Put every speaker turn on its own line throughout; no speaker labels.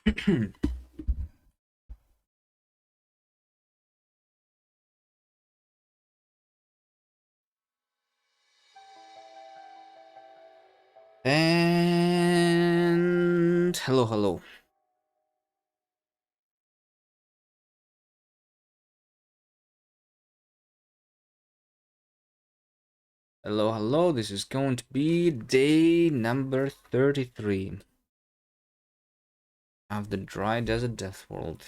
And hello, hello. Hello, hello. This is going to be day number 33 of the Dry Desert Deathworld.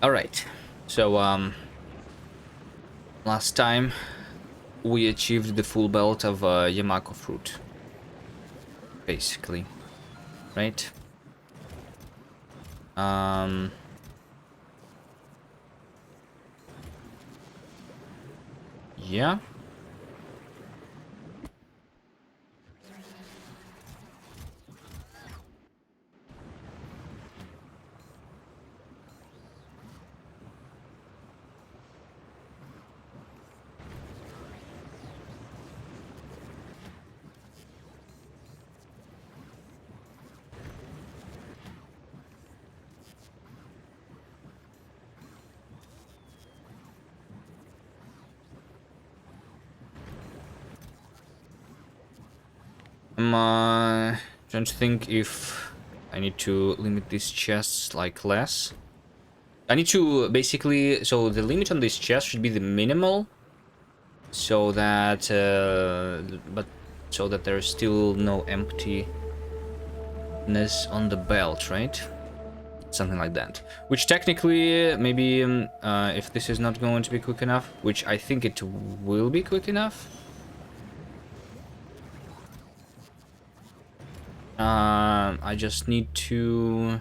All right. So last time we achieved the full belt of Yamako fruit, basically, right? Um yeah. I'm trying to think if I need to limit these chests like less. I need to basically, so the limit on this chest should be the minimal, so that but so that there's still no emptiness on the belt, right? Something like that. Which technically, maybe if this is not going to be quick enough, which I think it will be quick enough. I just need to.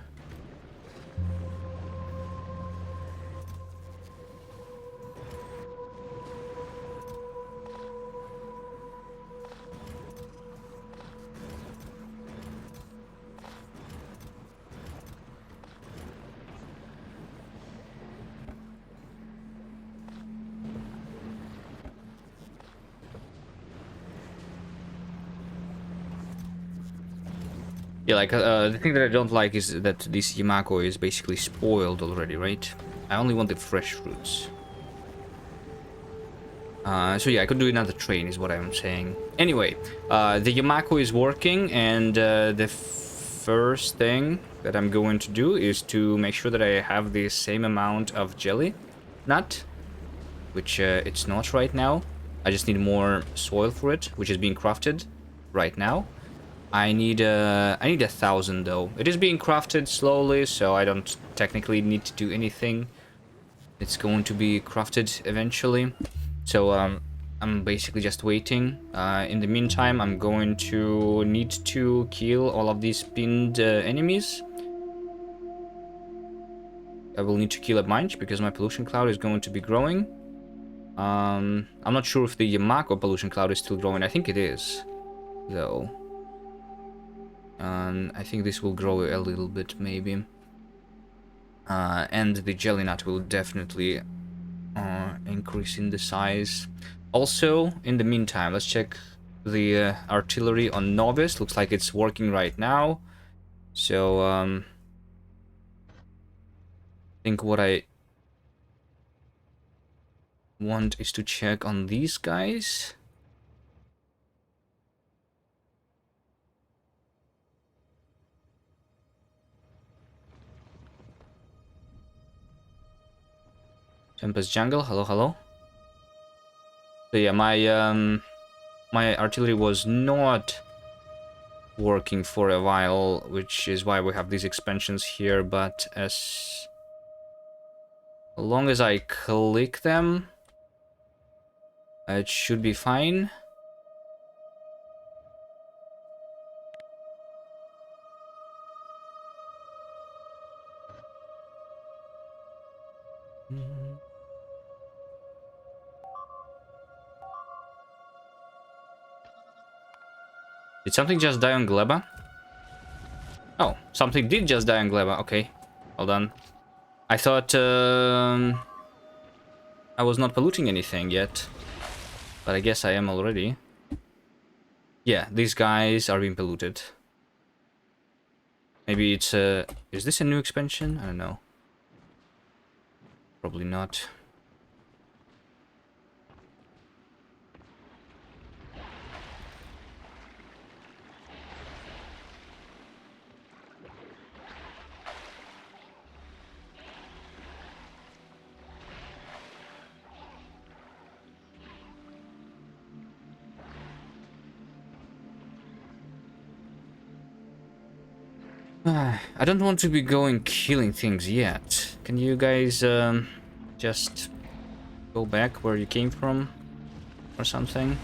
Yeah, like the thing that I don't like is that this Yamako is basically spoiled already, right? I only want the fresh fruits. So yeah, I could do another train, is what I'm saying. Anyway, the Yamako is working, and the first thing that I'm going to do is to make sure that I have the same amount of jelly nut, which it's not right now. I just need more soil for it, which is being crafted right now. I need 1,000 though. It is being crafted slowly, so I don't technically need to do anything. It's going to be crafted eventually. So I'm basically just waiting. In the meantime, I'm going to need to kill all of these pinned enemies. I will need to kill a bunch because my pollution cloud is going to be growing. I'm not sure if the Yamako pollution cloud is still growing. I think it is, though. I think this will grow a little bit, maybe. And the jelly nut will definitely increase in the size. Also, in the meantime, let's check the artillery on Novice. Looks like it's working right now. So, I think what I want is to check on these guys. Tempest Jungle, hello, hello. So yeah, my artillery was not working for a while, which is why we have these expansions here, but as long as I click them, it should be fine. Did something just die on Gleba? Oh, something did just die on Gleba. Okay, hold on. I thought I was not polluting anything yet, but I guess I am already. Yeah, these guys are being polluted. Maybe it's a... Is this a new expansion? I don't know. Probably not. I don't want to be going killing things yet. Can you guys just go back where you came from or something?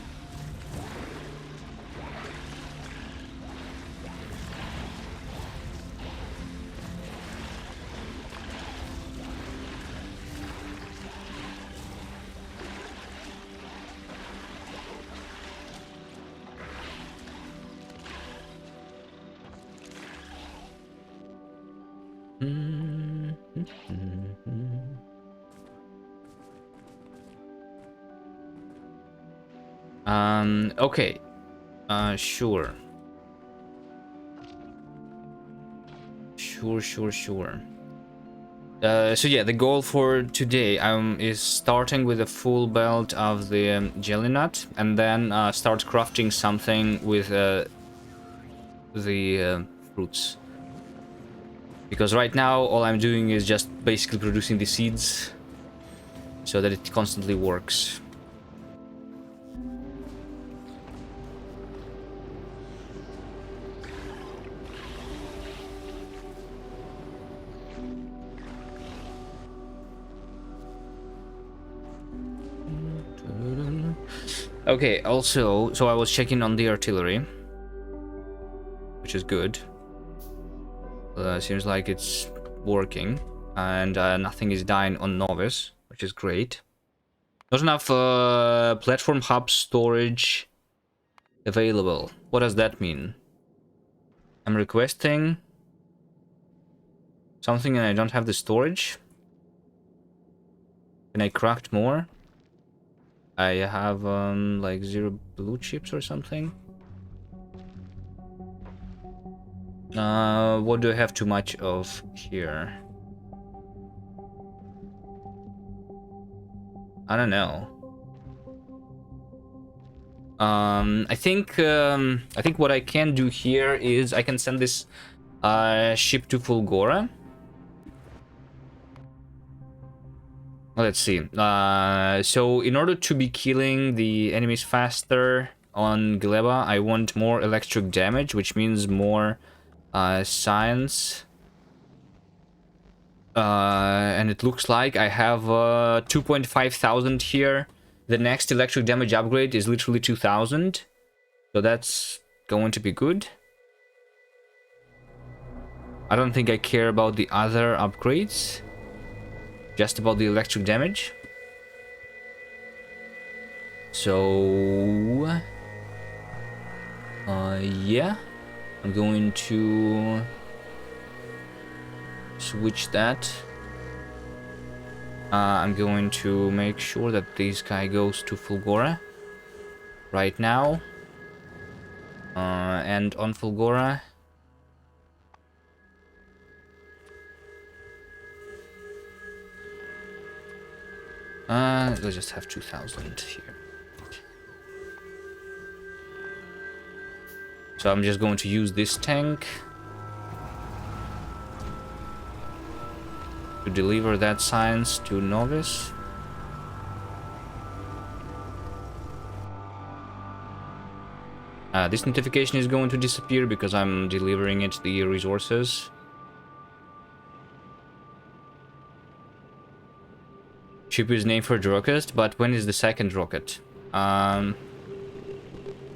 Okay. Sure. Sure. So yeah, the goal for today is starting with a full belt of the jelly nut, and then start crafting something with the fruits. Because right now all I'm doing is just basically producing the seeds so that it constantly works. Okay, also, so I was checking on the artillery, which is good. Seems like it's working, and nothing is dying on Novice, which is great. Not enough platform hub storage available. What does that mean? I'm requesting something and I don't have the storage? Can I craft more? I have like 0 blue chips or something. What do I have too much of here? I don't know. I think what I can do here is I can send this ship to Fulgora. Let's see. So in order to be killing the enemies faster on Gleba, I want more electric damage, which means more science. And it looks like I have 2,500 here. The next electric damage upgrade is literally 2,000. So that's going to be good. I don't think I care about the other upgrades. Just about the electric damage. So... yeah. I'm going to... switch that. I'm going to make sure that this guy goes to Fulgora right now. And on Fulgora... let's just have 2,000 here. So I'm just going to use this tank to deliver that science to Novice. This notification is going to disappear because I'm delivering it the resources. Ship is named for the rocket, but when is the second rocket? I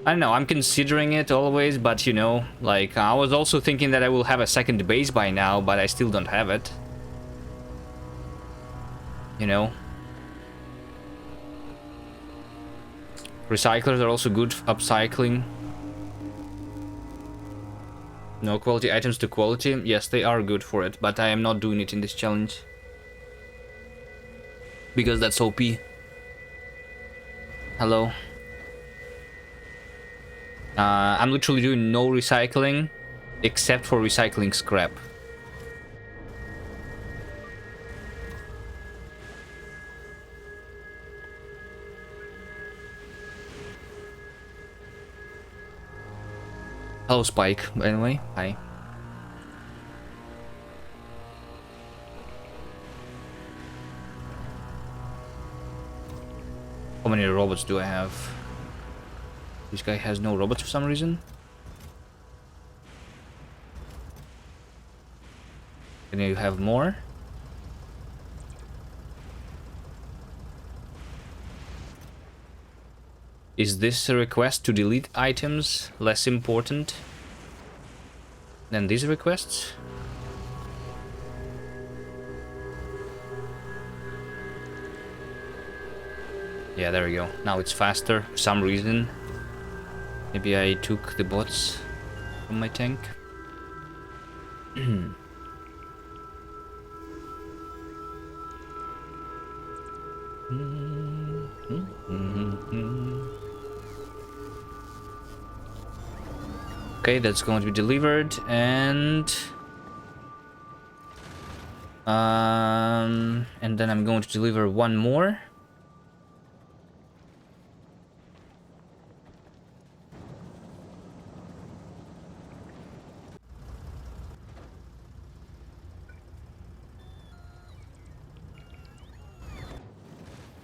don't know, I'm considering it always, but you know, like, I was also thinking that I will have a second base by now, but I still don't have it. you know. Recyclers are also good for upcycling. No quality items to quality. Yes, they are good for it, but I am not doing it in this challenge. Because that's OP. Hello. I'm literally doing no recycling, except for recycling scrap. Hello, Spike, by the way. Hi. How many robots do I have? This guy has no robots for some reason. Can you have more? Is this a request to delete items less important than these requests? Yeah, there we go. Now it's faster for some reason. Maybe I took the bots from my tank. Okay, that's going to be delivered, and then I'm going to deliver one more.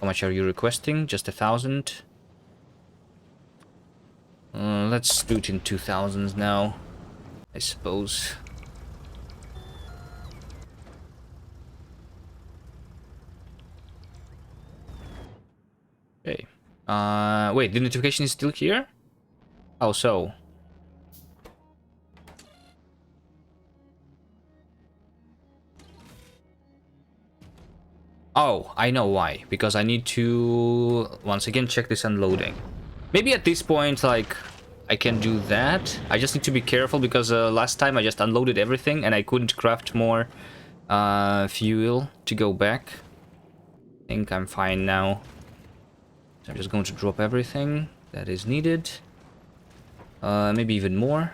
How much are you requesting? Just 1,000. Let's do it in 2,000s now, I suppose. Okay. Wait, the notification is still here? How so? Oh, I know why. Because I need to once again check this unloading. Maybe at this point, like, I can do that. I just need to be careful because last time I just unloaded everything and I couldn't craft more fuel to go back. I think I'm fine now. So I'm just going to drop everything that is needed. Maybe even more.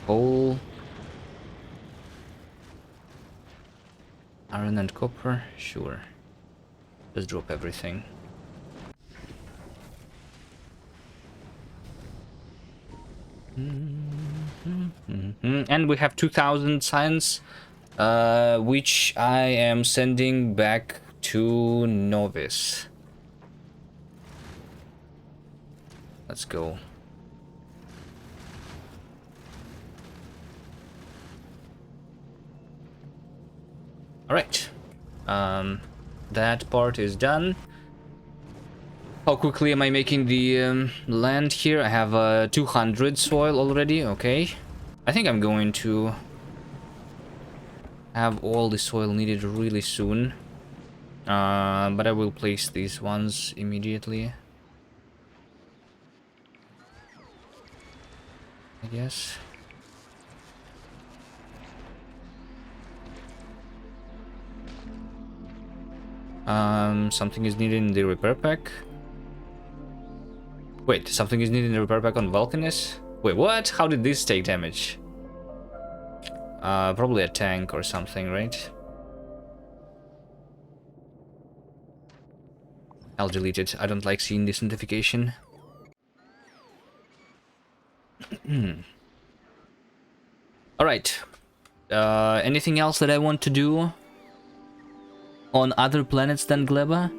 Coal. Iron and copper, sure. Just drop everything. And we have 2,000 science, which I am sending back to Novice. Let's go. All right. That part is done. How quickly am I making the land here? I have 200 soil already. Okay. I think I'm going to have all the soil needed really soon. But I will place these ones immediately, I guess. Something is needed in the repair pack. Wait, something is needed in the repair pack on Vulcanus? Wait, what? How did this take damage? Probably a tank or something, right? I'll delete it. I don't like seeing this notification. Alright. Anything else that I want to do on other planets than Gleba?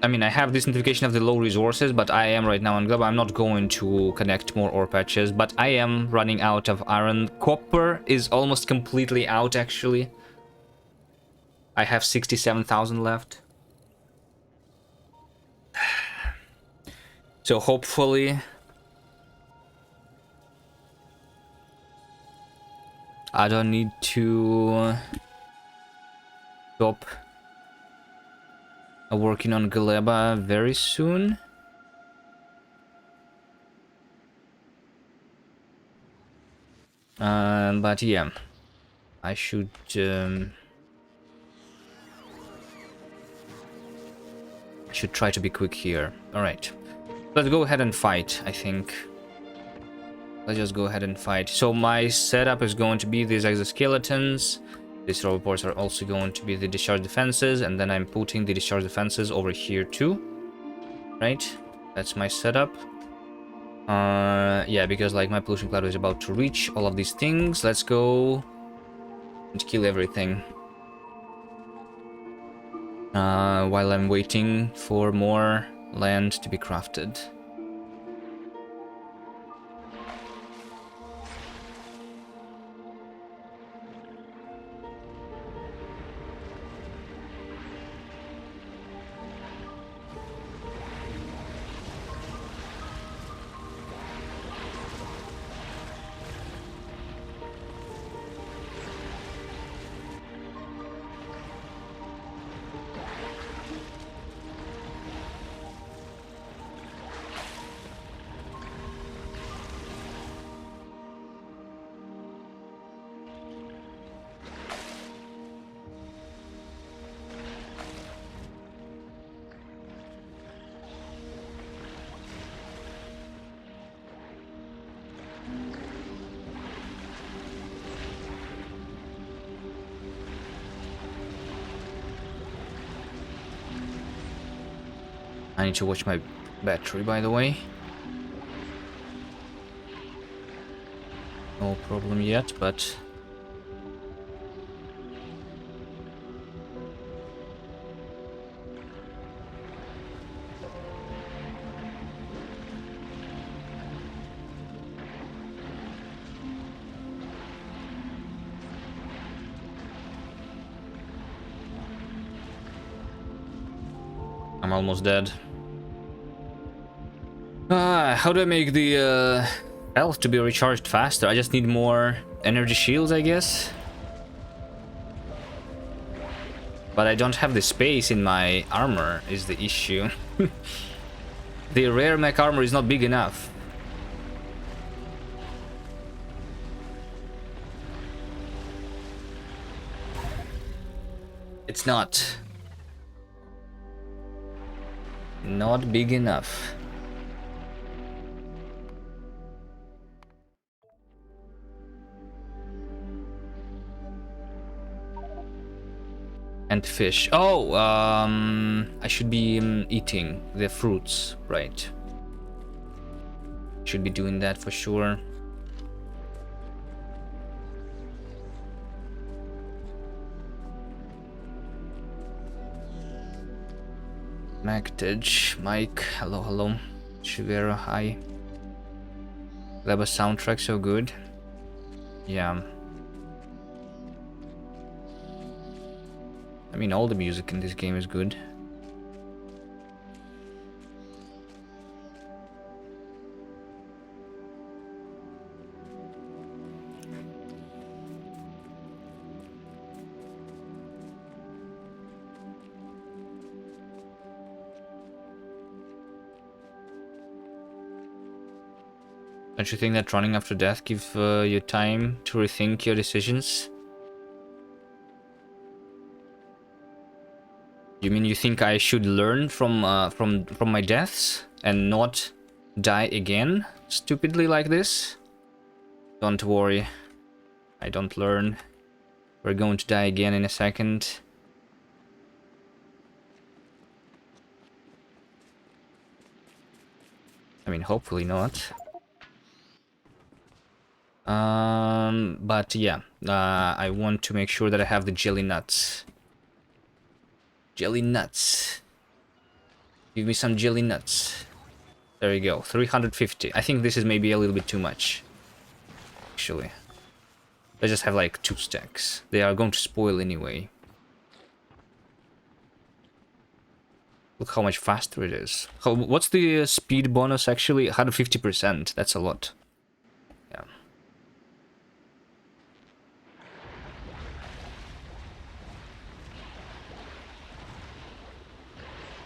I mean, I have this notification of the low resources, but I am right now on Gleba. I'm not going to connect more ore patches, but I am running out of iron. Copper is almost completely out, actually. I have 67,000 left. So hopefully I don't need to stop working on Galeba very soon. But yeah, I should try to be quick here. All right, let's go ahead and fight. I think let's just go ahead and fight. So my setup is going to be these exoskeletons. These robots are also going to be the discharge defenses, and then I'm putting the discharge defenses over here too. Right, that's my setup. Yeah, because like my pollution cloud is about to reach all of these things. Let's go and kill everything. While I'm waiting for more land to be crafted. I need to watch my battery, by the way. No problem yet, but... I'm almost dead. How do I make the health to be recharged faster? I just need more energy shields, I guess. But I don't have the space in my armor, is the issue. The rare mech armor is not big enough. It's not big enough. And fish. Oh, I should be eating the fruits, right? Should be doing that for sure. Mactage, Mike, hello, hello. Shivera, hi. Leba soundtrack so good. Yeah. I mean, all the music in this game is good. Don't you think that running after death gives you time to rethink your decisions? You mean you think I should learn from my deaths and not die again stupidly like this? Don't worry, I don't learn. We're going to die again in a second. I mean, hopefully not. But yeah, I want to make sure that I have the jelly nuts. Jelly nuts. Give me some jelly nuts. There you go, 350. I think this is maybe a little bit too much. Actually. I just have like 2 stacks. They are going to spoil anyway. Look how much faster it is. What's the speed bonus actually? 150%. That's a lot. Yeah.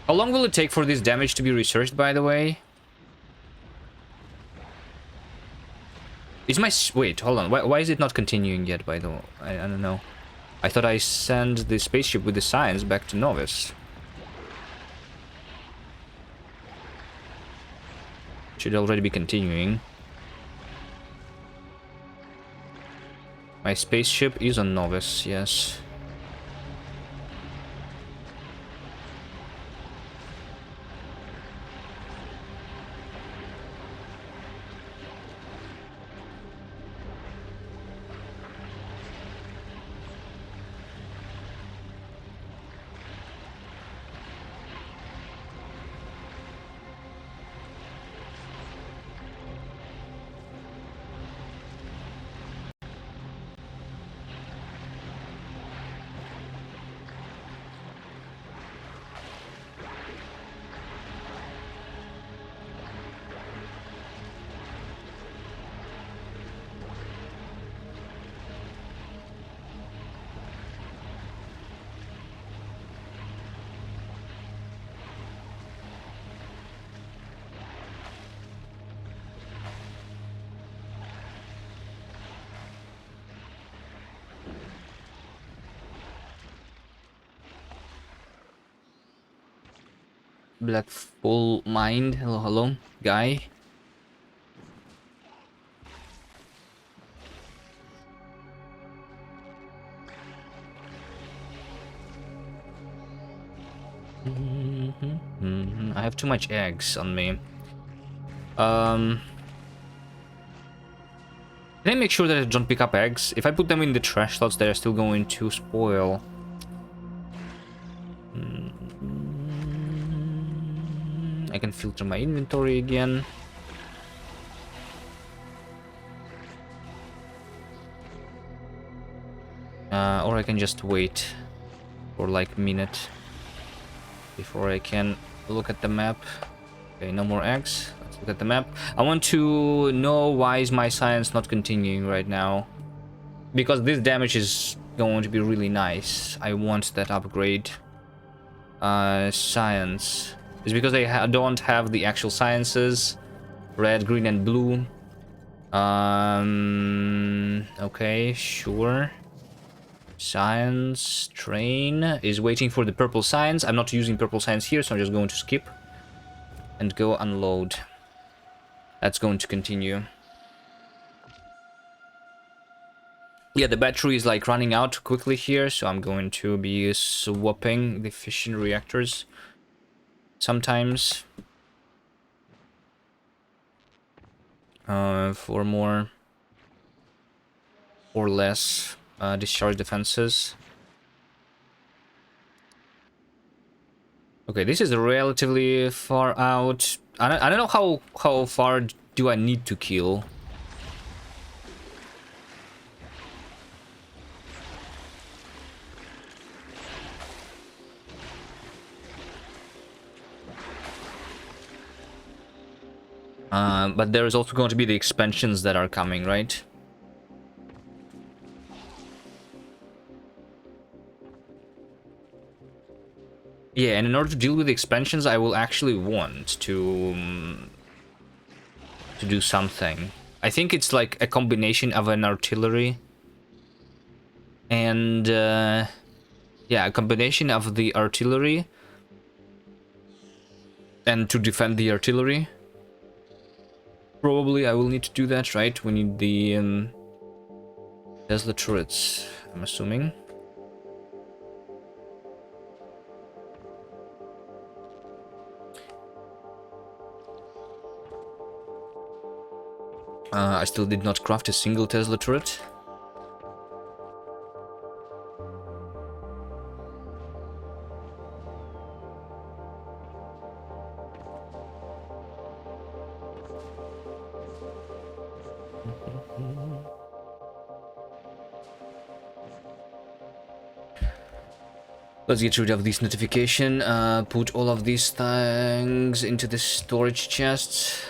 How long will it take for this damage to be researched, by the way? Is my... Wait, hold on. Why is it not continuing yet, by the way? I don't know. I thought I sent the spaceship with the science back to Novice. Should already be continuing. My spaceship is on Novice, yes. Black full mind. Hello, hello, guy. I have too much eggs on me. Can I make sure that I don't pick up eggs? If I put them in the trash slots, they're still going to spoil. I can filter my inventory again. Or I can just wait for like a minute before I can look at the map. Okay, no more eggs. Let's look at the map. I want to know why is my science not continuing right now. Because this damage is going to be really nice. I want that upgrade. Science. It's because I don't have the actual sciences. Red, green, and blue. Okay, sure. Science train is waiting for the purple science. I'm not using purple science here, so I'm just going to skip and go unload. That's going to continue. Yeah, the battery is like running out quickly here, so I'm going to be swapping the fission reactors sometimes for more or less discharge defenses. Okay, this is relatively far out. I don't know how far do I need to kill. But there is also going to be the expansions that are coming, right? Yeah, and in order to deal with the expansions, I will actually want to do something. I think it's like a combination of an artillery and yeah, a combination of the artillery and to defend the artillery. Probably I will need to do that, right? We need the Tesla turrets, I'm assuming. I still did not craft a single Tesla turret. Let's get rid of this notification. Put all of these things into the storage chests.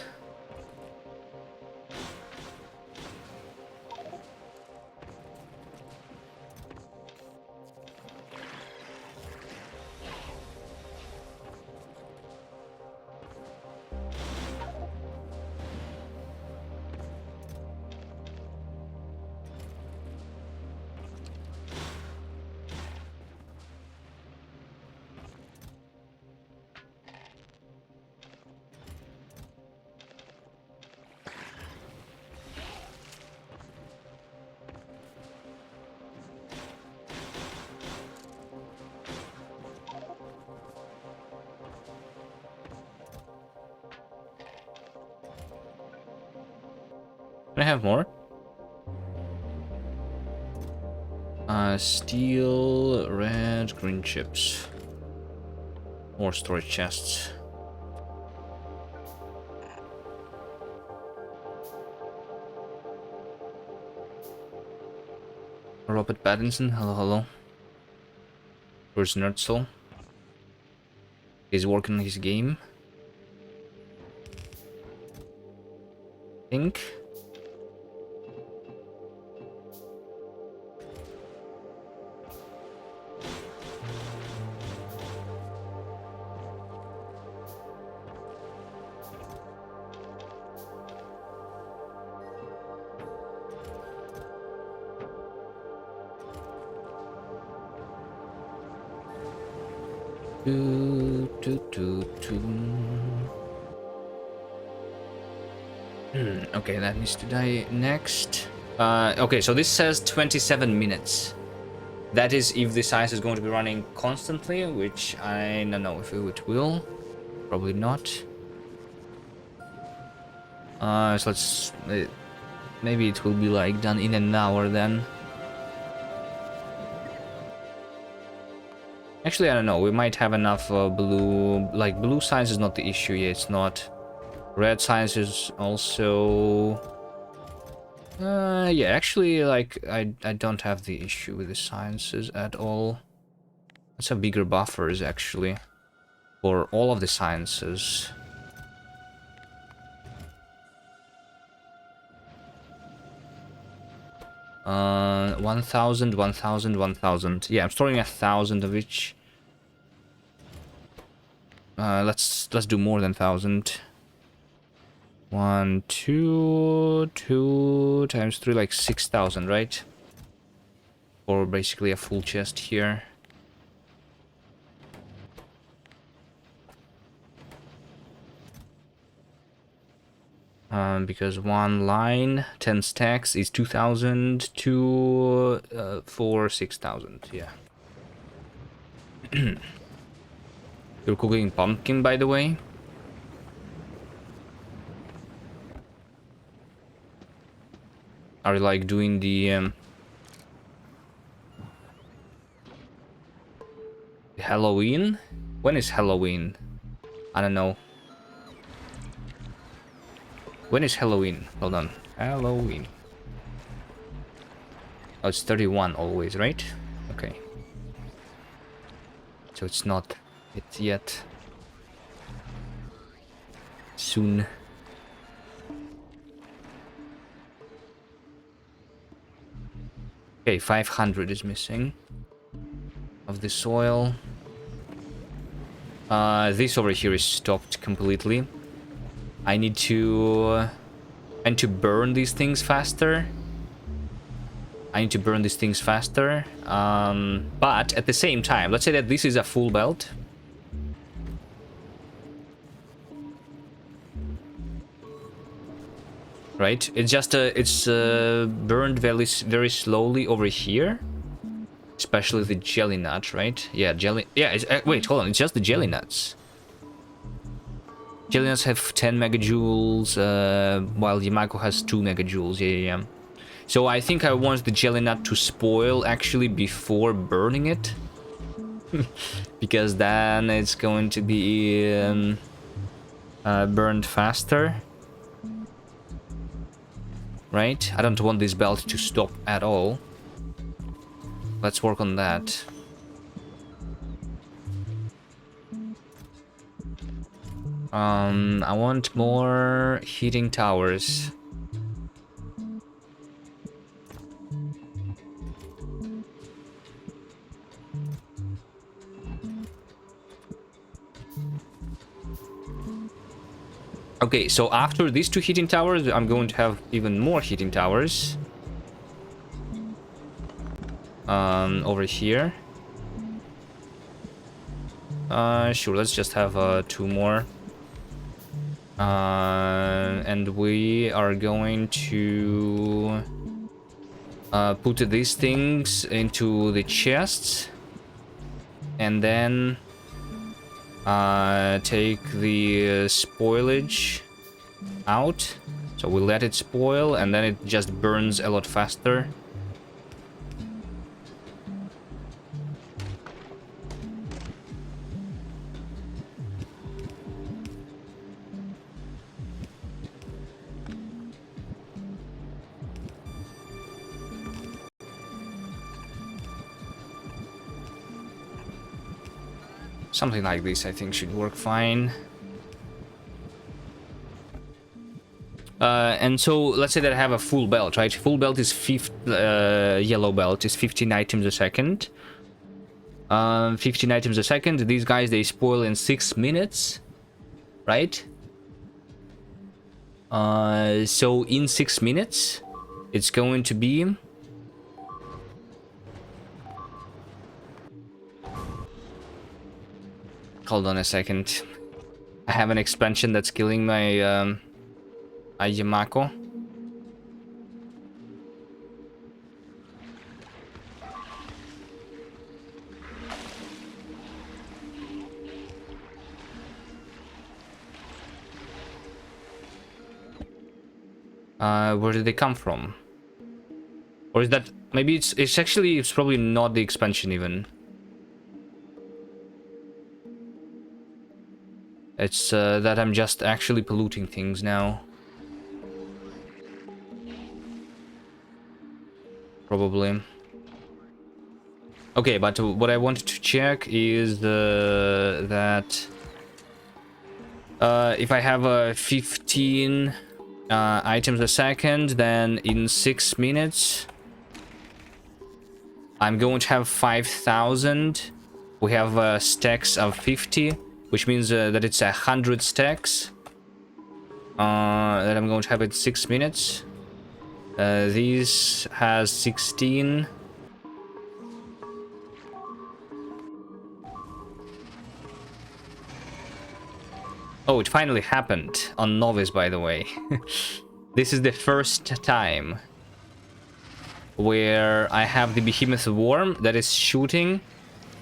Can I have more? Steel, red, green chips. More storage chests. Robert Pattinson, hello, hello. Where's Nerdsoul? He's working on his game. Think. Okay, that needs to die next. Okay, so this says 27 minutes. That is if this ice is going to be running constantly, which I don't know if it will. Probably not. So let's... maybe it will be like done in an hour then. Actually, I don't know. We might have enough blue... Like, blue science is not the issue yet. It's not. Red science is also... yeah, actually, like, I don't have the issue with the sciences at all. Let's have bigger buffers, actually. For all of the sciences. Uh, 1,000, 1,000, 1,000. Yeah, I'm storing 1,000 of each. Let's do more than 1,000. 1, 2, 2 times 3, like 6,000, right? Or basically a full chest here. Because one line, 10 stacks is 2,000, 2, 4, 6,000, yeah. You're cooking pumpkin, by the way? Are you like doing the Halloween? When is Halloween? I don't know. When is Halloween? Hold on. Halloween. Oh, it's 31 always, right? Okay. So it's not it yet. Soon. Okay, 500 is missing of the soil. This over here is stopped completely. I need to burn these things faster. But at the same time, let's say that this is a full belt. Right? It's just it's burned very slowly over here. Especially the jelly nut, right? Yeah, jelly. Yeah, wait, hold on. It's just the jelly nuts. Jelly nuts have 10 megajoules, while Yamako has 2 megajoules. Yeah. So I think I want the jelly nut to spoil actually before burning it. Because then it's going to be burned faster. Right? I don't want this belt to stop at all. Let's work on that. I want more heating towers. Okay, so after these two heating towers, I'm going to have even more heating towers. Over here. Sure, let's just have two more. And we are going to put these things into the chests. And then take the spoilage out. So we let it spoil and then it just burns a lot faster. Something like this, I think, should work fine. And so, let's say that I have a full belt, right? Full belt is yellow belt is 15 items a second. 15 items a second. These guys, they spoil in 6 minutes, right? So in 6 minutes, it's going to be... Hold on a second. I have an expansion that's killing my Yamako. Where did they come from? Or is that... Maybe it's actually... It's probably not the expansion even. It's that I'm just actually polluting things now. Probably. Okay, but what I wanted to check is that... if I have 15 items a second, then in 6 minutes... I'm going to have 5,000. We have stacks of 50, which means that it's 100 stacks. That I'm going to have in 6 minutes. These has 16. Oh, it finally happened on Novice, by the way. This is the first time where I have the behemoth worm that is shooting,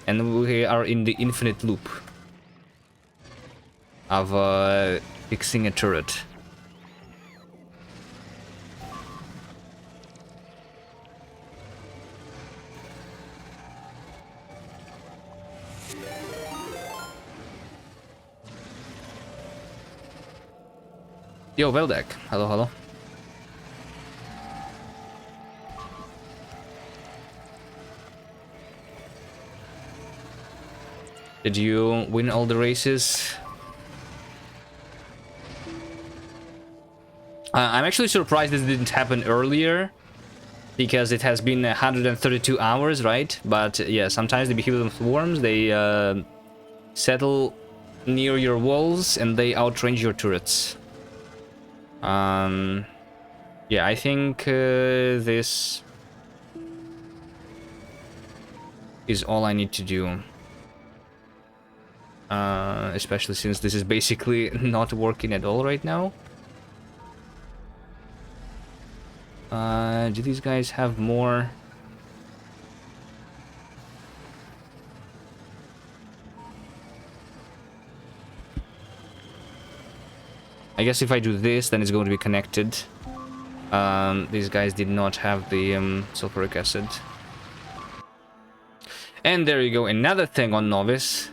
and we are in the infinite loop of fixing a turret. Yo, Veldek. Hello, hello. Did you win all the races? I'm actually surprised this didn't happen earlier, because it has been 132 hours, right? But yeah, sometimes the behemoth worms, they settle near your walls and they outrange your turrets. Yeah, I think this is all I need to do. Especially since this is basically not working at all right now. Do these guys have more? I guess if I do this, then it's going to be connected. These guys did not have the sulfuric acid. And there you go, another thing on Novice.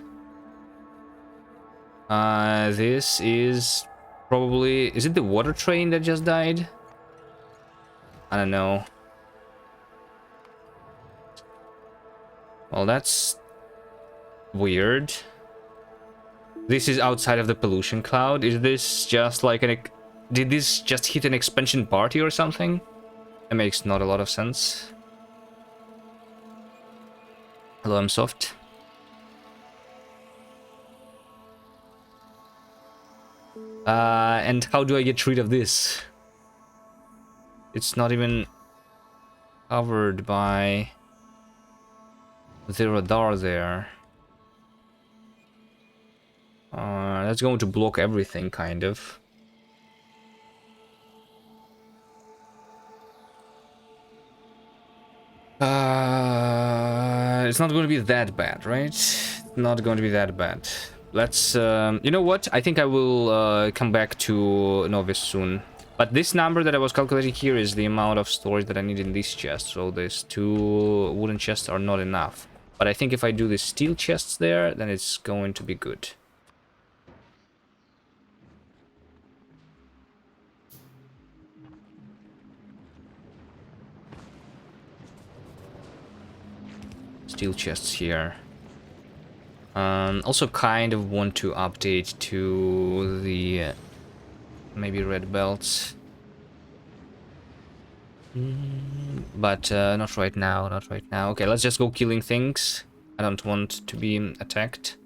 This is probably... Is it the water train that just died? I don't know. Well, that's weird. This is outside of the pollution cloud. Is this just like an... Did this just hit an expansion party or something? That makes not a lot of sense. Hello, I'm soft. And how do I get rid of this? It's not even covered by the radar there. That's going to block everything, kind of. It's not going to be that bad, right? Not going to be that bad. Let's, you know what? I think I will come back to Novice soon. But this number that I was calculating here is the amount of storage that I need in this chest. So these 2 wooden chests are not enough. But I think if I do the steel chests there, then it's going to be good. Steel chests here. Also kind of want to update to the maybe red belts. But not right now, not right now. Okay, let's just go killing things. I don't want to be attacked.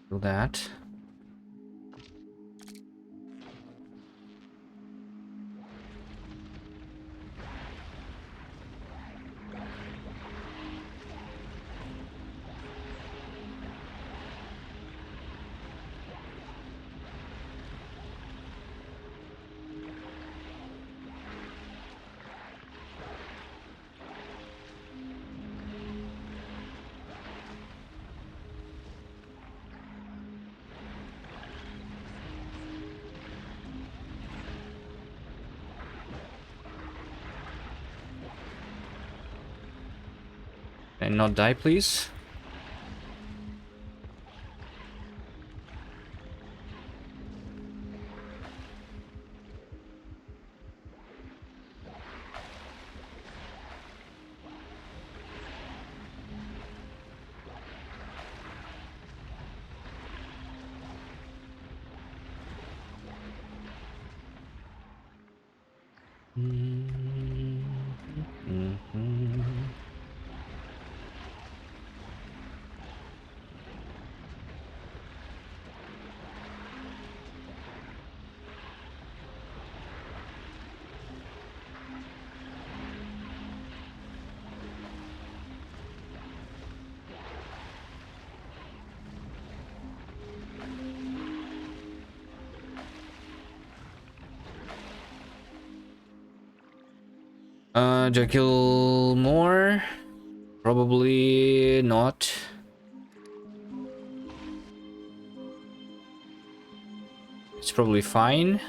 Do that. And not die, please. Do I kill more? Probably not. It's probably fine.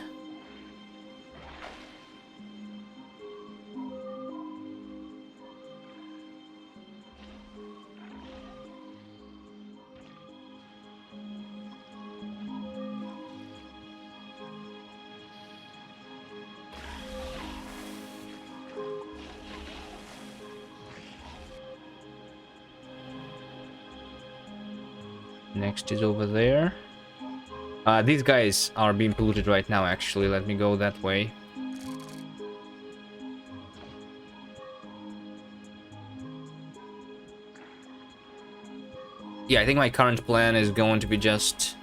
Next is over there. These guys are being polluted right now, actually. Let me go that way. Yeah, I think my current plan is going to be just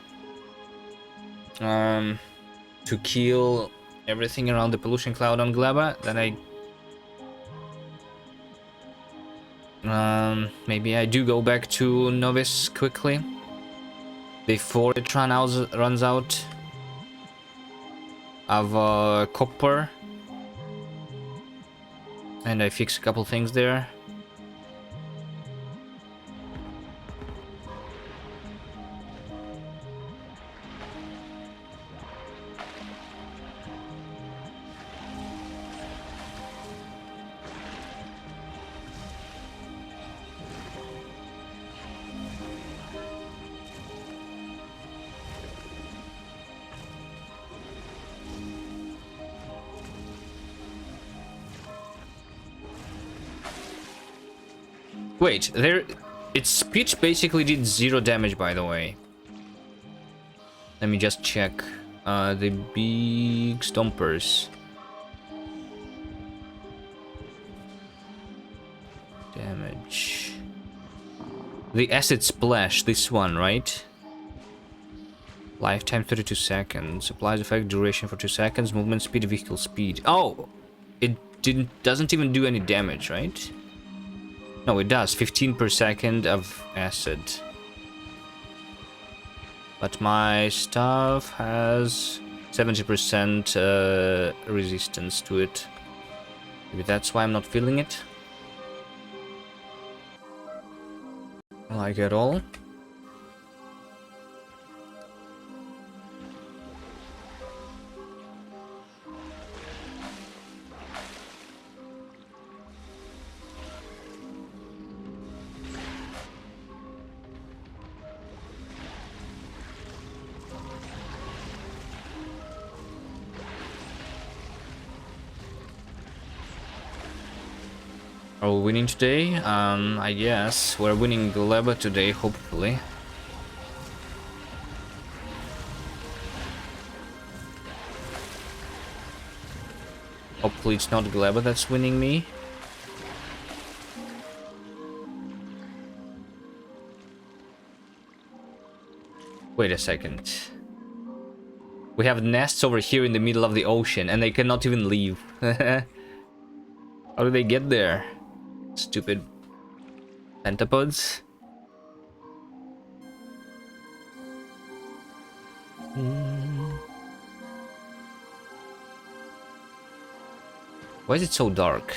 to kill everything around the pollution cloud on Gleba. Then maybe I do go back to Novice quickly before it runs out of copper, and I fix a couple things there. Wait, there... Its speech basically did 0 damage, by the way. Let me just check. The big stompers. Damage. The acid splash, this one, right? Lifetime 32 seconds. Applies effect duration for 2 seconds. Movement speed, vehicle speed. Oh! It doesn't even do any damage, right? No, it does. 15 per second of acid. But my stuff has 70% resistance to it. Maybe that's why I'm not feeling it. Like at all. Are we winning today? I guess we're winning Gleba today, hopefully. Hopefully it's not Gleba that's winning me. Wait a second. We have nests over here in the middle of the ocean and they cannot even leave. How do they get there? Stupid pentapods. Why is it so dark?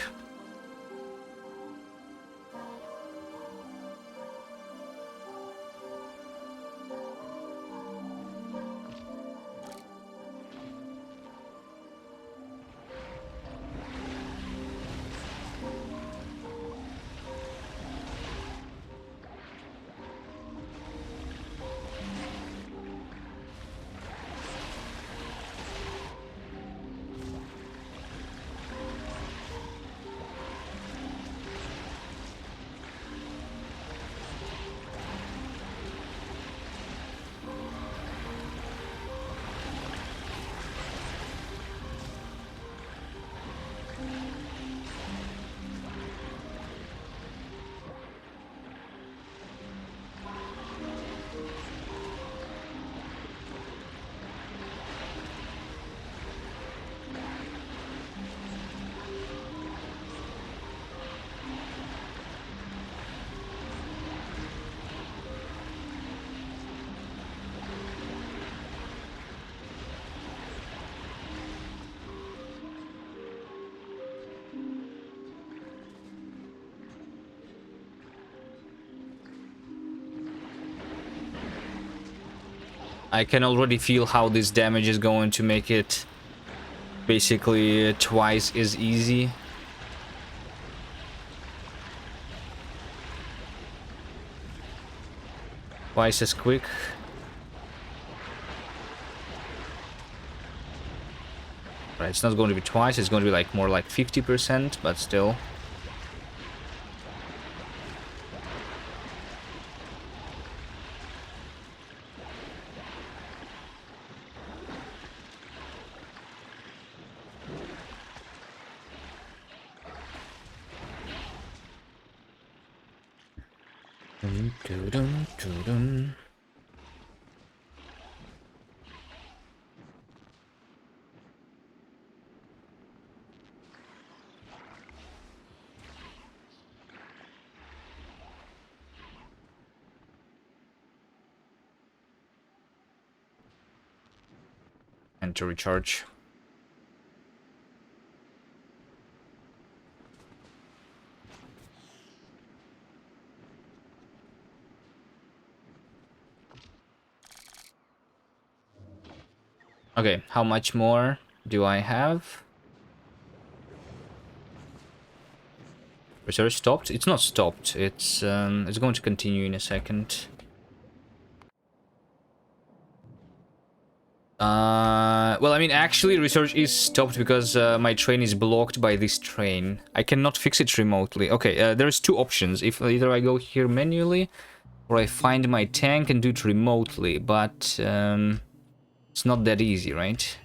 I can already feel how this damage is going to make it basically twice as easy. Twice as quick. Right, it's not going to be twice, it's going to be like more like 50%, but still. And to recharge. Okay, how much more do I have? Research stopped? It's not stopped. It's going to continue in a second. Well, I mean, actually, research is stopped because my train is blocked by this train. I cannot fix it remotely. Okay, there's two options. If either I go here manually, or I find my tank and do it remotely. But it's not that easy, right?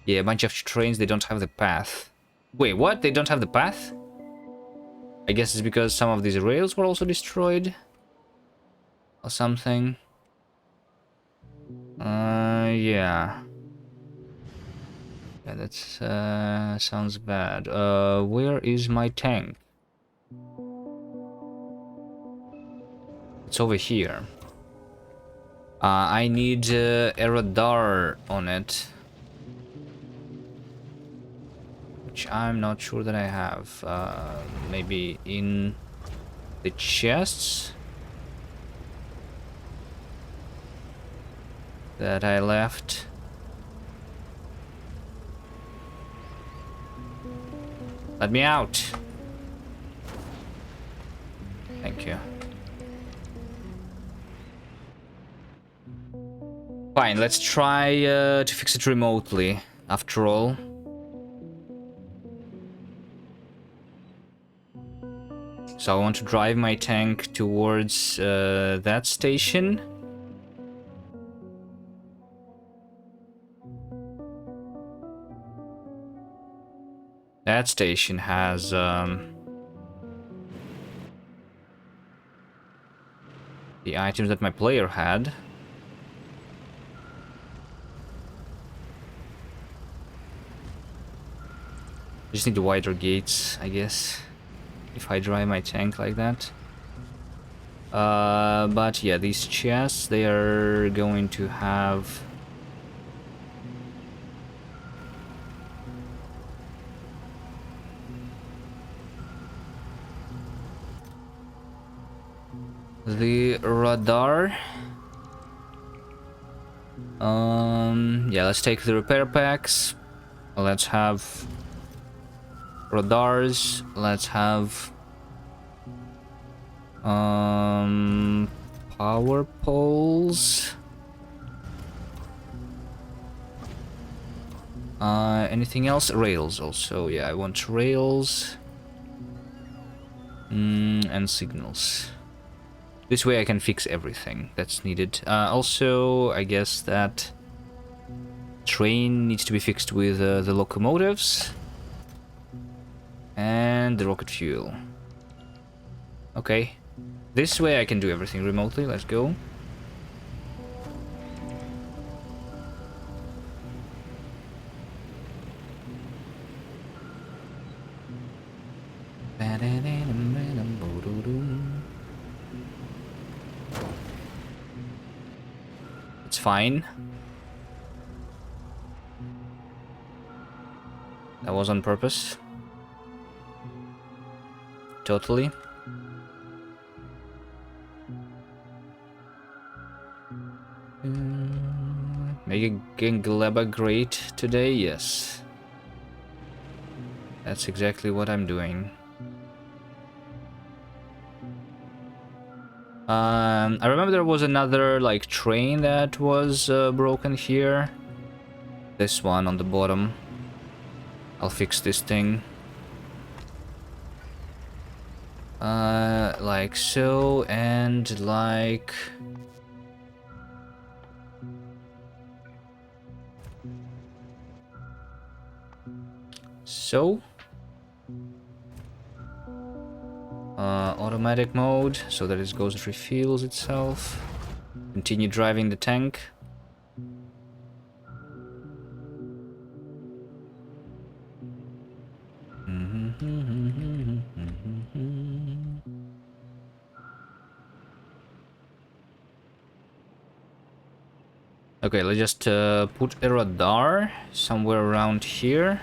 Yeah, a bunch of trains, they don't have the path. Wait, what? They don't have the path? I guess it's because some of these rails were also destroyed. Or something. Yeah. Yeah, that's sounds bad. Where is my tank? It's over here. I need a radar on it, which I'm not sure that I have. Maybe in the chests that I left. Let me out. Thank you. Fine, let's try to fix it remotely, after all. So I want to drive my tank towards that station. That station has the items that my player had. Just need wider gates, I guess, if I drive my tank like that. But yeah, these chests, they are going to have the radar. Yeah, let's take the repair packs. Let's have radars. Let's have power poles. Anything else? Rails also. Yeah, I want rails. And signals. This way I can fix everything that's needed. Also, I guess that train needs to be fixed with the locomotives and the rocket fuel. Okay. This way I can do everything remotely. Let's go. It's fine. That was on purpose. Totally. Making Gleba great today? Yes. That's exactly what I'm doing. I remember there was another like train that was broken here. This one on the bottom. I'll fix this thing. Like so, and like so. Automatic mode, so that it goes and refills itself. Continue driving the tank. Okay, let's just put a radar somewhere around here,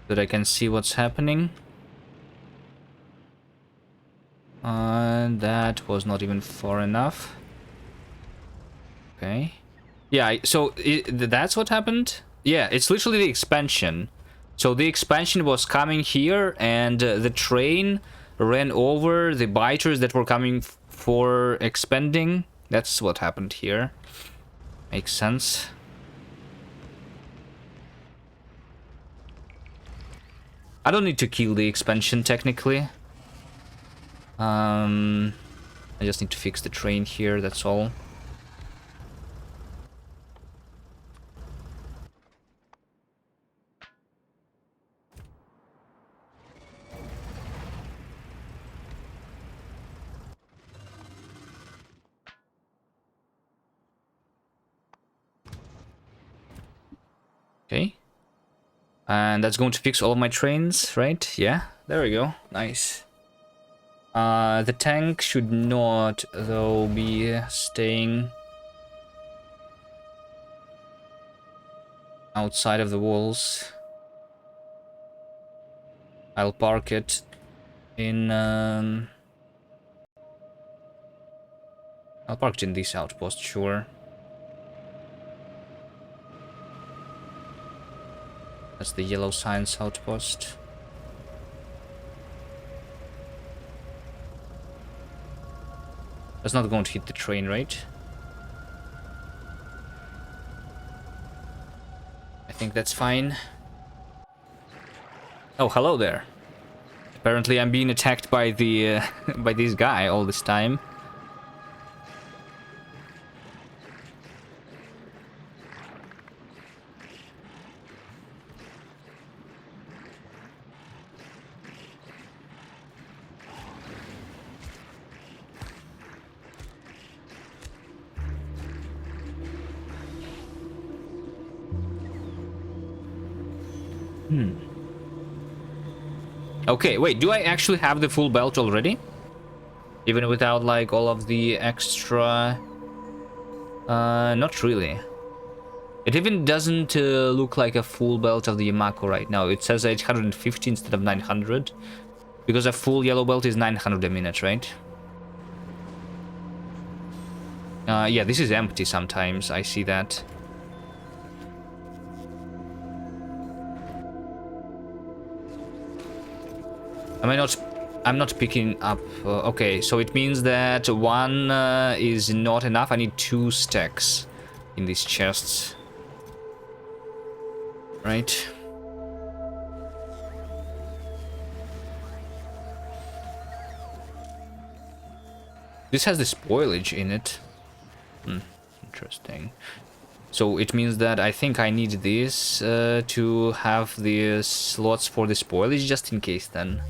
so that I can see what's happening. That was not even far enough. Okay. Yeah, so that's what happened? Yeah, it's literally the expansion. So the expansion was coming here, and the train ran over the biters that were coming for expanding, That's what happened here. Makes sense. I don't need to kill the expansion technically. I just need to fix the train here, that's all. Okay. And that's going to fix all of my trains, right? Yeah, there we go. Nice. The tank should not, though, be staying outside of the walls. I'll park it in... I'll park it in this outpost, sure. That's the yellow science outpost. That's not going to hit the train, right? I think that's fine. Oh, hello there. Apparently I'm being attacked by the by this guy all this time. Okay, wait, do I actually have the full belt already? Even without, like, all of the extra... not really. It even doesn't look like a full belt of the Yamako right now. It says 850 instead of 900. Because a full yellow belt is 900 a minute, right? Yeah, this is empty sometimes, I see that. I'm not picking up... okay, so it means that one is not enough. I need 2 stacks in these chests. Right. This has the spoilage in it. Interesting. So it means that I think I need this to have the slots for the spoilage just in case then.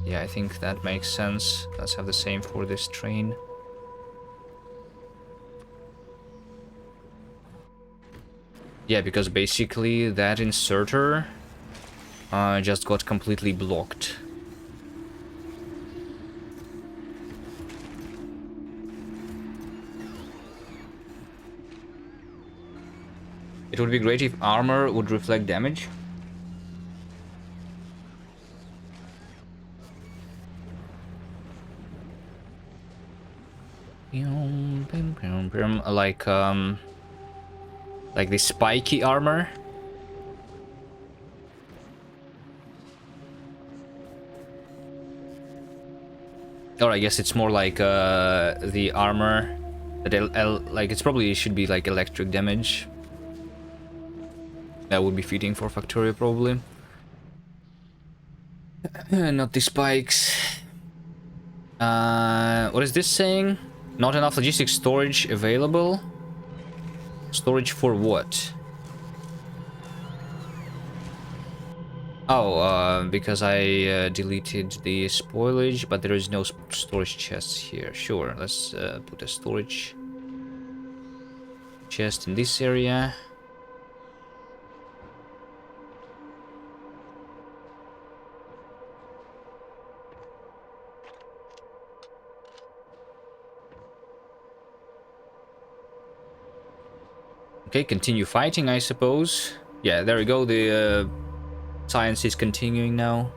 Yeah, I think that makes sense. Let's have the same for this train. Yeah, because basically that inserter just got completely blocked. It would be great if armor would reflect damage. Like the spiky armor. Or I guess it's more like the armor that like it's probably should be like electric damage. That would be fitting for Factorio probably. Not the spikes. What is this saying? Not enough logistics storage available. Storage for what? Oh, because I deleted the spoilage, but there is no storage chests here. Sure, let's put a storage chest in this area. Okay, continue fighting, I suppose. Yeah, there we go. The science is continuing now.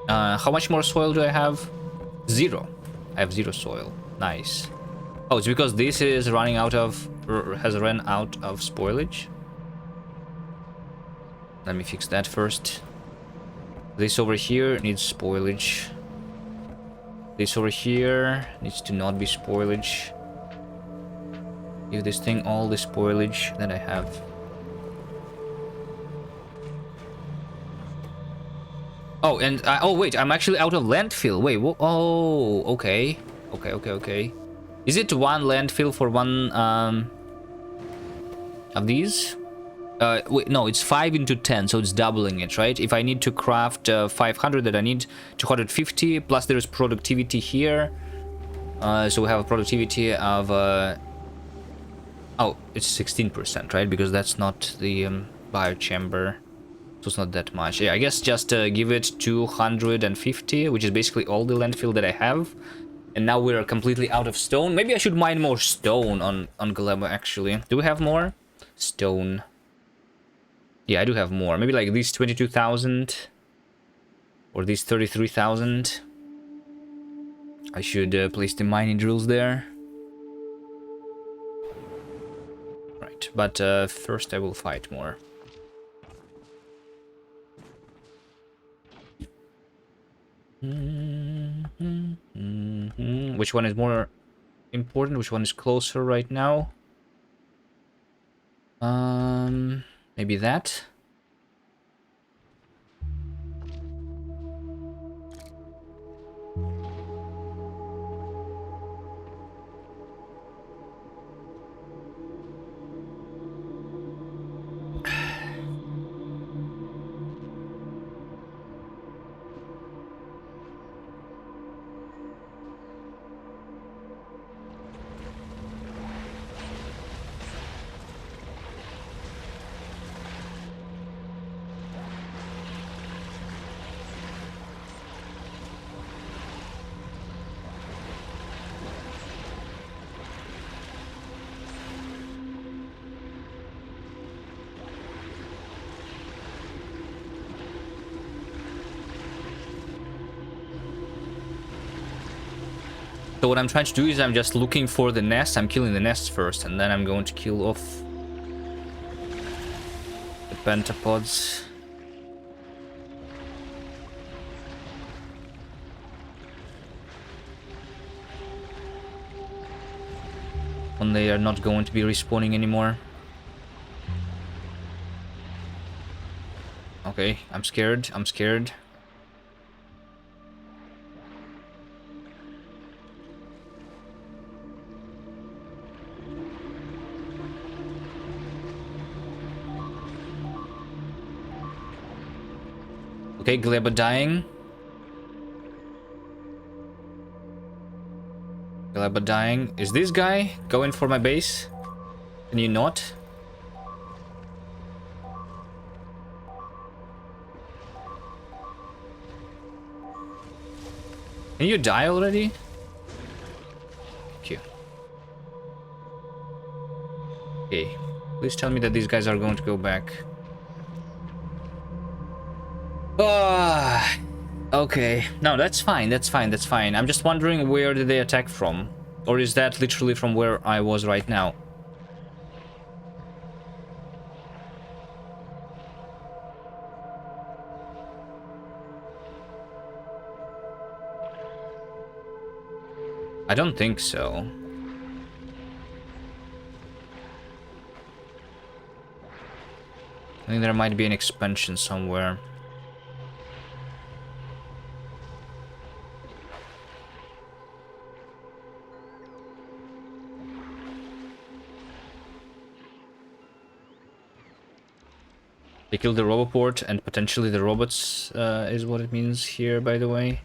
How much more soil do I have? 0. I have 0 soil. Nice. Oh, it's because this is running out of... has run out of spoilage. Let me fix that first. This over here needs spoilage. This over here needs to not be spoilage. Give this thing all the spoilage that I have. Oh, and oh wait, I'm actually out of landfill. Wait, oh, okay, okay. Is it one landfill for one of these? Wait, no, it's 5 into 10, so it's doubling it, right? If I need to craft 500, then I need 250, plus there's productivity here. So we have a productivity of... oh, it's 16%, right? Because that's not the biochamber. So it's not that much. Yeah, I guess just give it 250, which is basically all the landfill that I have. And now we're completely out of stone. Maybe I should mine more stone on Gleba, actually. Do we have more? Stone. Yeah, I do have more. Maybe like these 22,000 or these 33,000. I should place the mining drills there. Right, but first I will fight more. Which one is more important? Which one is closer right now? Maybe that. So what I'm trying to do is I'm just looking for the nest. I'm killing the nests first, and then I'm going to kill off the pentapods. When they are not going to be respawning anymore. Okay, I'm scared. I'm scared. Okay, Gleba dying. Gleba dying. Is this guy going for my base? Can you not? Can you die already? Thank you. Okay. Please tell me that these guys are going to go back. Ah, okay. No, that's fine. That's fine. That's fine. I'm just wondering, where did they attack from? Or is that literally from where I was right now? I don't think so. I think there might be an expansion somewhere. They killed the roboport, and potentially the robots is what it means here, by the way.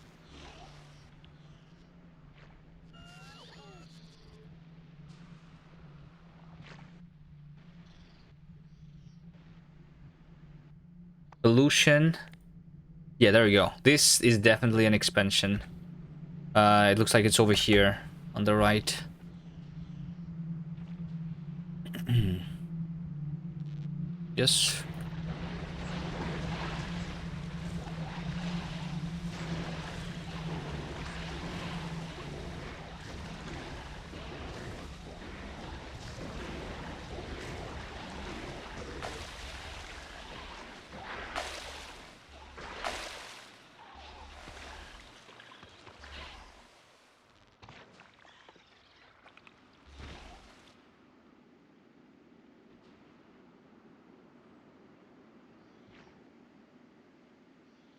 Pollution. Yeah, there we go. This is definitely an expansion. It looks like it's over here on the right. Yes.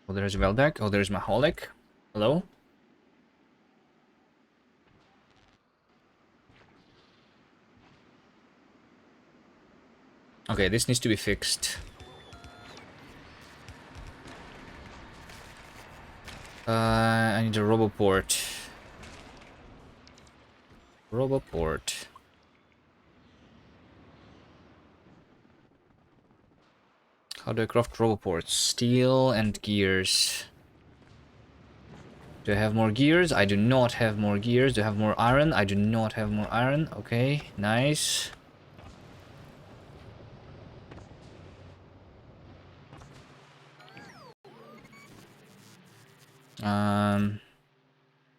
Oh, there's Veldak. Oh, there's Maholic. Hello? Okay, this needs to be fixed. I need a Roboport. Roboport. How do I craft Roboports? Steel and gears. Do I have more gears? I do not have more gears. Do I have more iron? I do not have more iron. Okay, nice.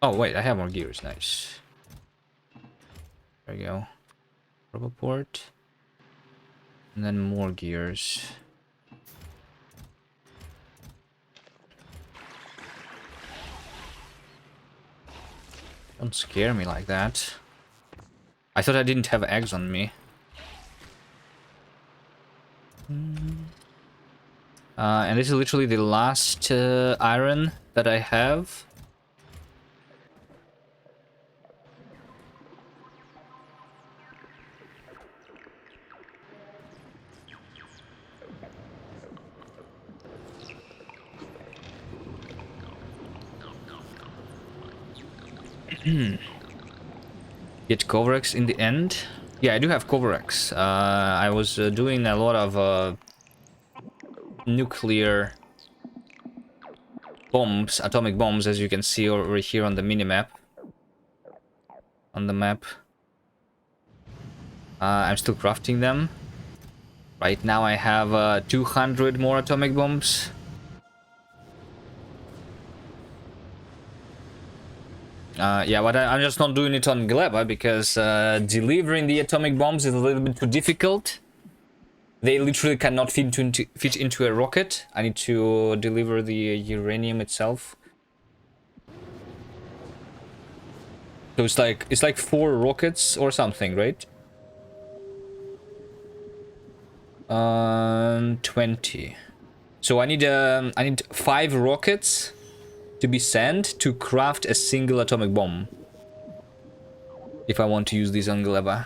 Oh wait, I have more gears. Nice. There we go. Roboport. And then more gears. Don't scare me like that. I thought I didn't have eggs on me. And this is literally the last iron that I have. Get Kovarex in the end. Yeah, I do have Kovarex. I was doing a lot of nuclear bombs, atomic bombs, as you can see over here on the minimap. On the map. I'm still crafting them. Right now I have 200 more atomic bombs. Yeah, but I'm just not doing it on Gleba because delivering the atomic bombs is a little bit too difficult. They literally cannot fit into a rocket. I need to deliver the uranium itself. So it's like 4 rockets or something, right? 20. So I need 5 rockets to be sent to craft a single atomic bomb. If I want to use this on Gleba.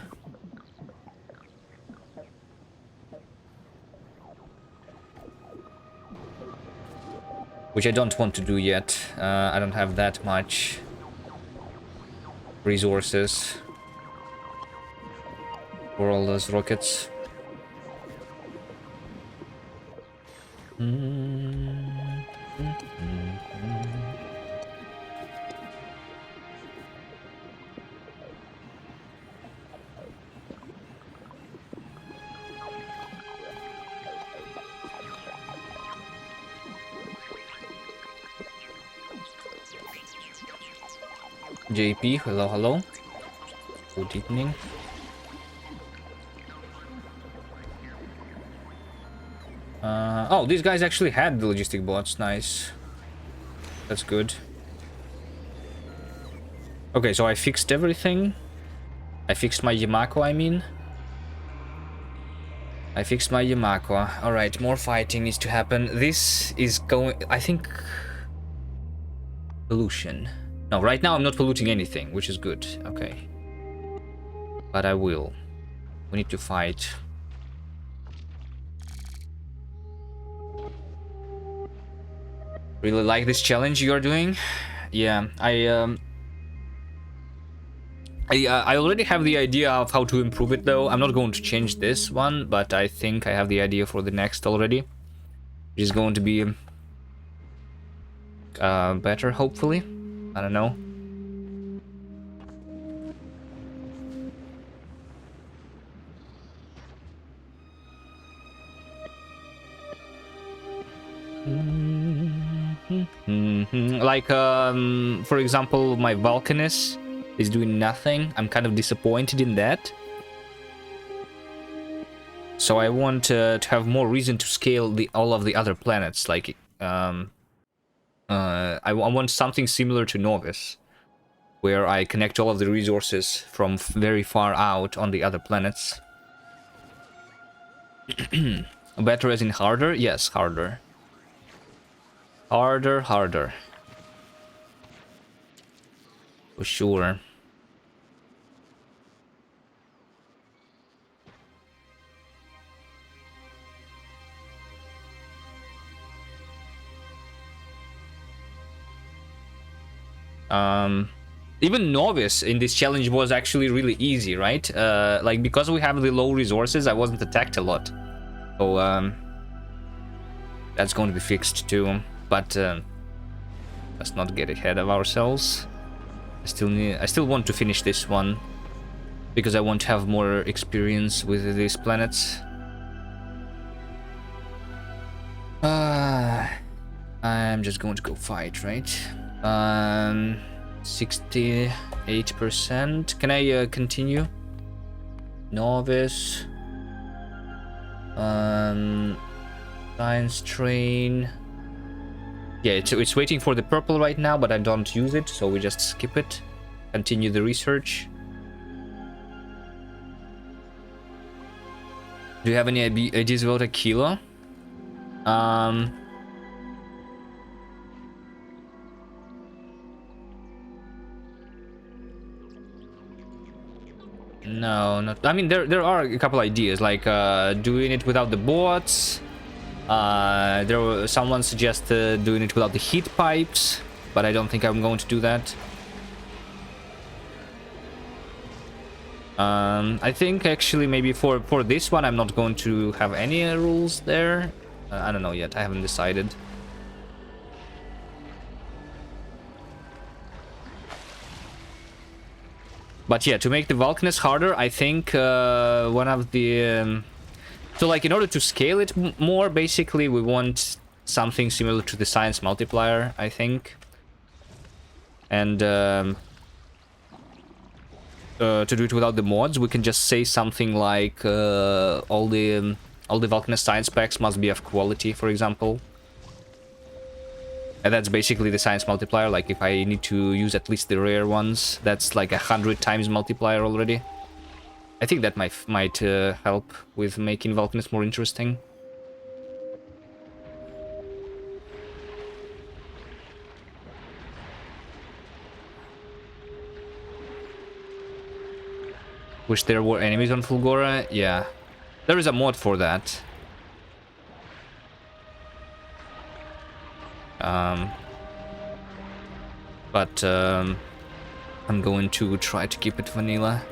Which I don't want to do yet. I don't have that much resources for all those rockets. JP, hello, hello. Good evening. Oh, these guys actually had the logistic bots. Nice. That's good. Okay, so I fixed everything. I fixed my Yamako, I mean. I fixed my Yamako. Alright, more fighting needs to happen. This is going... I think... Pollution. No, right now I'm not polluting anything, which is good. Okay. But I will. We need to fight. Really like this challenge you're doing. Yeah, I already have the idea of how to improve it, though. I'm not going to change this one, but I think I have the idea for the next already. Which is going to be better, hopefully. I don't know. Like, for example, my Vulcanus is doing nothing. I'm kind of disappointed in that. So I want to have more reason to scale all of the other planets. Like, I want something similar to Novus, where I connect all of the resources from very far out on the other planets. Better as in harder? Yes, harder. Harder, harder. For sure. Even novice in this challenge was actually really easy, right? Like, because we have the low resources, I wasn't attacked a lot. So, that's going to be fixed too. But, let's not get ahead of ourselves. I still want to finish this one. Because I want to have more experience with these planets. I'm just going to go fight, right? 68%. Can I continue? Novice. Science train. Yeah, it's waiting for the purple right now, but I don't use it, so we just skip it. Continue the research. Do you have any ideas about a kilo? No, not. I mean, there are a couple ideas, like doing it without the bots. Someone suggested doing it without the heat pipes, but I don't think I'm going to do that. I think actually maybe for this one I'm not going to have any rules there. I don't know yet. I haven't decided. But yeah, to make the Vulcanus harder, I think one of the... so like in order to scale it more, basically we want something similar to the science multiplier, I think. And to do it without the mods, we can just say something like all the Vulcanus science packs must be of quality, for example. And that's basically the science multiplier. Like if I need to use at least the rare ones, that's like 100 times multiplier already. I think that might help with making Vulcanus more interesting. Wish there were enemies on Fulgora. Yeah, there is a mod for that. But I'm going to try to keep it vanilla.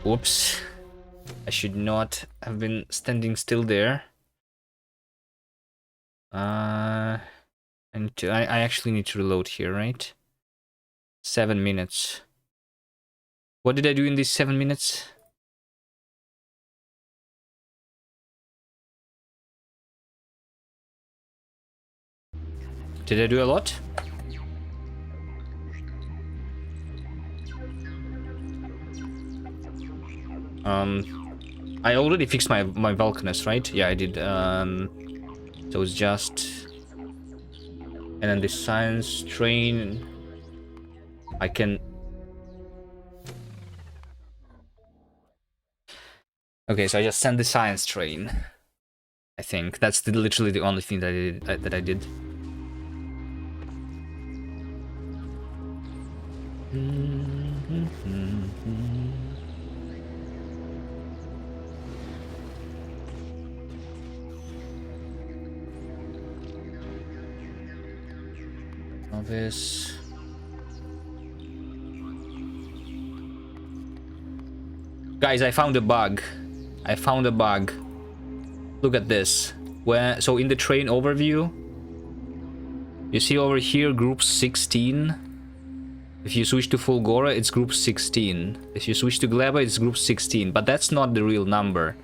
Whoops. I should not have been standing still there. I actually need to reload here, right? 7 minutes. What did I do in these 7 minutes? Did I do a lot? I already fixed my Vulcanus, right? Yeah, I did. So it's just... And then the science train... I can... Okay, so I just sent the science train. I think that's literally the only thing that I did. This. Guys, I found a bug. I found a bug. Look at this. So in the train overview, you see over here group 16. If you switch to Fulgora, it's group 16. If you switch to Gleba, it's group 16. But that's not the real number.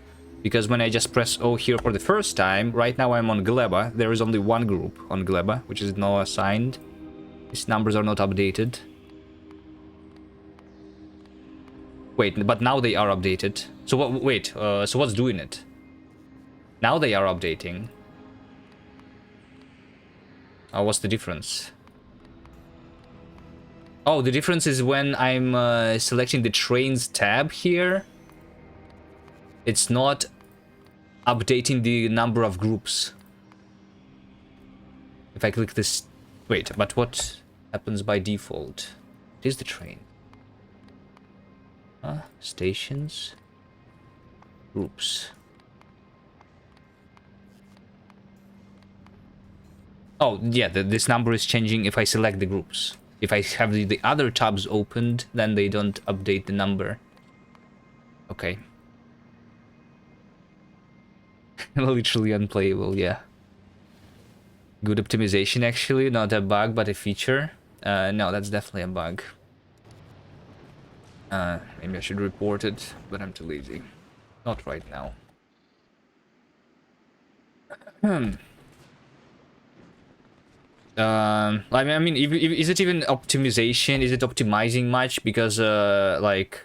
Because when I just press O here for the first time, right now I'm on Gleba. There is only one group on Gleba, which is now assigned. These numbers are not updated. Wait, but now they are updated. So what? Wait. So what's doing it? Now they are updating. What's the difference? Oh, the difference is when I'm selecting the trains tab here. It's not updating the number of groups. If I click this... Wait, but what happens by default? It is the train. Stations. Groups. Oh, yeah, this number is changing if I select the groups. If I have the other tabs opened, then they don't update the number. Okay. Literally unplayable, yeah. Good optimization, actually. Not a bug, but a feature. No, that's definitely a bug. Maybe I should report it, but I'm too lazy. Not right now. I mean, is it even optimization? Is it optimizing much? Because, like,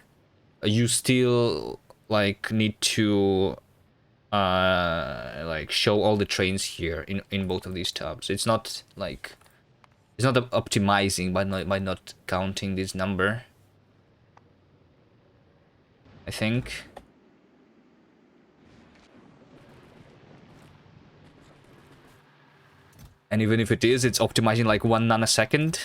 you still, like, need to, like, show all the trains here in both of these tabs. It's not, like, it's not optimizing by not counting this number. I think. And even if it is, it's optimizing like 1 nanosecond.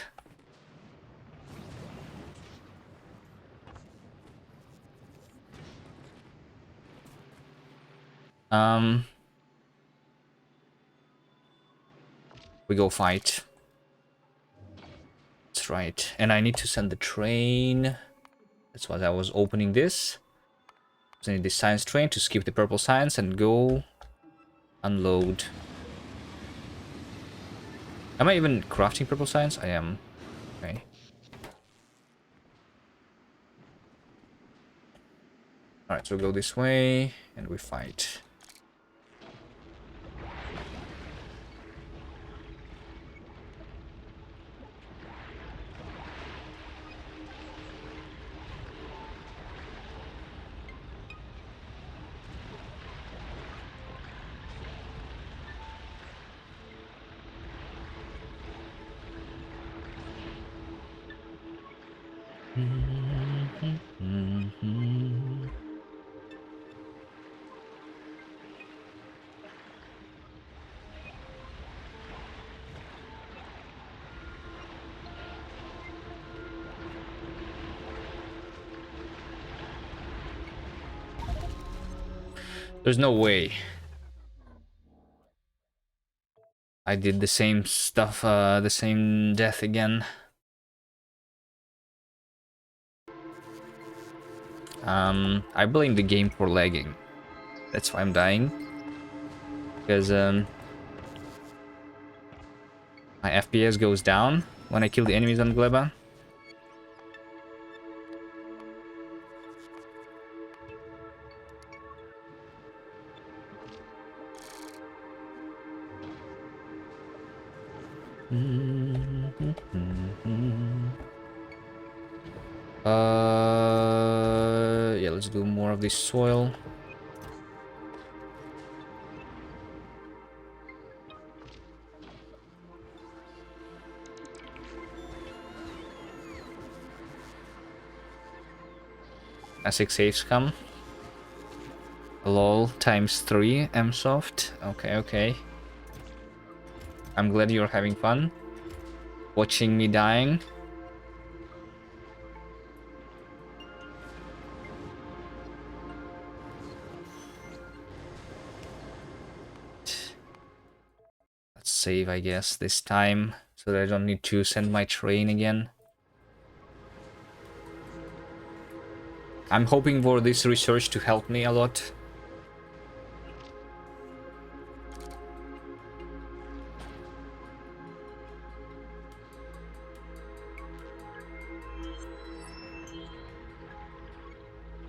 We go fight. That's right. And I need to send the train. That's why I was opening this. So I need this science train to skip the purple science and go unload. Am I even crafting purple science? I am. Okay. Alright, so we go this way and we fight. There's no way. I did the same stuff, the same death again. I blame the game for lagging. That's why I'm dying. Because, my FPS goes down when I kill the enemies on Gleba. Yeah, let's do more of this soil. As6 saves come. LOL times 3 msoft. Okay, okay. I'm glad you're having fun watching me dying. Let's save, I guess, this time so that I don't need to send my train again. I'm hoping for this research to help me a lot.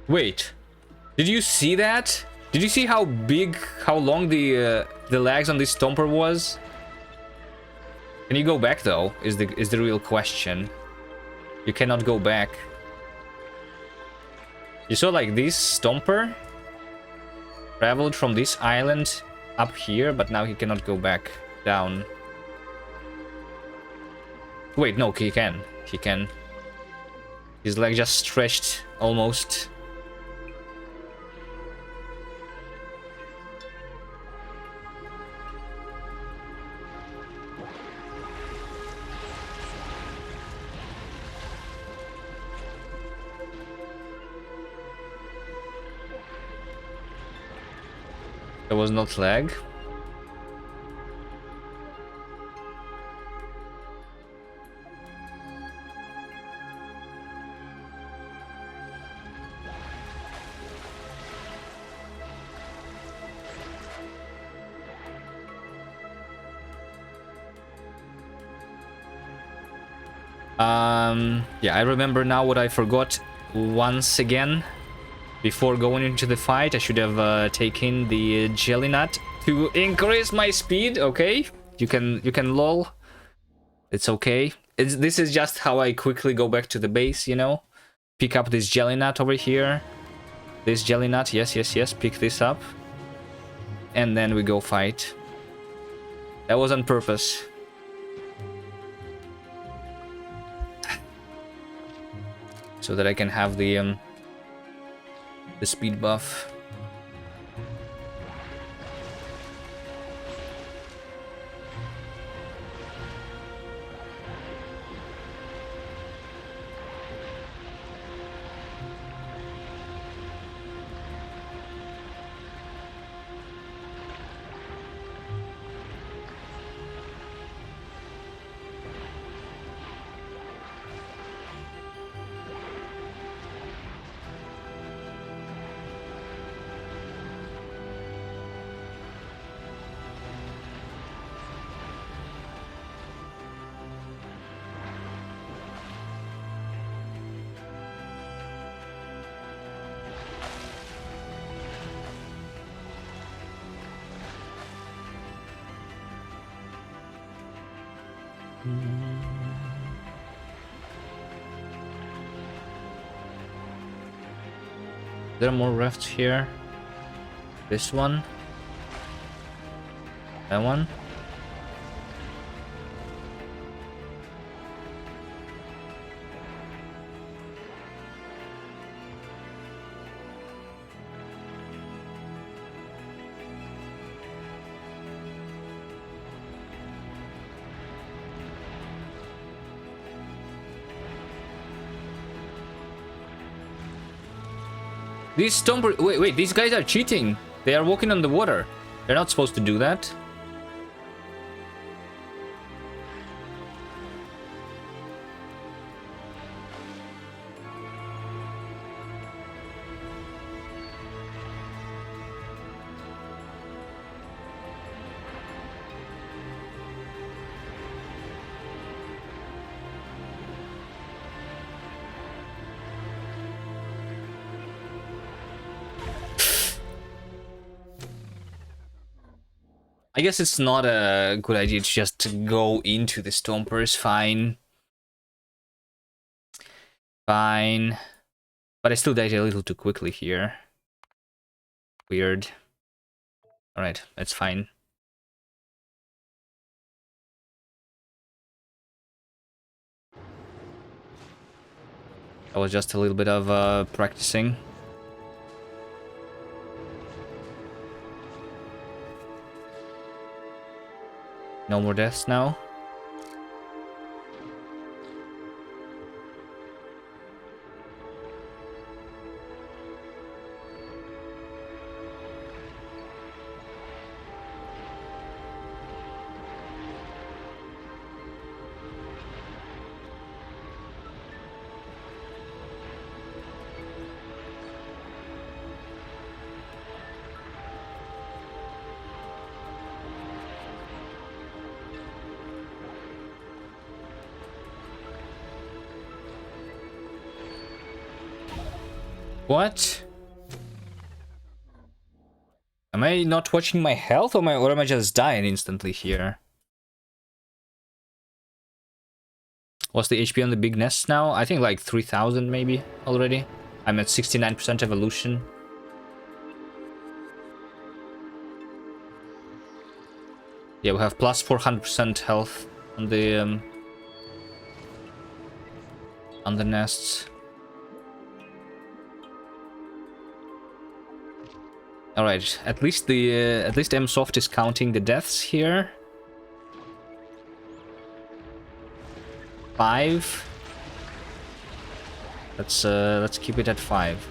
Wait, did you see that? Did you see how big, how long the lags on this Stomper was? Can you go back though? Is the real question. You cannot go back. You saw like this Stomper traveled from this island up here, but now he cannot go back down. Wait, no, he can. He can. His leg just stretched almost. There was not lag. Yeah, I remember now what I forgot once again. Before going into the fight, I should have taken the jelly nut to increase my speed. Okay, you can lol. It's okay. This is just how I quickly go back to the base, you know. Pick up this jelly nut over here. This jelly nut, yes, yes, yes. Pick this up, and then we go fight. That was on purpose. So that I can have the speed buff. There are more rafts here. This one. That one. These stomper... Wait, these guys are cheating. They are walking on the water. They're not supposed to do that. I guess it's not a good idea to just go into the stompers. Fine. Fine. But I still died a little too quickly here. Weird. Alright, that's fine. That was just a little bit of practicing. No more deaths now. What? Am I not watching my health, or am I just dying instantly here? What's the HP on the big nest now? I think like 3000 maybe already. I'm at 69% evolution. Yeah, we have plus 400% health on the on the nests. All right, at least MSoft is counting the deaths here. 5. Let's keep it at 5.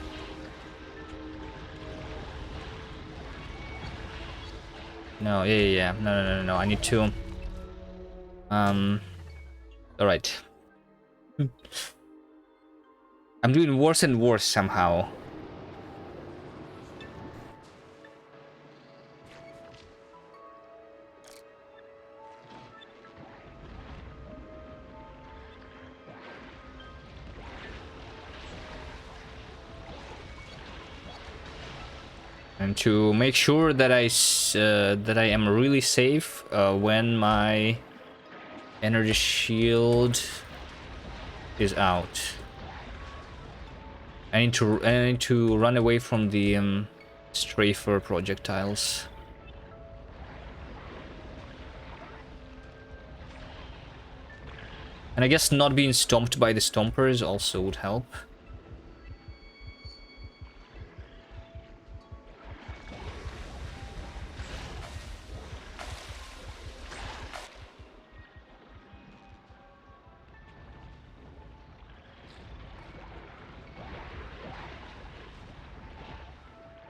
No, yeah. No. I need 2. All right. I'm doing worse and worse somehow. And to make sure that I am really safe when my energy shield is out. I need to run away from the strafer projectiles. And I guess not being stomped by the stompers also would help.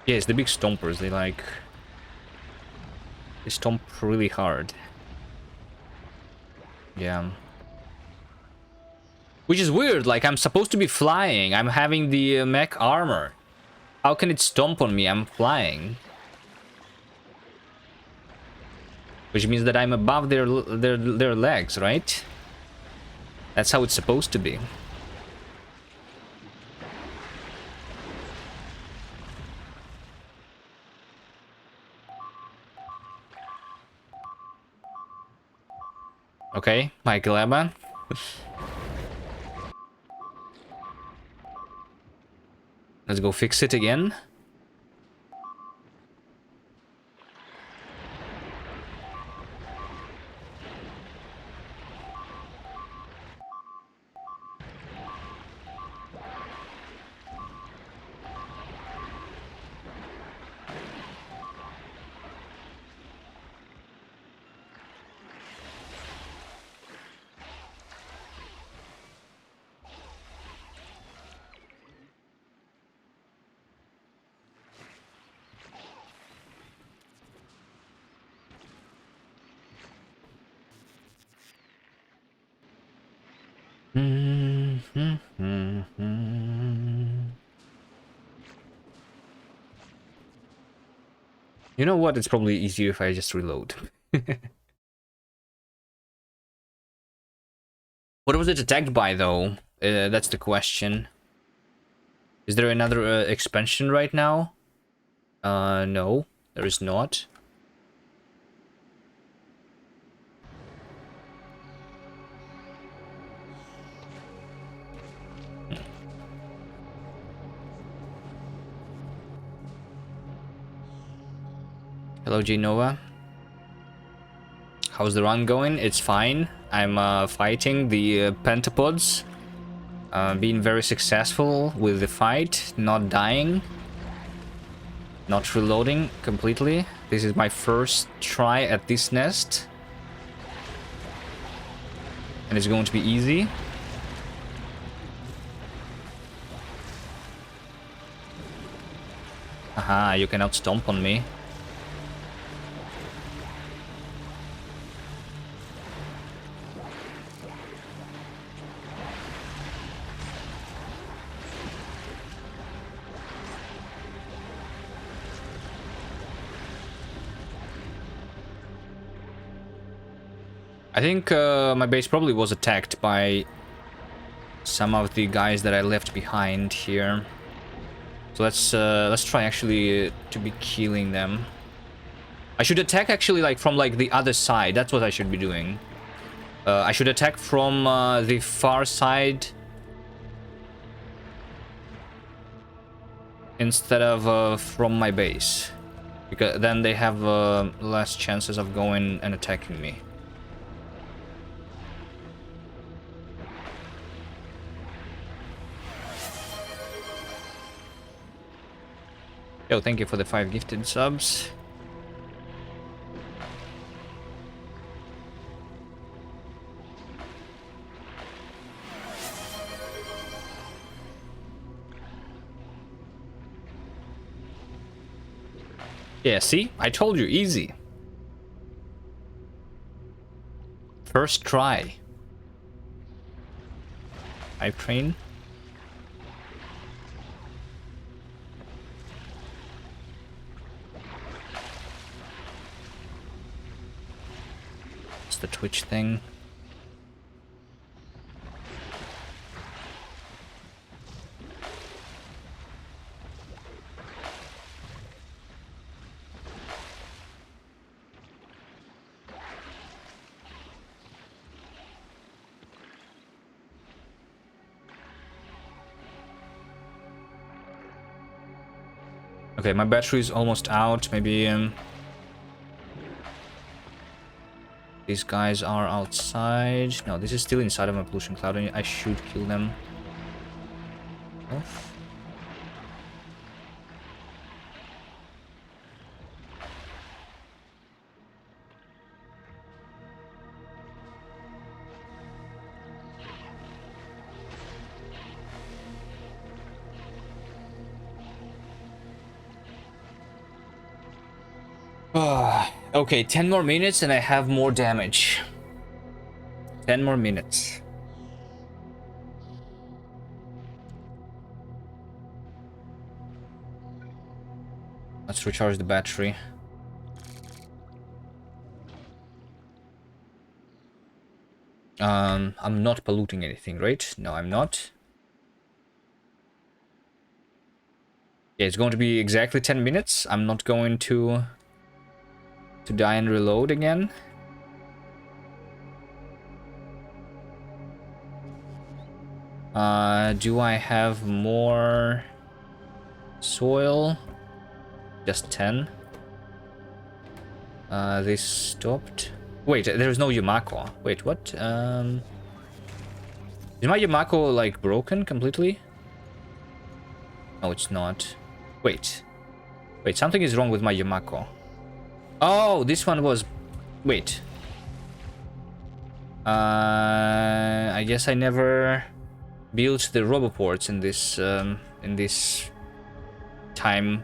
Yes, the big stompers, they stomp really hard. Yeah. Which is weird, like I'm supposed to be flying. I'm having the mech armor. How can it stomp on me? I'm flying. Which means that I'm above their legs, right? That's how it's supposed to be. Okay, Michael Ebba. Let's go fix it again. You know what? It's probably easier if I just reload. What was it attacked by, though? That's the question. Is there another expansion right now? No, there is not. Hello, Genova. How's the run going? It's fine. I'm fighting the pentapods. Being very successful with the fight, not dying. Not reloading completely. This is my first try at this nest. And it's going to be easy. Aha, you cannot stomp on me. I think my base probably was attacked by some of the guys that I left behind here. So let's try actually to be killing them. I should attack actually like from like the other side. That's what I should be doing. I should attack from the far side instead of from my base, because then they have less chances of going and attacking me. Yo, thank you for the 5 gifted subs. Yeah, see? I told you, easy. First try. I've trained. It's the Twitch thing. Okay, my battery is almost out. Maybe these guys are outside. No, this is still inside of my pollution cloud. And I should kill them. Oh. Okay, 10 more minutes and I have more damage. 10 more minutes. Let's recharge the battery. I'm not polluting anything, right? No, I'm not. Yeah, it's going to be exactly 10 minutes. I'm not going to die and reload again. Do I have more soil? Just 10. This stopped. Wait, there's no Yumako. Wait, what? Is my Yumako like broken completely? No, it's not. Wait. Wait, something is wrong with my Yumako. Oh, this one was... Wait. I guess I never built the roboports in this time.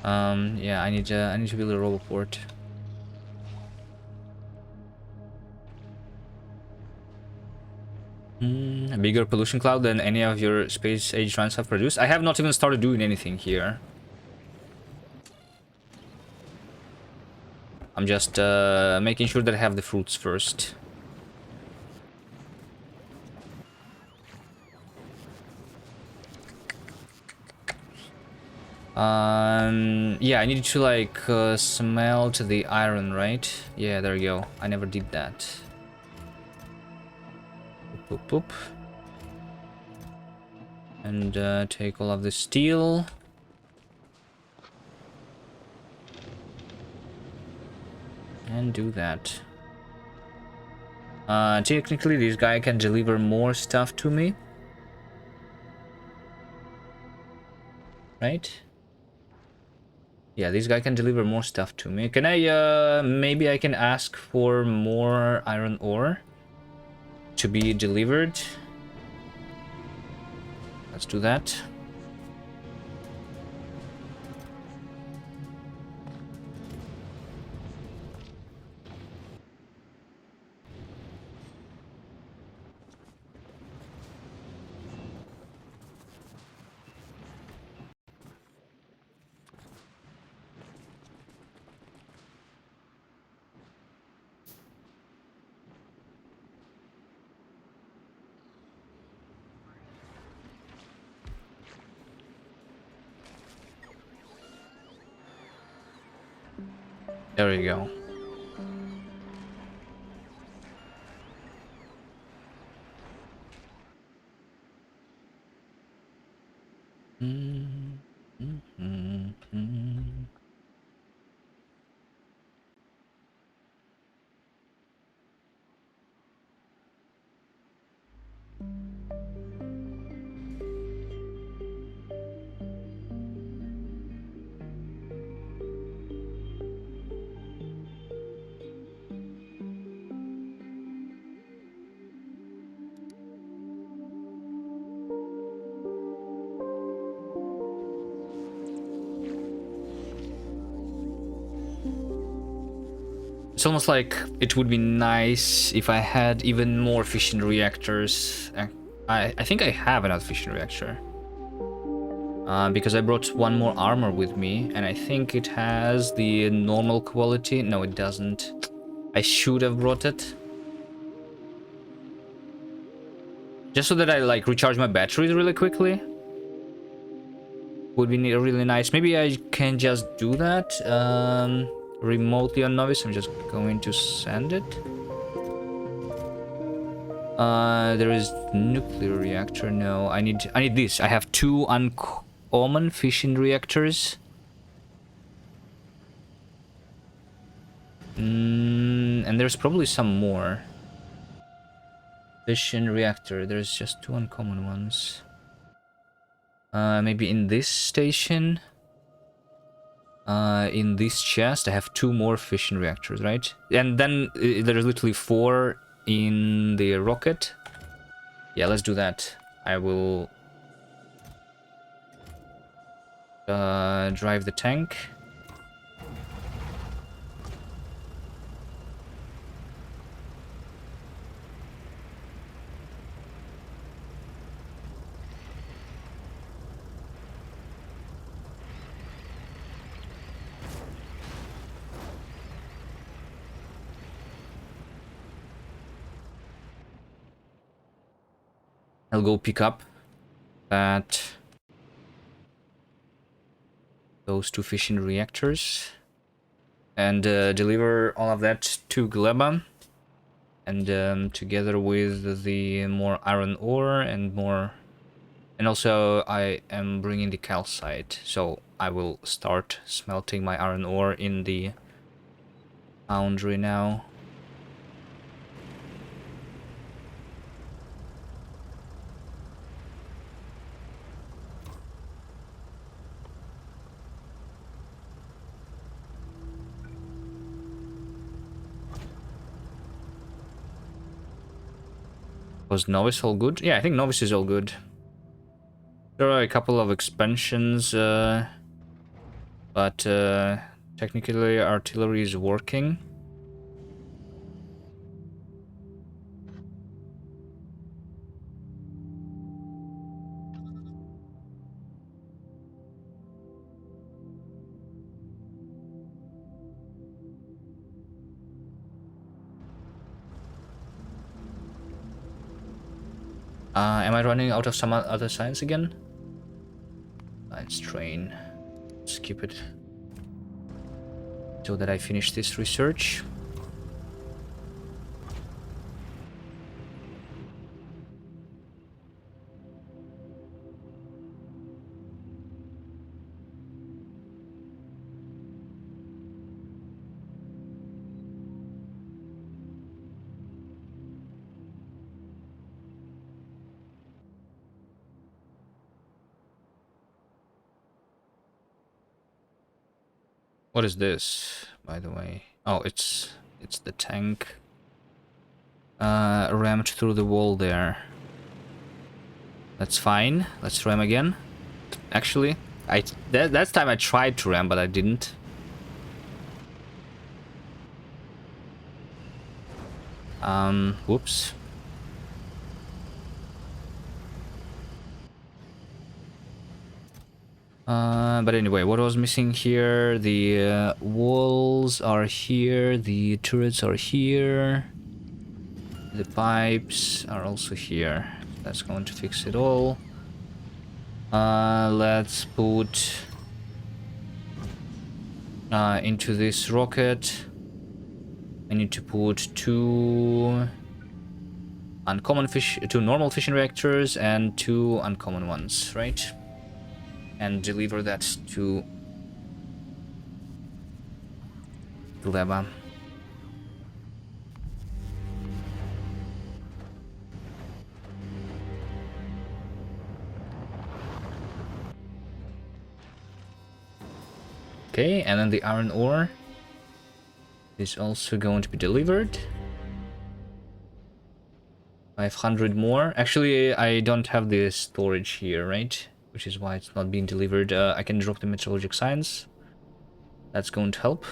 Yeah, I need to build a roboport. A bigger pollution cloud than any of your space age runs have produced. I have not even started doing anything here. I'm just making sure that I have the fruits first. Yeah, I need to like smelt the iron, right? Yeah, there you go. I never did that. Boop, boop, boop. And take all of the steel. And do that. Technically, this guy can deliver more stuff to me. Right? Yeah, this guy can deliver more stuff to me. Can I, maybe I can ask for more iron ore to be delivered. Let's do that. There we go. It's almost like it would be nice if I had even more fission reactors. I think I have another fission reactor. Because I brought one more armor with me, and I think it has the normal quality. No, it doesn't. I should have brought it. Just so that I, like, recharge my batteries really quickly. Would be really nice. Maybe I can just do that remotely on Novice. I'm just going to send it. There is nuclear reactor. No, I need this. I have 2 uncommon fission reactors. And there's probably some more. Fission reactor. There's just 2 uncommon ones. Maybe in this station. In this chest, I have 2 more fission reactors, right? And then there's literally 4 in the rocket. Yeah, let's do that. I will drive the tank. I'll go pick up those 2 fission reactors and deliver all of that to Gleba, and together with the more iron ore and more, and also I am bringing the calcite, so I will start smelting my iron ore in the foundry now. Was Novice all good? Yeah, I think Novice is all good. There are a couple of expansions, but technically artillery is working. Am I running out of some other science again? Science train. Skip it. So that I finish this research. What is this, by the way? Oh, it's the tank rammed through the wall there. That's fine. Let's ram again. Actually, that's time I tried to ram, but I didn't. Whoops. But anyway, what was missing here? The walls are here, the turrets are here, the pipes are also here. That's going to fix it all. Let's put into this rocket. I need to put 2 normal fission reactors and 2 uncommon ones, right? And deliver that to Gleba. Okay, and then the iron ore is also going to be delivered. 500 more. Actually, I don't have the storage here, right? Which is why it's not being delivered. I can drop the metallurgic science. That's going to help.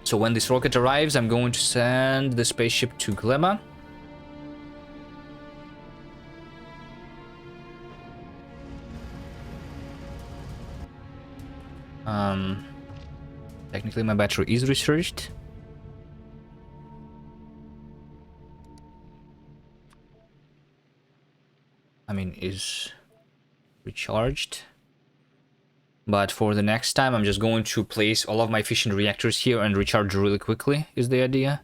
So when this rocket arrives, I'm going to send the spaceship to Gleba. Technically my battery is recharged. I mean, is recharged. But for the next time, I'm just going to place all of my fission reactors here and recharge really quickly, is the idea.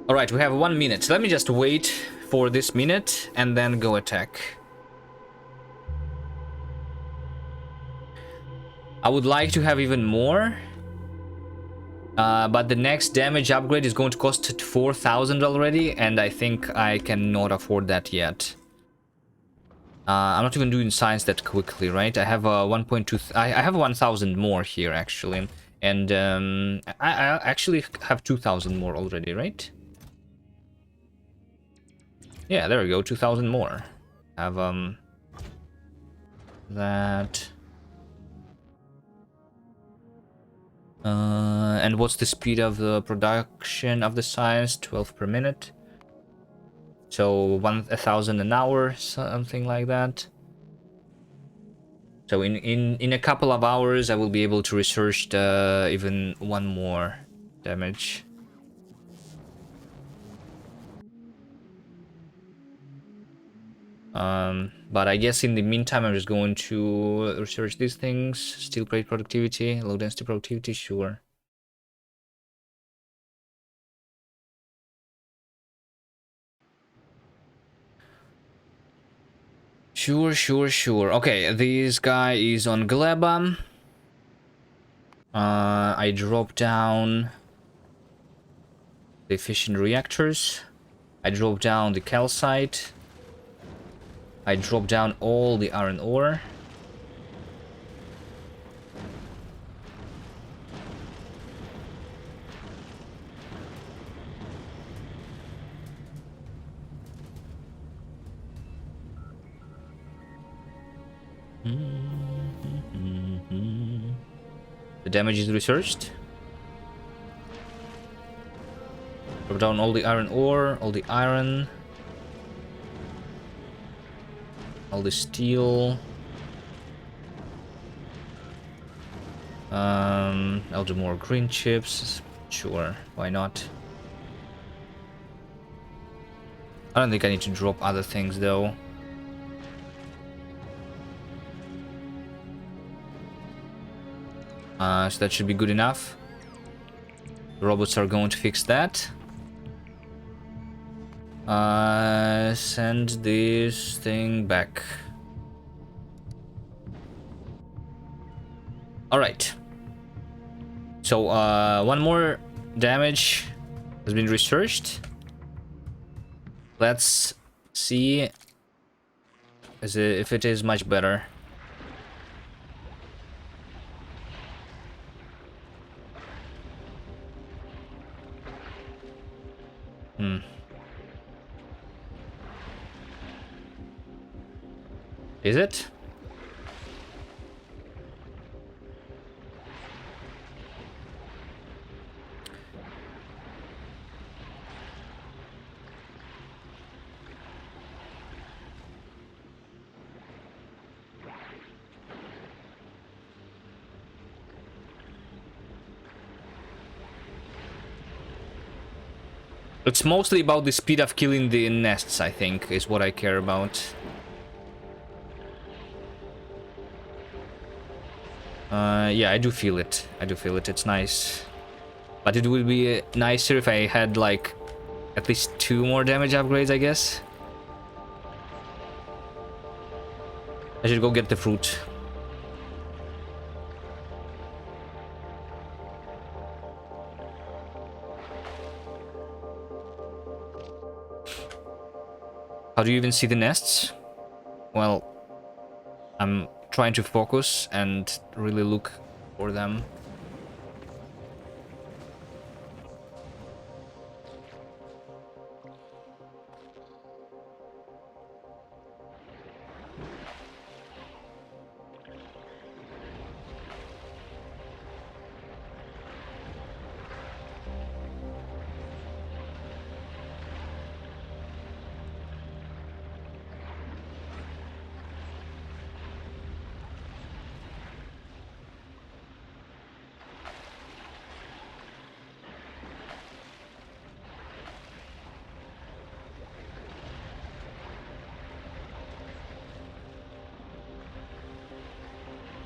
Alright, we have 1 minute. Let me just wait for this minute and then go attack. I would like to have even more. But the next damage upgrade is going to cost 4,000 already, and I think I cannot afford that yet. I'm not even doing science that quickly, right? I have 1.2... I have 1,000 more here, actually. And I actually have 2,000 more already, right? Yeah, there we go, 2,000 more. I have that... and what's the speed of the production of the science? 12 per minute. So 1,000 an hour, something like that. So in a couple of hours, I will be able to research even one more damage. But I guess in the meantime, I'm just going to research these things. Steel plate productivity, low density productivity, sure. Sure. Okay, this guy is on Gleba. I drop down the fission reactors. I drop down the calcite. I drop down all the iron ore. The damage is researched. Drop down all the iron ore, all the iron, all the steel. I'll do more green chips. Sure, why not? I don't think I need to drop other things though. So that should be good enough. The robots are going to fix that. Send this thing back. Alright. So, one more damage has been researched. Let's see if it is much better. Is it? It's mostly about the speed of killing the nests, I think, is what I care about. Yeah, I do feel it. It's nice. But it would be nicer if I had, like, at least 2 more damage upgrades, I guess. I should go get the fruit. How do you even see the nests? Well, I'm trying to focus and really look for them.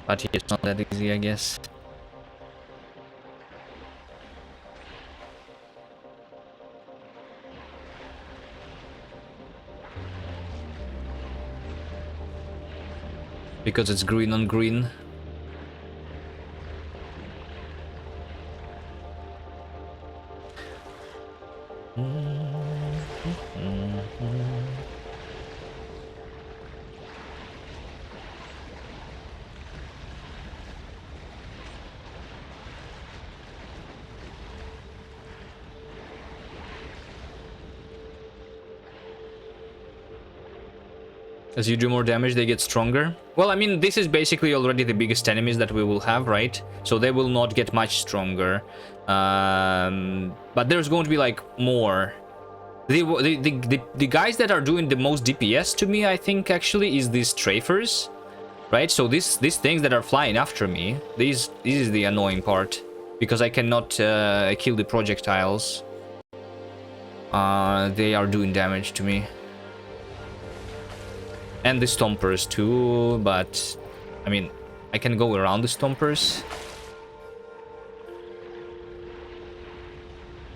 But yeah, it's not that easy, I guess. Because it's green on green. As you do more damage, they get stronger. Well, I mean, this is basically already the biggest enemies that we will have, right? So they will not get much stronger. But there's going to be, like, more. The guys that are doing the most DPS to me, I think, actually, is these strafers. Right? So these things that are flying after me, this is the annoying part. Because I cannot kill the projectiles. They are doing damage to me. And the stompers too, but I mean, I can go around the stompers.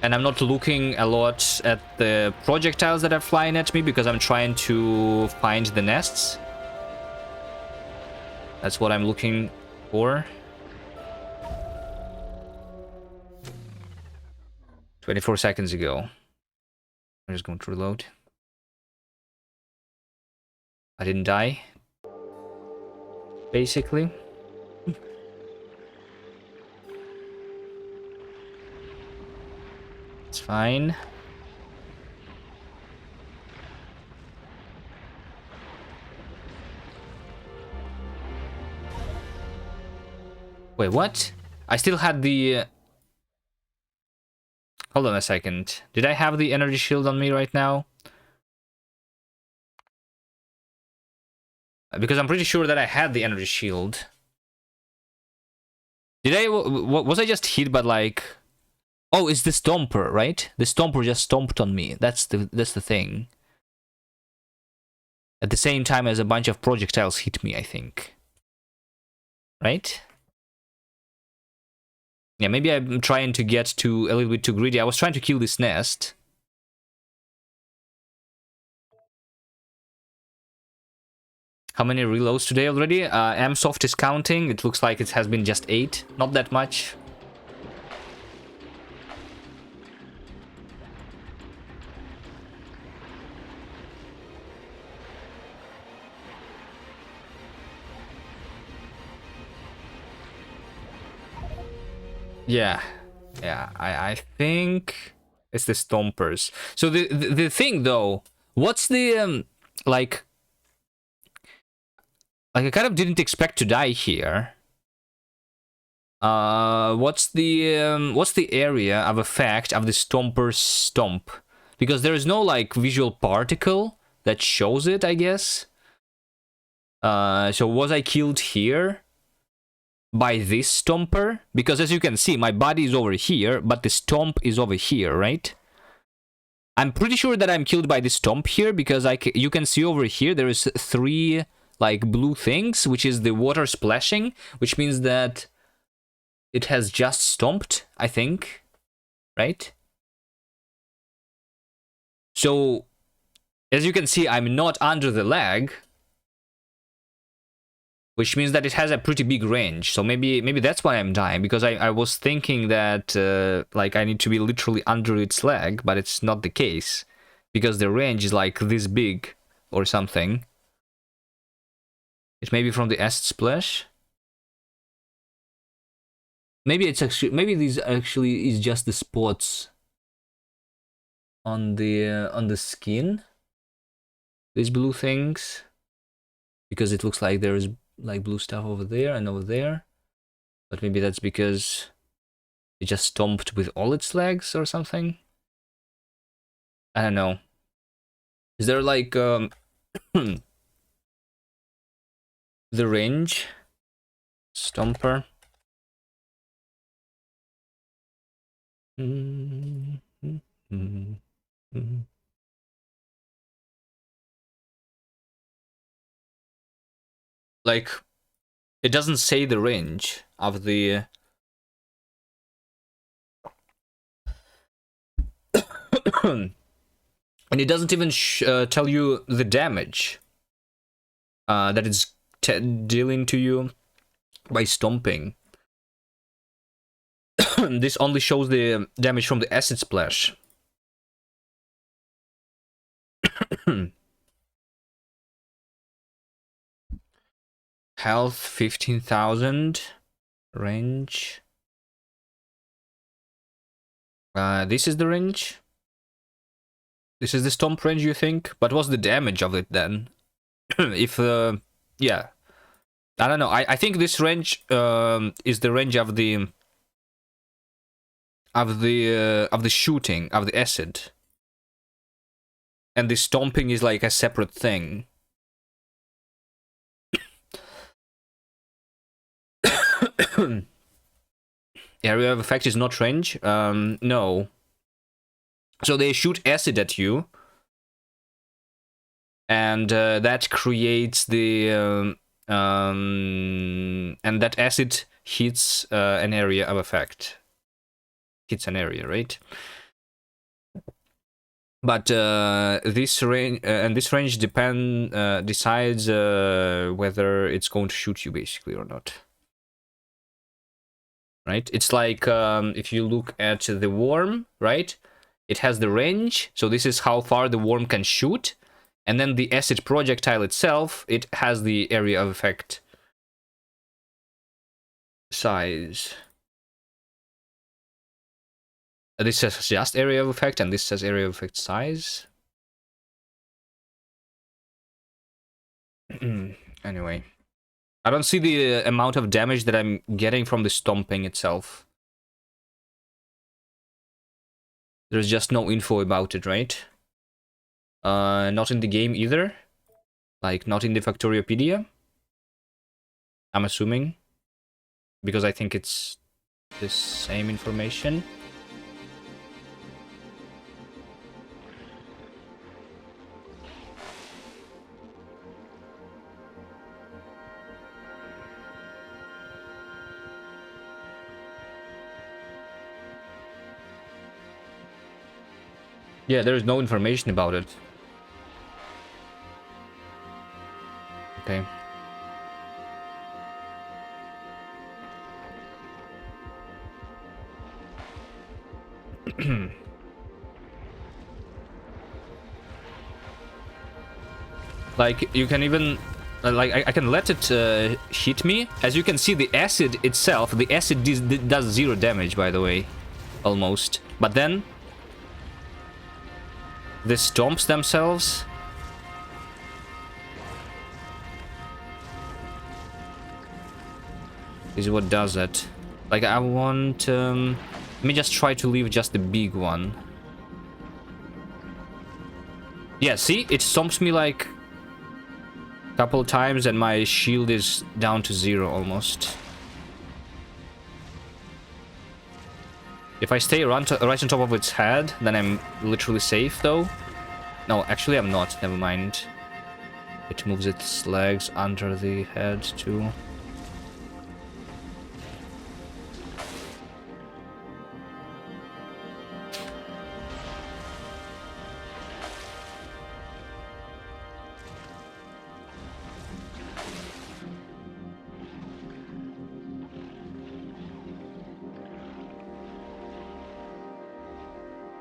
And I'm not looking a lot at the projectiles that are flying at me because I'm trying to find the nests. That's what I'm looking for. 24 seconds ago. I'm just going to reload. I didn't die. Basically. It's fine. Wait, what? I still had the... Hold on a second. Did I have the energy shield on me right now? Because I'm pretty sure that I had the energy shield. Did I... Was I just hit by, like... Oh, it's the stomper, right? The stomper just stomped on me. That's the thing. At the same time as a bunch of projectiles hit me, I think. Right? Yeah, maybe I'm trying to get to a little bit too greedy. I was trying to kill this nest. How many reloads today already? Msoft is counting. It looks like it has been just 8. Not that much. Yeah. Yeah, I think it's the stompers. So the thing though, what's the like I kind of didn't expect to die here. What's the area of effect of the stomper's stomp? Because there is no like visual particle that shows it, I guess. So was I killed here by this stomper? Because as you can see, my body is over here, but the stomp is over here, right? I'm pretty sure that I'm killed by the stomp here because you can see over here there is 3 like blue things, which is the water splashing, which means that it has just stomped, I think, right? So as you can see, I'm not under the lag, which means that it has a pretty big range. So maybe that's why I'm dying, because I was thinking that like I need to be literally under its leg, but it's not the case, because the range is like this big or something. It may be from the acid splash. Maybe it's actually, maybe these actually is just the spots on the skin. These blue things, because it looks like there is like blue stuff over there and over there. But maybe that's because it just stomped with all its legs or something. I don't know. Is there like the range stomper? Like It doesn't say the range of the... and it doesn't even tell you the damage that it's dealing to you by stomping. This only shows the damage from the acid splash. Health 15,000. Range. This is the range. This is the stomp range, you think? But what's the damage of it then? If yeah, I don't know. I think this range is the range of the shooting of the acid, and the stomping is like a separate thing. Area of effect is not range. No. So they shoot acid at you, and that creates the and that acid hits an area of effect. Hits an area, right? But this range decides whether it's going to shoot you basically or not. Right? It's like if you look at the worm, right? It has the range, so this is how far the worm can shoot, and then the acid projectile itself, it has the area of effect size. This says just area of effect, and this says area of effect size. Anyway, I don't see the amount of damage that I'm getting from the stomping itself. There's just no info about it, right? Not in the game either. Like, not in the Factoriopedia. I'm assuming. Because I think it's the same information. Yeah, there is no information about it. Okay. Like, you can even... like, I can let it hit me. As you can see, the acid itself, the acid does 0 damage, by the way. Almost. But then... the stomps themselves... is what does it. Like, I want... let me just try to leave just the big one. Yeah, see? It stomps me like... a couple times and my shield is down to 0 almost. If I stay right on top of its head, then I'm literally safe, though. No, actually I'm not. Never mind. It moves its legs under the head, too.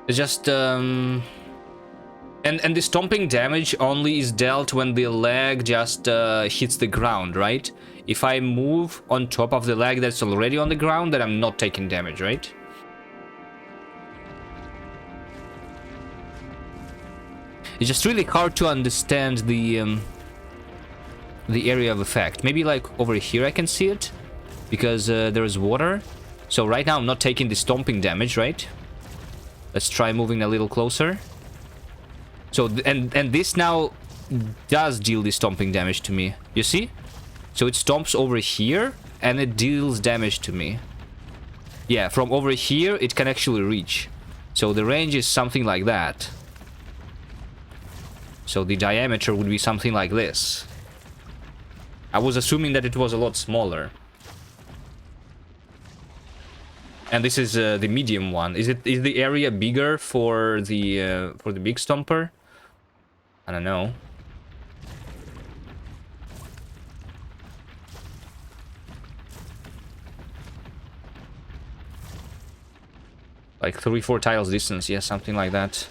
It's just, And the stomping damage only is dealt when the leg just hits the ground, right? If I move on top of the leg that's already on the ground, then I'm not taking damage, right? It's just really hard to understand the area of effect. Maybe like over here I can see it, because there is water. So right now I'm not taking the stomping damage, right? Let's try moving a little closer. So, and this now does deal the stomping damage to me. You see? So it stomps over here, and it deals damage to me. Yeah, from over here, it can actually reach. So the range is something like that. So the diameter would be something like this. I was assuming that it was a lot smaller. And this is the medium one. Is the area bigger for the big stomper? I don't know. Like 3-4 tiles distance, yeah, something like that.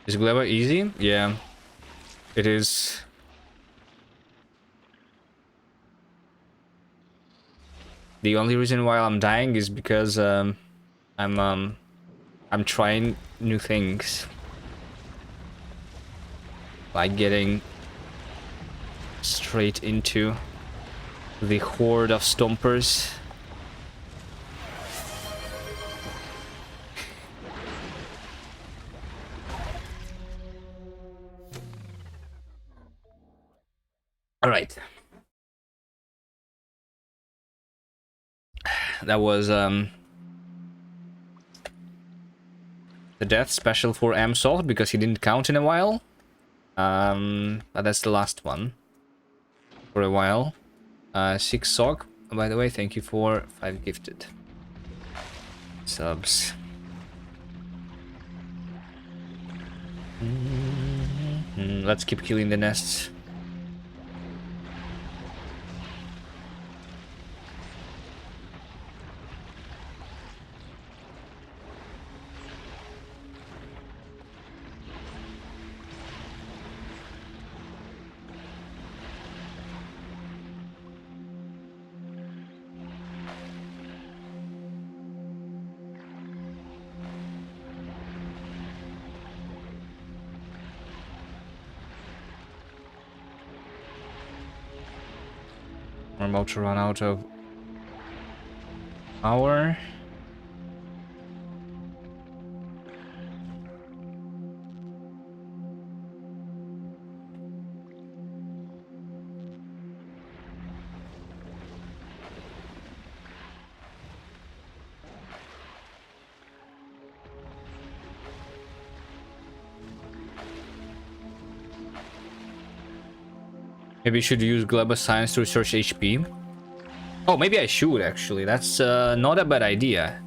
Is Gleba easy? Yeah, it is. The only reason why I'm dying is because I'm trying new things, like getting straight into the horde of stompers. All right. That was the death special for Amsalt because he didn't count in a while. But that's the last one for a while. 6 Sock, by the way, thank you for 5 gifted subs. Let's keep killing the nests. I'm about to run out of power. Maybe you should use Gleba Science to research HP. Oh, maybe I should actually. That's not a bad idea.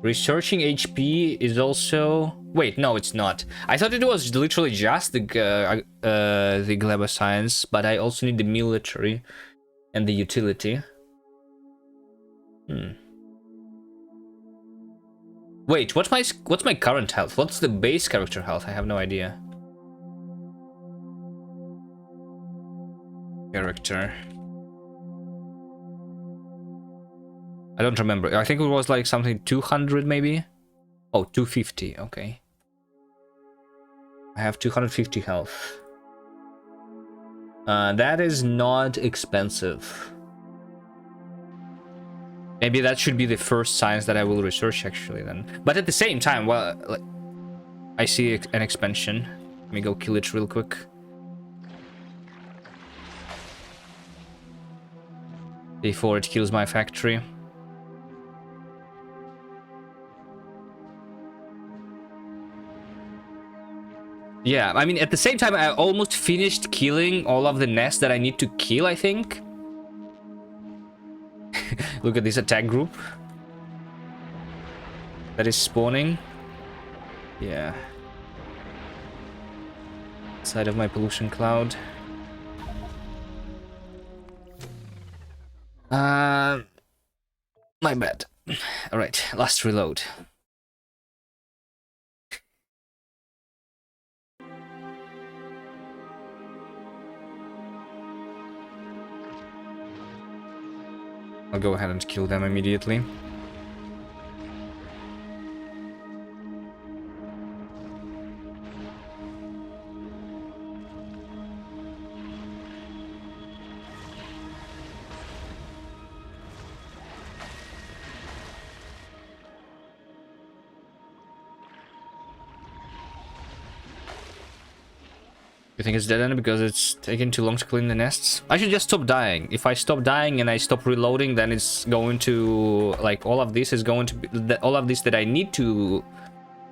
Researching HP is also... Wait, no, it's not. I thought it was literally just the Gleba Science, but I also need the military and the utility. Wait, what's my current health? What's the base character health? I have no idea. Character. I don't remember. I think it was like something 200 maybe. Oh, 250. Okay. I have 250 health. That is not expensive. Maybe that should be the first science that I will research actually then. But at the same time, well, like, I see an expansion. Let me go kill it real quick. Before it kills my factory. Yeah, I mean, at the same time, I almost finished killing all of the nests that I need to kill, I think. Look at this attack group that is spawning. Yeah. Side of my pollution cloud. My bad. Alright, last reload. I'll go ahead and kill them immediately. You think it's dead end because it's taking too long to clean the nests? I should just stop dying. If I stop dying and I stop reloading, then it's going to... Like, all of this is going to be... All of this that I need to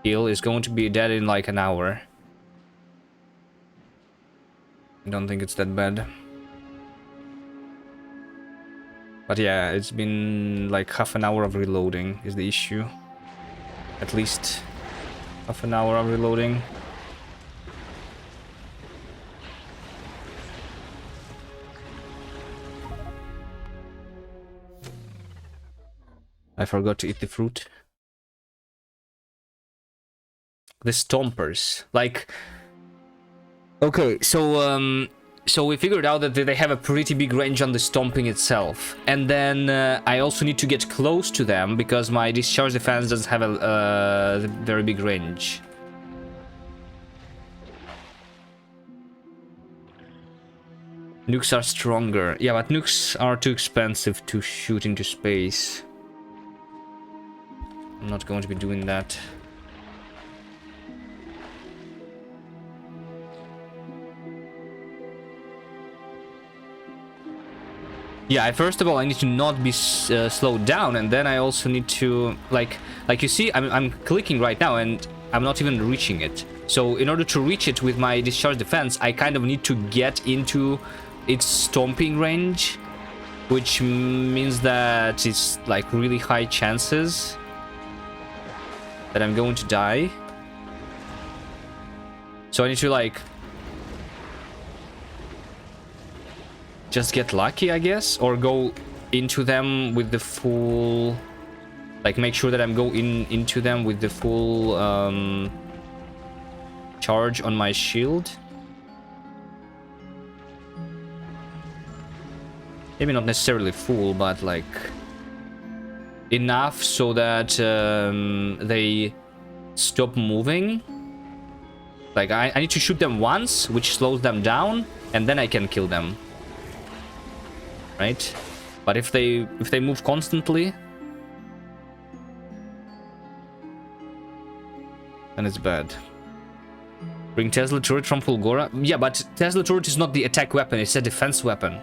kill is going to be dead in like an hour. I don't think it's that bad. But yeah, it's been like half an hour of reloading is the issue. At least half an hour of reloading. I forgot to eat the fruit. The stompers. Like... Okay, so we figured out that they have a pretty big range on the stomping itself. And then I also need to get close to them because my discharge defense doesn't have a very big range. Nukes are stronger. Yeah, but nukes are too expensive to shoot into space. I'm not going to be doing that. Yeah, first of all, I need to not be slowed down, and then I also need to, like you see, I'm clicking right now, and I'm not even reaching it. So in order to reach it with my discharge defense, I kind of need to get into its stomping range, which means that it's like really high chances that I'm going to die. So I need to like just get lucky, I guess, or go into them with the full, like make sure that I'm into them with the full charge on my shield. Maybe not necessarily full, but like enough so that they stop moving. Like I need to shoot them once, which slows them down, and then I can kill them. Right? But if they move constantly, then it's bad. Bring Tesla turret from Fulgora. Yeah, but Tesla turret is not the attack weapon, it's a defense weapon.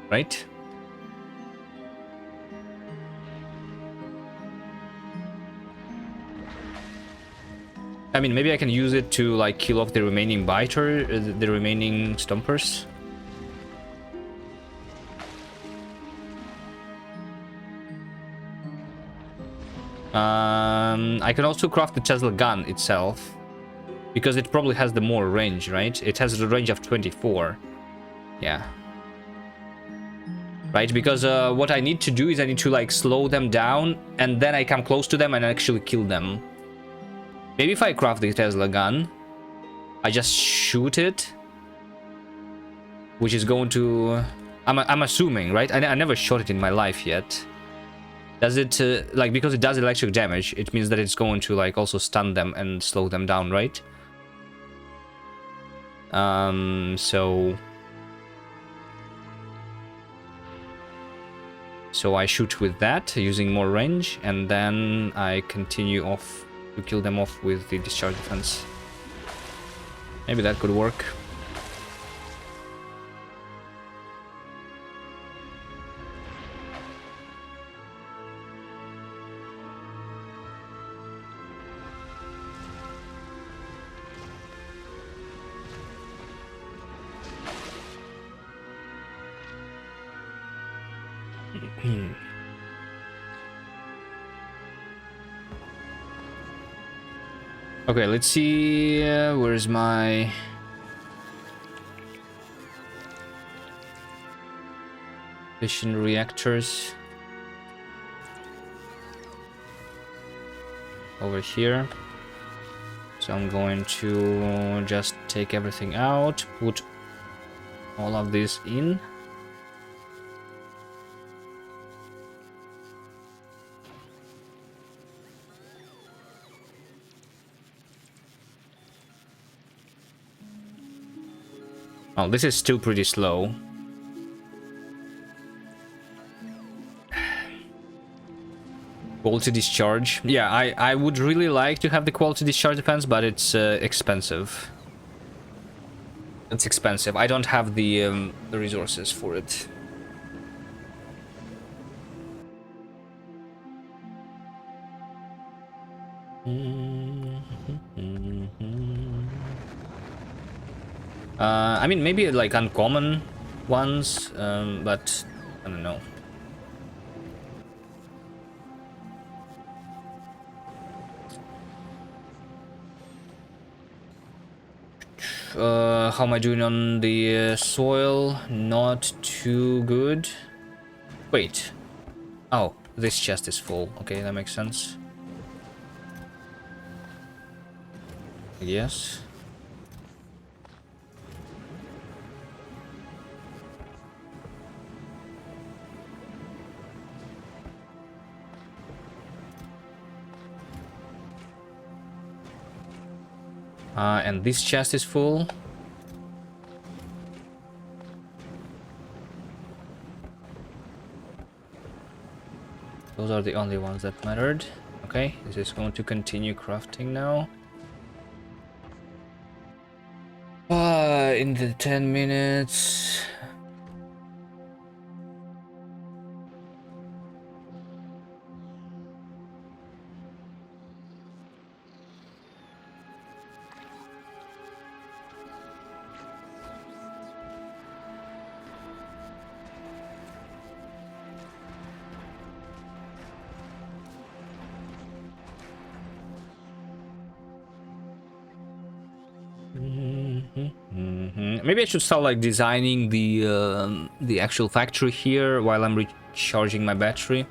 Right? I mean, maybe I can use it to like kill off the remaining biter, the remaining stompers. I can also craft the Tesla gun itself, because it probably has the more range, right? It has the range of 24. Yeah. Right, because what I need to do is I need to like slow them down, and then I come close to them and actually kill them. Maybe if I craft the Tesla gun, I just shoot it, which is going to... I'm assuming, right? I never shot it in my life yet. Does it, like, because it does electric damage, it means that it's going to, like, also stun them and slow them down, right? So I shoot with that, using more range, and then I continue off to kill them off with the discharge defense. Maybe that could work. Okay, let's see, where's my... fission reactors? Over here. So I'm going to just take everything out, put all of this in. Oh, this is still pretty slow. Quality discharge. Yeah, I would really like to have the quality discharge defense, but it's expensive. It's expensive. I don't have the resources for it. I mean, maybe like uncommon ones, but I don't know. How am I doing on the soil? Not too good. Wait. Oh, this chest is full. Okay, that makes sense. Yes. And this chest is full. Those are the only ones that mattered. Okay, this is going to continue crafting now. In the 10 minutes. Maybe I should start like designing the actual factory here while I'm recharging my battery.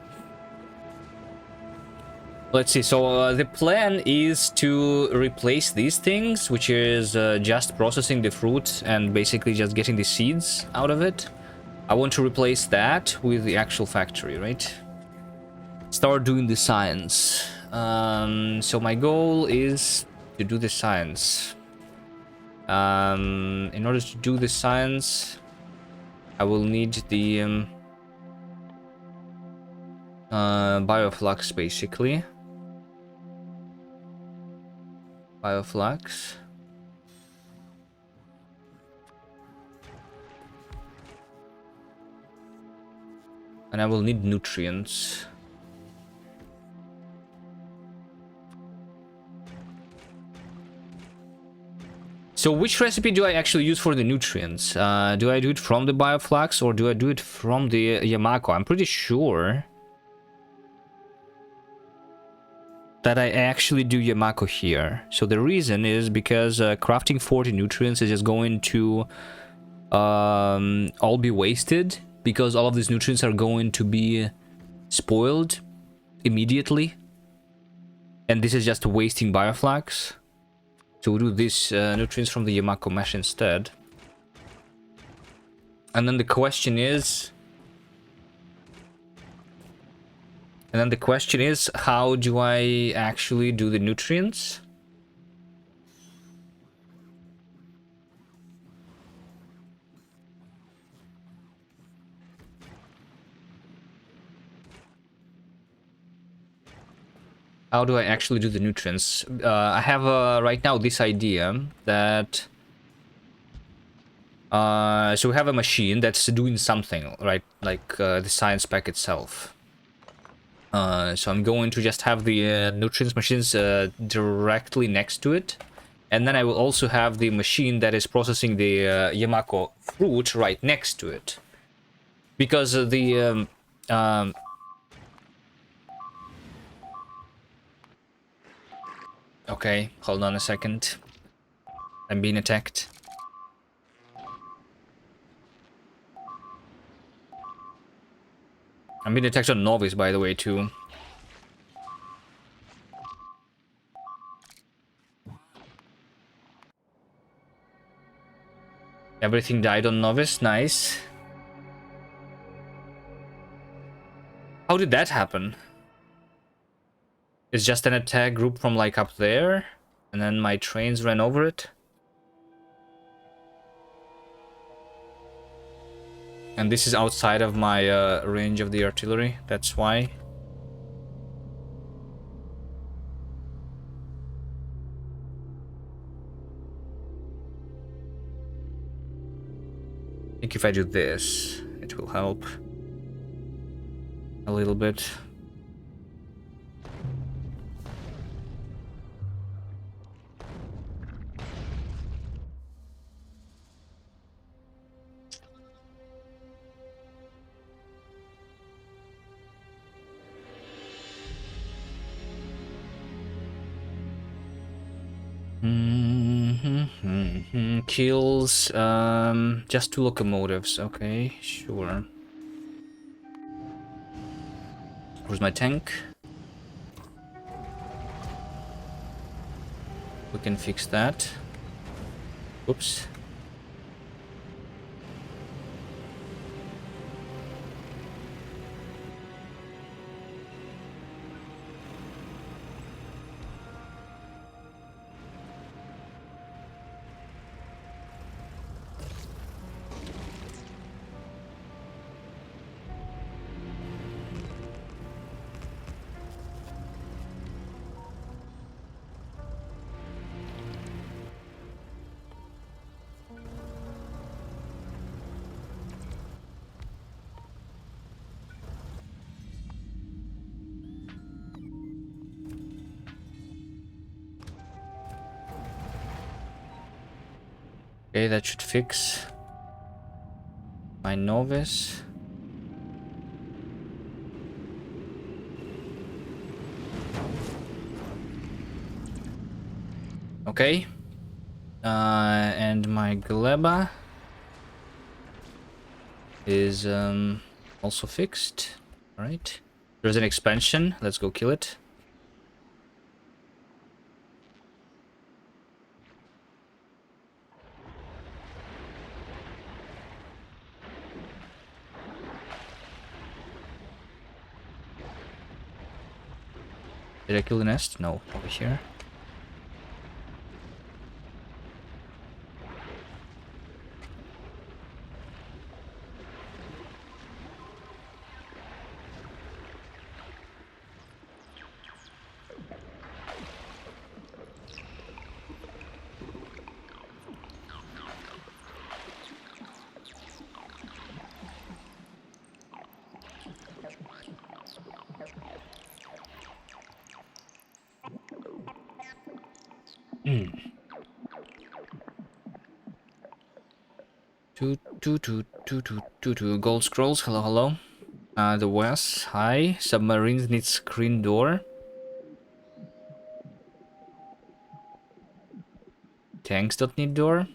Let's see. So the plan is to replace these things, which is just processing the fruit and basically just getting the seeds out of it. I want to replace that with the actual factory, right? Start doing the science. So my goal is to do the science. In order to do the science, I will need the bioflux, basically. Bioflux. And I will need nutrients. So which recipe do I actually use for the nutrients? Do I do it from the bioflux or do I do it from the Yamako? I'm pretty sure that I actually do Yamako here. So the reason is because crafting 40 nutrients is just going to all be wasted, because all of these nutrients are going to be spoiled immediately. And this is just wasting bioflux. So we'll do these nutrients from the Yamako mesh instead. And then the question is... how do I actually do the nutrients? How do I actually do the nutrients? I have right now this idea that... so we have a machine that's doing something, right? Like the science pack itself. So I'm going to just have the nutrients machines directly next to it. And then I will also have the machine that is processing the Yamako fruit right next to it. Because the... okay, hold on a second. I'm being attacked. I'm being attacked on Novice, by the way, too. Everything died on Novice, nice. How did that happen? It's just an attack group from like up there, and then my trains ran over it. And this is outside of my range of the artillery, that's why. think if I do this, it will help a little bit. Kills just 2 locomotives. Okay, sure. Where's my tank? We can fix that. Oops. Okay, that should fix my novice. Okay. And my gleba is also fixed. All right. There's an expansion. Let's go kill it. Did I kill the nest? No, over here. Two gold scrolls. Hello, hello. The west. Hi. Submarines need screen door. Tanks don't need door.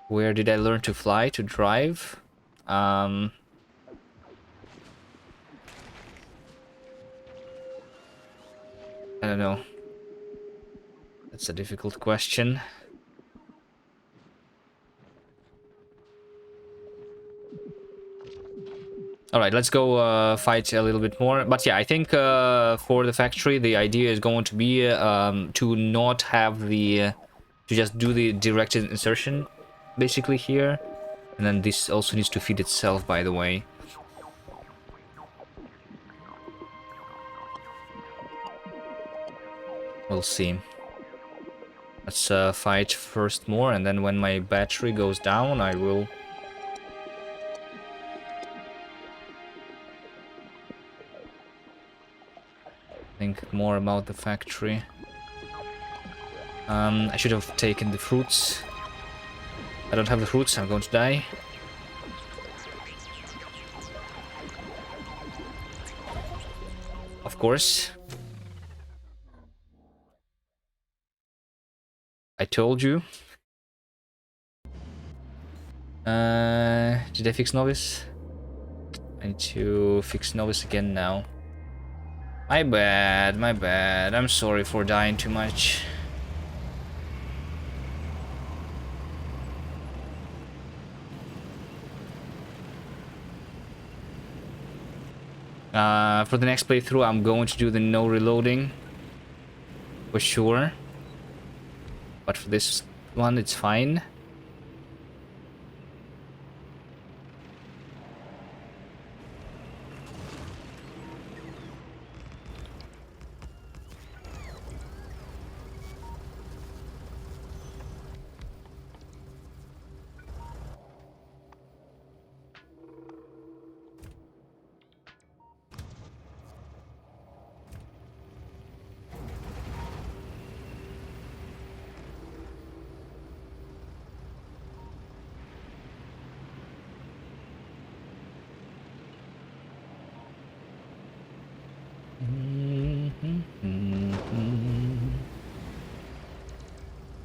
Where did I learn to fly? To drive? I don't know. That's a difficult question. All right, let's go fight a little bit more. But yeah, I think for the factory, the idea is going to be to not have the... to just do the directed insertion, basically, here. And then this also needs to feed itself, by the way. We'll see. Let's fight first more, and then when my battery goes down, I will... think more about the factory. I should have taken the fruits. I don't have the fruits, I'm going to die. Of course. I told you. Did I fix Novice? I need to fix Novice again now. My bad, my bad. I'm sorry for dying too much. For the next playthrough, I'm going to do the no reloading. For sure. But for this one, it's fine.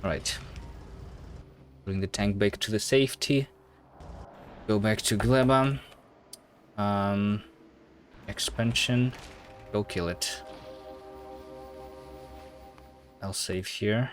Alright. Bring the tank back to the safety. Go back to Gleba. Expansion. Go kill it. I'll save here.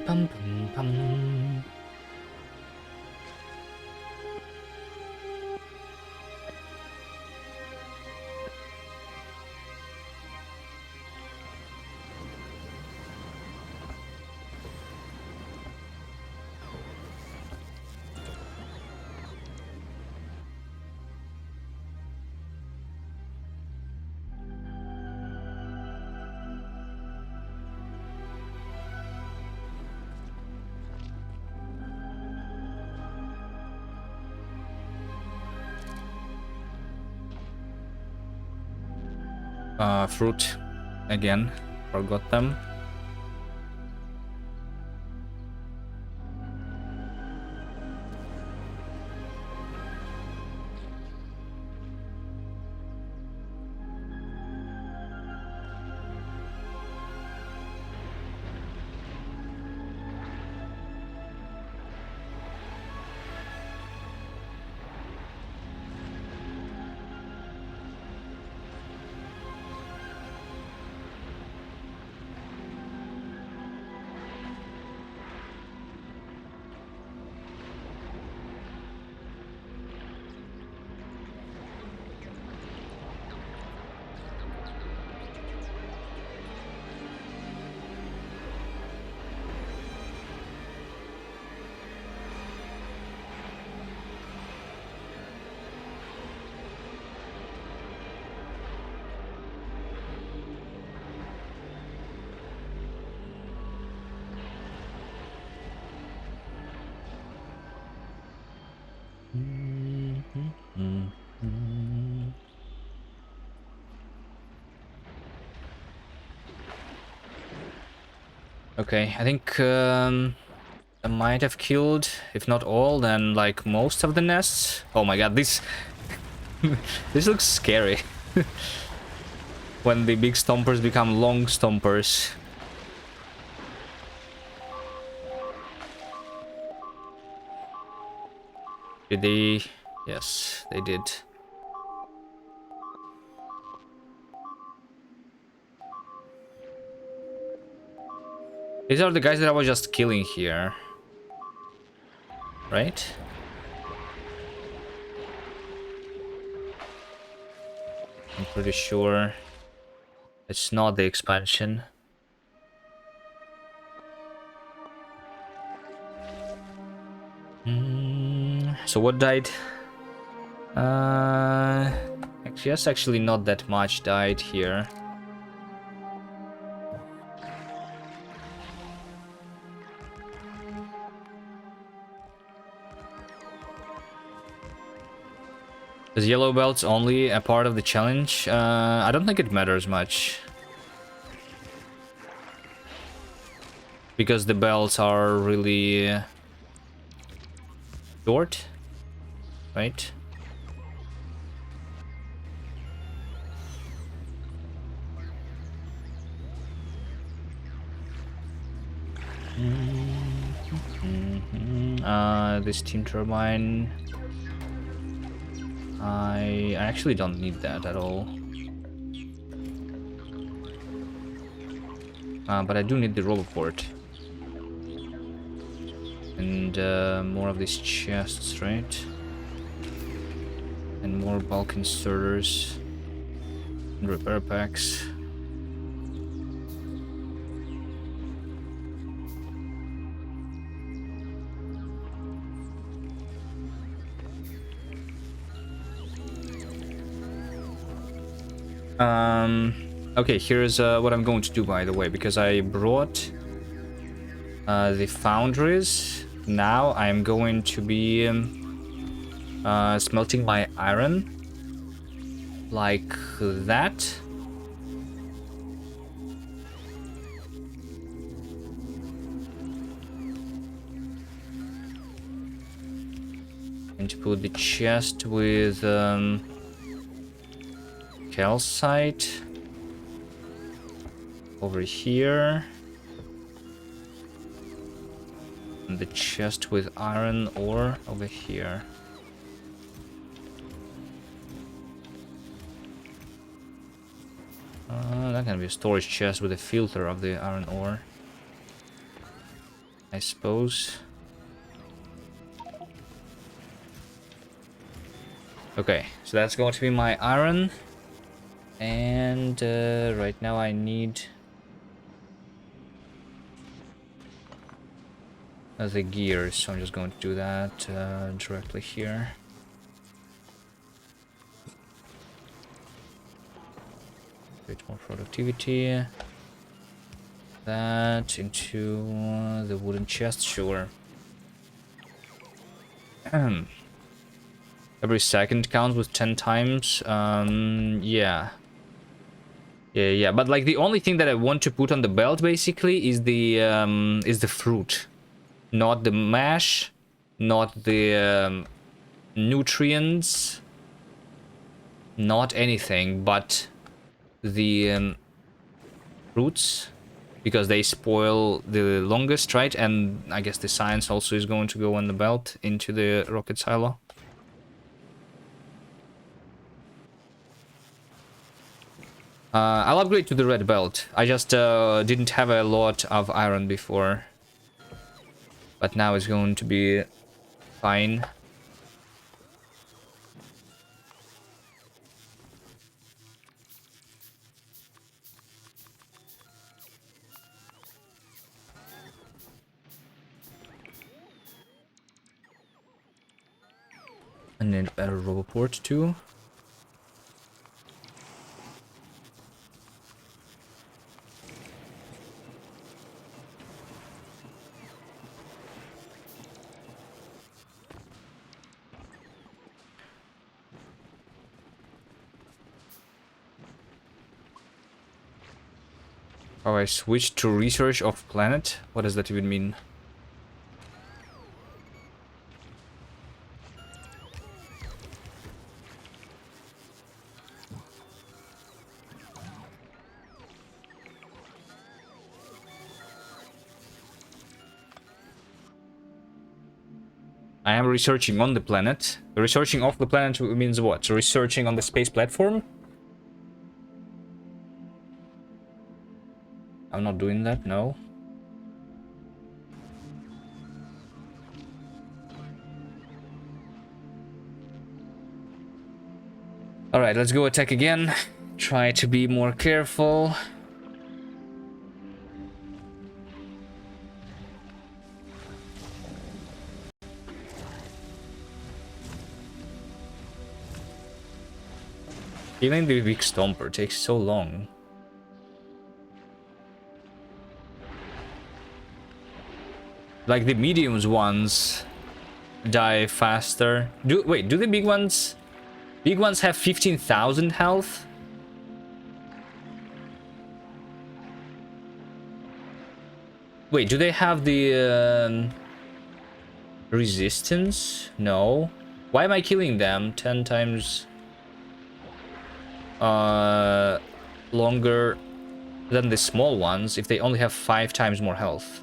Pum, pum, pum. Fruit again, forgot them. Okay, I think I might have killed, if not all, then like most of the nests. Oh my god, this this looks scary. When the big stompers become long stompers. Did they? Yes, they did. These are the guys that I was just killing here. Right? I'm pretty sure it's not the expansion. So what died? Actually, yes, actually not that much died here. Is yellow belts only a part of the challenge? I don't think it matters much. Because the belts are really short, right? This steam turbine. I actually don't need that at all. But I do need the roboport. And more of these chests, right? And more bulk inserters. And repair packs. Okay, here's what I'm going to do, by the way, because I brought the foundries. Now I'm going to be smelting my iron like that. And to put the chest with calcite over here. And the chest with iron ore over here. That can be a storage chest with a filter of the iron ore, I suppose. Okay, so that's going to be my iron. And right now I need the gears, so I'm just going to do that directly here. Bit more productivity. That into the wooden chest, sure. Every second counts with 10 times. Yeah. Yeah. But like the only thing that I want to put on the belt basically is the fruit, not the mash, not the nutrients, not anything, but the fruits, because they spoil the longest, right? And I guess the science also is going to go on the belt into the rocket silo. I'll upgrade to the red belt. I just didn't have a lot of iron before. But now it's going to be fine. And then better roboport too. Oh, I switched to research of planet? What does that even mean? I am researching on the planet. Researching off the planet means what? Researching on the space platform? I'm not doing that, no. Alright, let's go attack again. Try to be more careful. Killing the big stomper takes so long. Like the mediums ones die faster. Do the big ones? Big ones have 15,000 health? Wait, do they have the resistance? No. Why am I killing them 10 times longer than the small ones if they only have 5 times more health?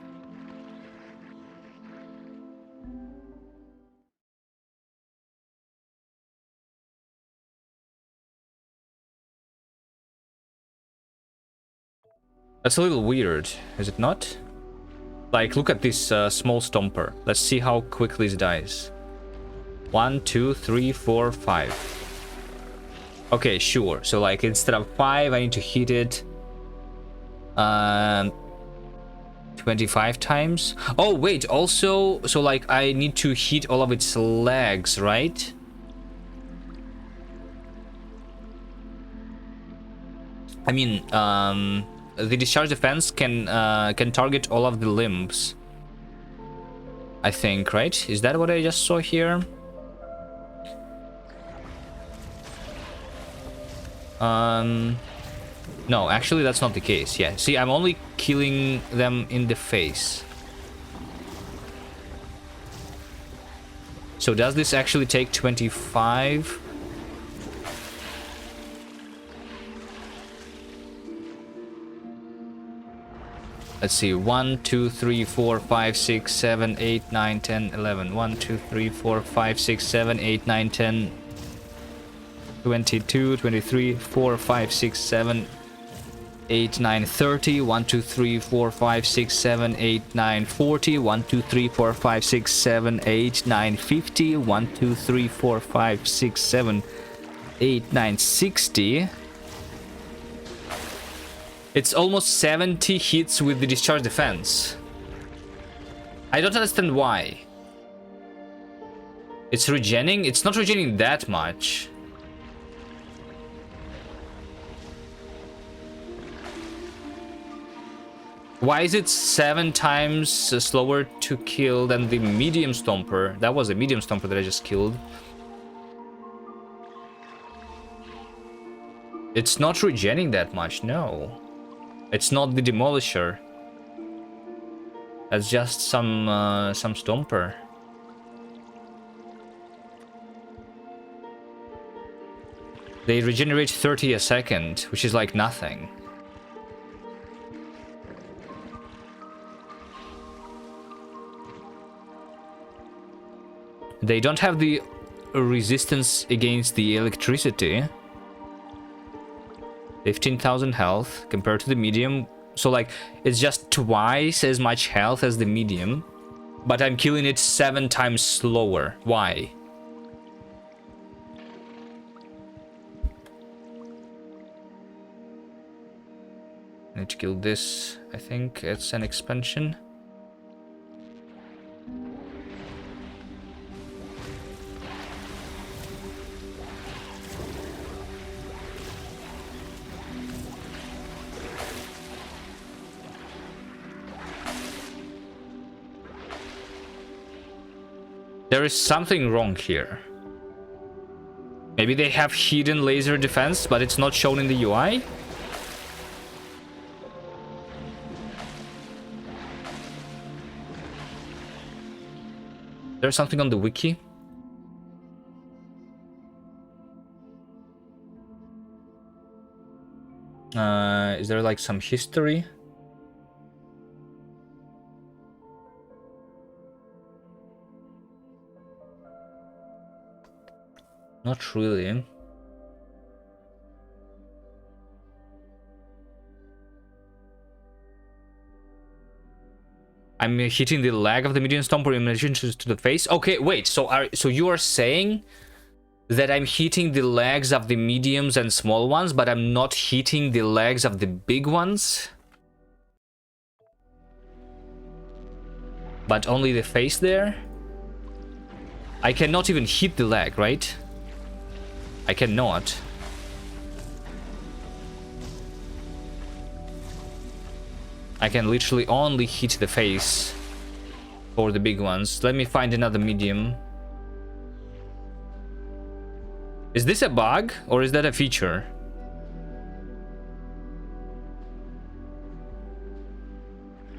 That's a little weird, is it not? Like, look at this small stomper. Let's see how quickly it dies. 1, 2, 3, 4, 5. Okay, sure. So like instead of 5, I need to hit it 25 times. Oh, wait, also, so like I need to hit all of its legs, right? I mean, the discharge defense can target all of the limbs. I think, right? Is that what I just saw here? No, actually that's not the case. Yeah, see, I'm only killing them in the face. So does this actually take 25? Let's see, 1, 2, 3, 4, 5, 6, 7, 8, 9, 10, 11. 1, 2, 3, 4, 5, 6, 7, 8, 9, 10, 22, 23, 4, 5, 6, 7, 8, 9, 30. 1, 2, 3, 4, 5, 6, 7, 8, 9, 40. 1, 2, 3, 4, 5, 6, 7, 8, 9, 50. 1, 2, 3, 4, 5, 6, 7, 8, 9, 60. It's almost 70 hits with the discharge defense. I don't understand why. It's regening? It's not regening that much. Why is it 7 times slower to kill than the medium stomper? That was a medium stomper that I just killed. It's not regening that much, no. It's not the demolisher. That's just some stomper. They regenerate 30 a second, which is like nothing. They don't have the resistance against the electricity. 15,000 health compared to the medium. So like it's just twice as much health as the medium, but I'm killing it 7 times slower. Why? I need to kill this. I think it's an expansion. There is something wrong here. Maybe they have hidden laser defense, but it's not shown in the UI? There's something on the wiki? Is there like some history? Not really. I'm hitting the leg of the medium stomper in addition to the face. Okay, wait. So you are saying that I'm hitting the legs of the mediums and small ones, but I'm not hitting the legs of the big ones? But only the face there? I cannot even hit the leg, right? I cannot. I can literally only hit the face for the big ones. Let me find another medium. Is this a bug or is that a feature?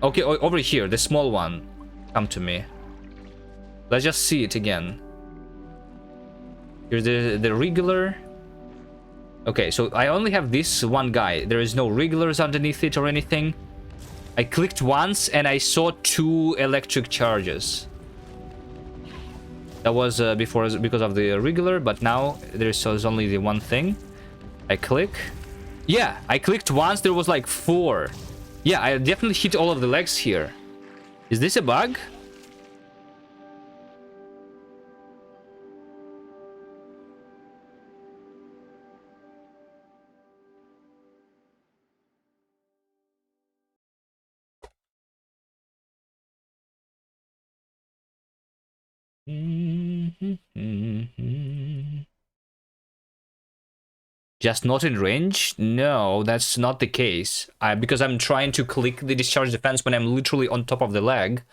Okay, over here, the small one. Come to me. Let's just see it again. Here's the regular. Okay, so I only have this one guy. There is no regulars underneath it or anything. I clicked once and I saw 2 electric charges. That was before because of the regular, but now there's only the one thing. I click. Yeah, I clicked once, there was like 4. Yeah, I definitely hit all of the legs here. Is this a bug? Just not in range? No, that's not the case. Because I'm trying to click the discharge defense when I'm literally on top of the leg.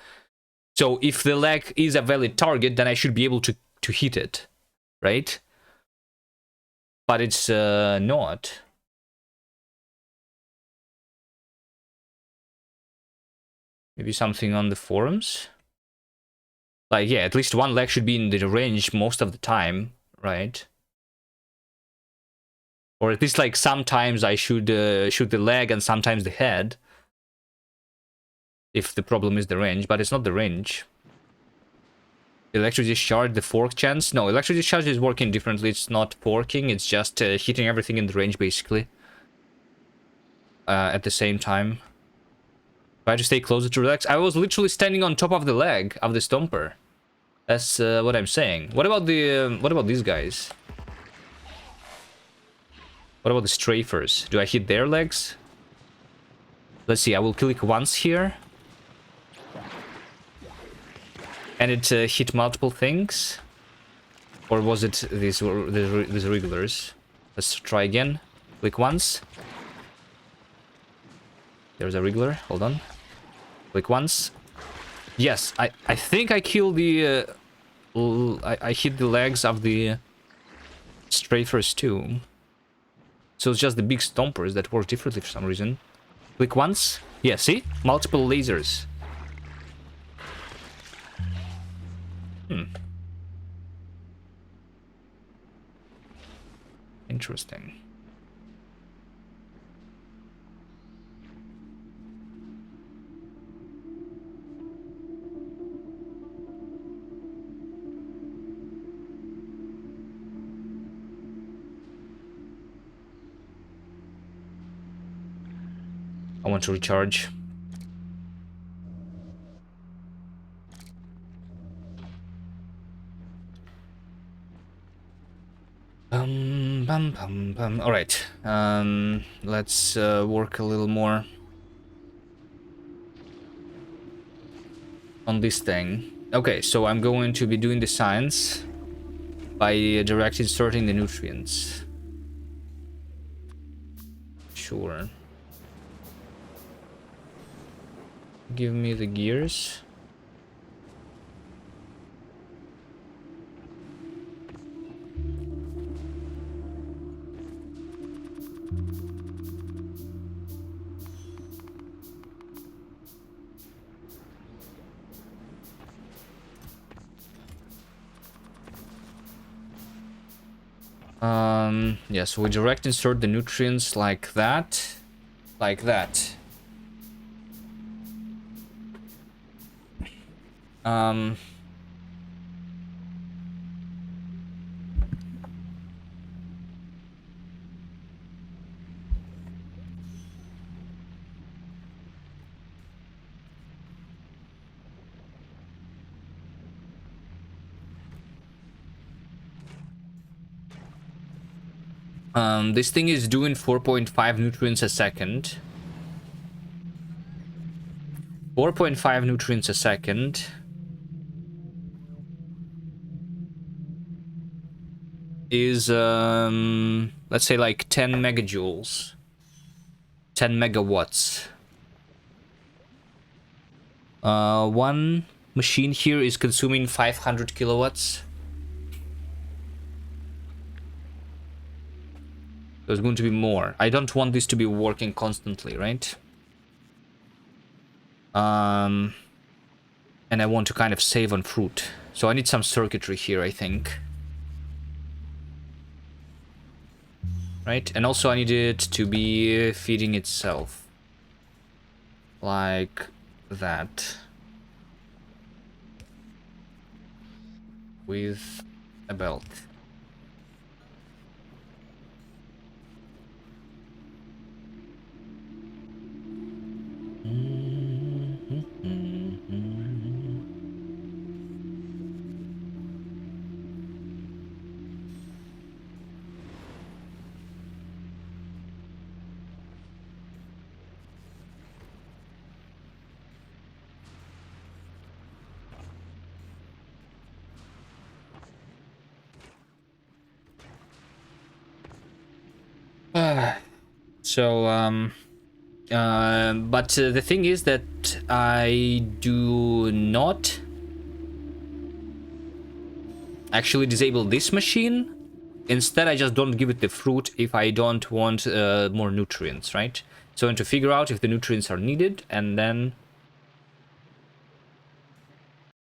So if the leg is a valid target, then I should be able to hit it, right? But it's not. Maybe something on the forums? Like, yeah, at least one leg should be in the range most of the time, right? Or at least, like, sometimes I should shoot the leg and sometimes the head. If the problem is the range, but it's not the range. Electric discharge, the fork chance? No, electric discharge is working differently. It's not forking, it's just hitting everything in the range, basically. At the same time. Try to stay closer to relax. I was literally standing on top of the leg of the stomper. That's what I'm saying. What about these guys? What about the strafers? Do I hit their legs? Let's see, I will click once here. And it hit multiple things? Or was it these regulars? Let's try again. Click once. There's a regular. Hold on. Click once. Yes, I think I killed the... I hit the legs of the strafers too. So it's just the big stompers that work differently for some reason. Click once. Yeah, see? Multiple lasers. Interesting. I want to recharge. All right. Let's work a little more on this thing. Okay, so I'm going to be doing the science by direct inserting the nutrients. Sure. Give me the gears. Yeah, so we direct insert the nutrients like that. Like that. This thing is doing 4.5 nutrients a second. 4.5 nutrients a second. Is, let's say like 10 megajoules. 10 megawatts. One machine here is consuming 500 kilowatts. There's going to be more. I don't want this to be working constantly, right? And I want to kind of save on fruit. So I need some circuitry here, I think. Right? And also I need it to be feeding itself. Like that. With a belt. But the thing is that I do not actually disable this machine. Instead, I just don't give it the fruit if I don't want more nutrients, right? So I want to figure out if the nutrients are needed and then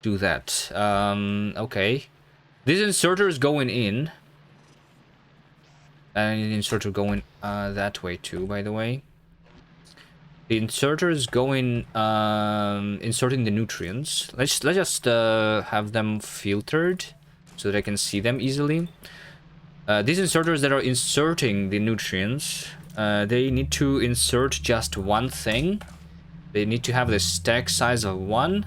do that. Okay. This inserter is going in. And the inserter going that way too, by the way. The inserter is going inserting the nutrients. Let's just have them filtered so that I can see them easily. These inserters that are inserting the nutrients, they need to insert just one thing. They need to have the stack size of 1.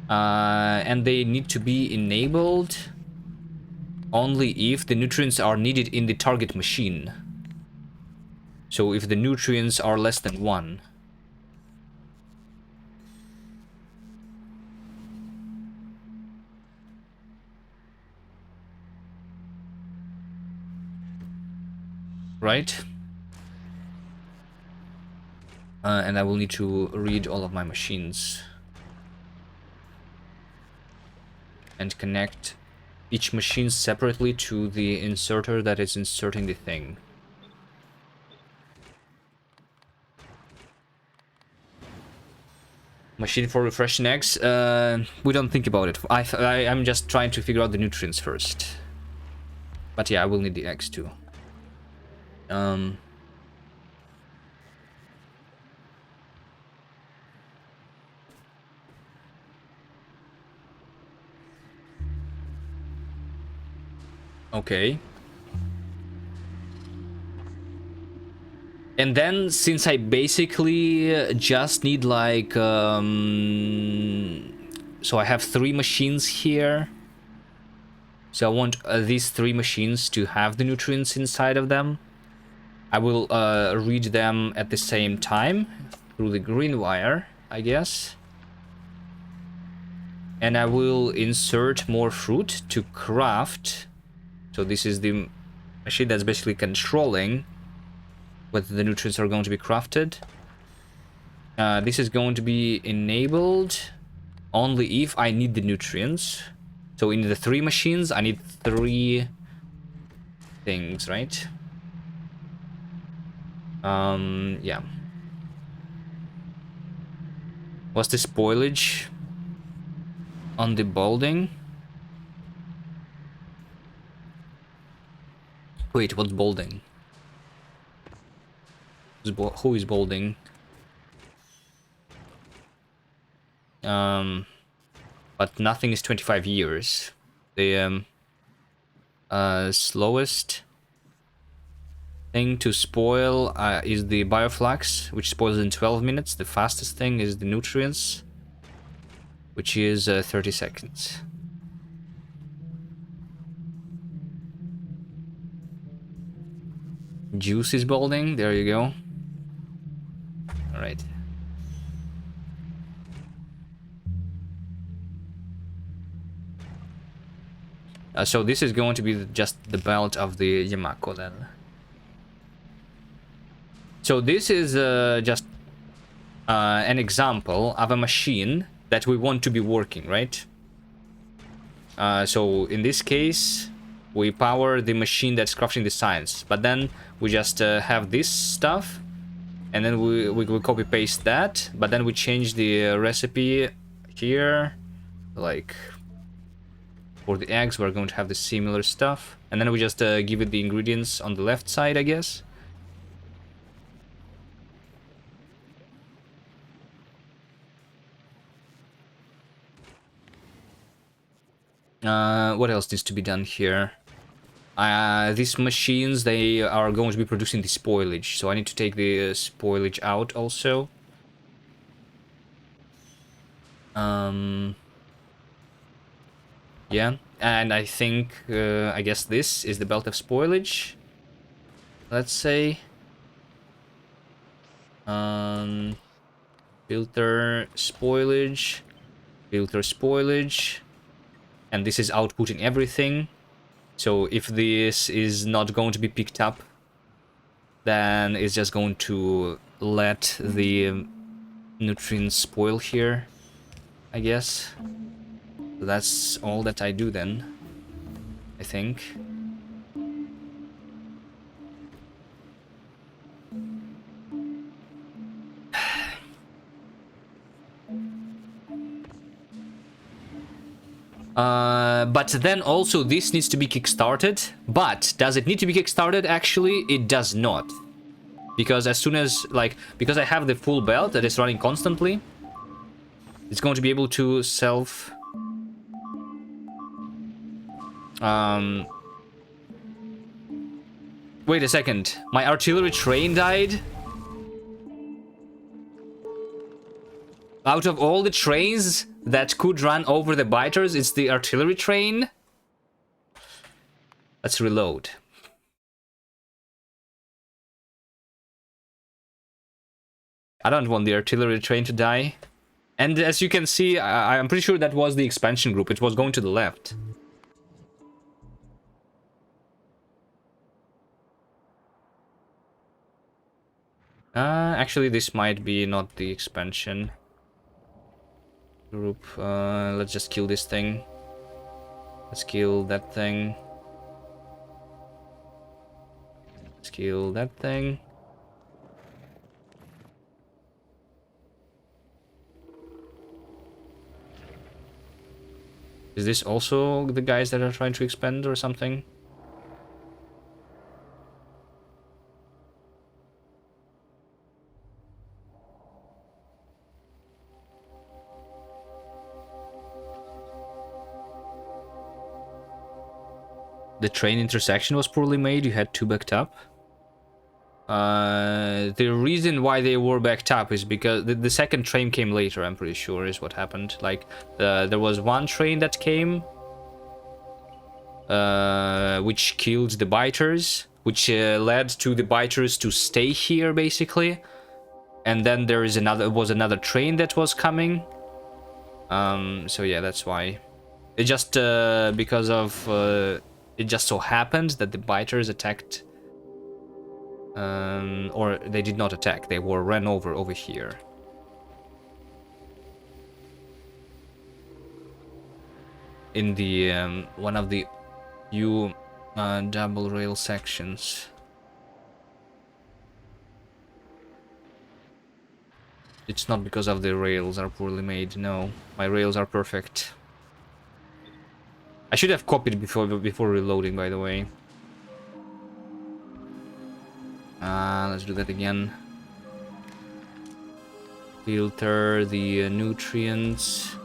And they need to be enabled only if the nutrients are needed in the target machine. So if the nutrients are less than 1. Right? And I will need to read all of my machines. And connect each machine separately to the inserter that is inserting the thing. Machine for refreshing eggs? We don't think about it. I'm just trying to figure out the nutrients first. But yeah, I will need the eggs too. Okay. And then, since I basically just need like... so I have 3 machines here. So I want these 3 machines to have the nutrients inside of them. I will read them at the same time through the green wire, I guess. And I will insert more fruit to craft. So this is the machine that's basically controlling whether the nutrients are going to be crafted. This is going to be enabled only if I need the nutrients. So in the 3 machines, I need 3 things, right? Yeah. What's the spoilage on the balding? Wait, what's balding? Who is balding? But nothing is 25 years. The slowest thing to spoil is the bioflux, which spoils in 12 minutes. The fastest thing is the nutrients, which is 30 seconds. Juice is balding. There you go. All right. So this is going to be just the belt of the Yamako then. So this is just an example of a machine that we want to be working, right? So in this case, we power the machine that's crafting the science, but then we just have this stuff, and then we copy paste that, but then we change the recipe here, like for the eggs we're going to have the similar stuff, and then we just give it the ingredients on the left side, I guess. What else needs to be done here? These machines, they are going to be producing the spoilage, so I need to take the spoilage out also. Yeah, and I think, I guess this is the belt of spoilage. Let's say. Filter spoilage. Filter spoilage. And this is outputting everything. So if this is not going to be picked up, then it's just going to let the nutrients spoil here, I guess. So that's all that I do then, I think. But then also this needs to be kickstarted. But does it need to be kickstarted? Actually, it does not. Because as soon as, like, because I have the full belt that is running constantly, it's going to be able to self... Wait a second. My artillery train died? Out of all the trains that could run over the biters, it's the artillery train? Let's reload. I don't want the artillery train to die. And as you can see, I'm pretty sure that was the expansion group. It was going to the left. Actually, this might be not the expansion group. Let's just kill this thing. Let's kill that thing. Let's kill that thing. Is this also the guys that are trying to expand or something? The train intersection was poorly made. You had two backed up. The reason why they were backed up is because the second train came later, I'm pretty sure, is what happened. Like, there was one train that came, which killed the biters, which led to the biters to stay here, basically. And then there is another train that was coming. So yeah, that's why. It just, because of, it just so happened that the biters attacked... or they did not attack, they were ran over here. In the one of the few double rail sections. It's not because of the rails are poorly made, no. My rails are perfect. I should have copied before reloading, by the way. Let's do that again. Filter the nutrients.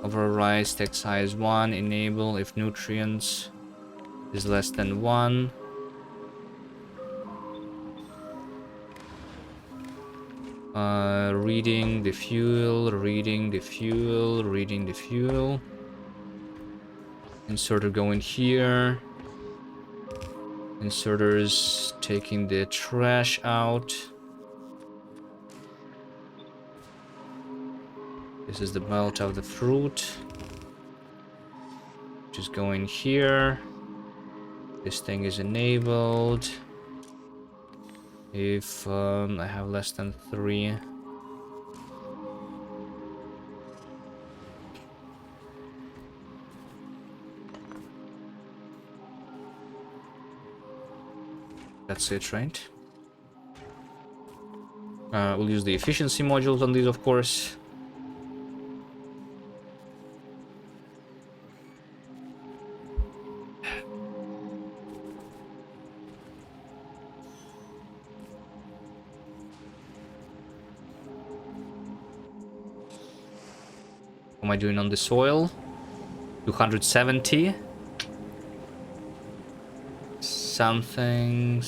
Override text size 1. Enable if nutrients is less than 1. Reading the fuel, reading the fuel, reading the fuel. Inserter going here. Inserters taking the trash out. This is the belt of the fruit, which is going here. This thing is enabled. If I have less than 3. That's it, right? We'll use the efficiency modules on these, of course. What am I doing on the soil? 270. Something.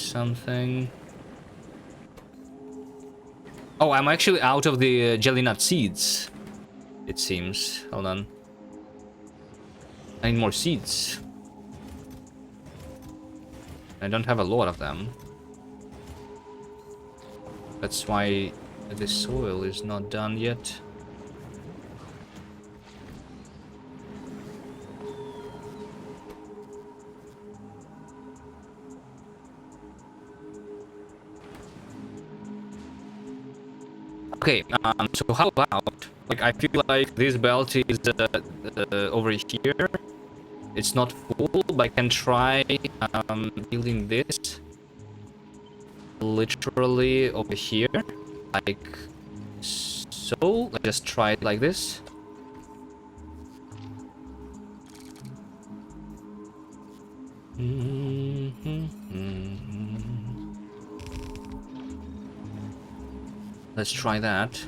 Oh, I'm actually out of the jelly nut seeds, it seems. Hold on. I need more seeds. I don't have a lot of them. That's why the soil is not done yet. Okay, so how about, like, I feel like this belt is over here. It's not full, but I can try building this literally over here, like so. Let's just try it like this. Let's try that.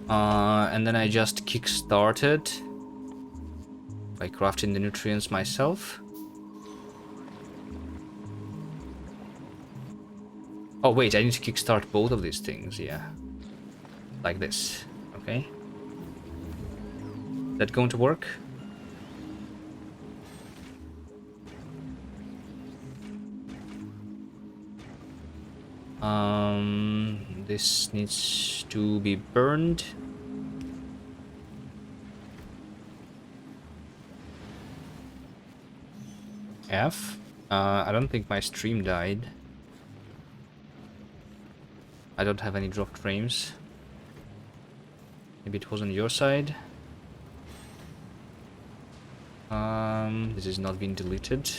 And then I just kickstart it by crafting the nutrients myself. Oh wait, I need to kickstart both of these things, yeah. Like this, okay. Is that going to work? This needs to be burned. F. I don't think my stream died. I don't have any dropped frames. Maybe it was on your side. This is not being deleted.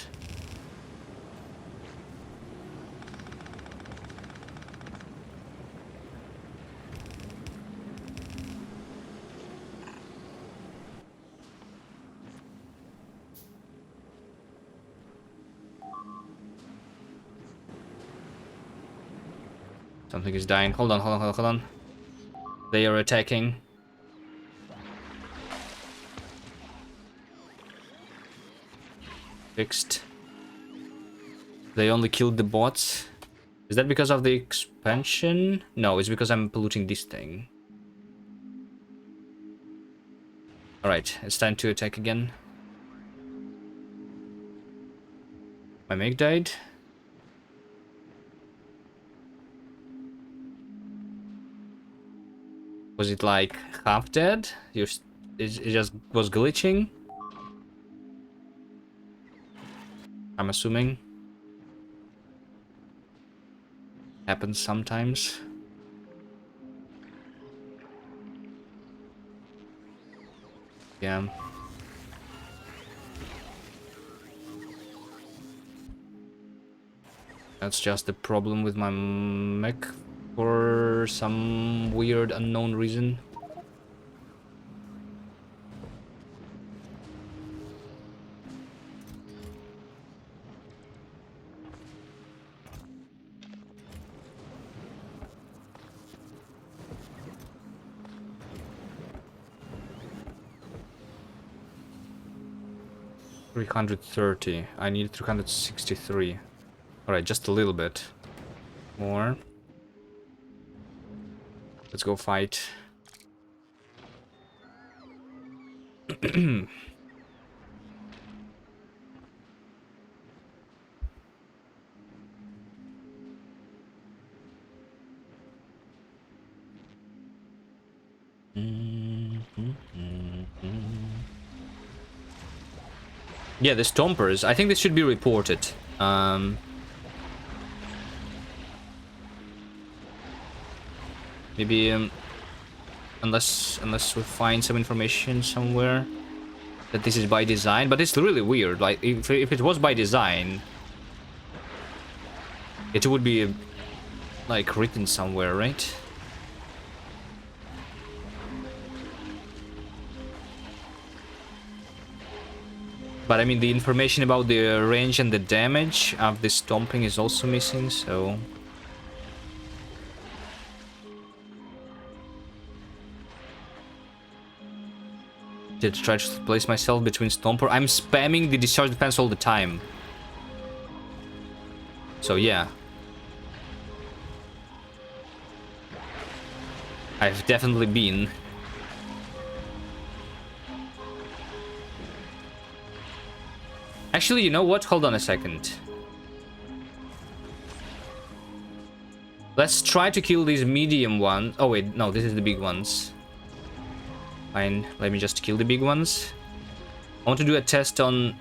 Something is dying. Hold on. They are attacking. Fixed. They only killed the bots. Is that because of the expansion? No, it's because I'm polluting this thing. Alright, it's time to attack again. My make died. Was it like half dead? It just was glitching? I'm assuming. Happens sometimes. Yeah. That's just the problem with my mech for some weird unknown reason. $330. I need 363. Alright, just a little bit more. Let's go fight. Yeah, the Stompers. I think this should be reported. Maybe unless we find some information somewhere that this is by design, but it's really weird. Like if it was by design, it would be like written somewhere, right? But I mean, the information about the range and the damage of this stomping is also missing, so... Did try to place myself between Stomper. I'm spamming the discharge defense all the time. So yeah. I've definitely been. Actually, you know what? Hold on a second. Let's try to kill these medium ones. Oh wait, no, this is the big ones. Fine, let me just kill the big ones. I want to do a test on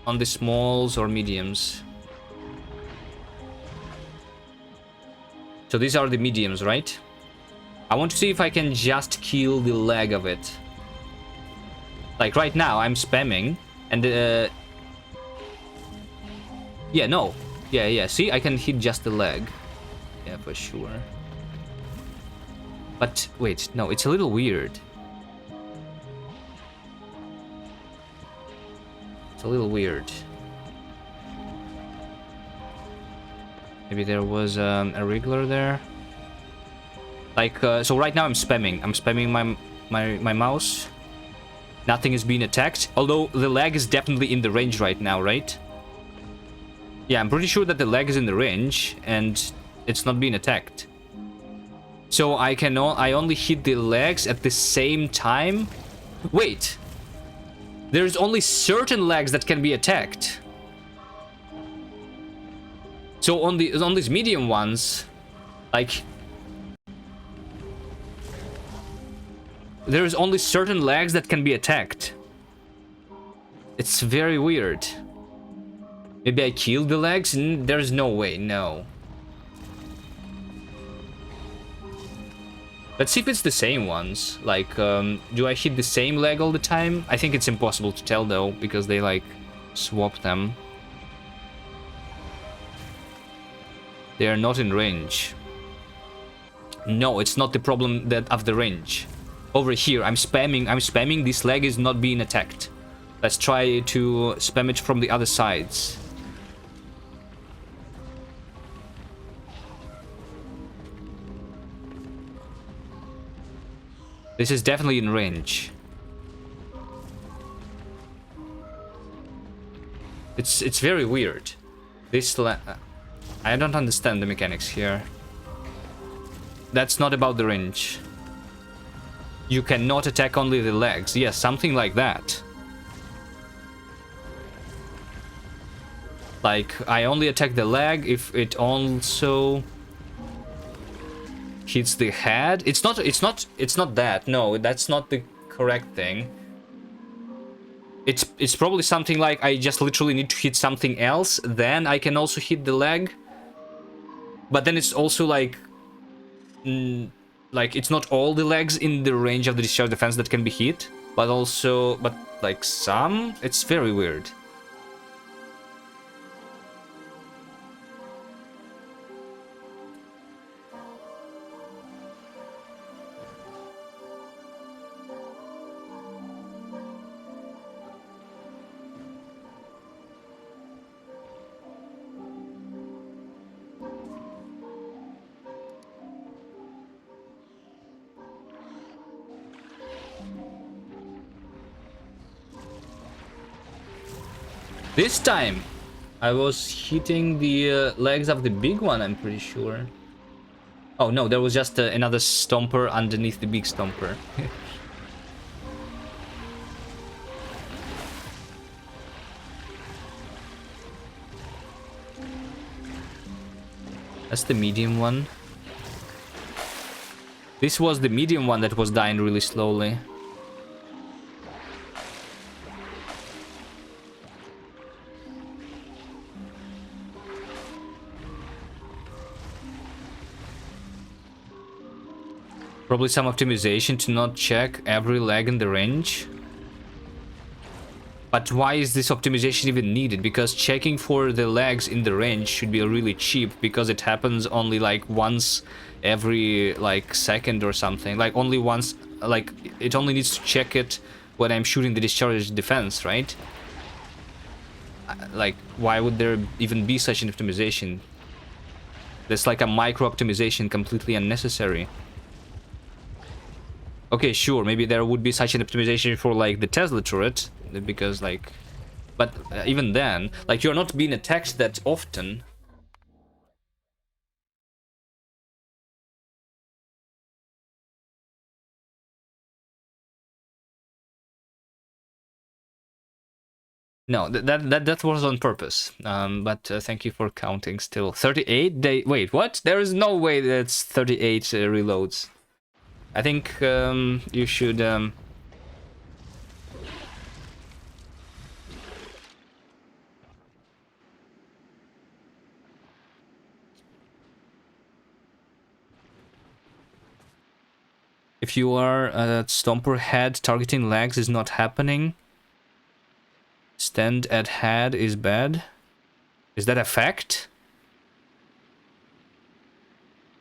the smalls or mediums. So these are the mediums, right? I want to see if I can just kill the leg of it. Like right now, I'm spamming, and yeah, no. Yeah, see, I can hit just the leg. Yeah, for sure. But wait, no, it's a little weird. It's a little weird. Maybe there was a wriggler there. Like, so right now I'm spamming. I'm spamming my mouse. Nothing is being attacked. Although the leg is definitely in the range right now, right? Yeah, I'm pretty sure that the leg is in the range and it's not being attacked. So I only hit the legs at the same time. Wait. There's only certain legs that can be attacked. So on these medium ones, like, there's only certain legs that can be attacked. It's very weird. Maybe I killed the legs? There's no way, no. Let's see if it's the same ones. Like, do I hit the same leg all the time? I think it's impossible to tell though, because they like swap them. They are not in range. No, it's not the problem that of the range. Over here, I'm spamming, this leg is not being attacked. Let's try to spam it from the other sides. This is definitely in range. It's very weird. I don't understand the mechanics here. That's not about the range. You cannot attack only the legs. Yes, something like that. Like, I only attack the leg if it also hits the head. It's not that. No, that's not the correct thing. It's probably something like I just literally need to hit something else, then I can also hit the leg. But then it's also like it's not all the legs in the range of the discharge defense that can be hit, but like some. It's very weird. This time, I was hitting the legs of the big one, I'm pretty sure. Oh no, there was just another stomper underneath the big stomper. That's the medium one. This was the medium one that was dying really slowly. Probably some optimization to not check every leg in the range. But why is this optimization even needed? Because checking for the legs in the range should be really cheap, because it happens only like once every like second or something. Like only once, like it only needs to check it when I'm shooting the discharge defense, right? Like, why would there even be such an optimization? That's like a micro optimization, completely unnecessary. Okay, sure, maybe there would be such an optimization for like the Tesla turret, because like, but even then, like, you're not being attacked that often. No, that was on purpose. But thank you for counting still. 38 wait, what? There is no way that's 38 reloads. I think you should If you are at Stomper head, targeting legs is not happening. Stand at head is bad. Is that a fact?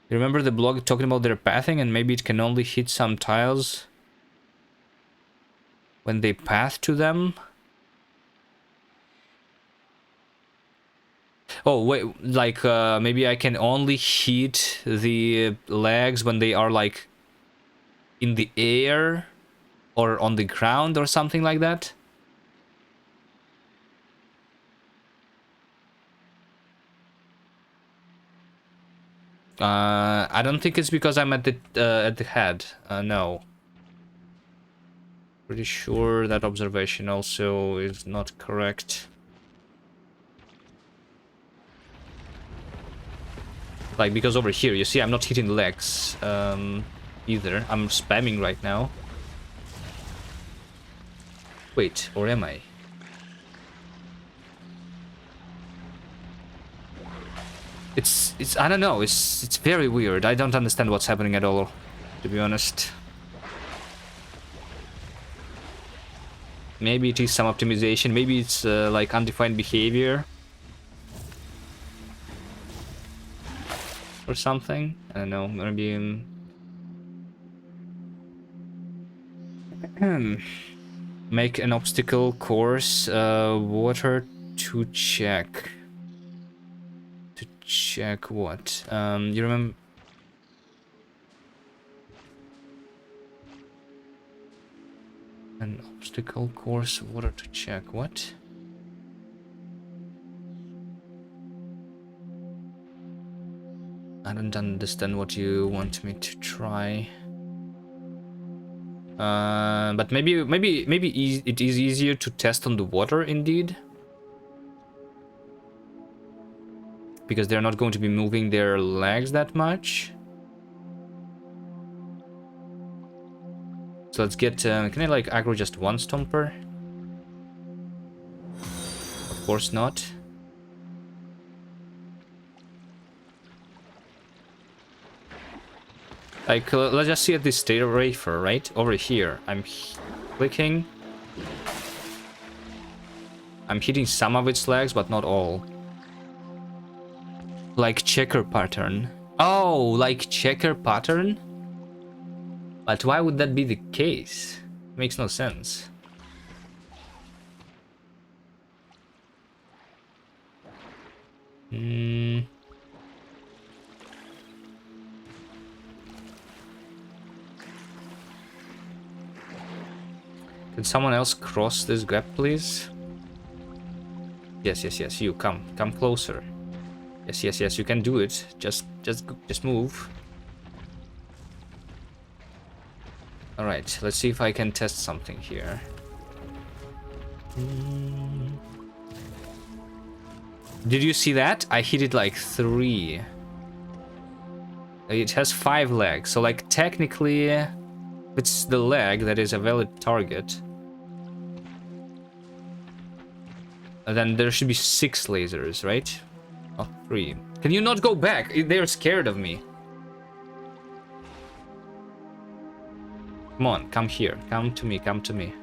You remember the blog talking about their pathing and maybe it can only hit some tiles when they path to them? Oh, wait, like, maybe I can only hit the legs when they are, like, in the air or on the ground or something like that? I don't think it's because I'm at the head. No. Pretty sure that observation also is not correct. Like, because over here, you see, I'm not hitting legs either. I'm spamming right now. Wait, or am I? It's I don't know, it's very weird. I don't understand what's happening at all, to be honest. Maybe it is some optimization, maybe it's like undefined behavior or something. I don't know, maybe make an obstacle course water to check. To check what? You remember? An obstacle course water to check what? I don't understand what you want me to try. But maybe it is easier to test on the water indeed. Because they're not going to be moving their legs that much. So let's get, can I like aggro just one Stomper? Of course not. Like, let's just see at this state of Rafer, right? Over here, I'm clicking. I'm hitting some of its legs, but not all. Like checker pattern. Oh, like checker pattern? But why would that be the case? Makes no sense. Can someone else cross this gap, please? Yes, yes, yes, you come closer. Yes, yes, yes, you can do it. Just move. All right, let's see if I can test something here. Did you see that? I hit it like 3. It has 5 legs, so like technically it's the leg that is a valid target. And then there should be 6 lasers, right? Not 3. Can you not go back? They're scared of me. Come on, come here. Come to me, come to me.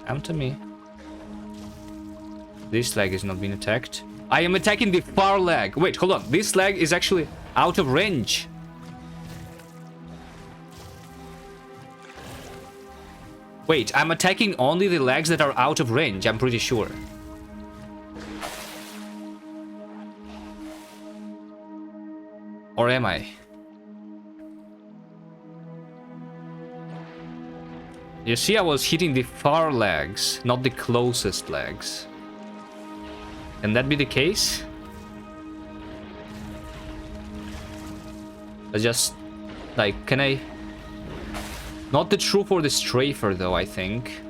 Come to me. This leg is not being attacked. I am attacking the far leg. Wait, hold on. This leg is actually out of range. Wait, I'm attacking only the legs that are out of range, I'm pretty sure. Or am I? You see, I was hitting the far legs, not the closest legs. Can that be the case? I just... like, can I... Not the troop or the strafer, though, I think.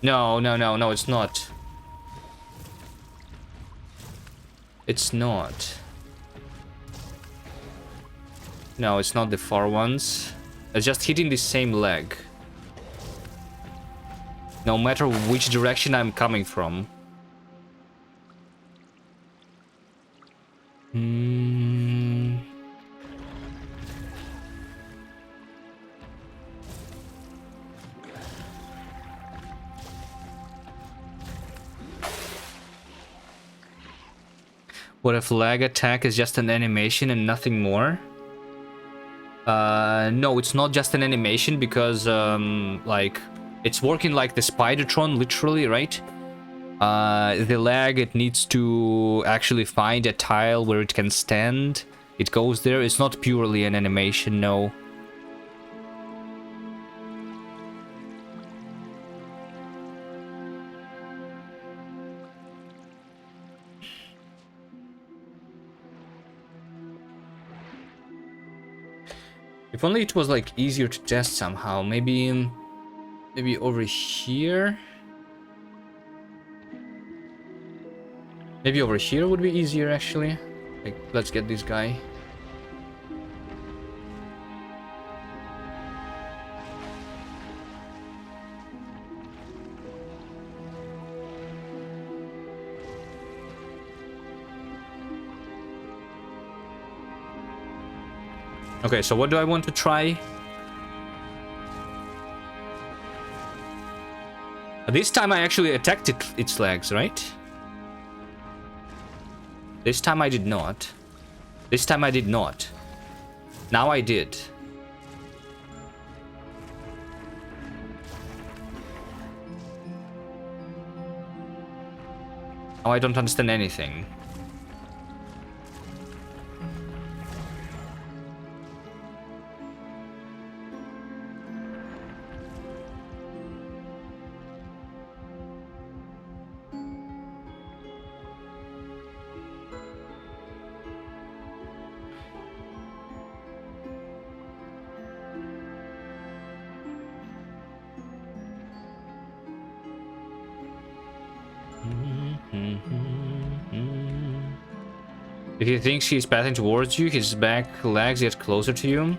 No, no, no, no, it's not. It's not. No, it's not the far ones. It's just hitting the same leg. no matter which direction I'm coming from. Hmm. What if lag attack is just an animation and nothing more? No, it's not just an animation because, like, it's working like the Spidertron, literally, right? The lag, it needs to actually find a tile where it can stand. It goes there. It's not purely an animation, no. If only it was like easier to test somehow. Maybe over here. Maybe over here would be easier actually. Like, let's get this guy. Okay, so what do I want to try? This time I actually attacked its legs, right? This time I did not. This time I did not. Now I did. Oh, I don't understand anything. If he thinks he's passing towards you, his back legs get closer to you.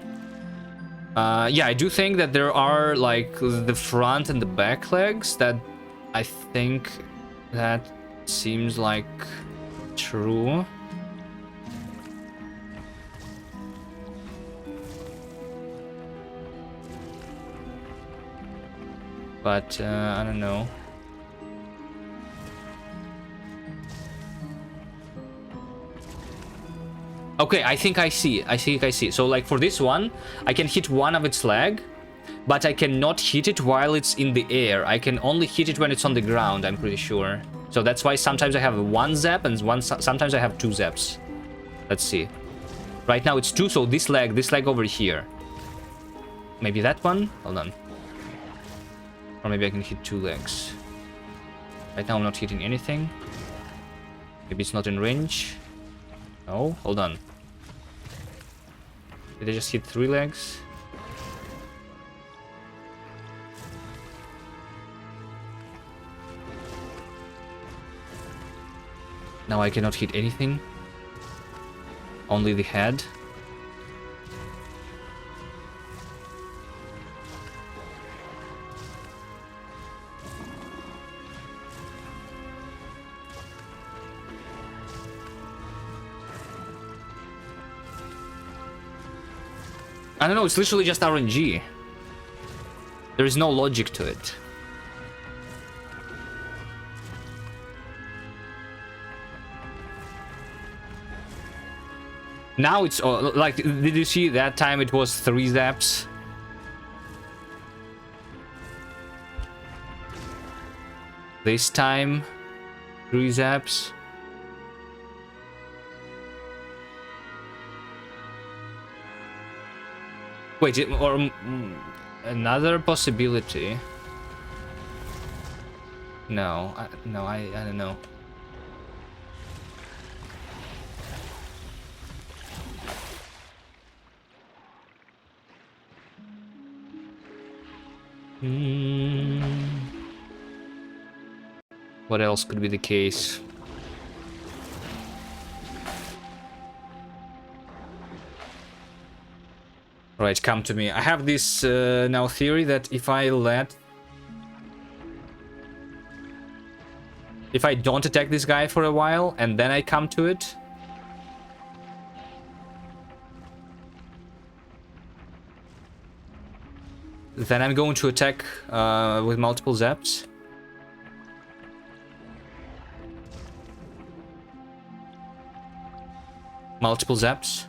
Yeah, I do think that there are like the front and the back legs that I think that seems like true. But I don't know. Okay, I think I see. I think I see. So like for this one, I can hit one of its leg, but I cannot hit it while it's in the air. I can only hit it when it's on the ground, I'm pretty sure. So that's why sometimes I have one zap and sometimes I have two zaps. Let's see. Right now it's two, so this leg over here. Maybe that one? Hold on. Or maybe I can hit two legs. Right now I'm not hitting anything. Maybe it's not in range. No, hold on. Did I just hit three legs? Now I cannot hit anything. Only the head. I don't know, it's literally just RNG. There is no logic to it. Now it's like, did you see that time it was 3 zaps? This time 3 zaps. Wait, or another possibility? No, I don't know. What else could be the case? Right, come to me. I have this now theory that if I let If I don't attack this guy for a while and then I come to it. Then I'm going to attack with multiple zaps. Multiple zaps.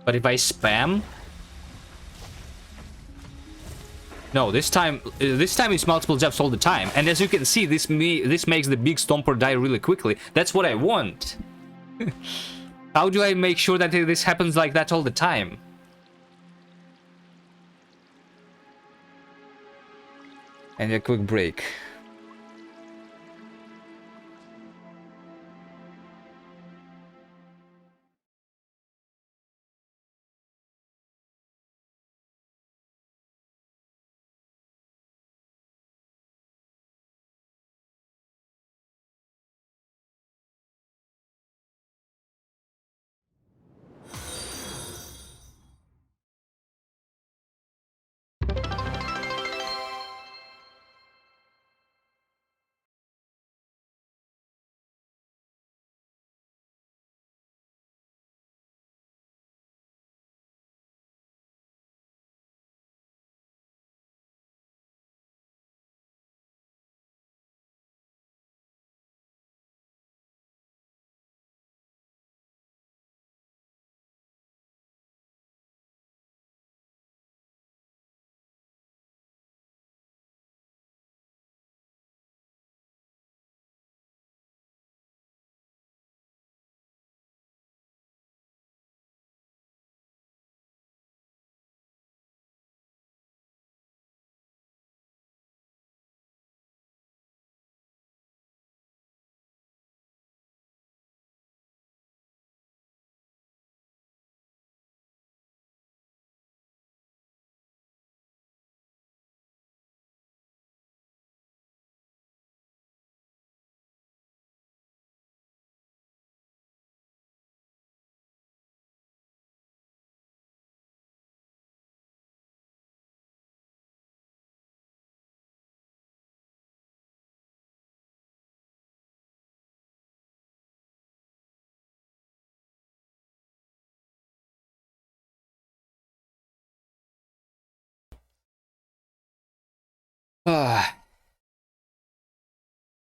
But if I spam... No, this time it's multiple zaps all the time. And as you can see, this makes the big Stomper die really quickly. That's what I want. How do I make sure that this happens like that all the time? And a quick break.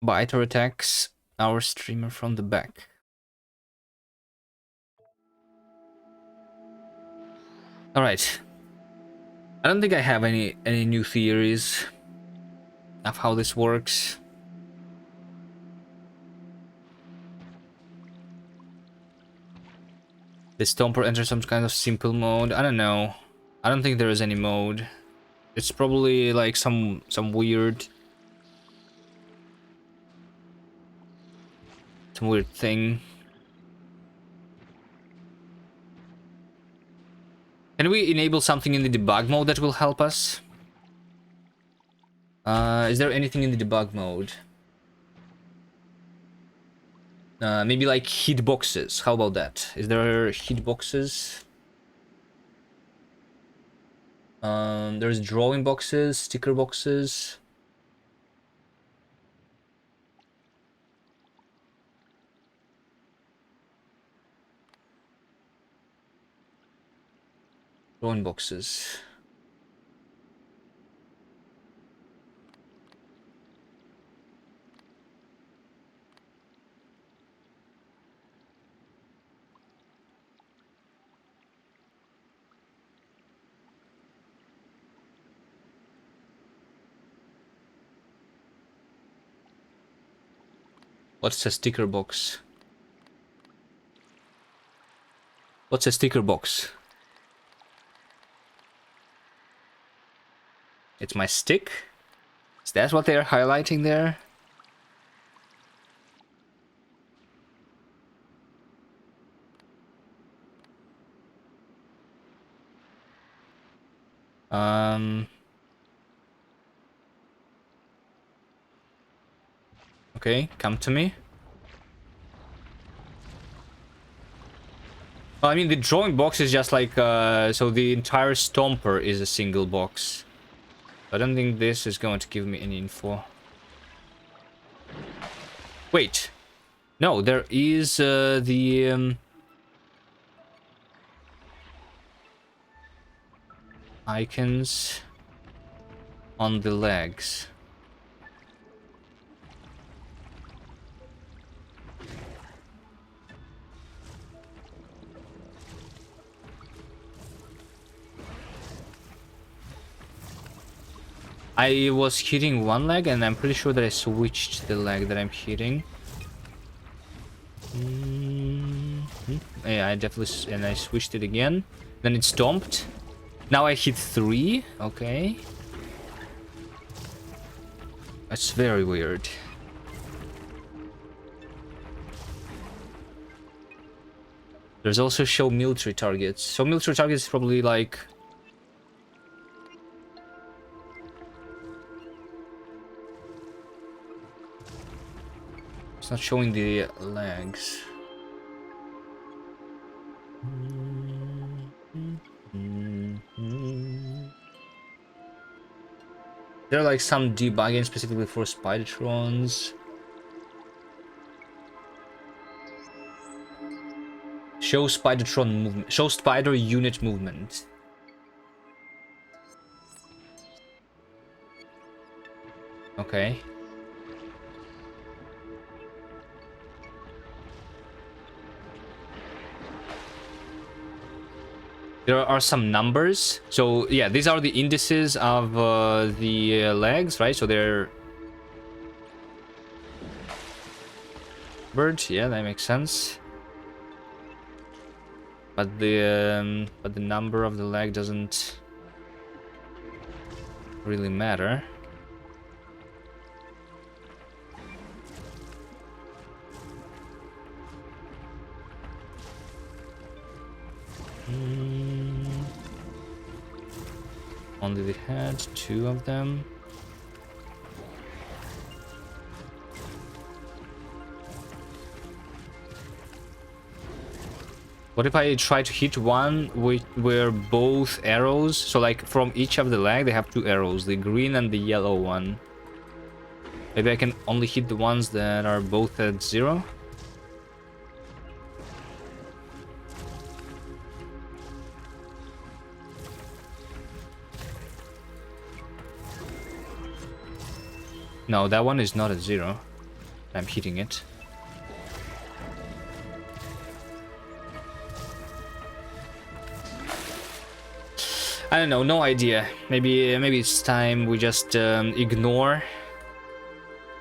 Biter attacks our streamer from the back. Alright. I don't think I have any new theories of how this works. The Stomper enters some kind of simple mode. I don't know. I don't think there is any mode. It's probably like some weird thing. Can we enable something in the debug mode that will help us? Is there anything in the debug mode? Maybe like hitboxes. How about that? Is there hitboxes? There's drawing boxes, sticker boxes. Drawing boxes. What's a sticker box? What's a sticker box? It's my stick? Is that what they're highlighting there? Okay, come to me. Well, I mean, the drawing box is just like, so the entire Stomper is a single box. I don't think this is going to give me any info. Wait. No, there is the... icons on the legs. I was hitting one leg, and I'm pretty sure that I switched the leg that I'm hitting. Yeah, I definitely... and I switched it again. Then it stomped. Now I hit 3. Okay. That's very weird. There's also show military targets. So military targets is probably like... it's not showing the legs. There are like some debugging specifically for Spidertrons. Show Spidertron movement. Show spider unit movement. Okay. There are some numbers. So yeah, these are the indices of the legs, right? So they're birds. Yeah, that makes sense. But the number of the leg doesn't really matter. Only the head, 2 of them. What if I try to hit one where both arrows, so like from each of the leg they have 2 arrows, the green and the yellow one. Maybe I can only hit the ones that are both at 0? No, that one is not at 0. I'm hitting it. I don't know, no idea. Maybe it's time we just ignore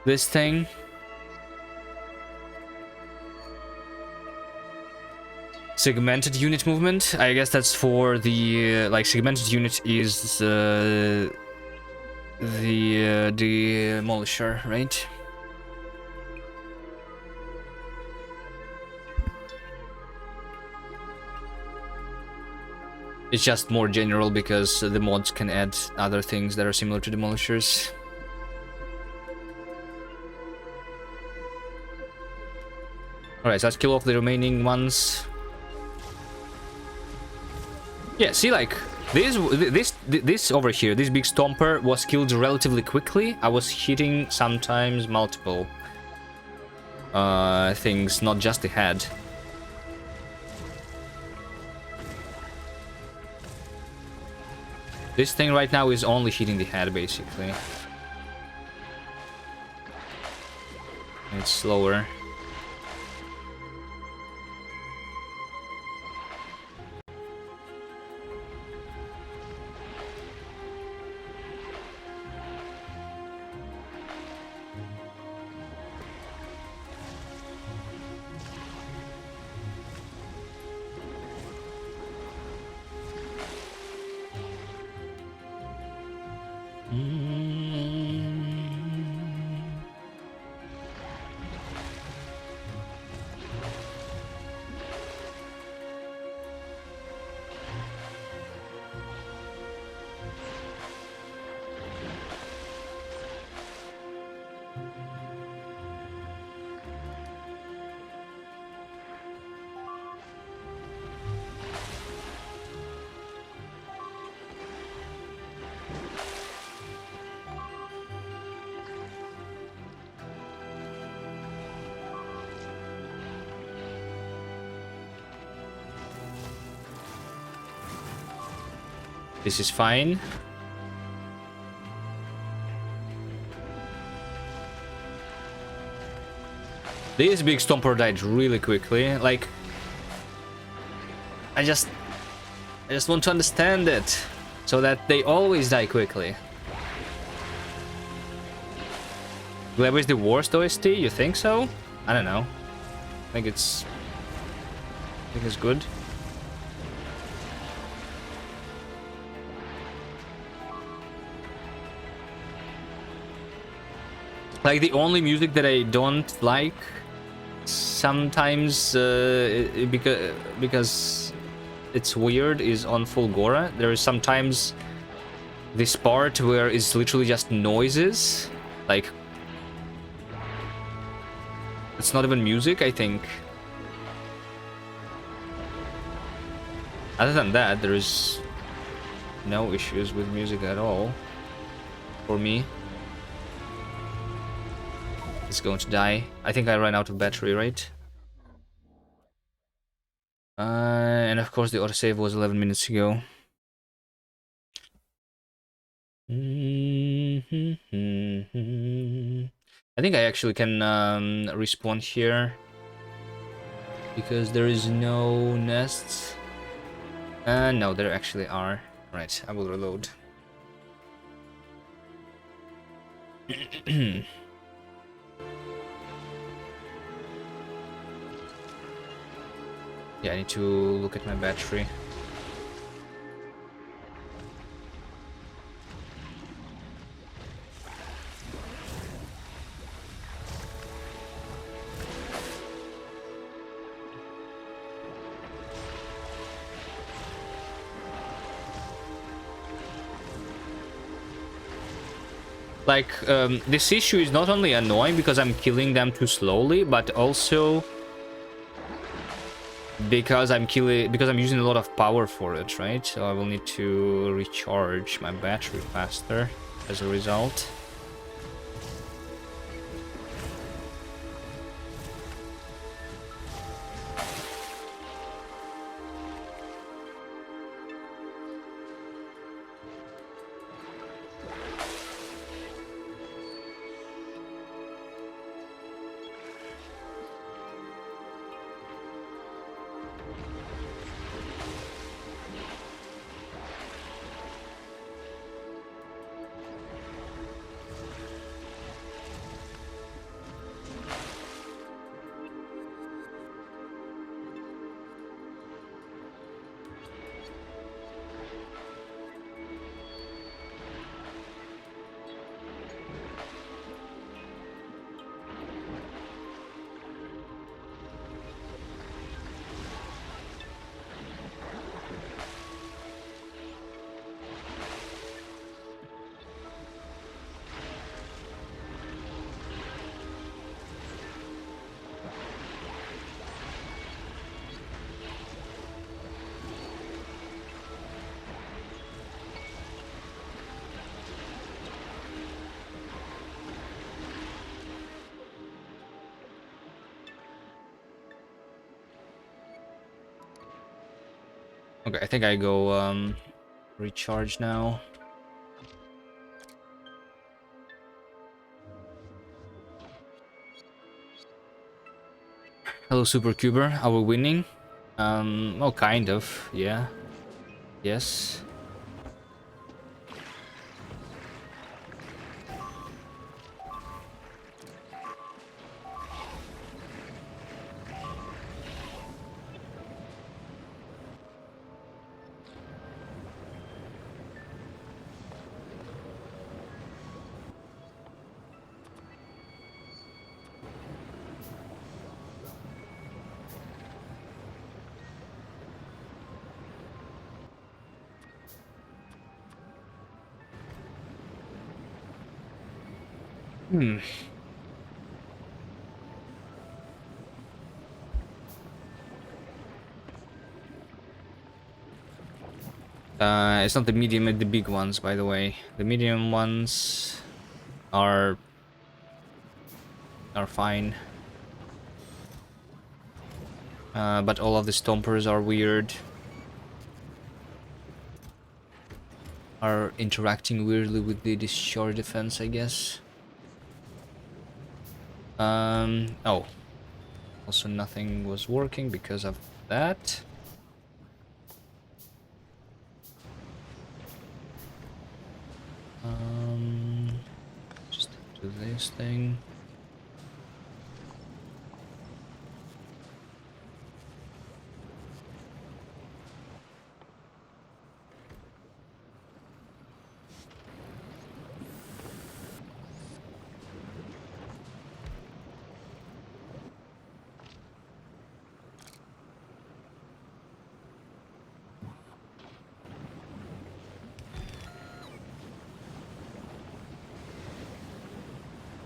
this thing. Segmented unit movement. I guess that's for the like segmented unit is the demolisher, right? It's just more general because the mods can add other things that are similar to demolishers. Alright, so let's kill off the remaining ones. Yeah, see, like this over here, this big stomper was killed relatively quickly. I was hitting sometimes multiple things, not just the head. This thing right now is only hitting the head, basically. It's slower. This is fine. This big stomper died really quickly. Like, I just want to understand it so that they always die quickly. Gleb is the worst OST? You think so? I don't know. I think it's good. Like, the only music that I don't like sometimes because it's weird is on Fulgora. There is sometimes this part where it's literally just noises. Like, it's not even music, I think. Other than that, there is no issues with music at all for me. It's going to die. I think I ran out of battery, right? And of course the autosave was 11 minutes ago. I think I actually can respawn here because there is no nests. No, there actually are. Right, I will reload. Yeah, I need to look at my battery. Like, this issue is not only annoying because I'm killing them too slowly, but also because I'm using a lot of power for it, right? So I will need to recharge my battery faster as a result. Okay, I think I go recharge now. Hello, Supercuber. Are we winning? Oh, kind of. Yeah. Yes. It's not the medium, it's the big ones, by the way. The medium ones are fine. But all of the stompers are weird. are interacting weirdly with the shore defense, I guess. Oh. Also nothing was working because of that. Just do this thing.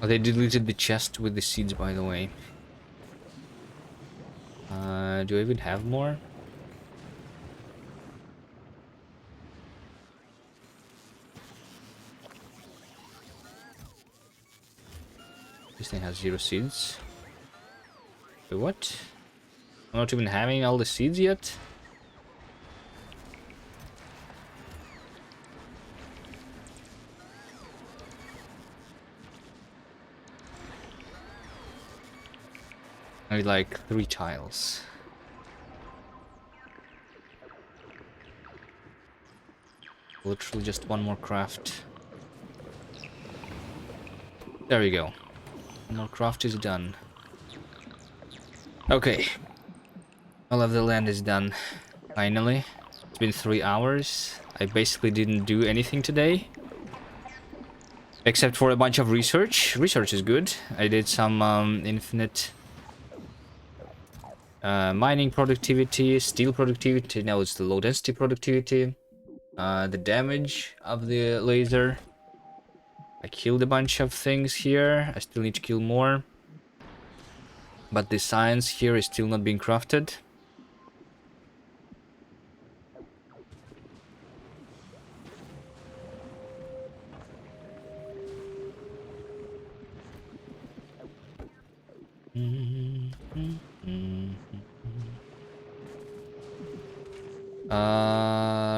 Oh, they deleted the chest with the seeds, by the way. Do I even have more? This thing has 0 seeds. Wait, what? I'm not even having all the seeds yet? I need like 3 tiles. Literally just one more craft. There we go. One more craft is done. Okay. All of the land is done. Finally. It's been 3 hours. I basically didn't do anything today. Except for a bunch of research. Research is good. I did some infinite mining productivity, steel productivity. Now it's the low density productivity. The damage of the laser. I killed a bunch of things here. I still need to kill more. But the science here is still not being crafted.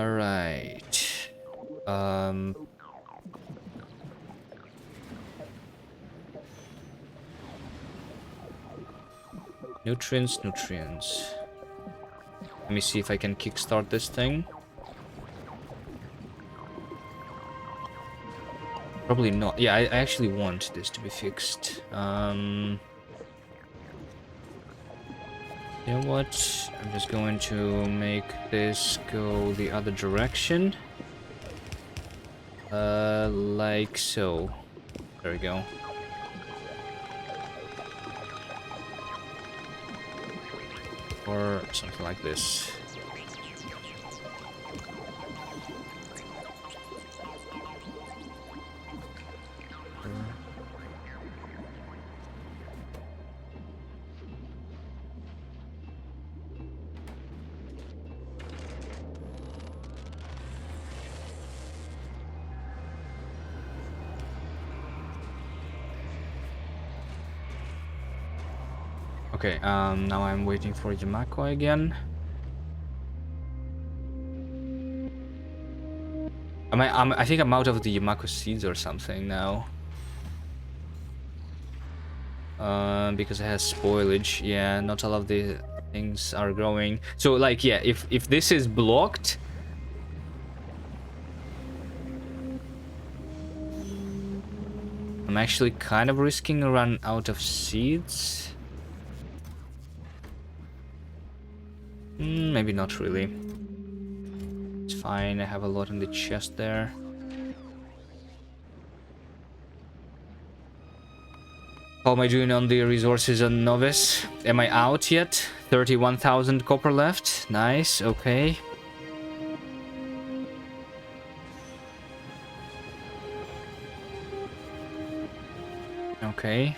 Right. Nutrients. Let me see if I can kickstart this thing. Probably not. Yeah, I actually want this to be fixed. You know what? I'm just going to make this go the other direction. Like so. There we go. Or something like this. Okay, now I'm waiting for Yamako again. I think I'm out of the Yamako seeds or something now. Because it has spoilage. Yeah, not all of the things are growing. So like, yeah, if this is blocked, I'm actually kind of risking a run out of seeds. Maybe not really. It's fine, I have a lot in the chest there. How am I doing on the resources on Novice? Am I out yet? 31,000 copper left. Nice, okay. Okay.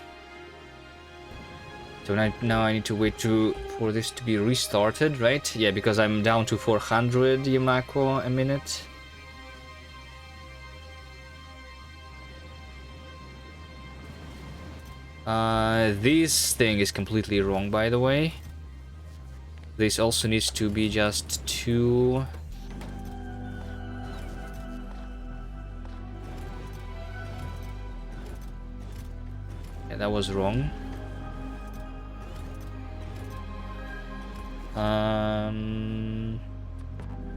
So now I need to wait for this to be restarted, right? Yeah, because I'm down to 400 Yamako a minute. This thing is completely wrong, by the way. This also needs to be just 2 Yeah, that was wrong.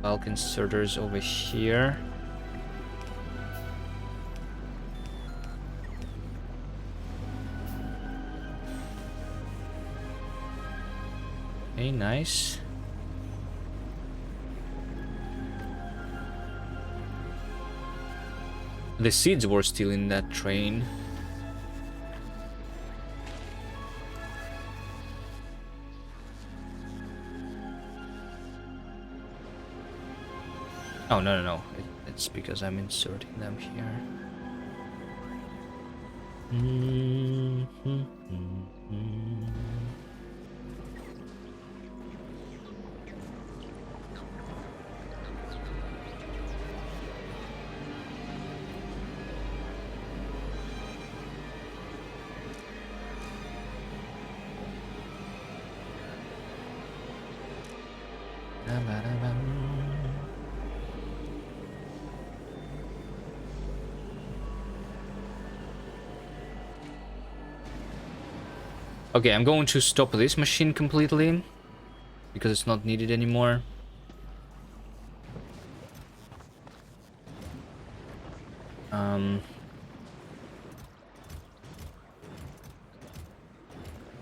Bulk inserters over here. Okay, nice. The seeds were still in that train. Oh, no. It's because I'm inserting them here. Okay, I'm going to stop this machine completely because it's not needed anymore.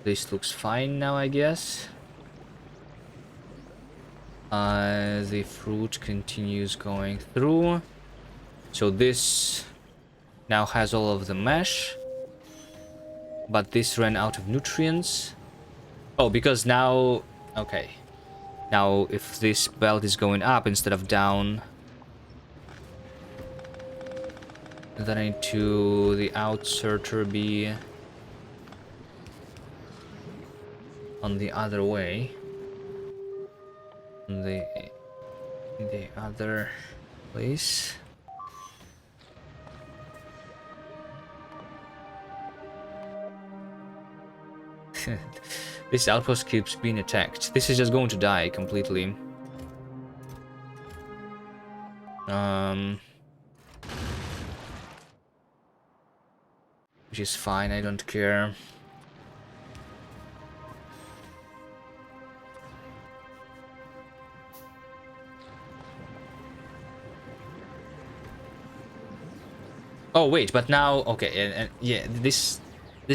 This looks fine now, I guess. The fruit continues going through. So this now has all of the mesh. But this ran out of nutrients. Oh, because now... Okay. Now, if this belt is going up instead of down... then I need to... the outserter be... on the other way. On the other place. This outpost keeps being attacked. This is just going to die completely. Which is fine, I don't care. Oh wait, but now okay, and yeah, this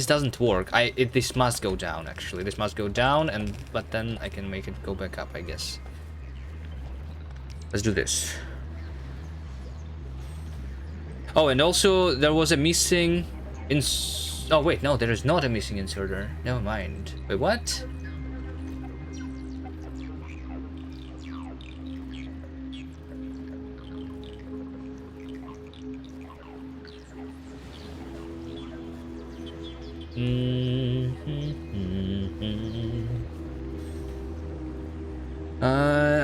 doesn't work. This must go down actually. This must go down, but then I can make it go back up, I guess. Let's do this. Oh, and also there was a missing oh wait, no, there is not a missing inserter. Never mind. Wait, what?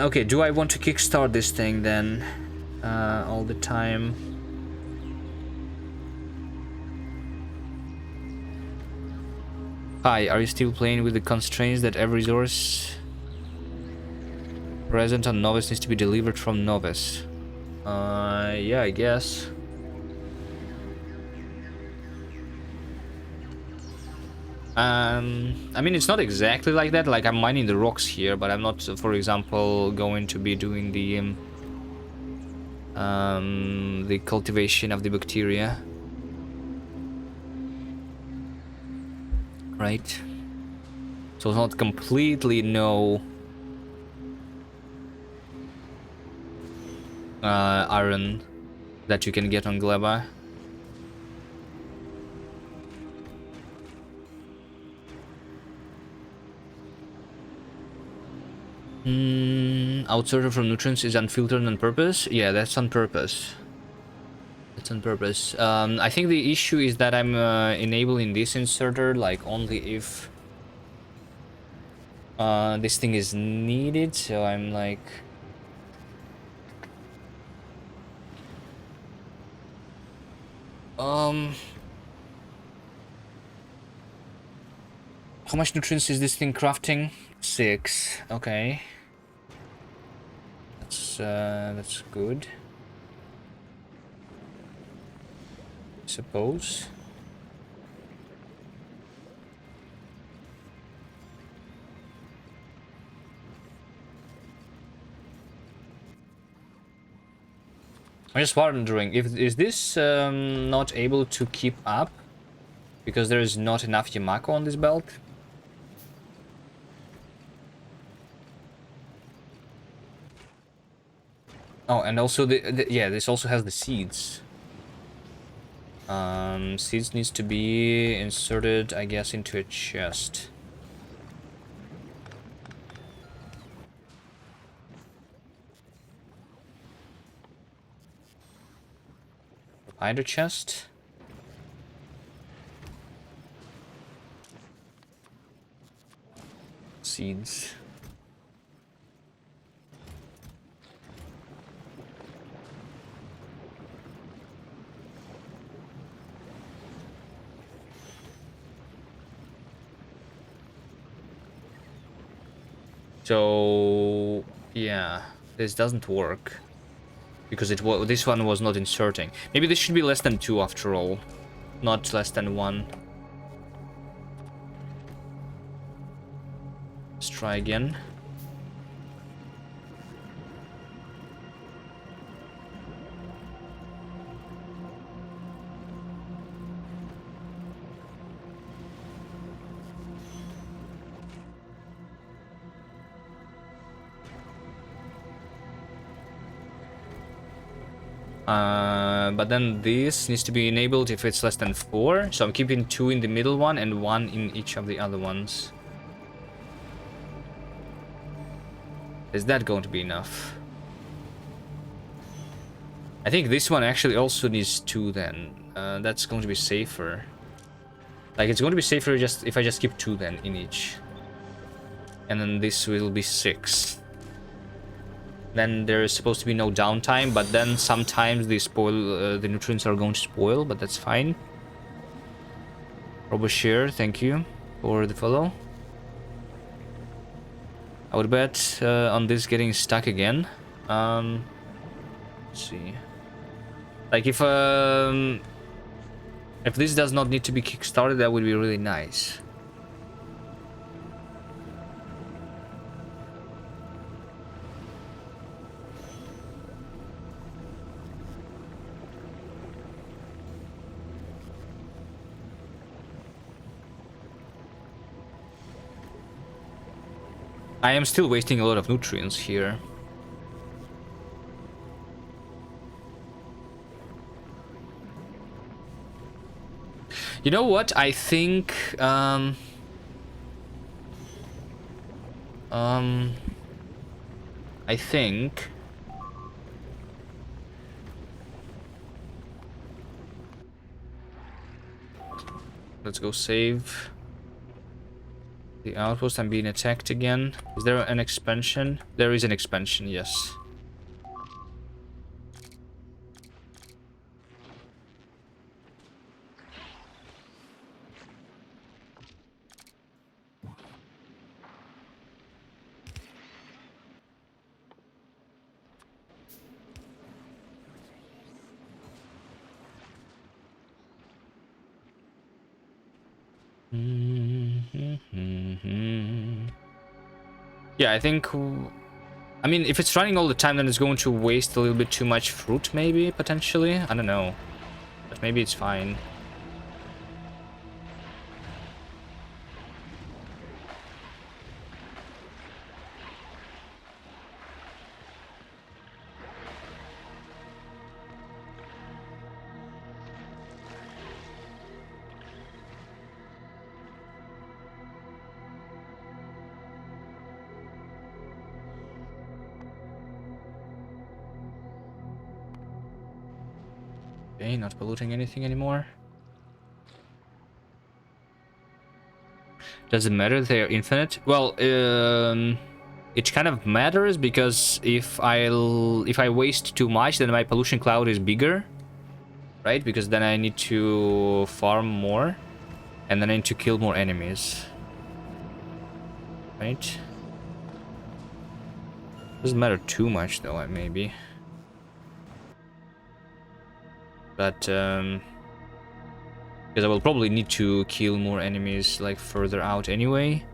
Okay, do I want to kickstart this thing then? All the time? Hi, are you still playing with the constraints that every resource present on Novice needs to be delivered from Novice? Yeah, I guess. I mean, it's not exactly like that. Like, I'm mining the rocks here, but I'm not, for example, going to be doing the cultivation of the bacteria. Right? So it's not completely no iron that you can get on Gleba. Outsorter from nutrients is unfiltered on purpose. Yeah, that's on purpose. That's on purpose. I think the issue is that I'm enabling this inserter like only if this thing is needed. So I'm like, how much nutrients is this thing crafting? 6. Okay. That's good. Suppose. I'm just wondering if is this not able to keep up because there is not enough Yamako on this belt. Oh, and also yeah, this also has the seeds. Seeds needs to be inserted, I guess, into a chest. Provider chest. Seeds. So yeah, this doesn't work because this one was not inserting. Maybe this should be less than 2 after all, not less than 1. Let's try again. But then this needs to be enabled if it's less than 4. So I'm keeping 2 in the middle one and 1 in each of the other ones. Is that going to be enough? I think this one actually also needs 2 then. That's going to be safer. Like, it's going to be safer just if I just keep 2 then in each. And then this will be 6. Then there is supposed to be no downtime, but then sometimes the nutrients are going to spoil, but that's fine. Roboshare, thank you for the follow. I would bet on this getting stuck again. Let's see. Like if this does not need to be kickstarted, that would be really nice. I am still wasting a lot of nutrients here. You know what? I think I think let's go save the outpost. I'm being attacked again. Is there an expansion? There is an expansion, yes. Yeah, I think... I mean, if it's running all the time, then it's going to waste a little bit too much fruit, maybe, potentially. I don't know. But maybe it's fine. Okay, not polluting anything anymore. Does it matter they're infinite? Well, it kind of matters because if I waste too much, then my pollution cloud is bigger, right? Because then I need to farm more, and then I need to kill more enemies, right? Doesn't matter too much though, maybe. But because I will probably need to kill more enemies like further out anyway.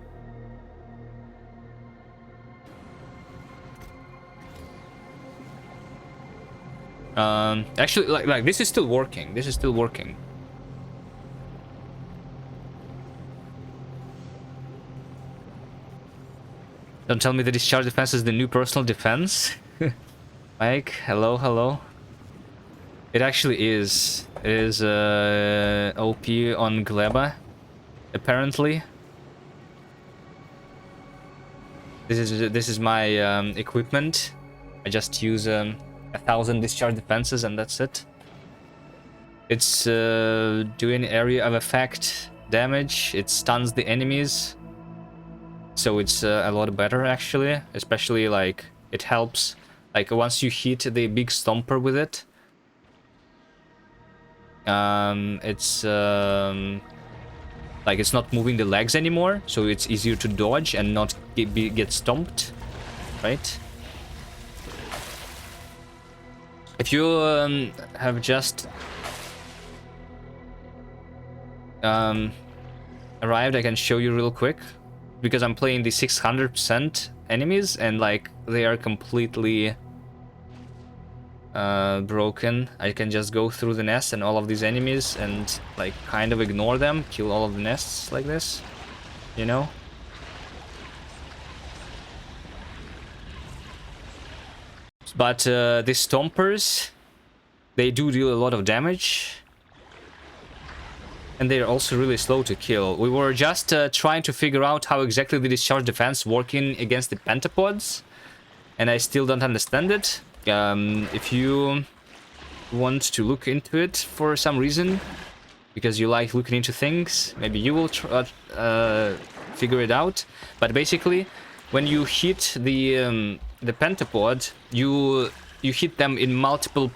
Actually, like this is still working. This is still working. Don't tell me the discharge defense is the new personal defense. Mike, hello, hello. It actually is. It is OP on Gleba, apparently. This is my equipment. I just use 1,000 discharge defenses and that's it. It's doing area of effect damage. It stuns the enemies. So it's a lot better actually, especially like it helps like once you hit the big stomper with it. It's like it's not moving the legs anymore, so it's easier to dodge and not get stomped, right? If you have just arrived, I can show you real quick. Because I'm playing the 600% enemies and like they are completely broken. I can just go through the nest and all of these enemies and like kind of ignore them, kill all of the nests like this, you know? But the stompers, they do deal a lot of damage. And they're also really slow to kill. We were just trying to figure out how exactly the discharge defense working against the pentapods. And I still don't understand it. If you want to look into it for some reason, because you like looking into things, maybe you will figure it out. But basically, when you hit the pentapod, you hit them in multiple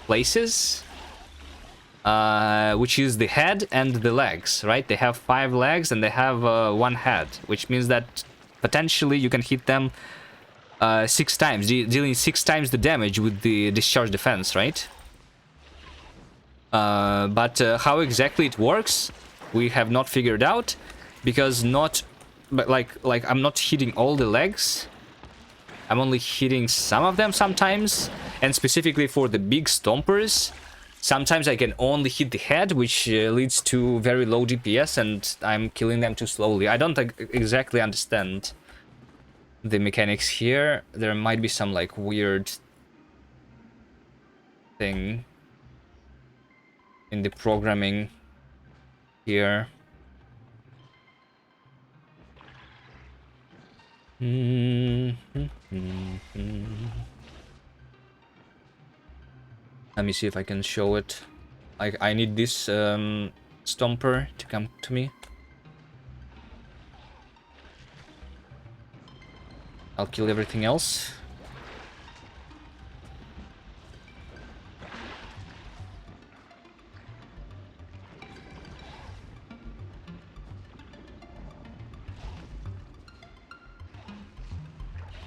places. Which is the head and the legs, right? They have 5 legs and they have 1 head, which means that potentially you can hit them 6 times, dealing 6 times the damage with the discharge defense, right? But how exactly it works, we have not figured out, because like I'm not hitting all the legs. I'm only hitting some of them sometimes, and specifically for the big stompers. Sometimes I can only hit the head, which leads to very low DPS, and I'm killing them too slowly. I don't exactly understand the mechanics here. There might be some like weird thing in the programming here. Let me see if I can show it. I need this stomper to come to me. I'll kill everything else.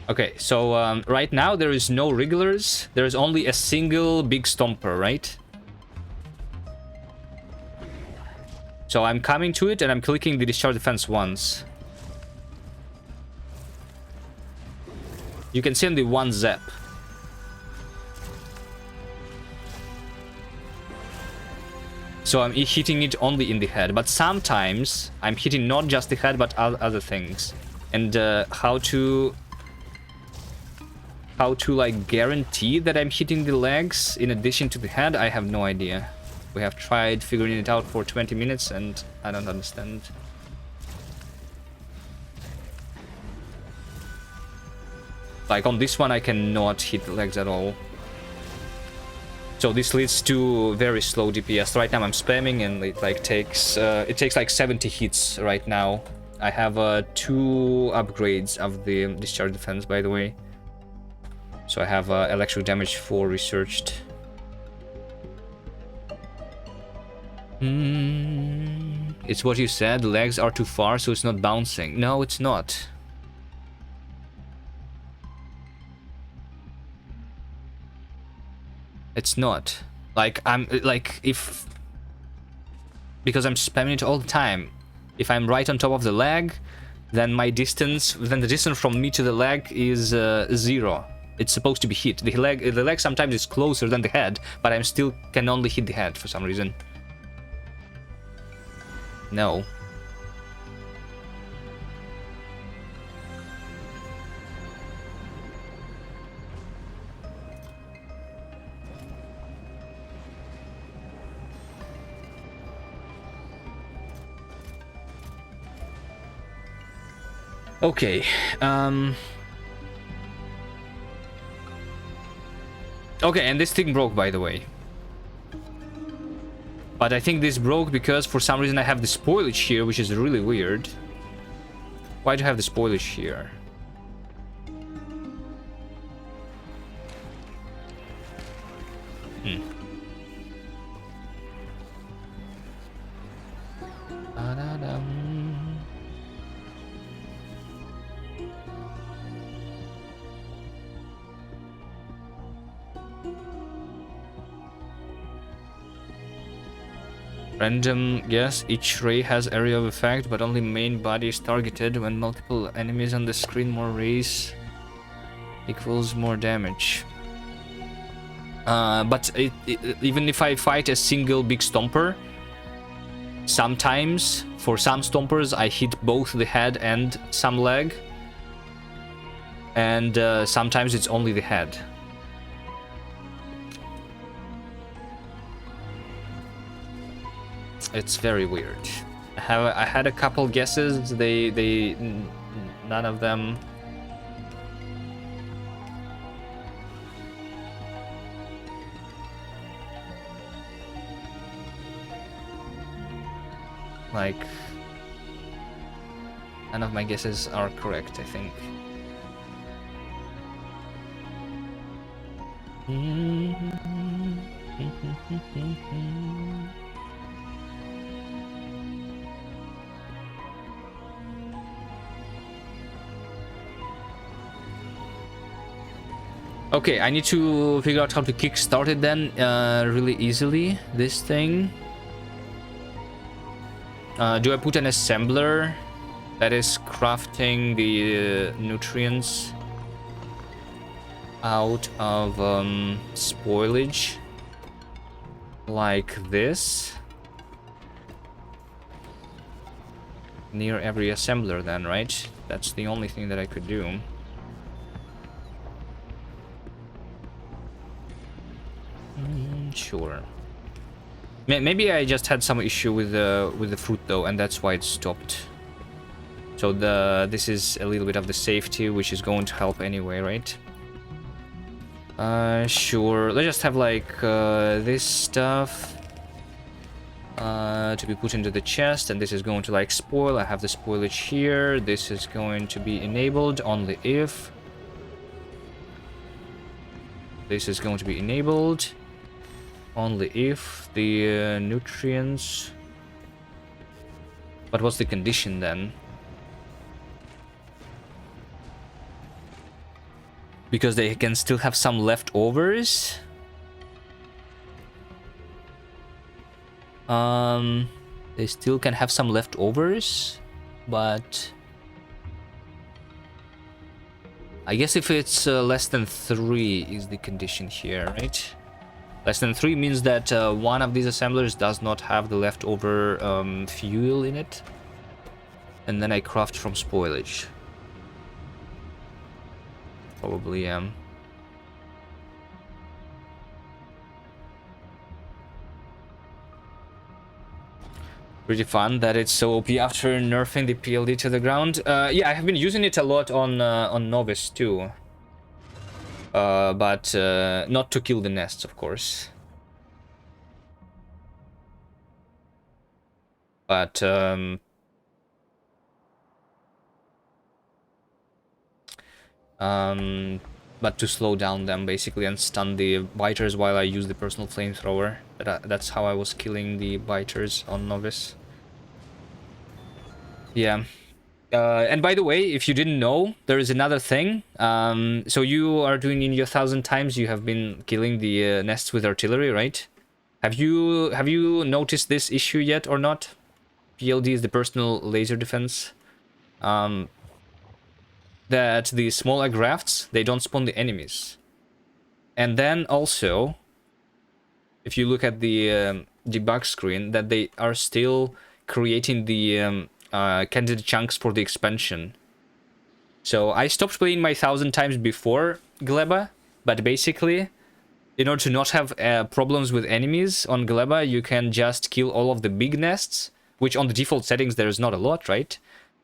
Okay, so right now there is no regulars. There is only a single big stomper, right? So I'm coming to it and I'm clicking the discharge defense once. You can see only one zap. So I'm hitting it only in the head, but sometimes I'm hitting not just the head but other things. And how to like guarantee that I'm hitting the legs in addition to the head, I have no idea. We have tried figuring it out for 20 minutes and I don't understand. Like on this one I cannot hit the legs at all. So this leads to very slow DPS. Right now I'm spamming and it like takes like 70 hits right now. I have 2 upgrades of the discharge defense, by the way. So I have electric damage 4 researched. It's what you said, the legs are too far, so it's not bouncing. No, it's not. It's not. Like, because I'm spamming it all the time. If I'm right on top of the leg, then the distance from me to the leg is 0. it's supposed to be hit. The leg sometimes is closer than the head, but I'm still can only hit the head for some reason. No. Okay. Okay, and this thing broke, by the way. But I think this broke because for some reason I have the spoilage here, which is really weird. Why do I have the spoilage here? Random guess, each ray has area of effect, but only main body is targeted. When multiple enemies on the screen, more rays equals more damage. But even if I fight a single big stomper, sometimes, for some stompers, I hit both the head and some leg. And sometimes it's only the head. It's very weird. I had a couple guesses. None of them. Like, none of my guesses are correct, I think. Okay, I need to figure out how to kickstart it then really easily, this thing. Do I put an assembler that is crafting the nutrients out of spoilage like this? Near every assembler then, right? That's the only thing that I could do. Sure. Maybe I just had some issue with the fruit though, and that's why it stopped. So this is a little bit of the safety, which is going to help anyway, right? Sure. Let's just have like this stuff to be put into the chest, and this is going to like spoil. I have the spoilage here. This is going to be enabled only if. This is going to be enabled only if the nutrients. But what's the condition then? Because they can still have some leftovers. They still can have some leftovers, but I guess if it's less than 3 is the condition here, right? Less than 3 means that one of these assemblers does not have the leftover fuel in it. And then I craft from spoilage. Probably am. Pretty fun that it's so OP after nerfing the PLD to the ground. Yeah, I have been using it a lot on Novice too. But not to kill the nests, of course. But to slow down them basically and stun the biters while I use the personal flamethrower. That's how I was killing the biters on Novice. Yeah. And by the way, if you didn't know, there is another thing. So you are doing in your 1,000 times, you have been killing the nests with artillery, right? Have you noticed this issue yet or not? PLD is the personal laser defense. that the smaller grafts, they don't spawn the enemies. And then also, if you look at the debug screen, that they are still creating the candidate chunks for the expansion. So I stopped playing my 1000 times before Gleba, but basically, in order to not have problems with enemies on Gleba, you can just kill all of the big nests, which on the default settings there's not a lot, right?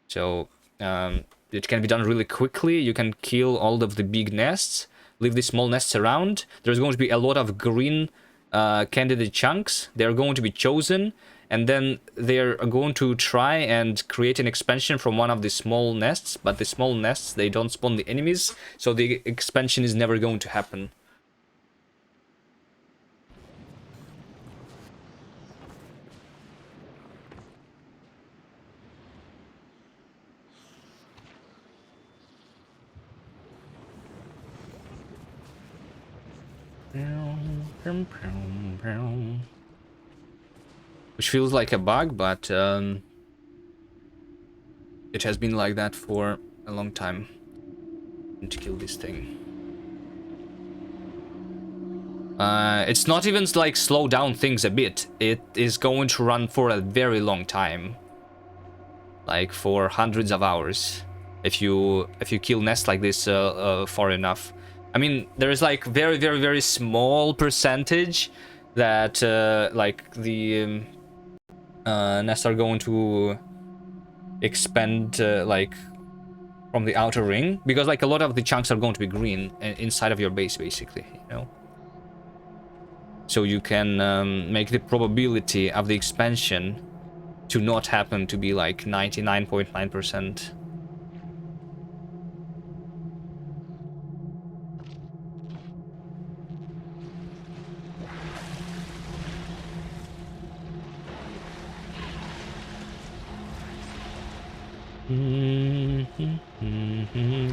So it can be done really quickly. You can kill all of the big nests, leave the small nests around. There's going to be a lot of green candidate chunks. They're going to be chosen, and then they're going to try and create an expansion from one of the small nests, but the small nests, they don't spawn the enemies, so the expansion is never going to happen. Which feels like a bug, but it has been like that for a long time. I need to kill this thing. It's not even like slow down things a bit. It is going to run for a very long time, like for hundreds of hours, if you kill nests like this far enough. I mean, there is like very small percentage that like the nests are going to expand like from the outer ring, because like a lot of the chunks are going to be green inside of your base, basically, you know. So you can make the probability of the expansion to not happen to be like 99.9%.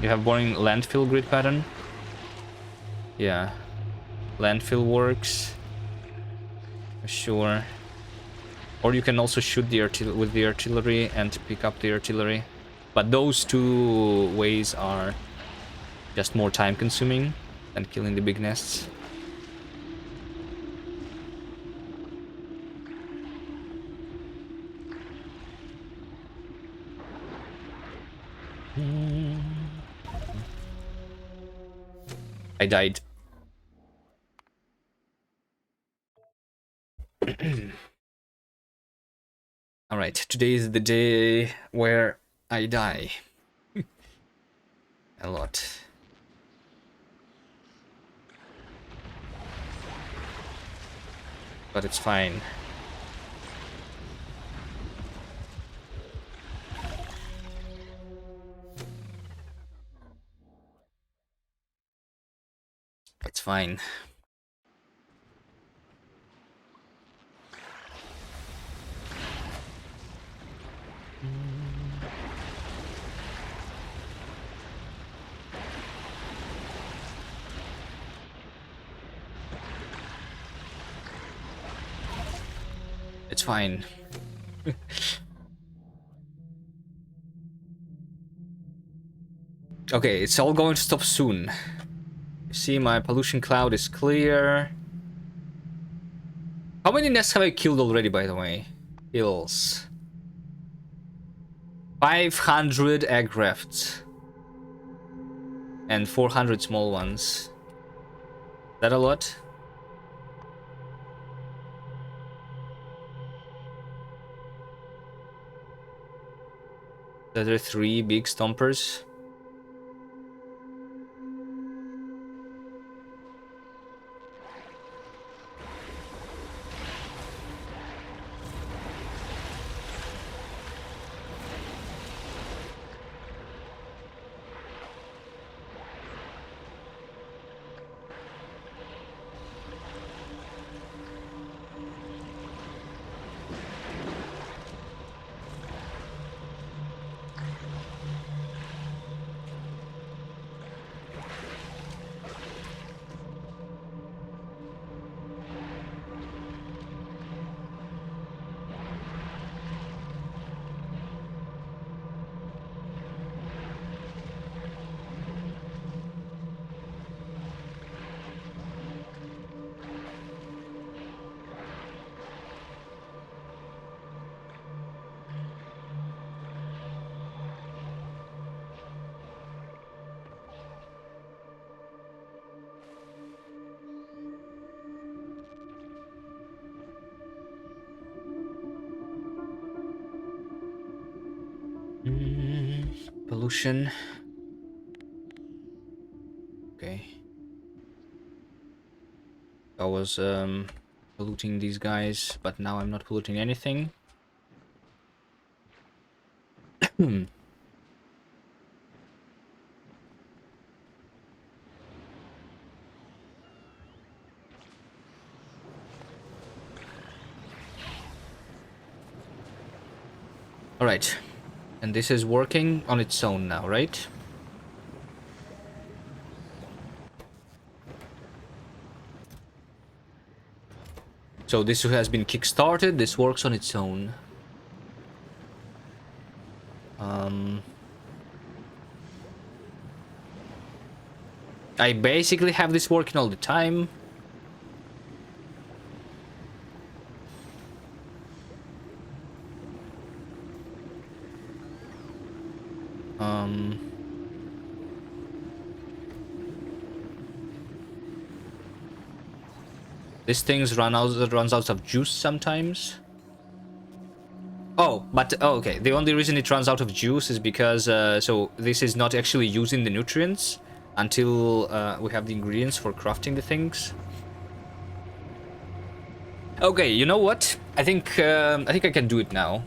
You have boring landfill grid pattern? Yeah. Landfill works. Sure. Or you can also shoot the with the artillery and pick up the artillery. But those two ways are just more time consuming than killing the big nests. I died. Alright, today is the day where I die. A lot. But it's fine. It's fine. It's fine. Okay, it's all going to stop soon. You see, my pollution cloud is clear. How many nests have I killed already, by the way? Kills. 500 egg rafts. And 400 small ones. Is that a lot? There are 3 big stompers. potion. Okay. I was polluting these guys, but now I'm not polluting anything. Alright. And this is working on its own now, right? So this has been kickstarted, this works on its own. I basically have this working all the time. This thing's runs out of juice sometimes. Oh, but okay. The only reason it runs out of juice is because so this is not actually using the nutrients until we have the ingredients for crafting the things. Okay, you know what? I think I can do it now.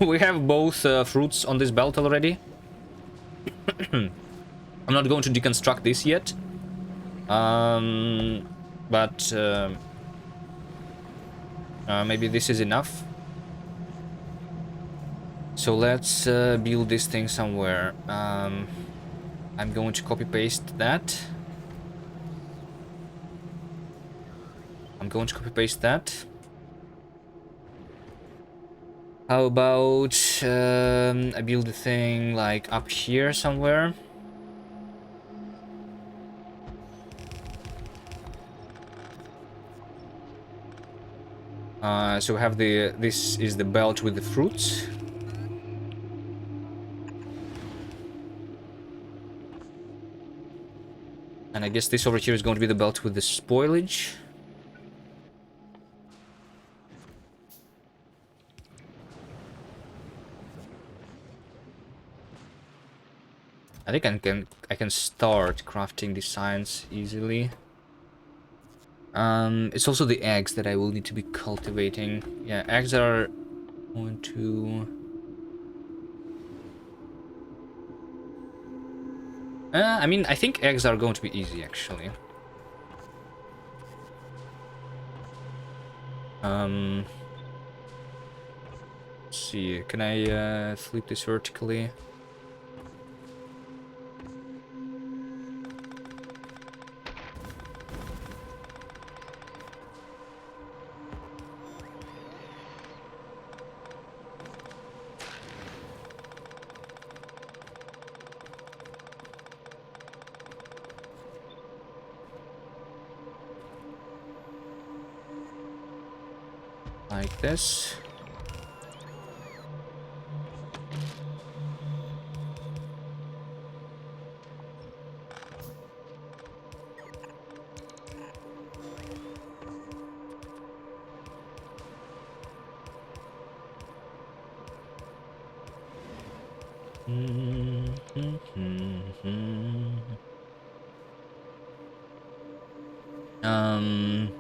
We have both fruits on this belt already. I'm not going to deconstruct this yet. But maybe this is enough. So let's build this thing somewhere. I'm going to copy paste that. How about I build the thing like up here somewhere? So we have this is the belt with the fruits. And I guess this over here is going to be the belt with the spoilage. I think I can start crafting the science easily. It's also the eggs that I will need to be cultivating. Yeah, eggs are going to... I mean, I think eggs are going to be easy, actually. Let's see, can I flip this vertically? Like this.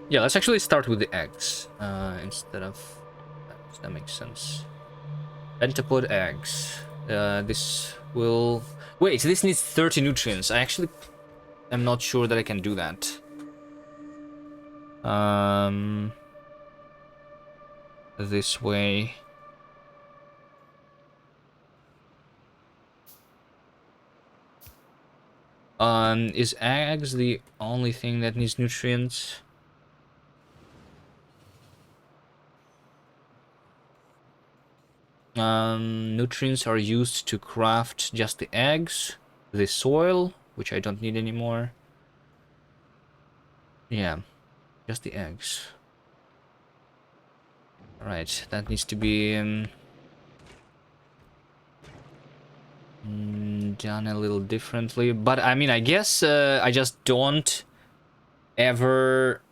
Yeah, let's actually start with the eggs instead of that. That makes sense. Pentapod eggs. This will... Wait, this needs 30 nutrients. I actually am not sure that I can do that. This way. Is eggs the only thing that needs nutrients? Nutrients are used to craft just the eggs, the soil, which I don't need anymore. Yeah, just the eggs. Alright, that needs to be done a little differently. But I mean, I guess I just don't ever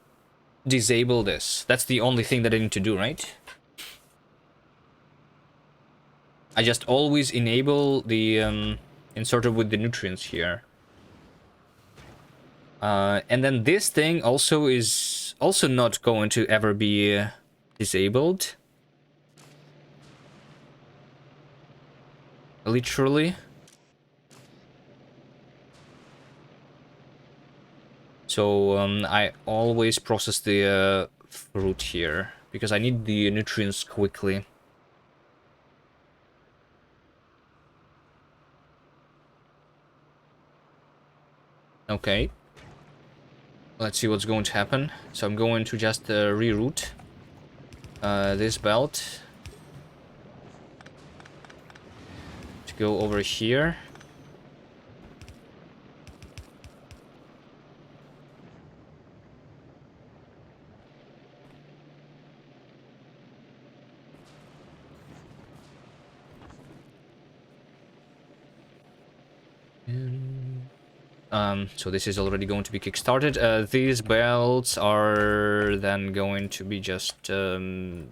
disable this. That's the only thing that I need to do, right? I just always enable the inserter with the nutrients here. And then this thing also is also not going to ever be disabled. Literally. So I always process the fruit here because I need the nutrients quickly. Okay. Let's see what's going to happen. So I'm going to just reroute this belt to go over here. So this is already going to be kickstarted. These belts are then going to be just I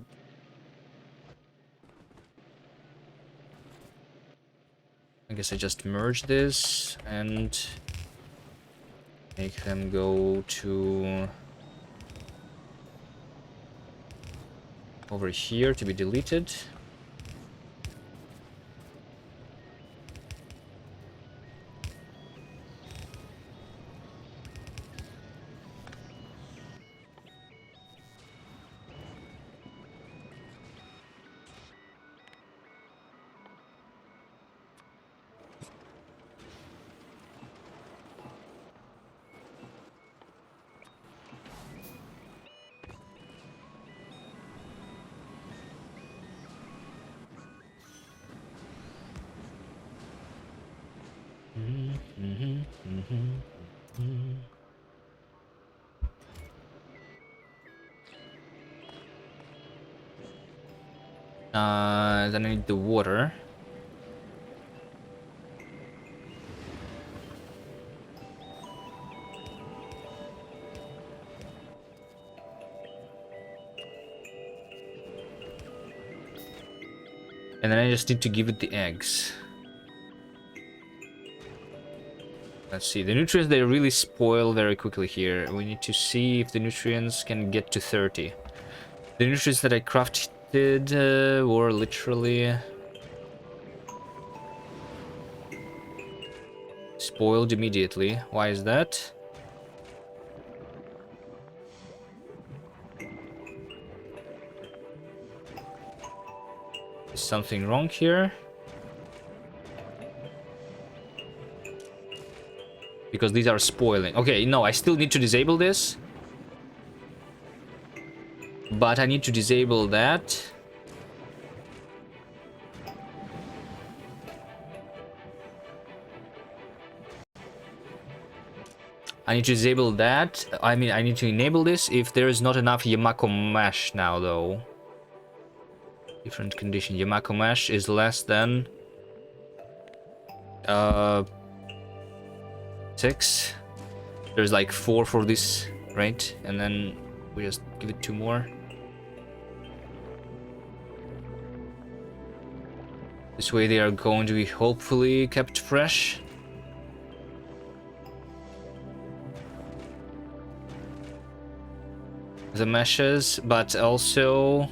guess I just merge this and make them go to over here to be deleted. Then I need the water. And then I just need to give it the eggs. Let's see, the nutrients, they really spoil very quickly here. We need to see if the nutrients can get to 30. The nutrients that I crafted were literally spoiled immediately. Why is that? Is something wrong here? Because these are spoiling. Okay, no, I still need to disable this. But I need to disable that. I need to disable that. I mean, I need to enable this if there is not enough Yamako mesh now, though. Different condition. Yamako mesh is less than 6. There's like 4 for this, right? And then we just give it 2 more. This way they are going to be hopefully kept fresh. The meshes, but also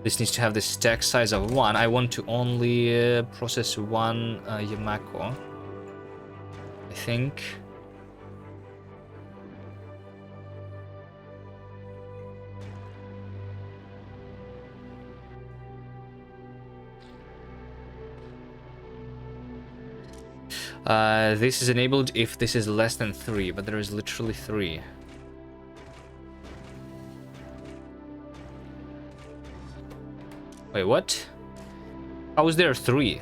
this needs to have the stack size of 1. I want to only process 1 Yamako, I think. This is enabled if this is less than 3, but there is literally 3. Wait, what? How is there 3?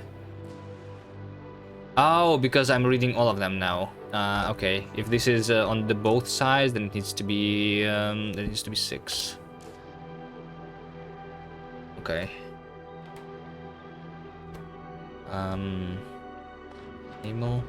Oh, because I'm reading all of them now. Okay. If this is on the both sides, then it needs to be 6. Okay. Emo.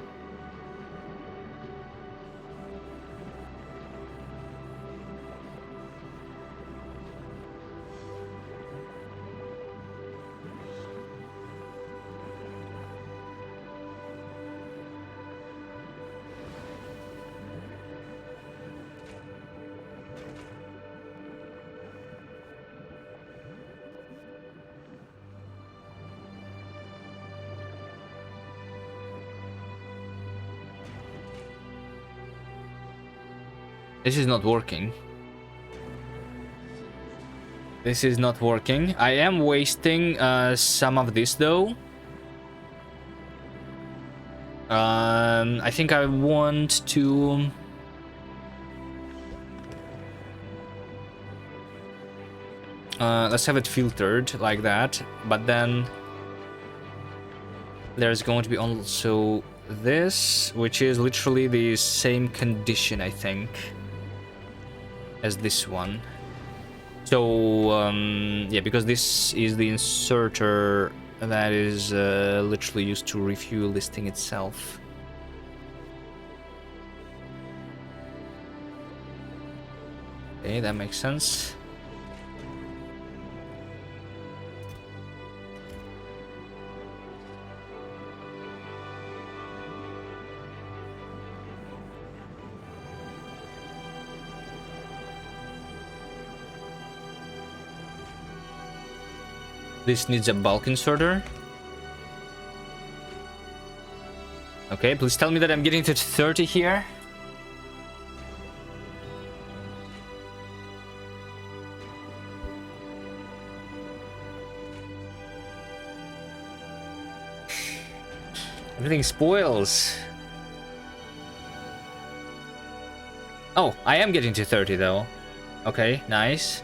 This is not working. This is not working. I am wasting some of this though. I think I want to... let's have it filtered like that, but then there's going to be also this, which is literally the same condition, I think, as this one. So, yeah, because this is the inserter that is literally used to refuel this thing itself. Okay, that makes sense. This needs a bulk inserter. Okay, please tell me that I'm getting to 30 here. Everything spoils. Oh, I am getting to 30 though. Okay, nice.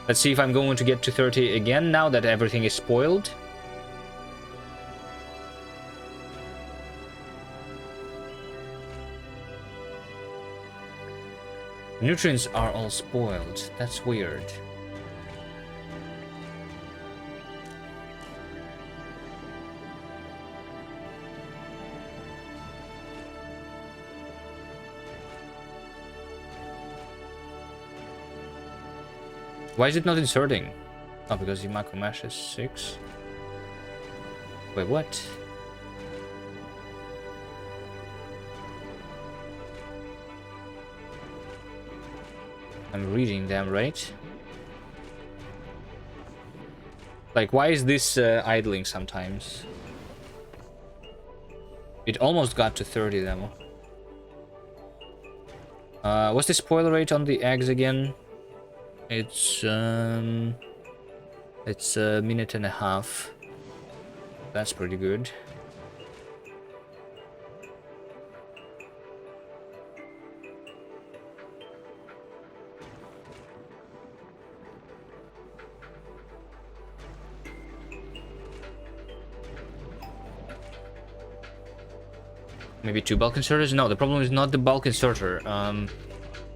Let's see if I'm going to get to 30 again now that everything is spoiled. Nutrients are all spoiled. That's weird. Why is it not inserting? Oh, because the macro mesh is 6. Wait, what? I'm reading them, right? Like, why is this idling sometimes? It almost got to 30 though. What's the spoiler rate on the eggs again? It's a minute and a half. That's pretty good. Maybe 2 bulk inserters? No, the problem is not the bulk inserter.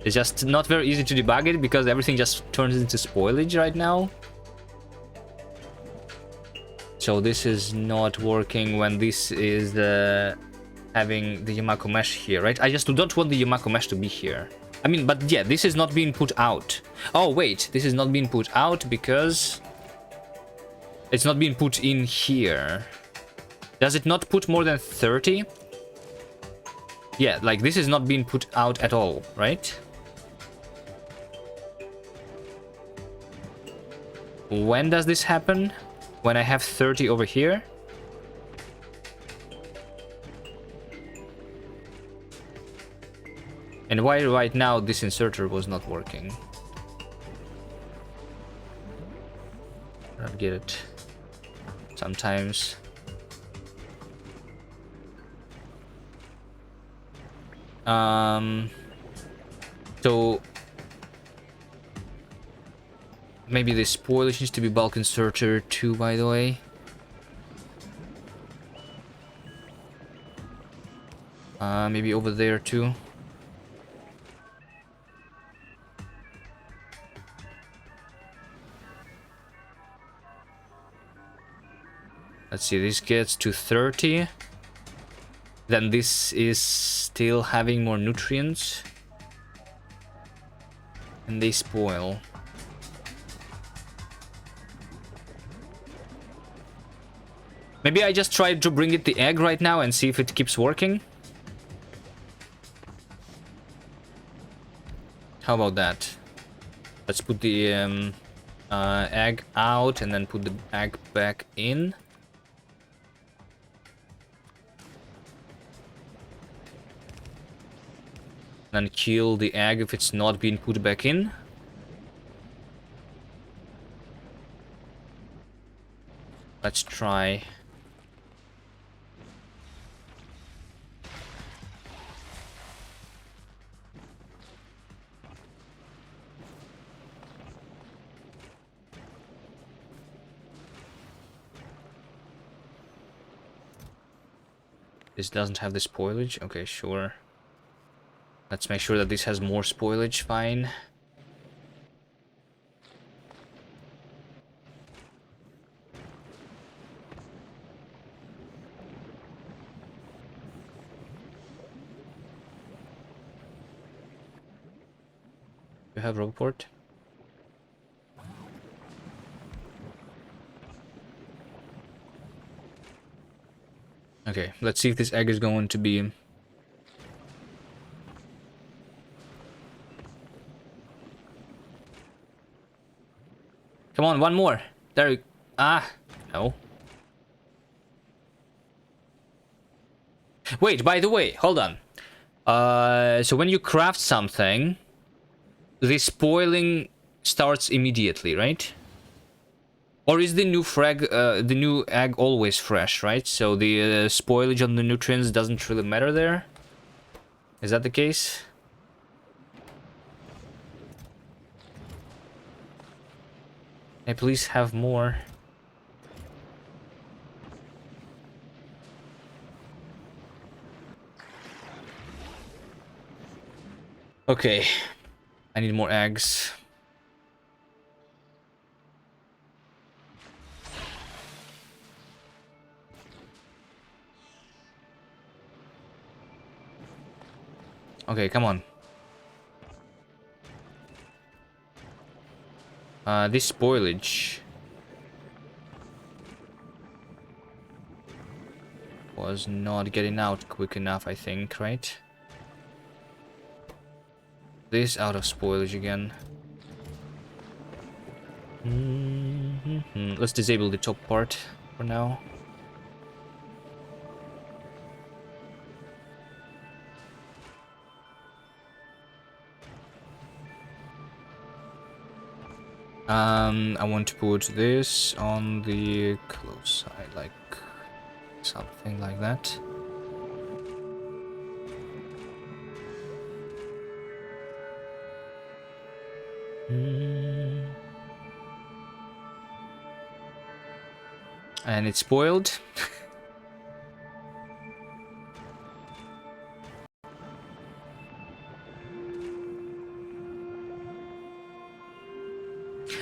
It's just not very easy to debug it because everything just turns into spoilage right now. So this is not working when this is having the Yamako mesh here, right? I just don't want the Yamako mesh to be here. I mean, but yeah, this is not being put out. Oh, wait, this is not being put out because it's not being put in here. Does it not put more than 30? Yeah, like this is not being put out at all, right? When does this happen? When I have 30 over here? And why right now this inserter was not working? I don't get it. Sometimes. So maybe the spoilage needs to be bulk inserter too, by the way. Maybe over there too. Let's see, this gets to 30. Then this is still having more nutrients. And they spoil. Maybe I just try to bring it the egg right now and see if it keeps working. How about that? Let's put the egg out and then put the egg back in. Then kill the egg if it's not being put back in. Let's try. This doesn't have the spoilage. Okay, sure. Let's make sure that this has more spoilage. Fine. You have Roboport? Okay, let's see if this egg is going to be... Come on, one more. There we... Ah, no. Wait, by the way, hold on. So when you craft something, the spoiling starts immediately, right? Or is the new egg always fresh, right? So the spoilage on the nutrients doesn't really matter there? Is that the case? Hey, please have more. Okay. I need more eggs. Okay, come on. This spoilage was not getting out quick enough, I think, right? This out of spoilage again. Let's disable the top part for now. I want to put this on the close side, like something like that. And it's spoiled.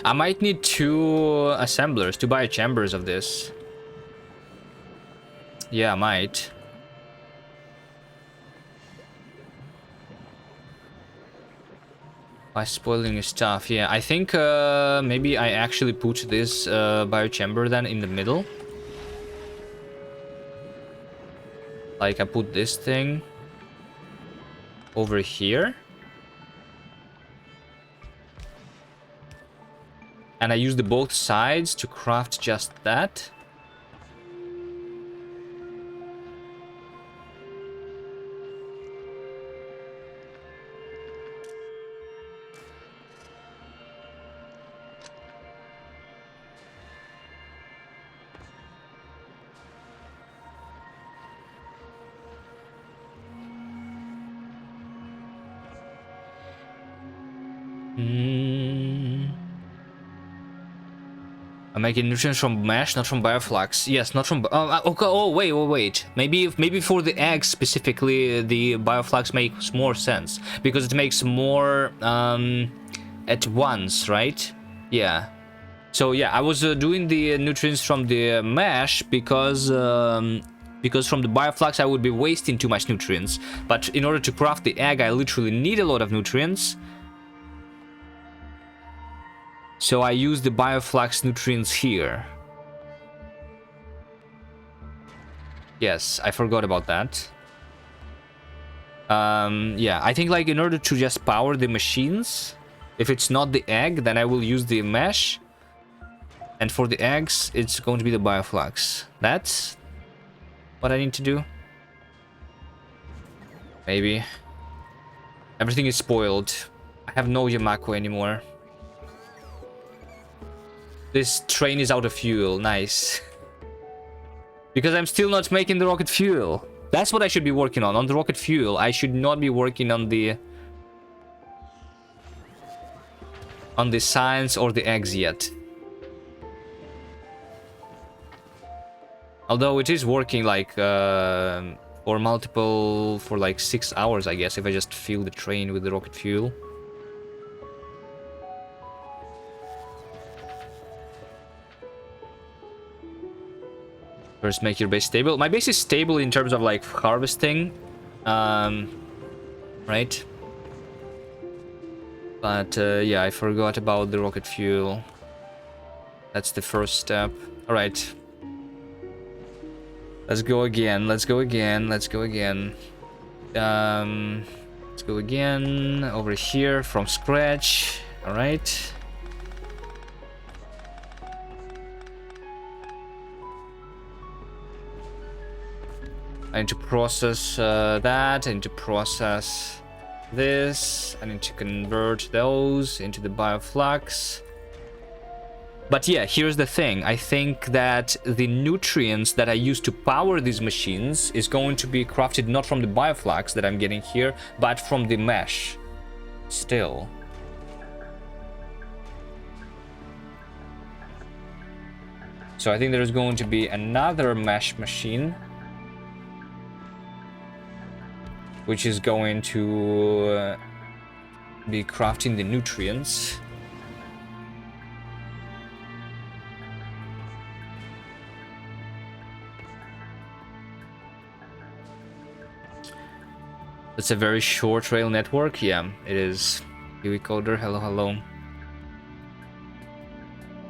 I might need 2 assemblers, 2 biochambers of this. Yeah, I might. By spoiling stuff, yeah. I think maybe I actually put this biochamber then in the middle. Like I put this thing over here. And I use the both sides to craft just that. I'm making nutrients from mesh, not from bioflux. Yes, not from. Okay. Oh, wait. Maybe for the eggs specifically, the bioflux makes more sense because it makes more at once, right? Yeah. So yeah, I was doing the nutrients from the mesh because from the bioflux I would be wasting too much nutrients. But in order to craft the egg, I literally need a lot of nutrients. So I use the bioflux nutrients here. Yes, I forgot about that. Yeah, I think like in order to just power the machines, if it's not the egg, then I will use the mesh. And for the eggs, it's going to be the bioflux. That's what I need to do. Maybe. Everything is spoiled. I have no Yamako anymore. This train is out of fuel. Nice. Because I'm still not making the rocket fuel. That's what I should be working on the rocket fuel. I should not be working on the science or the eggs yet. Although it is working like for like 6 hours, I guess, if I just fill the train with the rocket fuel. First, make your base stable. My base is stable in terms of like harvesting, right? But yeah, I forgot about the rocket fuel. That's the first step. All right. Let's go again. Let's go again. Let's go again. Let's go again over here from scratch. All right. I need to process that. I need to process this. I need to convert those into the bioflux. But yeah, here's the thing. I think that the nutrients that I use to power these machines is going to be crafted not from the bioflux that I'm getting here, but from the mesh. Still. So I think there's going to be another mesh machine, which is going to be crafting the nutrients. It's a very short rail network. Yeah, it is. Kiwi Coder, hello, hello.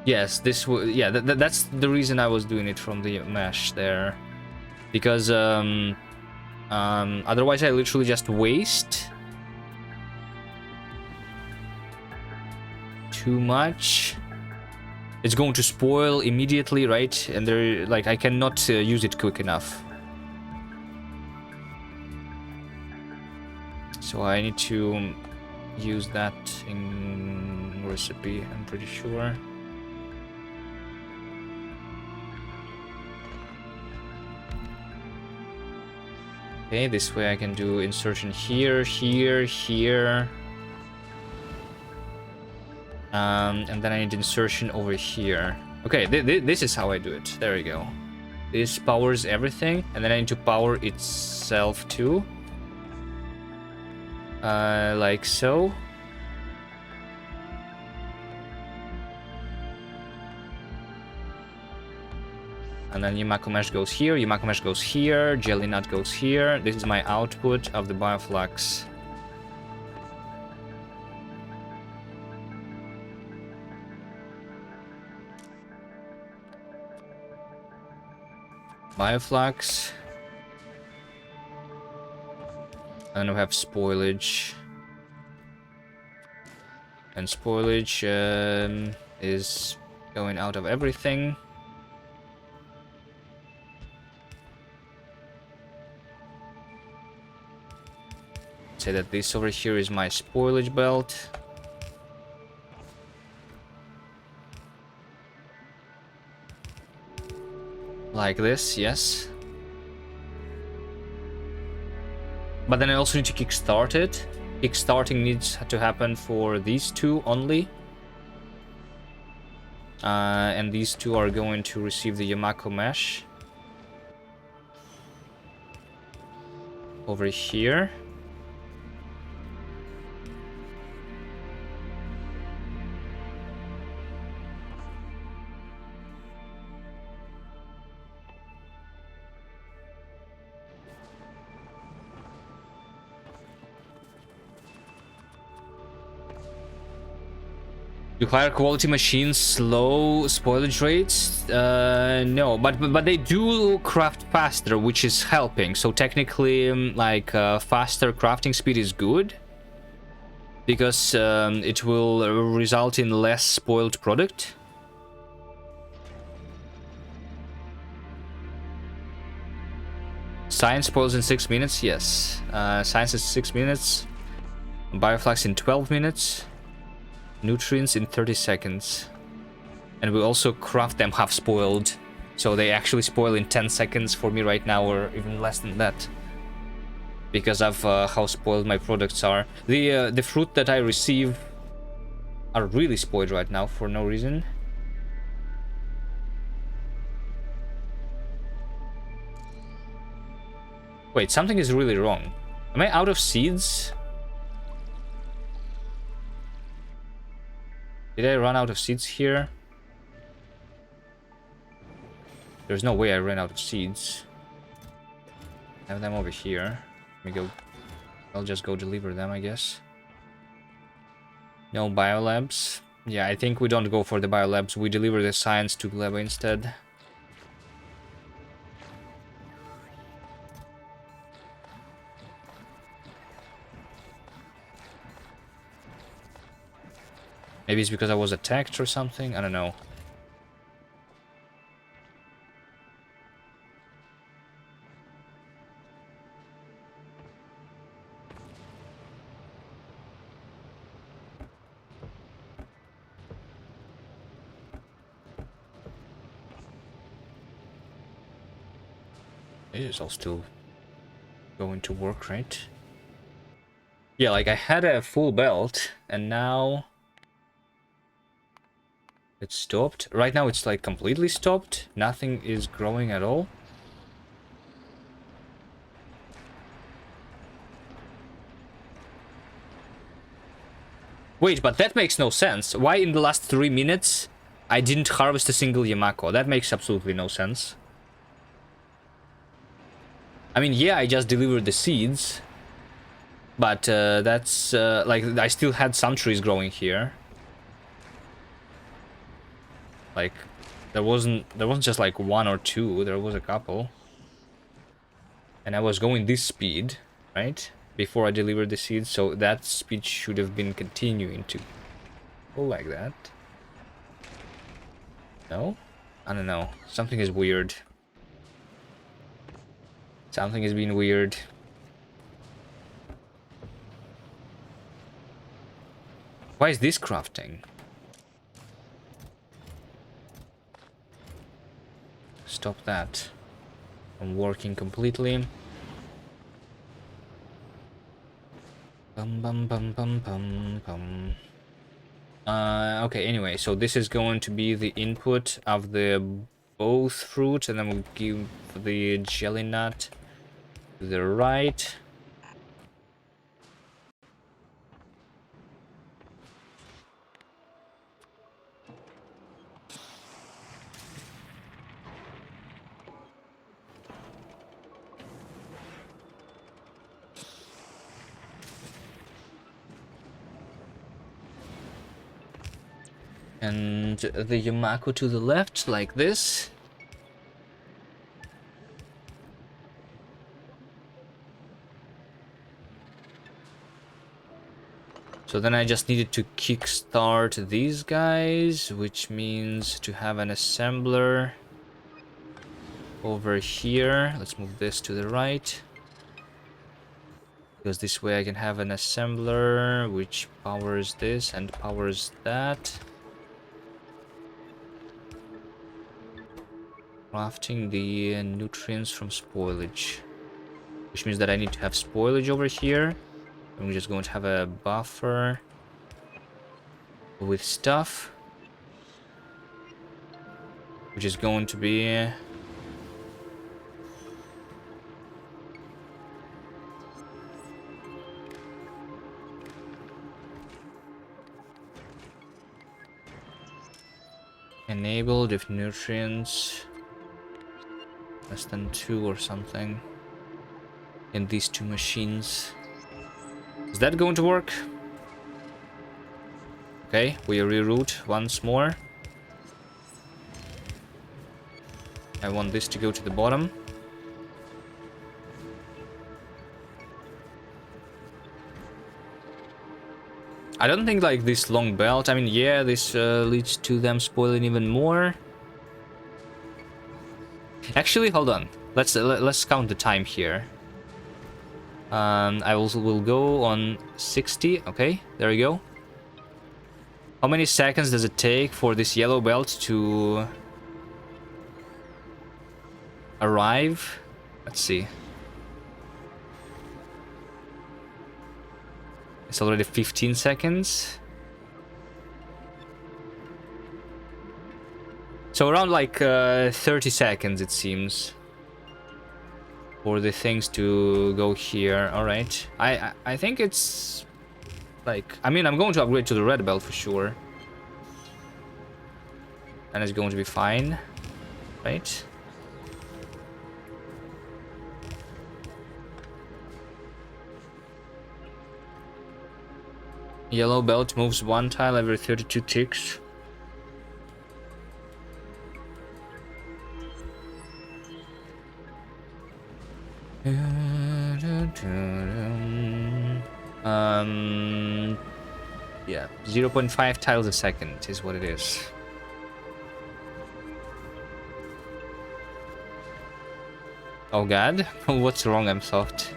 Yes, this will. Yeah, that's the reason I was doing it from the mesh there, because otherwise I literally just waste too much. It's going to spoil immediately, right? And there, like, I cannot use it quick enough. So I need to use that in recipe, I'm pretty sure. Okay, this way I can do insertion here, here, here. And then I need insertion over here. Okay, this is how I do it. There we go. This powers everything, and then I need to power itself too. Like so. And then Yamako Mesh goes here, Yamako Mesh goes here, Jelly Nut goes here. This is my output of the bioflux. Bioflux. And then we have spoilage. And spoilage is going out of everything. Say that this over here is my spoilage belt. Like this, yes. But then I also need to kickstart it. Kickstarting needs to happen for these two only. And these two are going to receive the Yamako Mesh. Over here. Do higher quality machines slow spoilage rates? No, but they do craft faster, which is helping. So technically, like faster crafting speed is good, because it will result in less spoiled product. Science spoils in 6 minutes. Yes, science is 6 minutes. Bioflux in 12 minutes. Nutrients in 30 seconds. And we also craft them half spoiled. So they actually spoil in 10 seconds for me right now, or even less than that. Because of how spoiled my products are. The fruit that I receive are really spoiled right now for no reason. Wait, something is really wrong. Am I out of seeds? Did I run out of seeds here? There's no way I ran out of seeds. I have them over here. Let me go. I'll just go deliver them, I guess. No biolabs. Yeah, I think we don't go for the biolabs. We deliver the science to Gleba instead. Maybe it's because I was attacked or something. I don't know. It is all still going to work, right? Yeah, like I had a full belt and now it's stopped. Right now it's like completely stopped. Nothing is growing at all. Wait, but that makes no sense. Why in the last 3 minutes I didn't harvest a single Yamako? That makes absolutely no sense. I mean, yeah, I just delivered the seeds, but that's like I still had some trees growing here. Like there wasn't just like one or two, there was a couple. And I was going this speed, right? Before I delivered the seeds, so that speed should have been continuing to go like that. No? I don't know. Something is weird. Something has been weird. Why is this crafting? Stop that. I'm working completely. Bum bum bum bum bum bum. Okay, anyway, so this is going to be the input of the both fruit, and then we'll give the jelly nut to the right. And the Yamako to the left, like this. So then I just needed to kickstart these guys, which means to have an assembler over here. Let's move this to the right. Because this way I can have an assembler which powers this and powers that. Crafting the nutrients from spoilage, which means that I need to have spoilage over here. I'm just going to have a buffer with stuff, which is going to be enabled if nutrients less than 2 or something in these two machines. Is that going to work? Okay, we reroute once more. I want this to go to the bottom. I don't think like this long belt, I mean, yeah, this leads to them spoiling even more. Actually, hold on. Let's count the time here. I also will go on 60. Okay, there we go. How many seconds does it take for this yellow belt to arrive? Let's see. It's already 15 seconds. So around like 30 seconds, it seems, for the things to go here. All right. I think it's like, I mean, I'm going to upgrade to the red belt for sure. And it's going to be fine, right? Yellow belt moves one tile every 32 ticks. Yeah, 0.5 tiles a second is what it is. Oh god, what's wrong, I'm soft?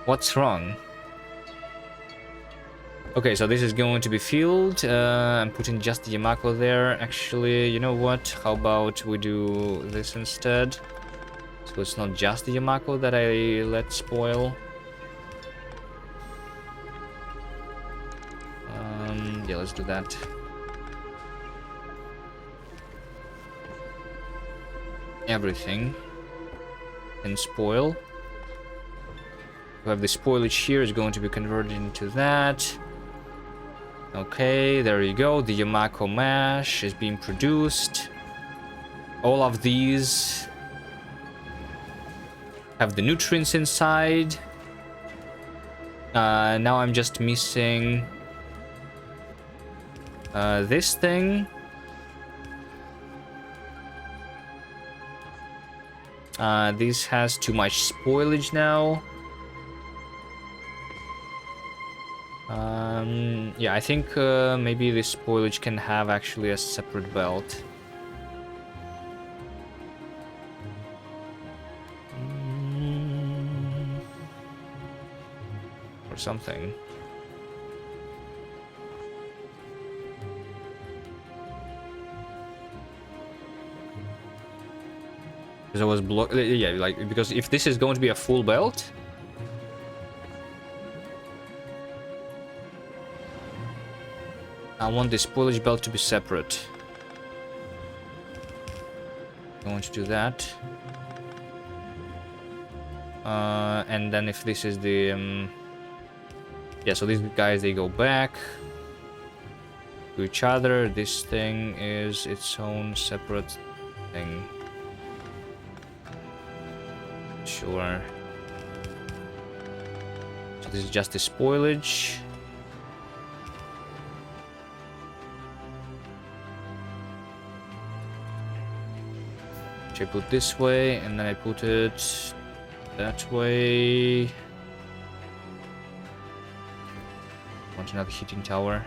What's wrong? Okay, so this is going to be filled. I'm putting just the Yamako there. Actually, you know what? How about we do this instead? So it's not just the Yamako that I let spoil. Yeah, let's do that. Everything can spoil. We have the spoilage here is going to be converted into that. Okay, there you go. The Yamako mash is being produced. All of these have the nutrients inside. Now I'm just missing this thing. This has too much spoilage now. Yeah, I think maybe this spoilage can have actually a separate belt. Or something. Because I was yeah, like, because if this is going to be a full belt, I want the spoilage belt to be separate. I'm going to do that. And then if this is the yeah, so these guys, they go back to each other. This thing is its own separate thing. Sure. So this is just the spoilage. Which I put this way, and then I put it that way. Want another heating tower.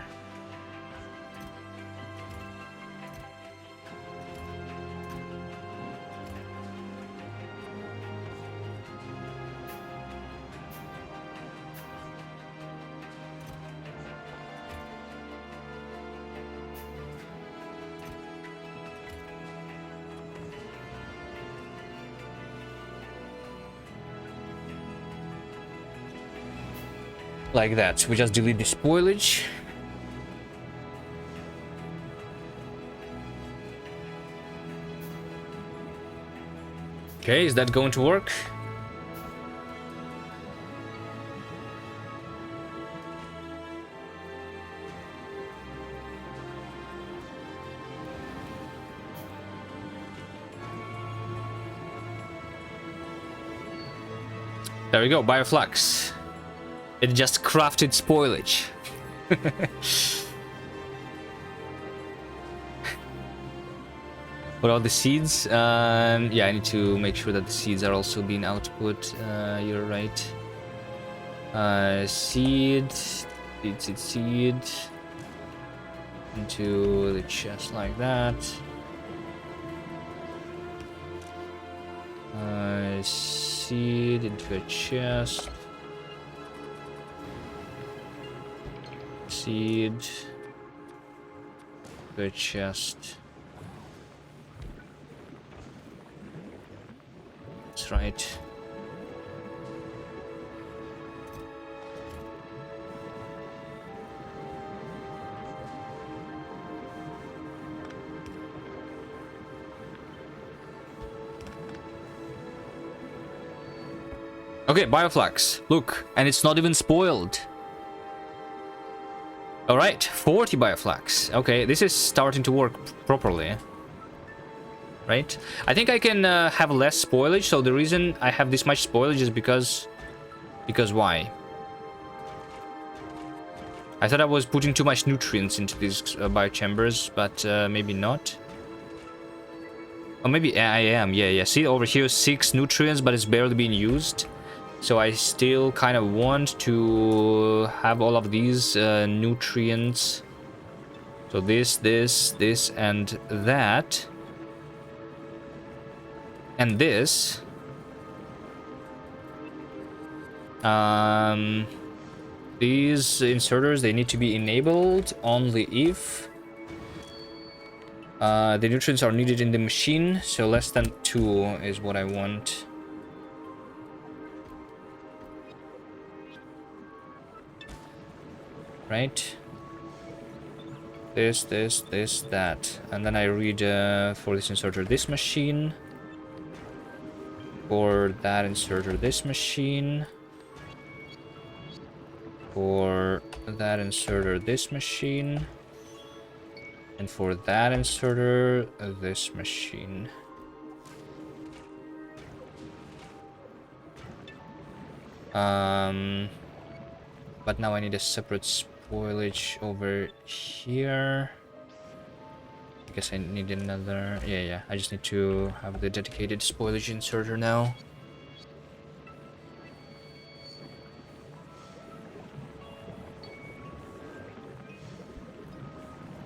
Like that. We just delete the spoilage. Okay, is that going to work? There we go, Bioflux. It just crafted spoilage. What about the seeds? Yeah, I need to make sure that the seeds are also being output. You're right. Seed. Seed. Into the chest like that. Seed into a chest. Seed. To a chest. That's right. Okay, bioflux. Look, and it's not even spoiled. Alright, 40 bioflux. Okay, this is starting to work properly. Right? I think I can have less spoilage, so the reason I have this much spoilage is because... Because why? I thought I was putting too much nutrients into these biochambers, but maybe not. Or maybe I am, yeah. See, over here, 6 nutrients, but it's barely being used. So I still kind of want to have all of these nutrients. So this, and that. And this. These inserters, they need to be enabled only if the nutrients are needed in the machine. So less than 2 is what I want. Right? This, that. And then I read for this inserter this machine. For that inserter this machine. For that inserter this machine. And for that inserter this machine. But now I need a separate spoilage over here. I guess I need another... Yeah. I just need to have the dedicated spoilage inserter now.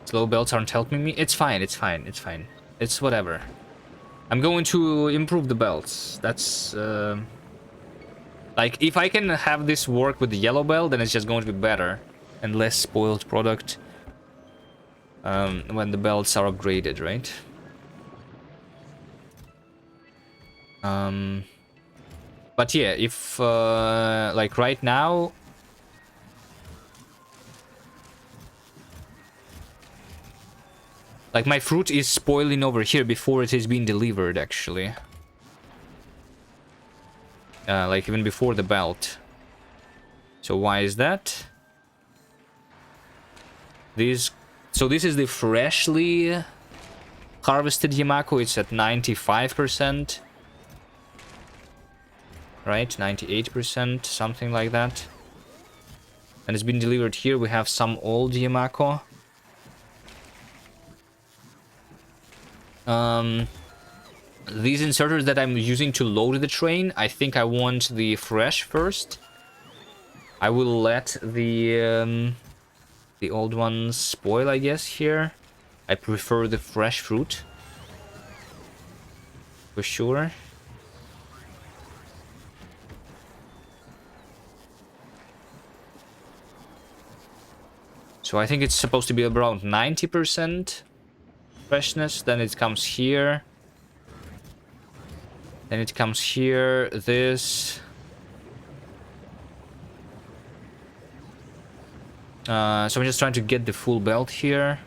Slow belts aren't helping me. It's fine. It's whatever. I'm going to improve the belts. That's... Like, if I can have this work with the yellow belt, then it's just going to be better. And less spoiled product. When the belts are upgraded, right? But yeah, if like right now, like my fruit is spoiling over here before it is being delivered, actually. Like even before the belt. So why is that? So this is the freshly harvested Yamako. It's at 95%. Right? 98%, something like that. And it's been delivered here. We have some old Yamako. These inserters that I'm using to load the train, I think I want the fresh first. I will let the old ones spoil, I guess, here. I prefer the fresh fruit. For sure. So I think it's supposed to be around 90% freshness. Then it comes here. Then it comes here. This. So I'm just trying to get the full belt here.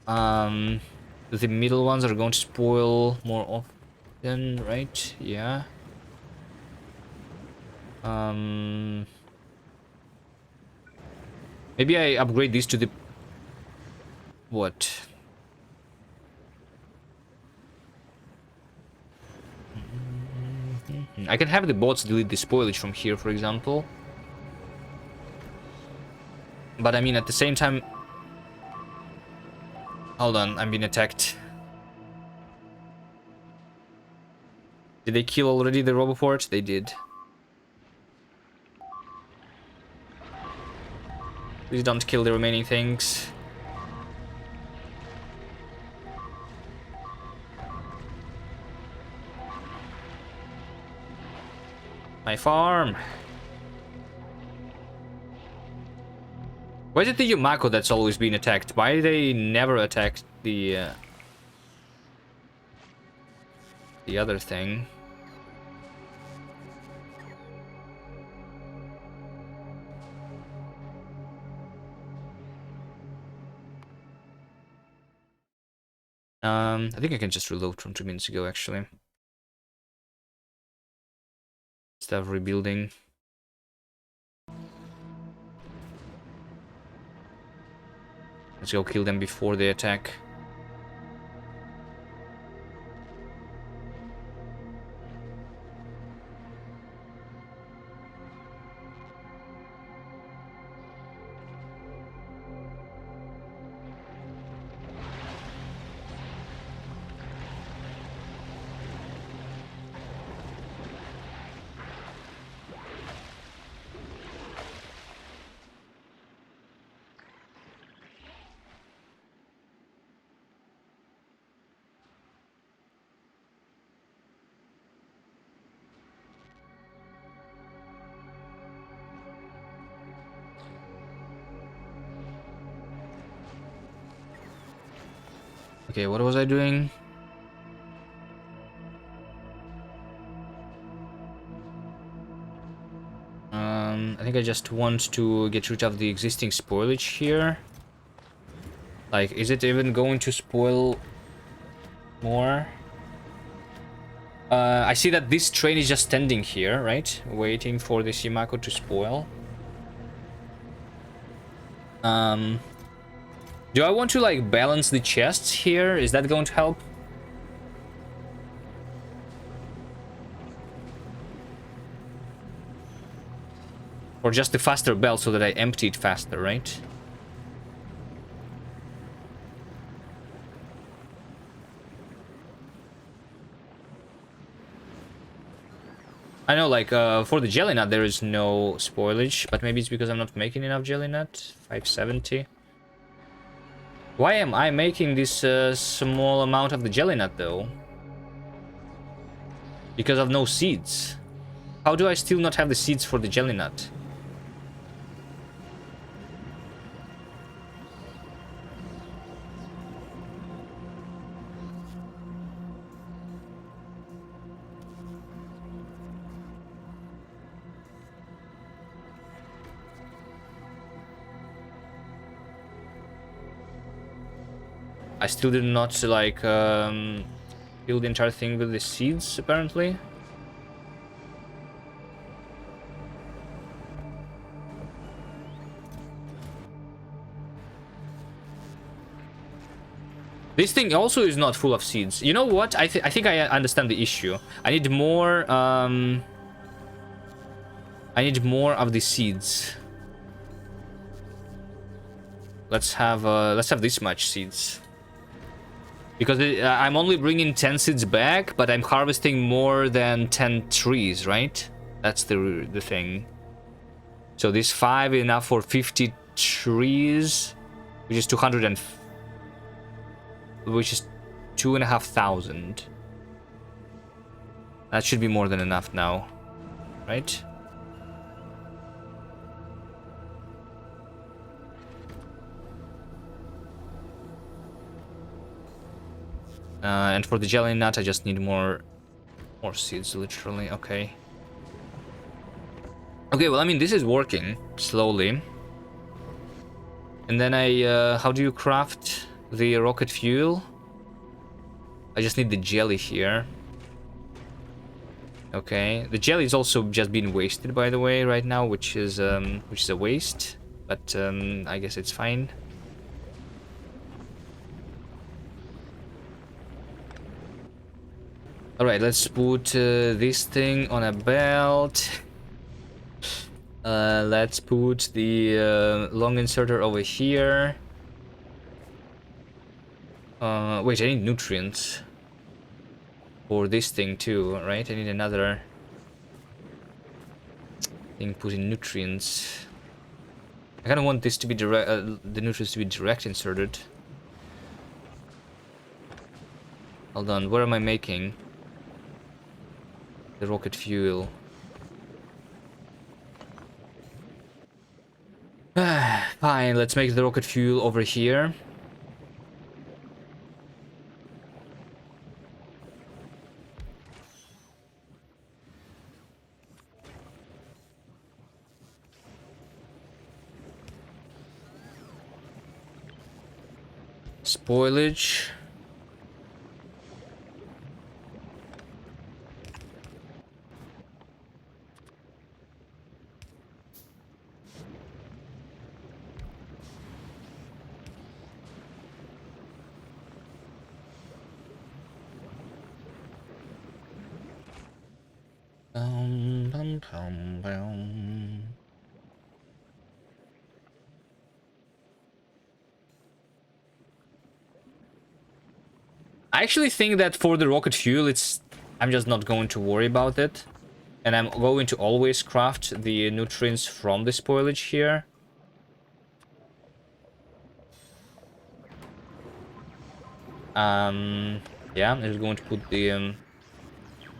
The middle ones are going to spoil more often, right? Yeah. Maybe I upgrade these to the... What? I can have the bots delete the spoilage from here, for example. But I mean, at the same time... Hold on, I'm being attacked. Did they kill already the Roboport? They did. Please don't kill the remaining things. My farm. Why is it the Yumako that's always been attacked? Why they never attacked the other thing? I think I can just reload from 2 minutes ago, actually. Instead of rebuilding. Let's go kill them before they attack. Okay, what was I doing? I think I just want to get rid of the existing spoilage here. Like, is it even going to spoil more? I see that this train is just standing here, right? Waiting for the Yumako to spoil. Do I want to, like, balance the chests here? Is that going to help? Or just the faster belt so that I empty it faster, right? I know, like, for the jelly nut there is no spoilage, but maybe it's because I'm not making enough jelly nut. 570. Why am I making this small amount of the jelly nut, though? Because of no seeds. How do I still not have the seeds for the jelly nut? I still did not, like, fill the entire thing with the seeds, apparently. This thing also is not full of seeds. You know what? I think I understand the issue. I need more, I need more of the seeds. Let's have this much seeds. Because I'm only bringing 10 seeds back, but I'm harvesting more than 10 trees, right? That's the thing. So this 5 is enough for 50 trees, which is 200 and... which is 2,500. That should be more than enough now, right? And for the jelly nut, I just need more seeds, literally. Okay. Okay, well, I mean, this is working slowly. And then how do you craft the rocket fuel? I just need the jelly here. Okay, the jelly is also just being wasted, by the way, right now, which is a waste. But I guess it's fine. Alright, let's put this thing on a belt. Let's put the long inserter over here. Wait, I need nutrients for this thing too, right? I need another thing putting nutrients. I kind of want this to be direct, the nutrients to be direct inserted. Hold on, where am I making the rocket fuel? Fine, let's make the rocket fuel over here. Spoilage. Bum, bum, bum. I actually think that for the rocket fuel, I'm just not going to worry about it. And I'm going to always craft the nutrients from the spoilage here. Yeah, I'm just going to put the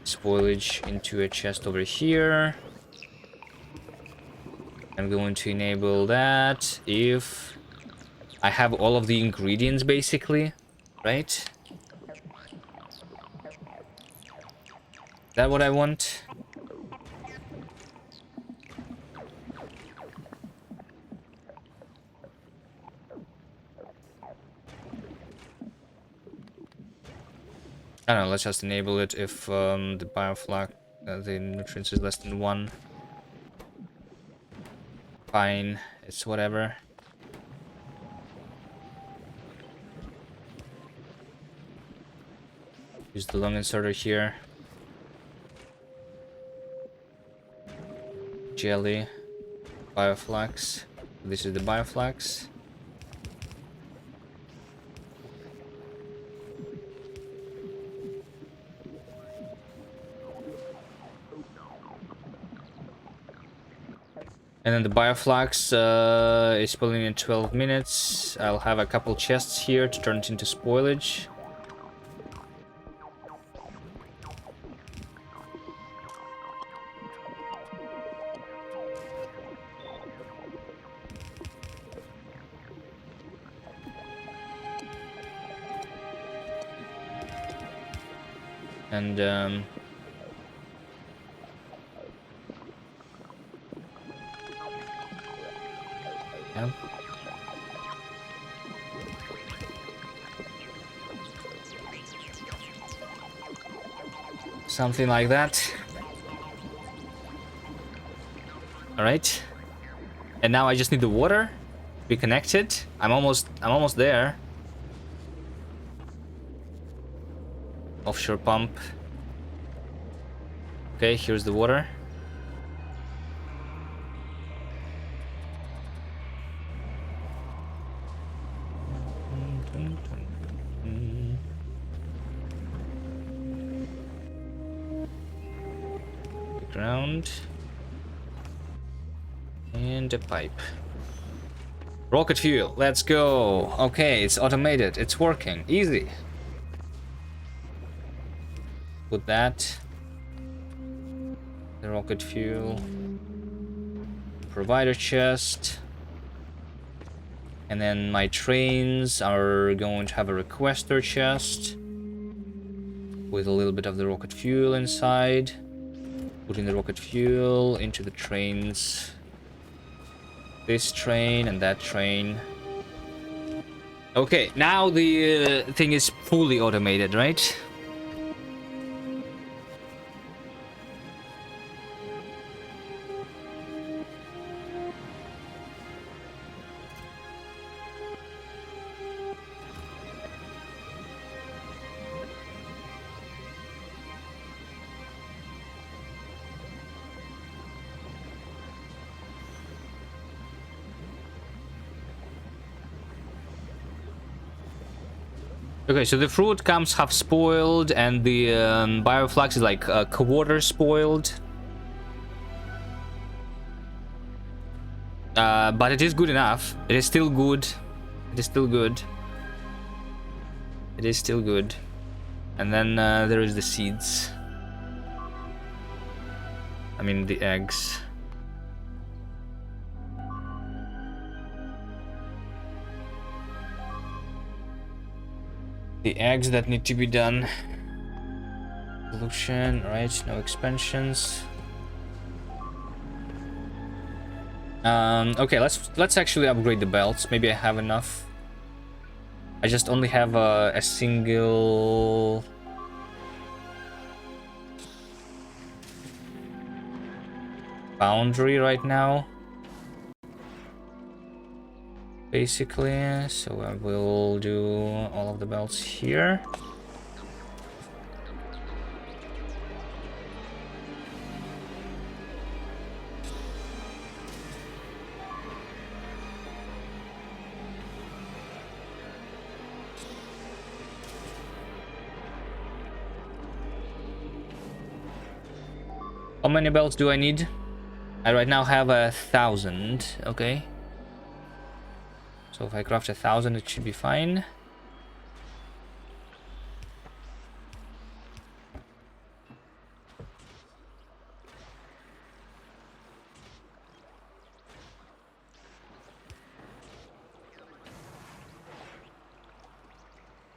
spoilage into a chest over here. I'm going to enable that if I have all of the ingredients, basically, right? Is that what I want? I don't know, let's just enable it if the bioflag, the nutrients is less than 1. Fine, it's whatever. Use the lung inserter here. Jelly. Bioflax. This is the bioflax. And then the bioflax is spawning in 12 minutes. I'll have a couple chests here to turn it into spoilage. And yeah. Something like that. All right. And now I just need the water. Be connected. I'm almost there. Offshore pump. Okay, here's the water. The ground. And a pipe. Rocket fuel, let's go. Okay, it's automated. It's working. Easy. Put that. The rocket fuel. Provider chest. And then my trains are going to have a requester chest. With a little bit of the rocket fuel inside. Putting the rocket fuel into the trains. This train and that train. Okay, now the thing is fully automated, right? Okay, so the fruit comes half spoiled, and the bioflux is like a quarter spoiled. But it is good enough. It is still good. It is still good. It is still good. And then there is the seeds. I mean the eggs. The eggs that need to be done. Evolution, right? No expansions. Okay, let's actually upgrade the belts. Maybe I have enough. I just only have a single boundary right now, basically. So I will do all of the belts here. How many belts do I need? I right now have 1,000. Okay. So if I craft 1,000, it should be fine.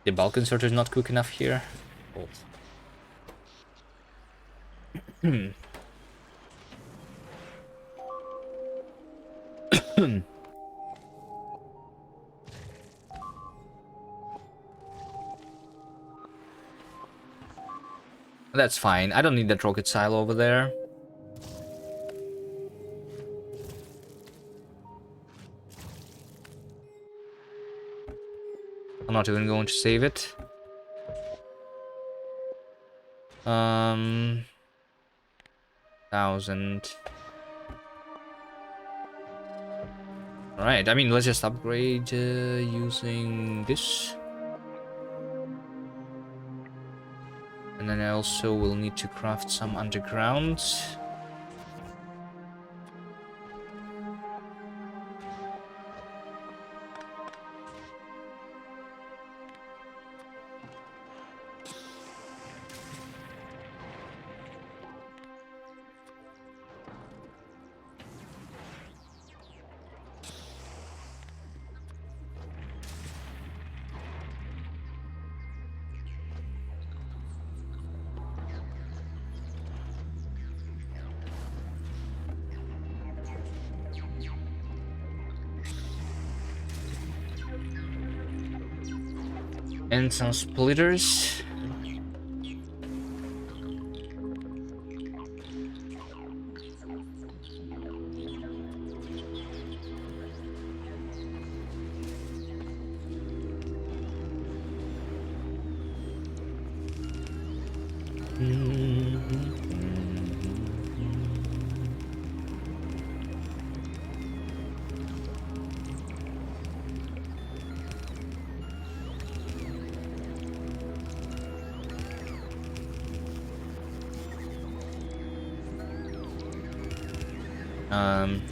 The bulk inserter is not quick enough here. Oh. That's fine. I don't need that rocket silo over there. I'm not even going to save it. 1,000. Alright, I mean, let's just upgrade using this. And then I also will need to craft some underground. And some splitters.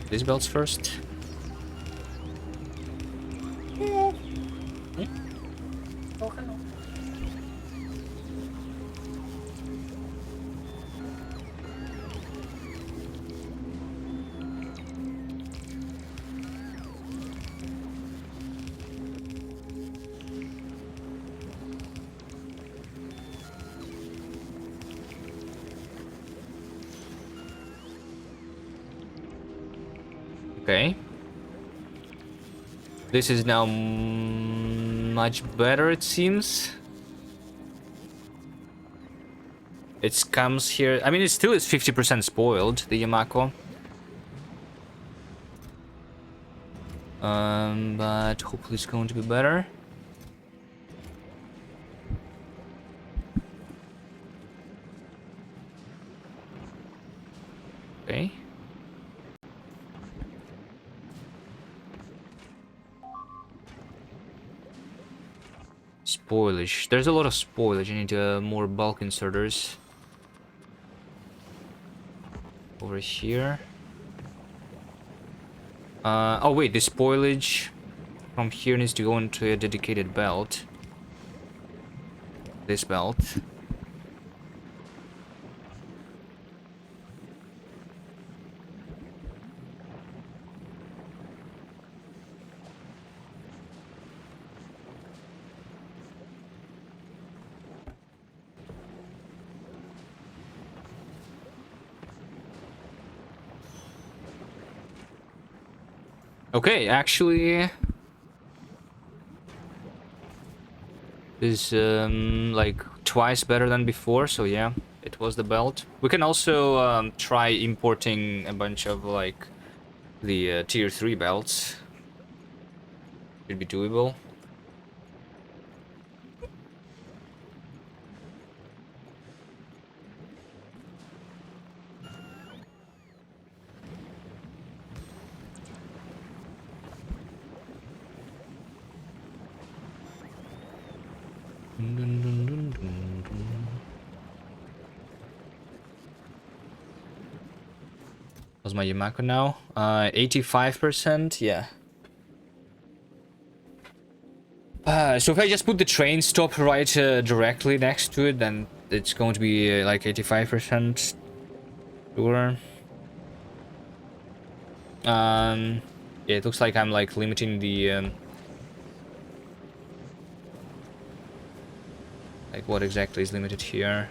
These belts first. Okay. This is now much better, it seems. It comes here. I mean, it still is 50% spoiled, the Yamako. But hopefully it's going to be better. Okay. Spoilage. There's a lot of spoilage. I need more bulk inserters. Over here. Oh wait, the spoilage from here needs to go into a dedicated belt. This belt. Okay, actually, is like twice better than before, so yeah, it was the belt. We can also try importing a bunch of like the tier 3 belts. Should be doable. How's my Yamako now? 85%, yeah. So if I just put the train stop right directly next to it, then it's going to be like 85% sure. Yeah, it looks like I'm like limiting the like what exactly is limited here?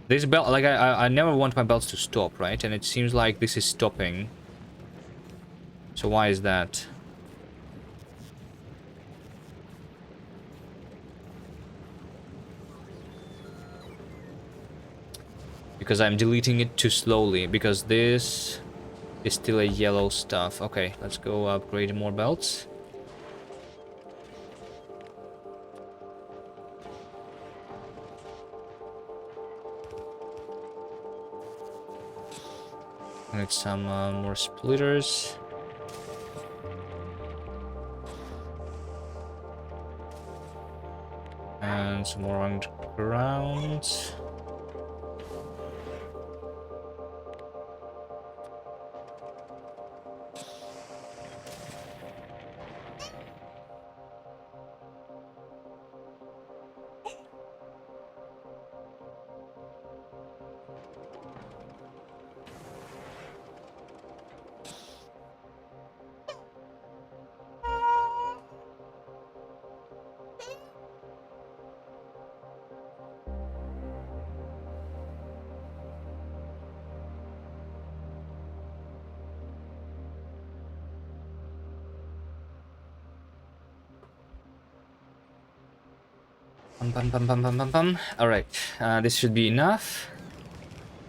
This belt, like I never want my belts to stop, right? And it seems like this is stopping. So why is that? Because I'm deleting it too slowly, because this is still a yellow stuff. Okay, let's go upgrade more belts. Need some more splitters. And some more underground. Alright, this should be enough.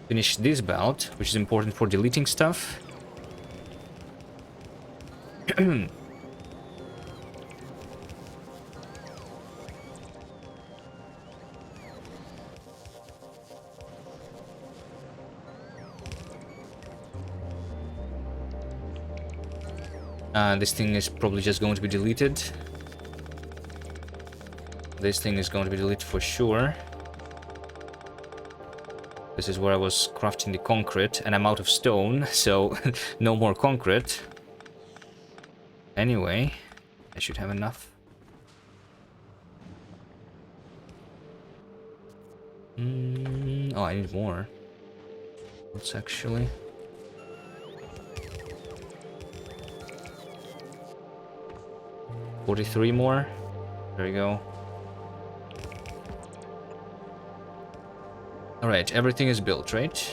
Finish this belt, which is important for deleting stuff. This thing is probably just going to be deleted. This thing is going to be deleted for sure. This is where I was crafting the concrete, and I'm out of stone, so no more concrete. Anyway, I should have enough. Oh, I need more. Let's actually... 43 more. There we go. Alright, everything is built, right?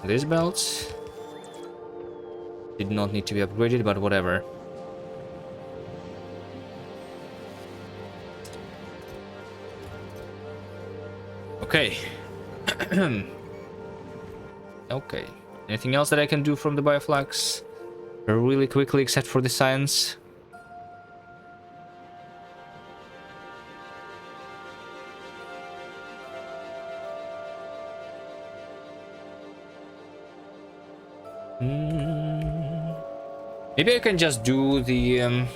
These belts did not need to be upgraded, but whatever. Okay. Okay. Anything else that I can do from the bioflux? Really quickly, except for the science? Maybe I can just do the...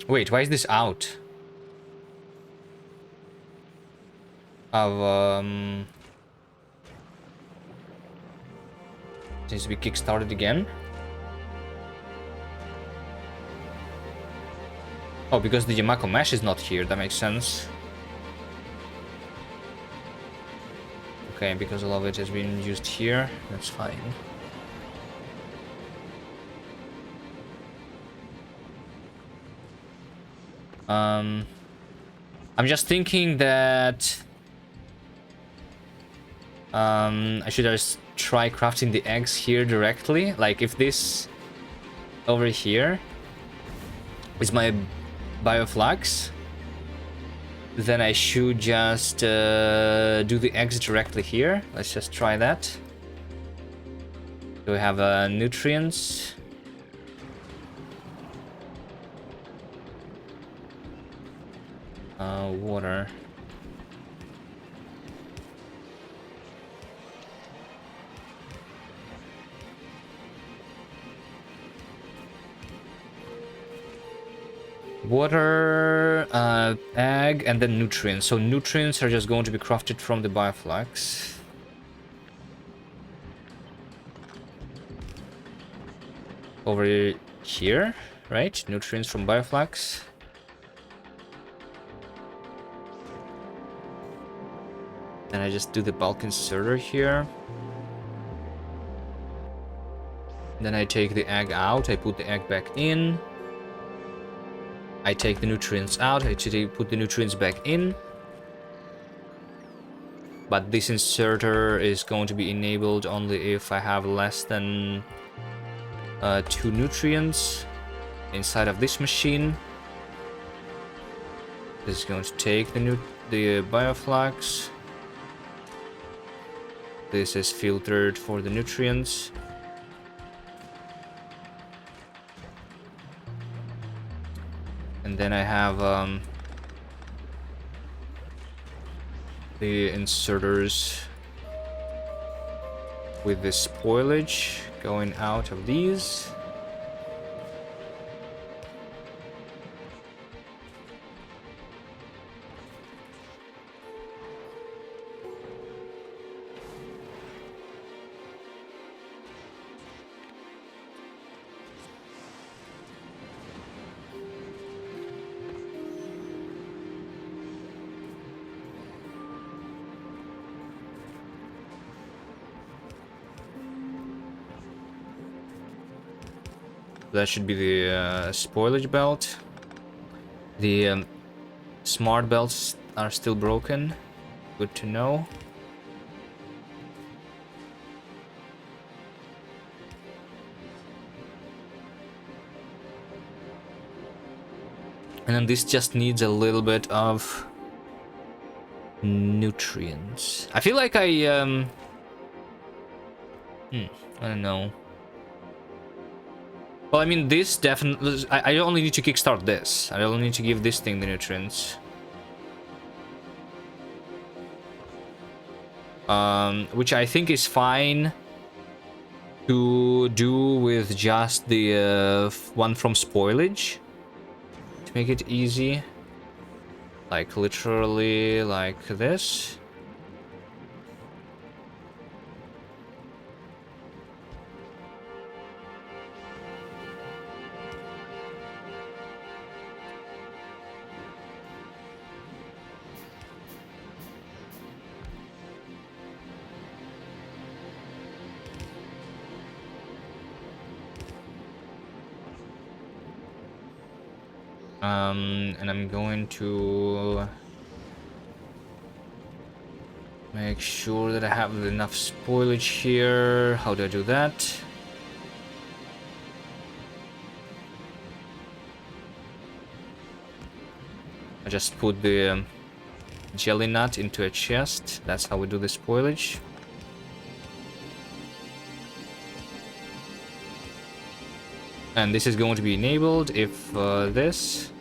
Wait, why is this out? Seems to be kickstarted again. Oh, because the Yamako mesh is not here, that makes sense. Okay, because a lot of it has been used here. That's fine. I'm just thinking that I should just try crafting the eggs here directly. Like if this over here is my bioflux, then I should just do the eggs directly here. Let's just try that. Do we have nutrients? Water. Water, egg, and then nutrients. So nutrients are just going to be crafted from the bioflux. Over here, right? Nutrients from bioflux. Then I just do the bulk inserter here. Then I take the egg out, I put the egg back in. I take the nutrients out, I put the nutrients back in. But this inserter is going to be enabled only if I have less than 2 nutrients inside of this machine. This is going to take the bioflux. This is filtered for the nutrients. And then I have the inserters with the spoilage going out of these. That should be the spoilage belt. The smart belts are still broken. Good to know. And then this just needs a little bit of nutrients. I feel like I don't know. Well, I mean, this definitely... I only need to kickstart this. I only need to give this thing the nutrients. Which I think is fine to do with just the one from spoilage. To make it easy. Like, literally like this. And I'm going to make sure that I have enough spoilage here. How do I do that? I just put the jelly nut into a chest. That's how we do the spoilage. And this is going to be enabled if this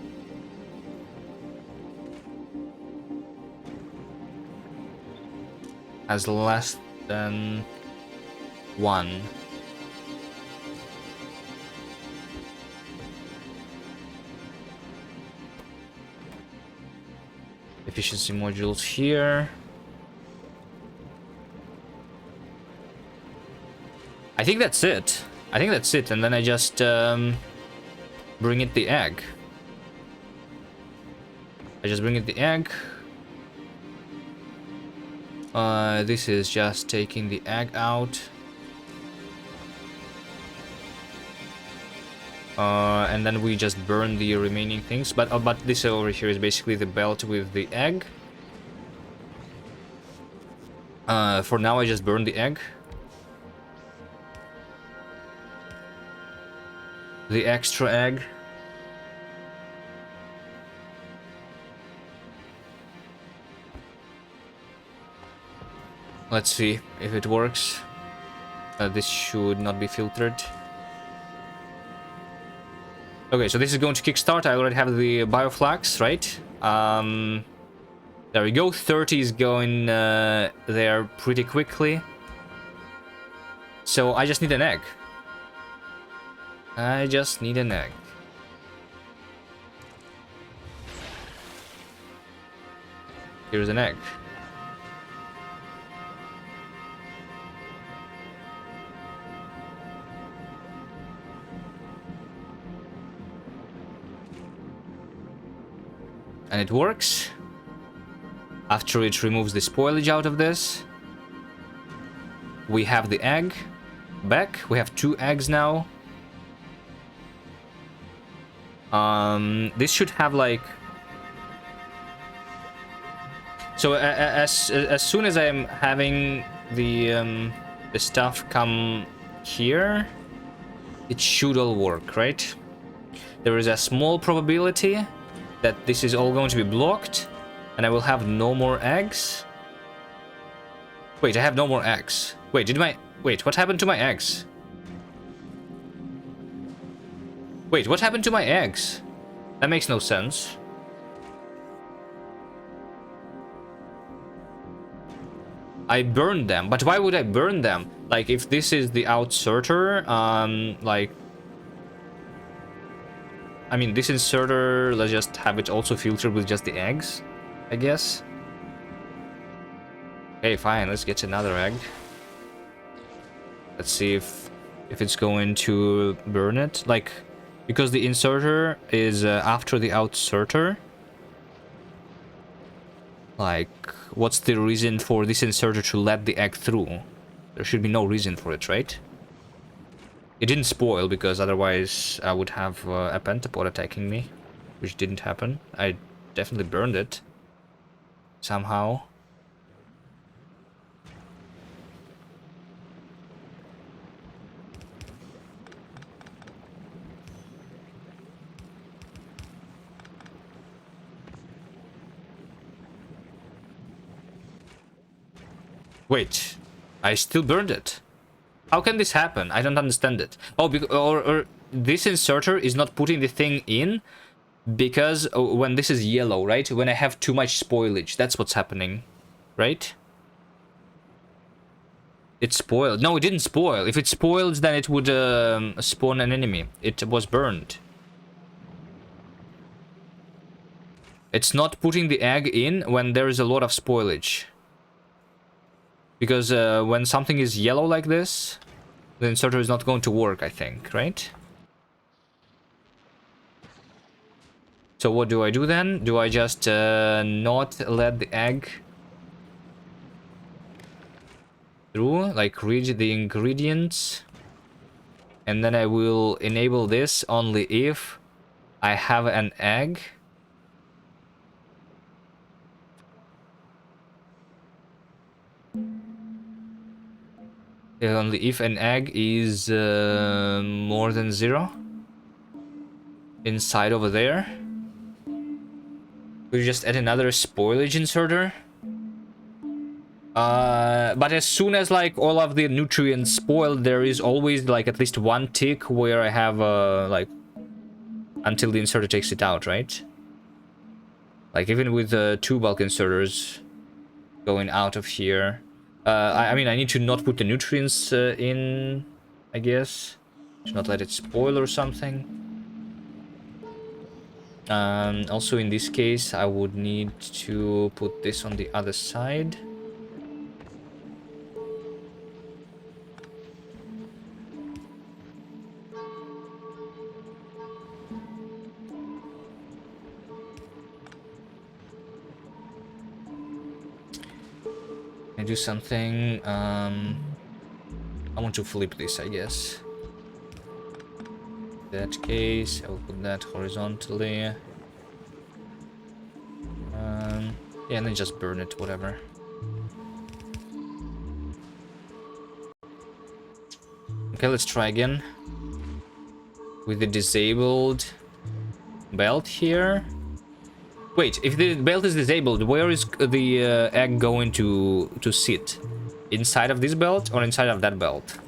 has less than 1. Efficiency modules here. I think that's it. I think that's it, and then I just bring it the egg. I just bring it the egg. This is just taking the egg out. And then we just burn the remaining things. But this over here is basically the belt with the egg. For now, I just burn the egg. The extra egg. Let's see if it works. This should not be filtered. Okay, so this is going to kickstart. I already have the bioflax, right? There we go. 30 is going there pretty quickly. So I just need an egg. I just need an egg. Here's an egg. And it works. After it removes the spoilage out of this, we have the egg back. We have 2 eggs now. This should have like... So as soon as I'm having the stuff come here, it should all work, right? There is a small probability that this is all going to be blocked, and I will have no more eggs. Wait, I have no more eggs. Wait, wait, what happened to my eggs? Wait, what happened to my eggs? That makes no sense. I burned them, but why would I burn them? Like, if this is the outserter, like... I mean, this inserter, let's just have it also filtered with just the eggs, I guess. Okay, fine, let's get another egg. Let's see if it's going to burn it. Like, because the inserter is after the outserter. Like, what's the reason for this inserter to let the egg through? There should be no reason for it, right? It didn't spoil, because otherwise I would have a pentapod attacking me, which didn't happen. I definitely burned it somehow. Wait, I still burned it. How can this happen? I don't understand it. Oh, or this inserter is not putting the thing in because when this is yellow, right? When I have too much spoilage, that's what's happening, right? It spoiled. No, it didn't spoil. If it spoils, then it would spawn an enemy. It was burned. It's not putting the egg in when there is a lot of spoilage. Because when something is yellow like this, the inserter is not going to work, I think, right? So what do I do then? Do I just not let the egg through? Like, read the ingredients. And then I will enable this only if I have an egg. Only if an egg is more than 0 inside over there. We just add another spoilage inserter. But as soon as like all of the nutrients spoil, there is always like at least one tick where I have like until the inserter takes it out, right? Like even with 2 bulk inserters going out of here. I mean, I need to not put the nutrients in, I guess. To not let it spoil or something. Also, in this case, I would need to put this on the other side. I do something. I want to flip this, I guess. In that case, I will put that horizontally. Yeah, and then just burn it, whatever. Okay, let's try again. With the disabled belt here. Wait, if the belt is disabled, where is the egg going to sit? Inside of this belt or inside of that belt?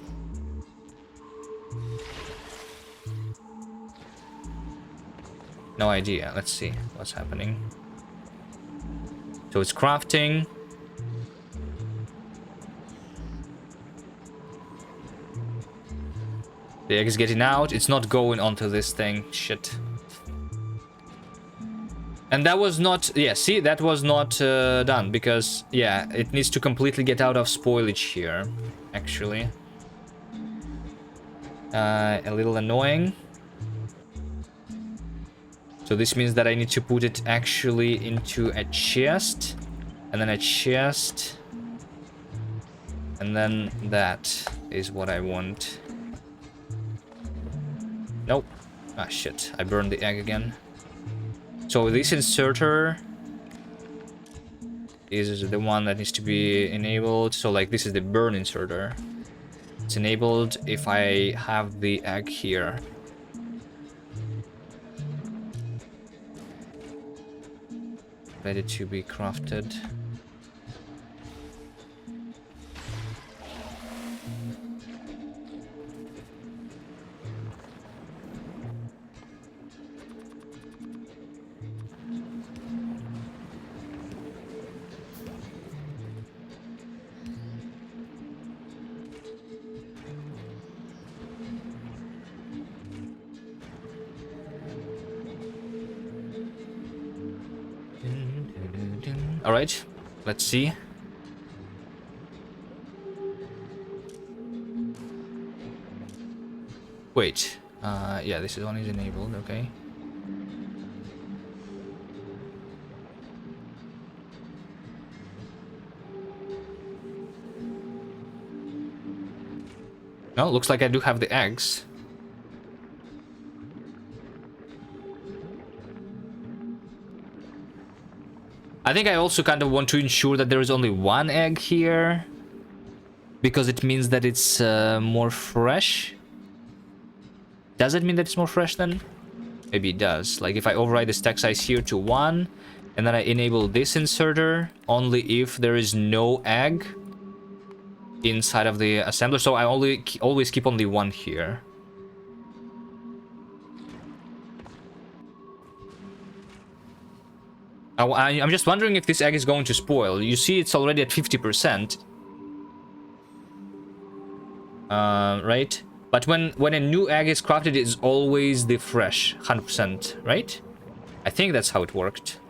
No idea. Let's see what's happening. So it's crafting. The egg is getting out. It's not going onto this thing. Shit. And that was not... Yeah, see? That was not done. Because, yeah, it needs to completely get out of spoilage here. Actually. A little annoying. So this means that I need to put it actually into a chest. And then a chest. And then that is what I want. Nope. Ah, shit. I burned the egg again. So this inserter is the one that needs to be enabled. So like this is the burn inserter. It's enabled if I have the egg here. Ready to be crafted. All right, let's see. Wait, yeah, this one is enabled, okay. No, looks like I do have the eggs. I think I also kind of want to ensure that there is only one egg here. Because it means that it's more fresh. Does it mean that it's more fresh then? Maybe it does. Like if I override the stack size here to 1, and then I enable this inserter only if there is no egg inside of the assembler. So I always keep only 1 here. I'm just wondering if this egg is going to spoil. You see it's already at 50%. Right? But when a new egg is crafted, it's always the fresh, 100%, right? I think that's how it worked.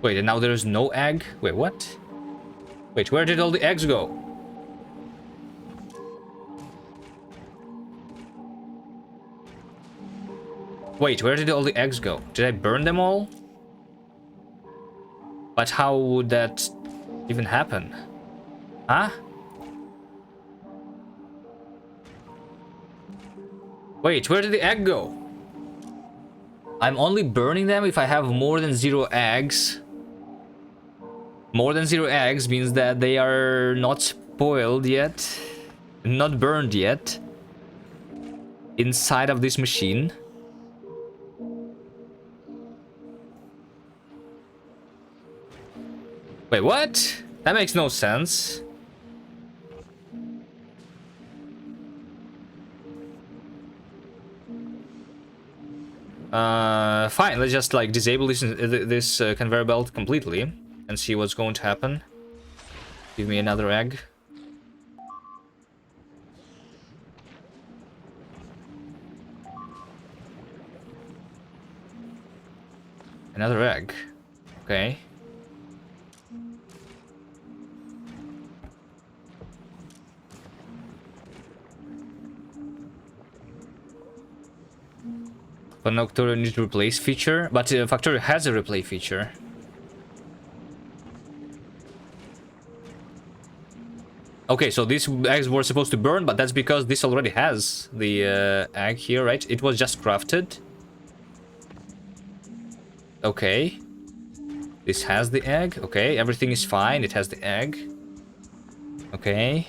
Wait, and now there's no egg? Wait, what? Wait, where did all the eggs go? Wait, where did all the eggs go? Did I burn them all? But how would that even happen? Huh? Wait, where did the egg go? I'm only burning them if I have more than 0 eggs. More than 0 eggs means that they are not spoiled yet. Not burned yet. Inside of this machine. Wait, what? That makes no sense. Fine, let's just like disable this conveyor belt completely and see what's going to happen. Give me another egg. Another egg. Okay. But Nocturne needs to replace feature. But Factorio has a replay feature. Okay, so these eggs were supposed to burn, but that's because this already has the egg here, right? It was just crafted. Okay. This has the egg. Okay, everything is fine. It has the egg. Okay.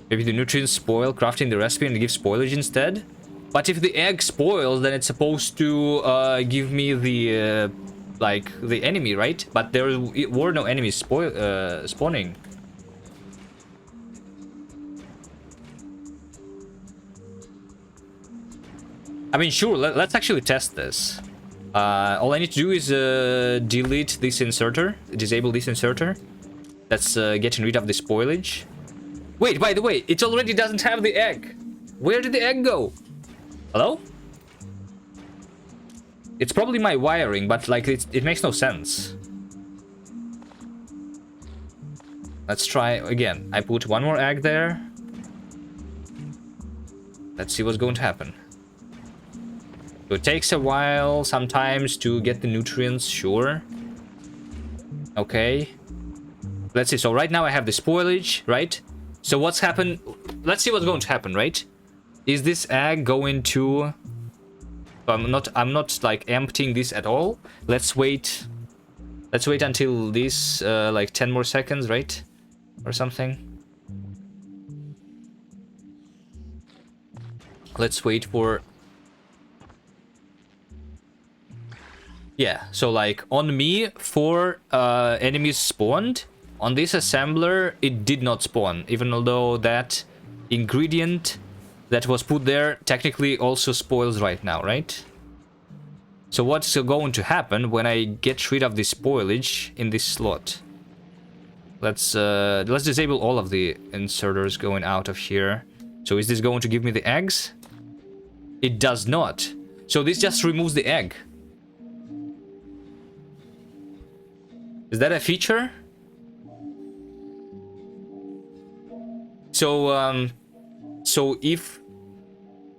Maybe the nutrients spoil crafting the recipe and give spoilage instead. But if the egg spoils, then it's supposed to give me the like the enemy, right? But there were no enemies spawning. I mean, sure. Let's actually test this. All I need to do is delete this inserter, disable this inserter. That's getting rid of the spoilage. Wait, by the way, it already doesn't have the egg. Where did the egg go? Hello? It's probably my wiring, but like it makes no sense. Let's try again. I put one more egg there. Let's see what's going to happen. So it takes a while sometimes to get the nutrients, sure. Okay. Let's see. So right now I have the spoilage, right? So what's happened? Let's see what's going to happen, right? Is this egg going to... I'm not like emptying this at all. Let's wait. Let's wait until this like 10 more seconds, right? Or something. Let's wait for... Yeah, so like on me, 4 enemies spawned. On this assembler, it did not spawn, even although that ingredient that was put there technically also spoils right now, right? So what's going to happen when I get rid of the spoilage in this slot? Let's disable all of the inserters going out of here. So is this going to give me the eggs? It does not. So this just removes the egg. Is that a feature? So so if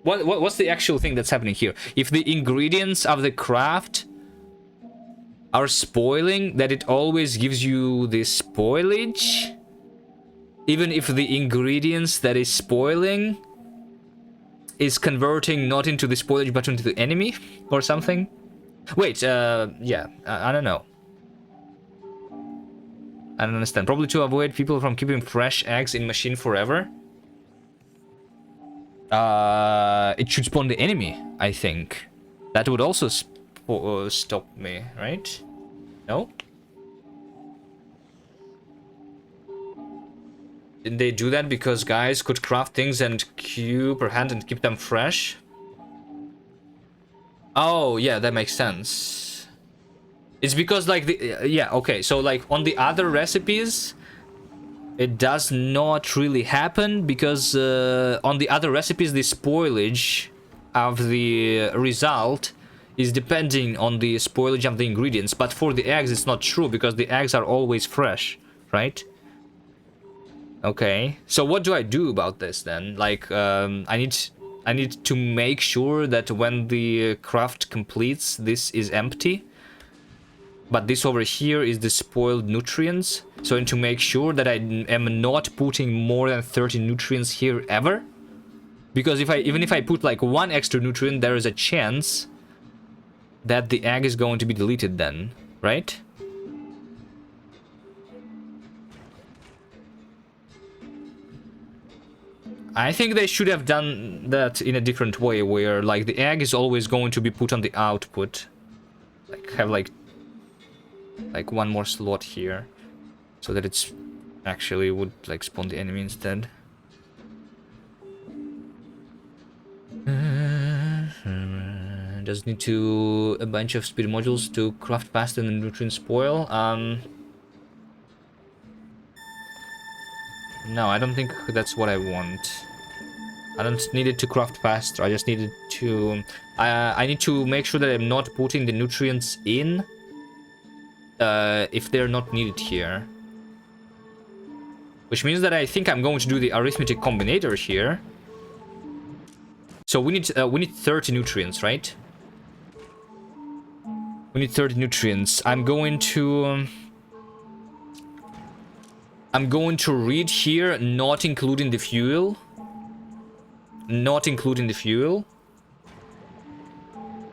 what's the actual thing that's happening here? If the ingredients of the craft are spoiling, that it always gives you the spoilage, even if the ingredients that is spoiling is converting not into the spoilage but into the enemy or something. Wait, yeah, I don't know. I don't understand. Probably to avoid people from keeping fresh eggs in machine forever. It should spawn the enemy, I think. That would also stop me, right? No? Didn't they do that because guys could craft things and queue per hand and keep them fresh? Oh, yeah, that makes sense. It's because like the yeah, okay, so like on the other recipes it does not really happen because on the other recipes the spoilage of the result is depending on the spoilage of the ingredients, but for the eggs it's not true because the eggs are always fresh, right? Okay, so what do I do about this then? Like I need to make sure that when the craft completes this is empty. But this over here is the spoiled nutrients. So I need to make sure that I am not putting more than 30 nutrients here ever. Because even if I put like 1 extra nutrient, there is a chance that the egg is going to be deleted then, right? I think they should have done that in a different way, where like the egg is always going to be put on the output. Like have like 1 more slot here, so that it's actually would like spawn the enemy instead. Does need to a bunch of speed modules to craft faster than nutrient spoil. No, I don't think that's what I want. I don't need it to craft faster. I just needed to I need to make sure that I'm not putting the nutrients in if they're not needed here. Which means that I think I'm going to do the arithmetic combinator here. So we need 30 nutrients, right? We need 30 nutrients. I'm going to read here, not including the fuel. Not including the fuel.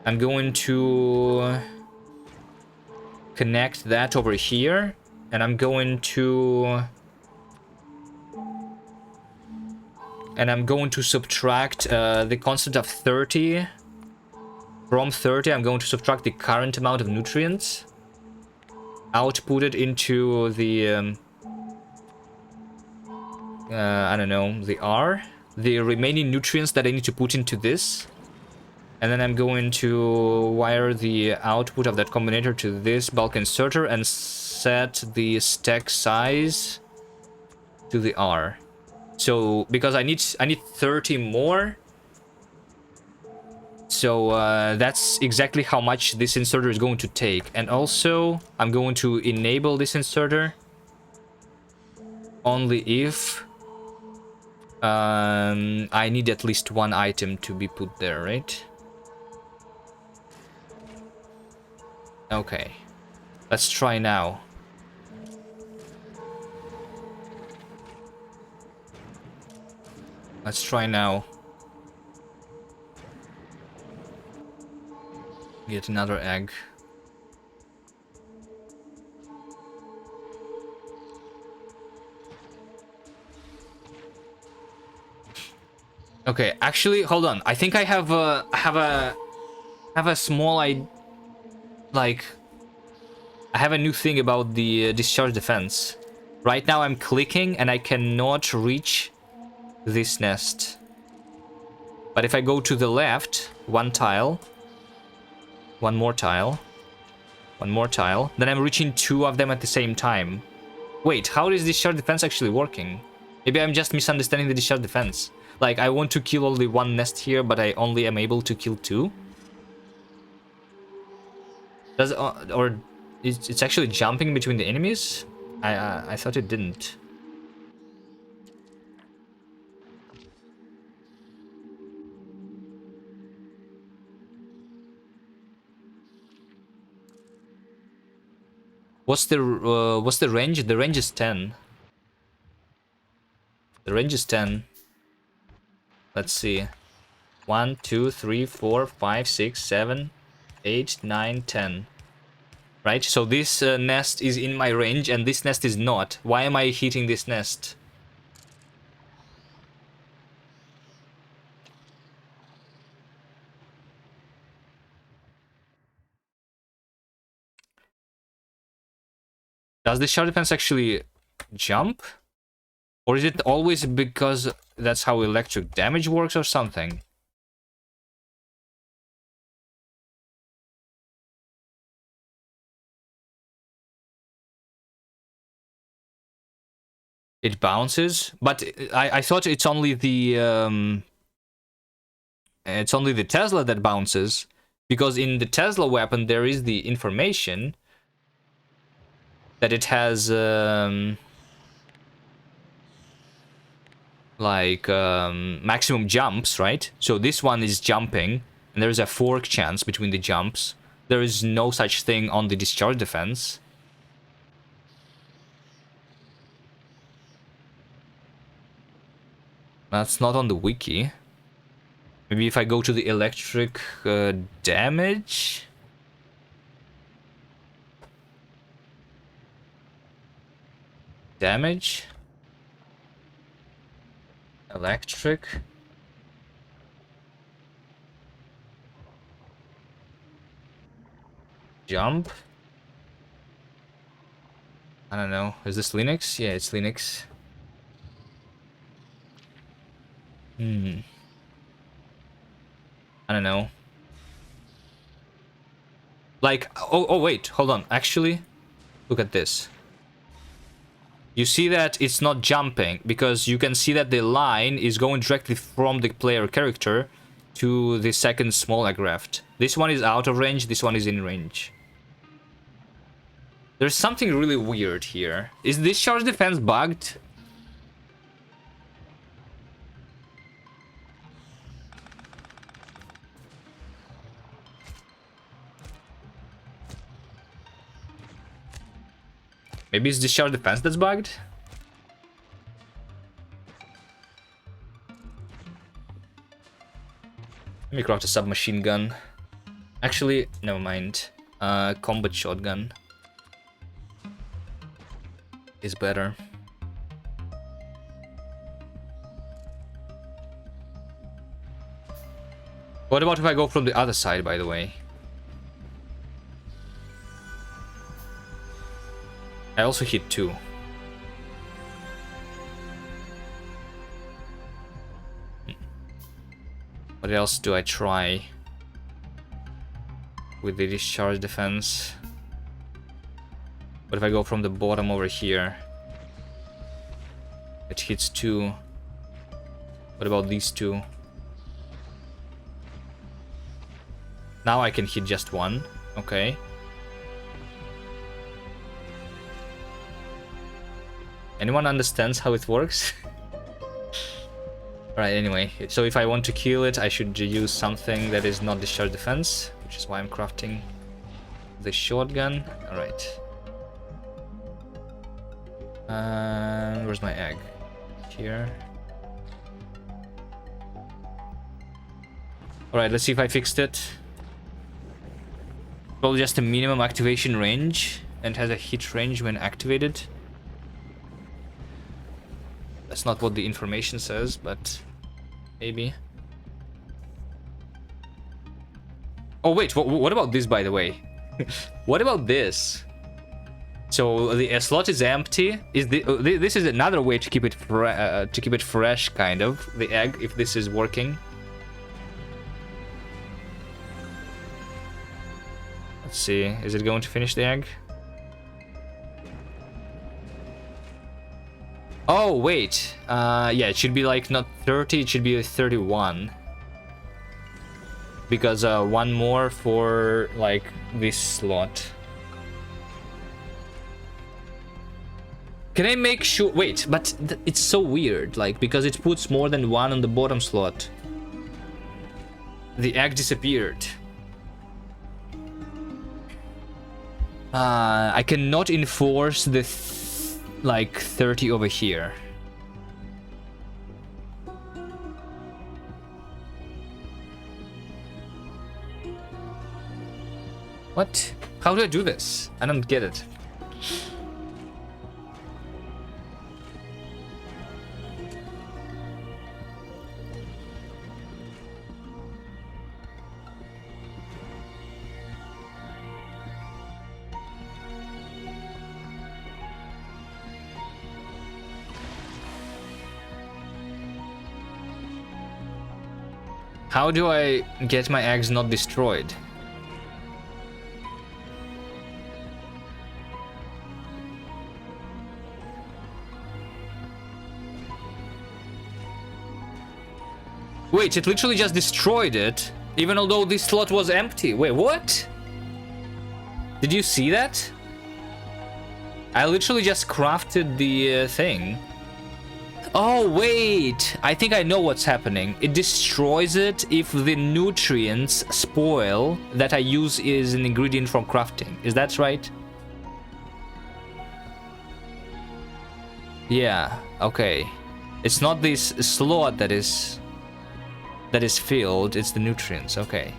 I'm going to connect that over here, and I'm going to subtract the constant of 30. From 30, I'm going to subtract the current amount of nutrients. Output it into the I don't know, the R. The remaining nutrients that I need to put into this. And then I'm going to wire the output of that combinator to this bulk inserter and set the stack size to the R. So because I need 30 more. So that's exactly how much this inserter is going to take. And also I'm going to enable this inserter only if I need at least one item to be put there, right? Okay, let's try now. Let's try now. Get another egg. Okay, actually, hold on. I think I have a small I have a new thing about the discharge defense. Right now I'm clicking and I cannot reach this nest. But if I go to the left, one tile, one more tile, one more tile, then I'm reaching two of them at the same time. Wait, how is discharge defense actually working? Maybe I'm just misunderstanding the discharge defense. Like, I want to kill only one nest here, but I only am able to kill two? Does or it's actually jumping between the enemies? I thought it didn't. What's the range? The range is 10. The range is 10. Let's see. 1, 2, 3, 4, 5, 6, 7, 8, 9, 10. Right? So this nest is in my range and this nest is not. Why am I hitting this nest? Does the shard defense actually jump? Or is it always because that's how electric damage works or something? It bounces, but I thought it's only the Tesla that bounces, because in the Tesla weapon there is the information that it has maximum jumps, right? So this one is jumping, and there is a fork chance between the jumps. There is no such thing on the discharge defense. That's not on the wiki. Maybe if I go to the electric damage. Damage. Electric. Jump. I don't know. Is this Linux? Yeah, it's Linux. I don't know. Like, oh wait, hold on. Actually, look at this. You see that it's not jumping because you can see that the line is going directly from the player character to the second small agraft. This one is out of range, this one is in range. There's something really weird here. Is discharge defense bugged? Maybe it's discharge defense that's bugged? Let me craft a submachine gun. Actually, never mind. Combat shotgun is better. What about if I go from the other side, by the way? I also hit 2. What else do I try with the discharge defense? What if I go from the bottom over here? It hits 2. What about these 2? Now I can hit just 1. Okay. Anyone understands how it works? Alright, anyway. So if I want to kill it, I should use something that is not discharge defense, which is why I'm crafting the shotgun. Alright. Where's my egg? Here. Alright, let's see if I fixed it. Probably just a minimum activation range and has a hit range when activated. That's not what the information says, but maybe. Oh wait, what about this, by the way? What about this? So the slot is empty. This is another way to keep it fresh, kind of. The egg, if this is working. Let's see. Is it going to finish the egg? Oh, wait. Yeah, it should be like not 30, it should be 31. Because one more for like this slot. Can I make sure? Wait, but it's so weird, like, because it puts more than 1 on the bottom slot. The egg disappeared. I cannot enforce the like 30 over here. What? How do I do this? I don't get it. How do I get my eggs not destroyed? Wait, it literally just destroyed it, even although this slot was empty. Wait, what? Did you see that? I literally just crafted the thing. Oh, wait. I think I know what's happening. It destroys it if the nutrients spoil that I use as an ingredient from crafting. Is that right? Yeah, okay. It's not this slot that is filled, it's the nutrients. Okay.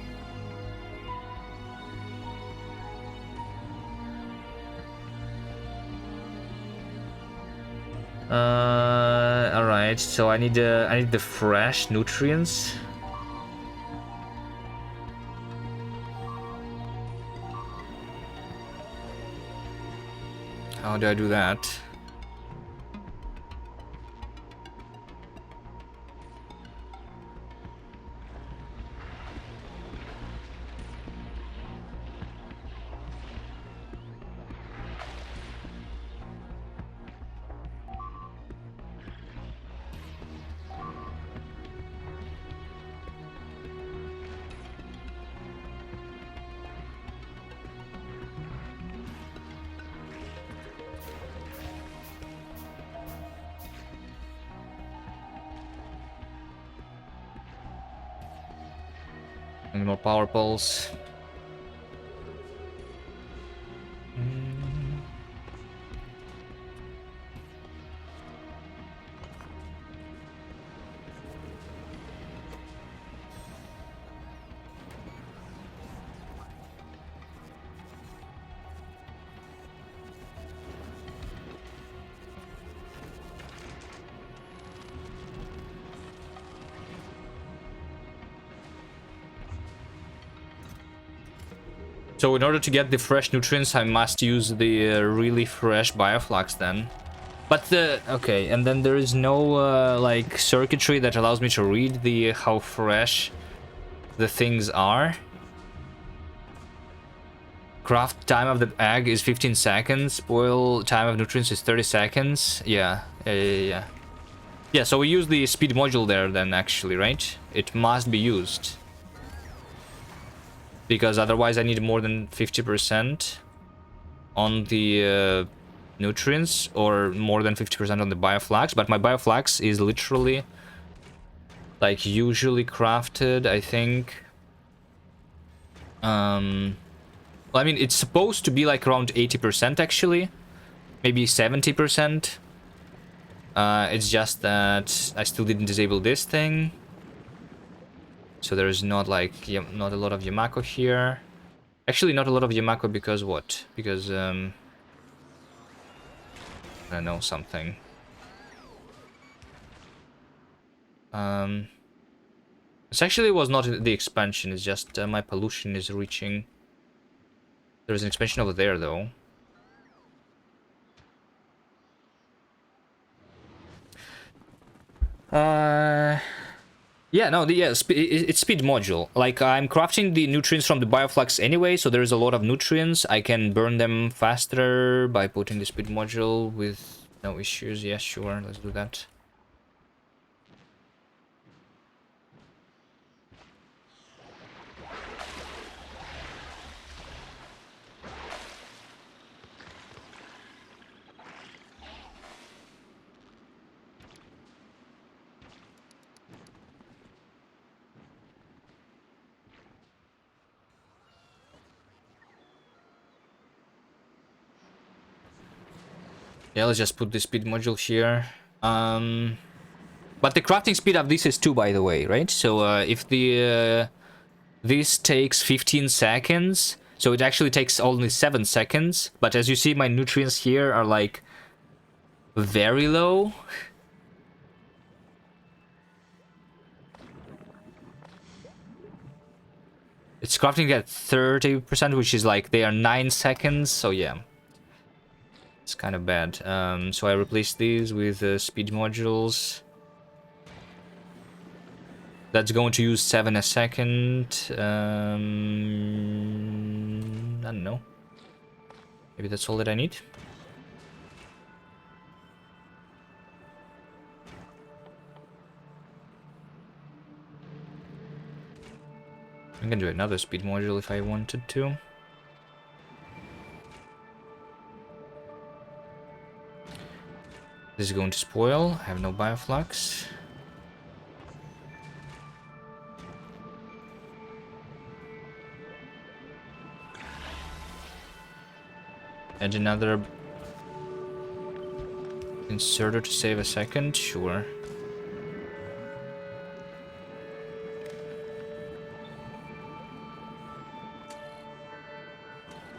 All right. So I need the fresh nutrients. How do I do that? Any more power pulse? So in order to get the fresh nutrients, I must use the really fresh bioflux then. But okay, and then there is no like circuitry that allows me to read the how fresh the things are. Craft time of the egg is 15 seconds. Spoil time of nutrients is 30 seconds. Yeah. Yeah, so we use the speed module there then actually, right? It must be used. Because otherwise I need more than 50% on the nutrients, or more than 50% on the bioflux. But my bioflux is literally like usually crafted, I think. Well, I mean, it's supposed to be like around 80% actually, maybe 70%. It's just that I still didn't disable this thing. So there's not like not a lot of Yamako here. Actually, not a lot of Yamako because what? Because I don't know something. This actually was not the expansion. It's just my pollution is reaching. There's an expansion over there though. Yeah, no, it's speed module. Like, I'm crafting the nutrients from the bioflux anyway, so there's a lot of nutrients. I can burn them faster by putting the speed module with no issues. Yeah, sure, let's do that. Yeah, let's just put the speed module here. But the crafting speed of this is 2, by the way, right? So if the this takes 15 seconds, so it actually takes only 7 seconds. But as you see, my nutrients here are like very low. It's crafting at 30%, which is like they are 9 seconds. So yeah. It's kind of bad. So I replaced these with speed modules. That's going to use 7 a second. I don't know. Maybe that's all that I need. I can do another speed module if I wanted to. This is going to spoil. I have no bioflux. Add another inserter to save a second. Sure.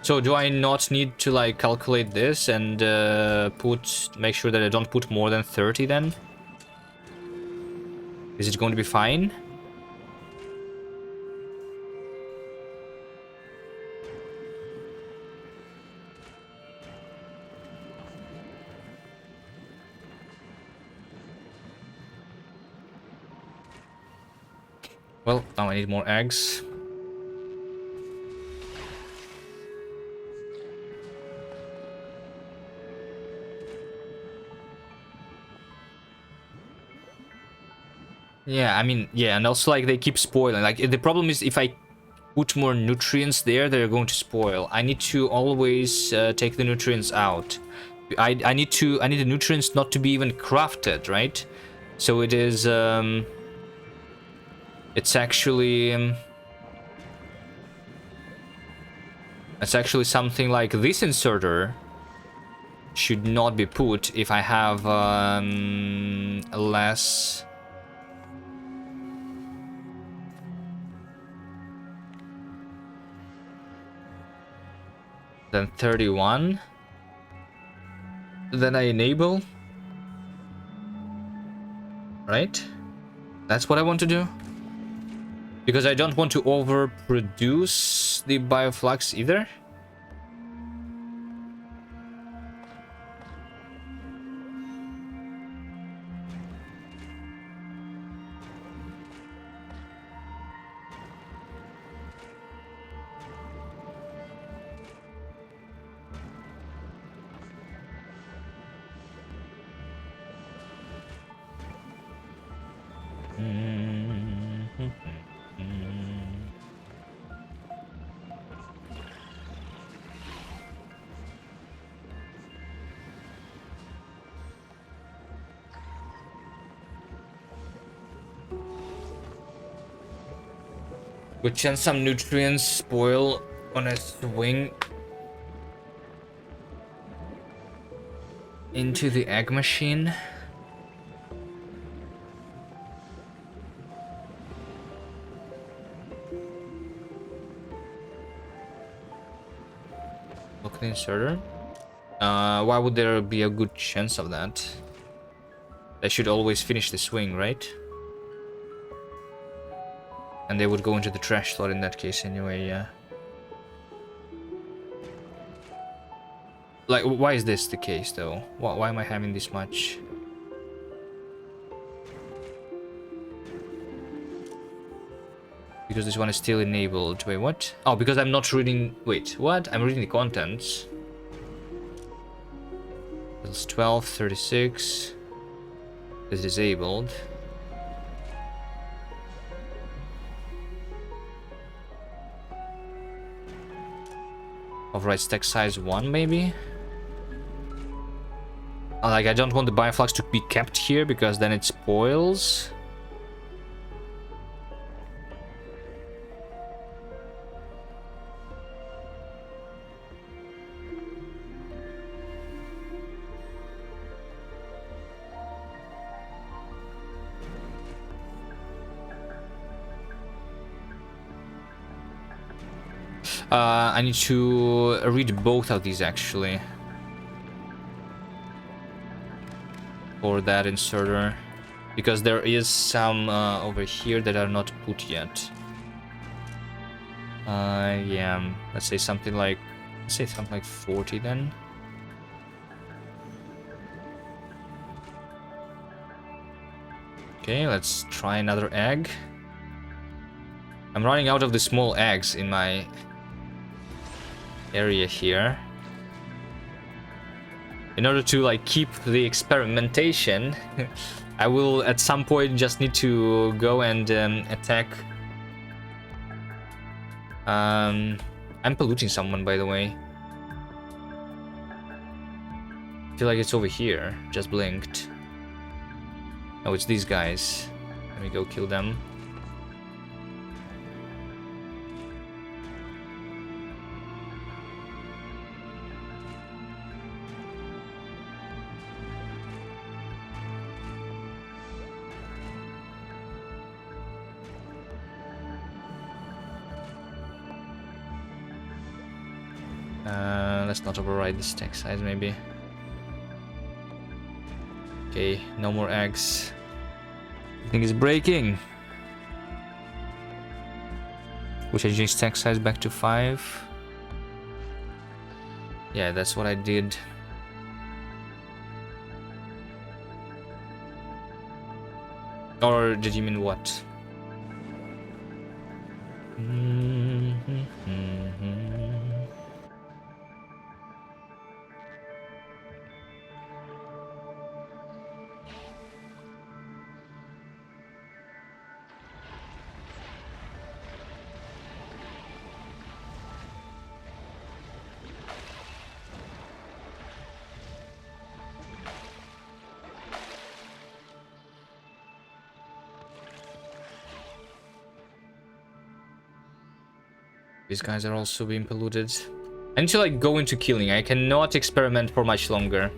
So do I not need to like calculate this and make sure that I don't put more than 30 then? Is it going to be fine? Well, now I need more eggs. Yeah, I mean, yeah, and also like they keep spoiling. Like the problem is if I put more nutrients there, they're going to spoil. I need to always take the nutrients out. I need the nutrients not to be even crafted, right? So it is it's actually It's actually something like this inserter should not be put if I have less... than 31. Then I enable. Right? That's what I want to do. Because I don't want to overproduce the bioflux either. Good chance some nutrients spoil on a swing into the egg machine. Look at the inserter. Why would there be a good chance of that? They should always finish the swing, right? And they would go into the trash slot in that case anyway, yeah. Like, why is this the case, though? Why am I having this much? Because this one is still enabled. Wait, what? Oh, because I'm not reading... Wait, what? I'm reading the contents. It's 12, 36. It's disabled. Override stack size 1, maybe? Like, I don't want the bioflux to be kept here, because then it spoils. I need to read both of these, actually. For that inserter. Because there is some over here that are not put yet. Yeah. Let's say something like... Let's say something like 40 then. Okay, let's try another egg. I'm running out of the small eggs in my area here. In order to like keep the experimentation, I will at some point just need to go and attack. I'm polluting someone, by the way. I feel like it's over here. Just blinked. Oh, it's these guys. Let me go kill them. Let's not override the stack size, maybe. Okay, no more eggs. Everything is breaking. Which I changed stack size back to 5. Yeah, that's what I did. Or did you mean what? These guys are also being polluted. I need to like go into killing. I cannot experiment for much longer.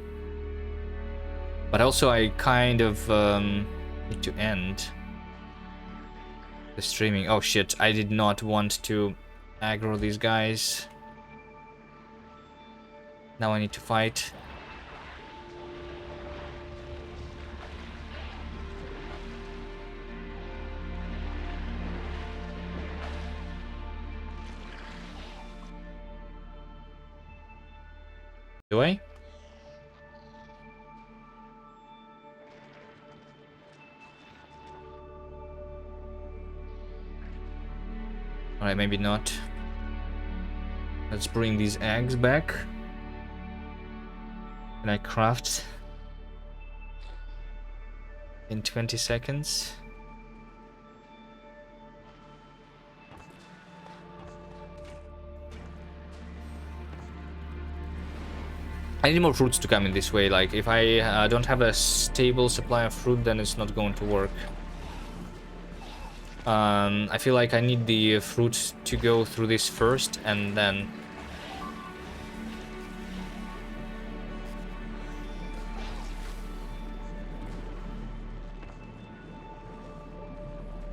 But also I kind of need to end the streaming. Oh shit, I did not want to aggro these guys. Now I need to fight. Do I? Alright, maybe not. Let's bring these eggs back. Can I craft in 20 seconds? I need more fruits to come in this way. Like, if I don't have a stable supply of fruit, then it's not going to work. I feel like I need the fruit to go through this first, and then...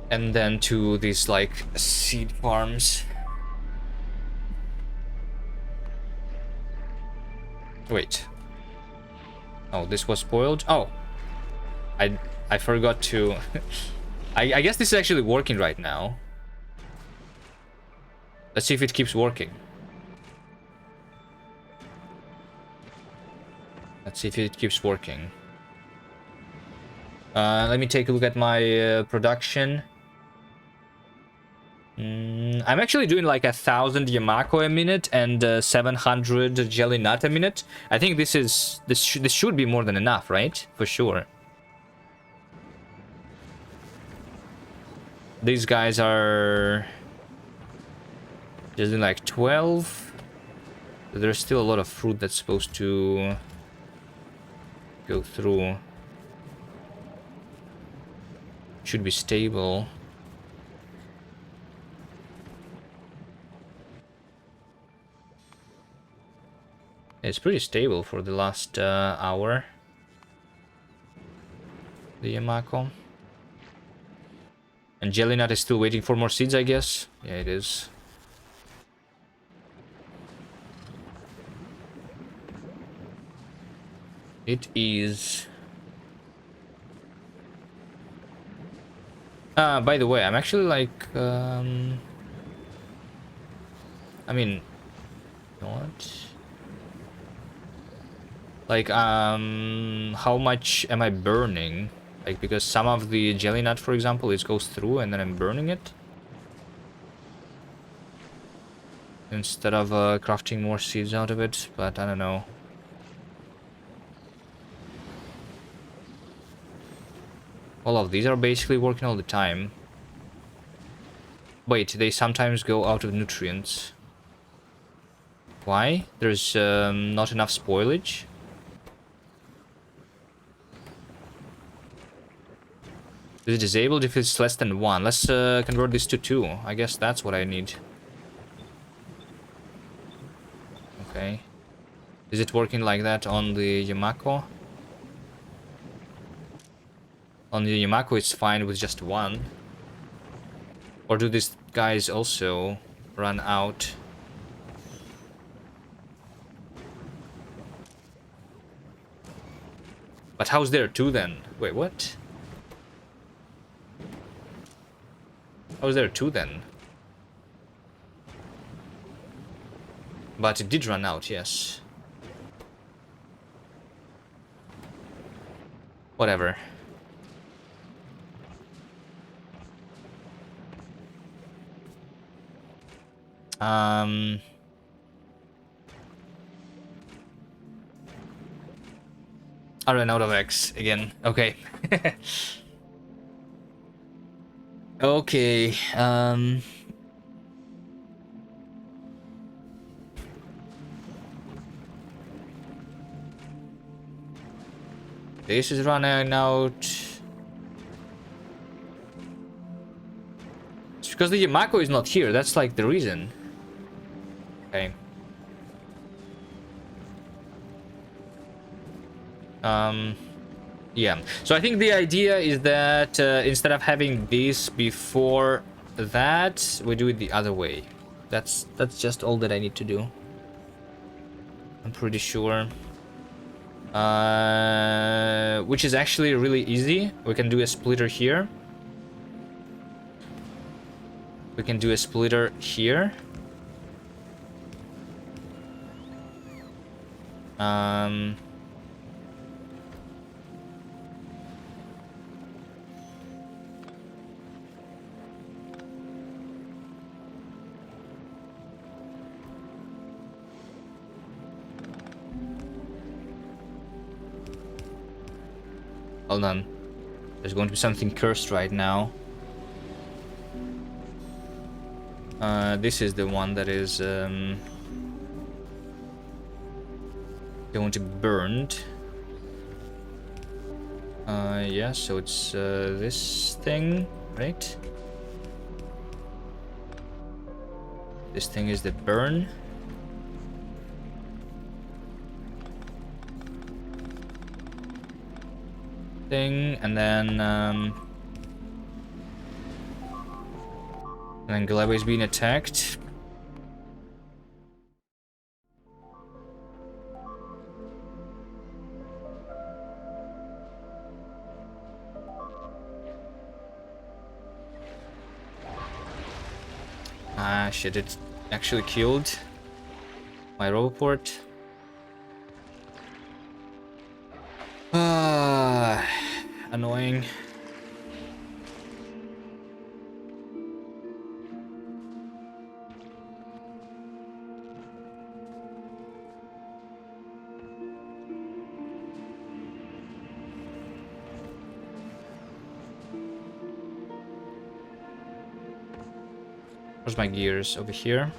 and then to these, like, seed farms. Wait. Oh, this was spoiled? Oh. I forgot to... I guess this is actually working right now. Let's see if it keeps working. Let's see if it keeps working. Let me take a look at my production. I'm actually doing like 1,000 Yamako a minute and 700 jelly nut a minute. I think this should be more than enough, right? For sure. These guys are just doing like 12. There's still a lot of fruit that's supposed to go through. Should be stable. It's pretty stable for the last hour. The Yamako. And Jelly Nut is still waiting for more seeds, I guess. Yeah, it is. It is. By the way, I'm actually like, I mean, what? Like, how much am I burning? Like, because some of the jelly nut, for example, it goes through and then I'm burning it. Instead of crafting more seeds out of it, but I don't know. All of these are basically working all the time. Wait, they sometimes go out of nutrients. Why? There's not enough spoilage? Is it disabled if it's less than 1? Let's convert this to 2. I guess that's what I need. Okay. Is it working like that on the Yamako? On the Yamako it's fine with just 1. Or do these guys also run out? But how's there 2 then? Wait, what? How's there 2 then? But it did run out, yes. Whatever. I ran out of X again. Okay. Okay, this is running out. It's because the Yamako is not here, that's like the reason. Okay. Yeah, so I think the idea is that instead of having this before that, we do it the other way. That's just all that I need to do. I'm pretty sure. Which is actually really easy. We can do a splitter here. We can do a splitter here. Hold on. There's going to be something cursed right now. This is the one that is going to be burned. Yeah, so it's this thing, right? This thing is the burn. Thing, and then Gleba is being attacked. Ah, shit, it actually killed my roboport. Ah, annoying. Where's my gears? Over here.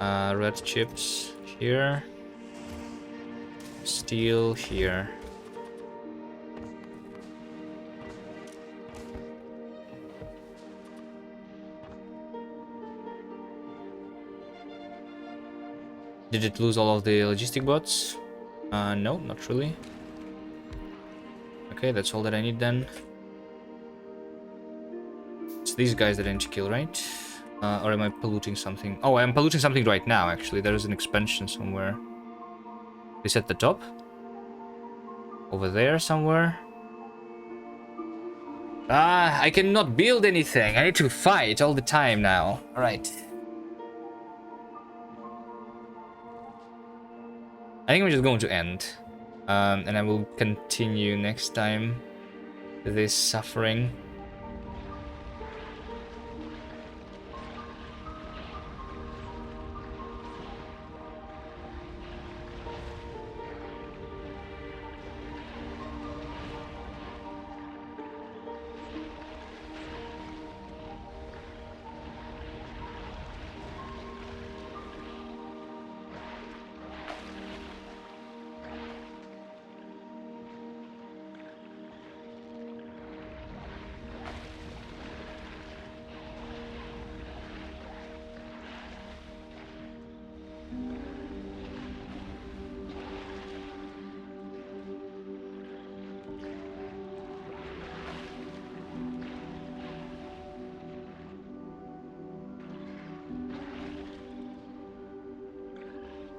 Red chips here. Steel here. Did it lose all of the logistic bots? No, not really. Okay, that's all that I need then. It's these guys that I need to kill, right? Or am I polluting something? Oh, I'm polluting something right now, actually. There is an expansion somewhere. Is at the top? Over there somewhere? Ah, I cannot build anything. I need to fight all the time now. Alright. I think I'm just going to end. And I will continue next time this suffering.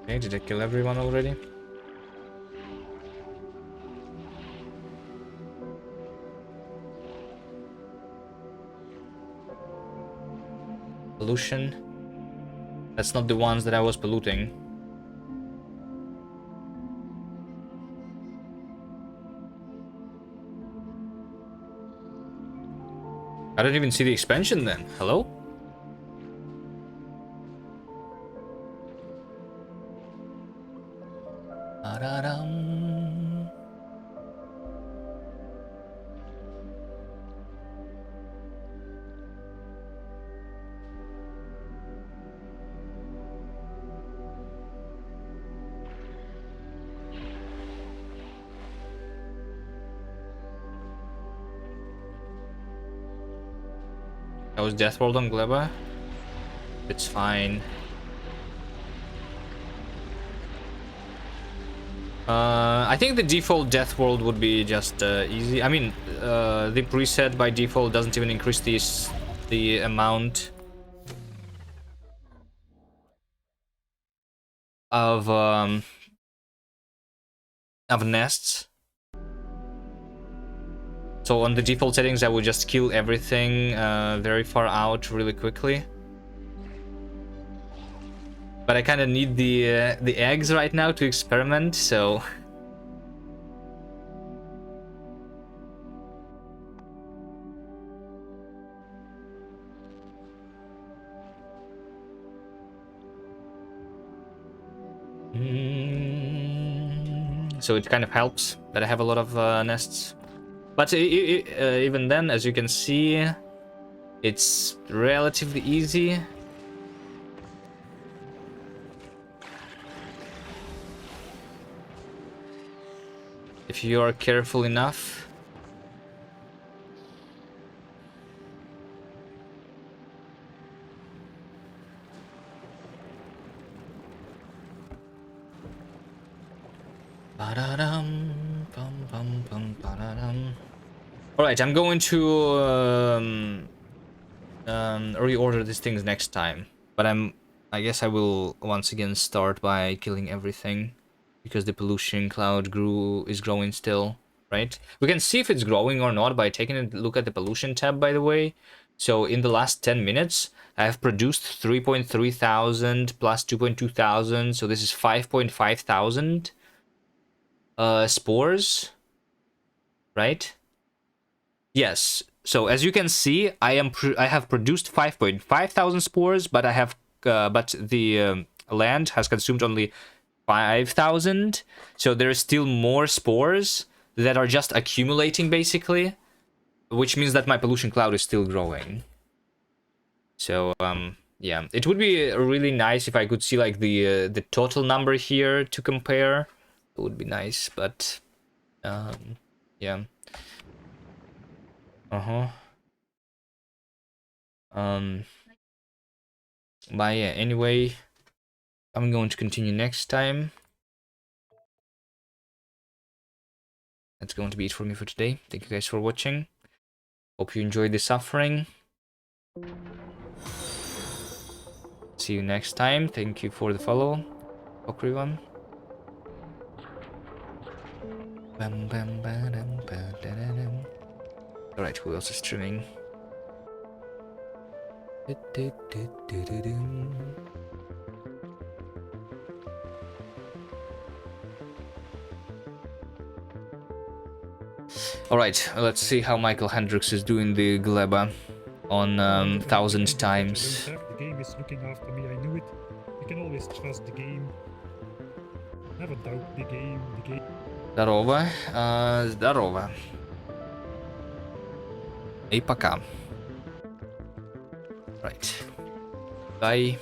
Okay, did I kill everyone already? Pollution. That's not the ones that I was polluting. I don't even see the expansion then. Hello? That was Deathworld on Gleba. It's fine. I think the default Deathworld would be just easy. I mean, the preset by default doesn't even increase the amount of nests. So on the default settings, I would just kill everything very far out really quickly. But I kind of need the eggs right now to experiment, so. So it kind of helps that I have a lot of nests. But even then, as you can see, it's relatively easy. If you are careful enough. Alright, I'm going to reorder these things next time. But I guess I will once again start by killing everything. Because the pollution cloud is growing still, right? We can see if it's growing or not by taking a look at the pollution tab, by the way. So in the last 10 minutes, I have produced 3.3 thousand plus 2.2 thousand. So this is 5.5 thousand spores, right? Yes. So as you can see, I have produced 5.5 thousand spores, but but the land has consumed only 5,000. So there is still more spores that are just accumulating, basically, which means that my pollution cloud is still growing. So yeah, it would be really nice if I could see like the total number here to compare. It would be nice, but yeah. But yeah, anyway, I'm going to continue next time. That's going to be it for me for today. Thank you guys for watching. Hope you enjoyed the suffering. See you next time. Thank you for the follow, everyone. Alright, who else is streaming? Alright, let's see how Michael Hendricks is doing the Gleba on 1000 times.
The game is looking after me, I knew it. You can always trust the game. Never doubt the game.
Здорово. Здорово. И пока. Right. Bye.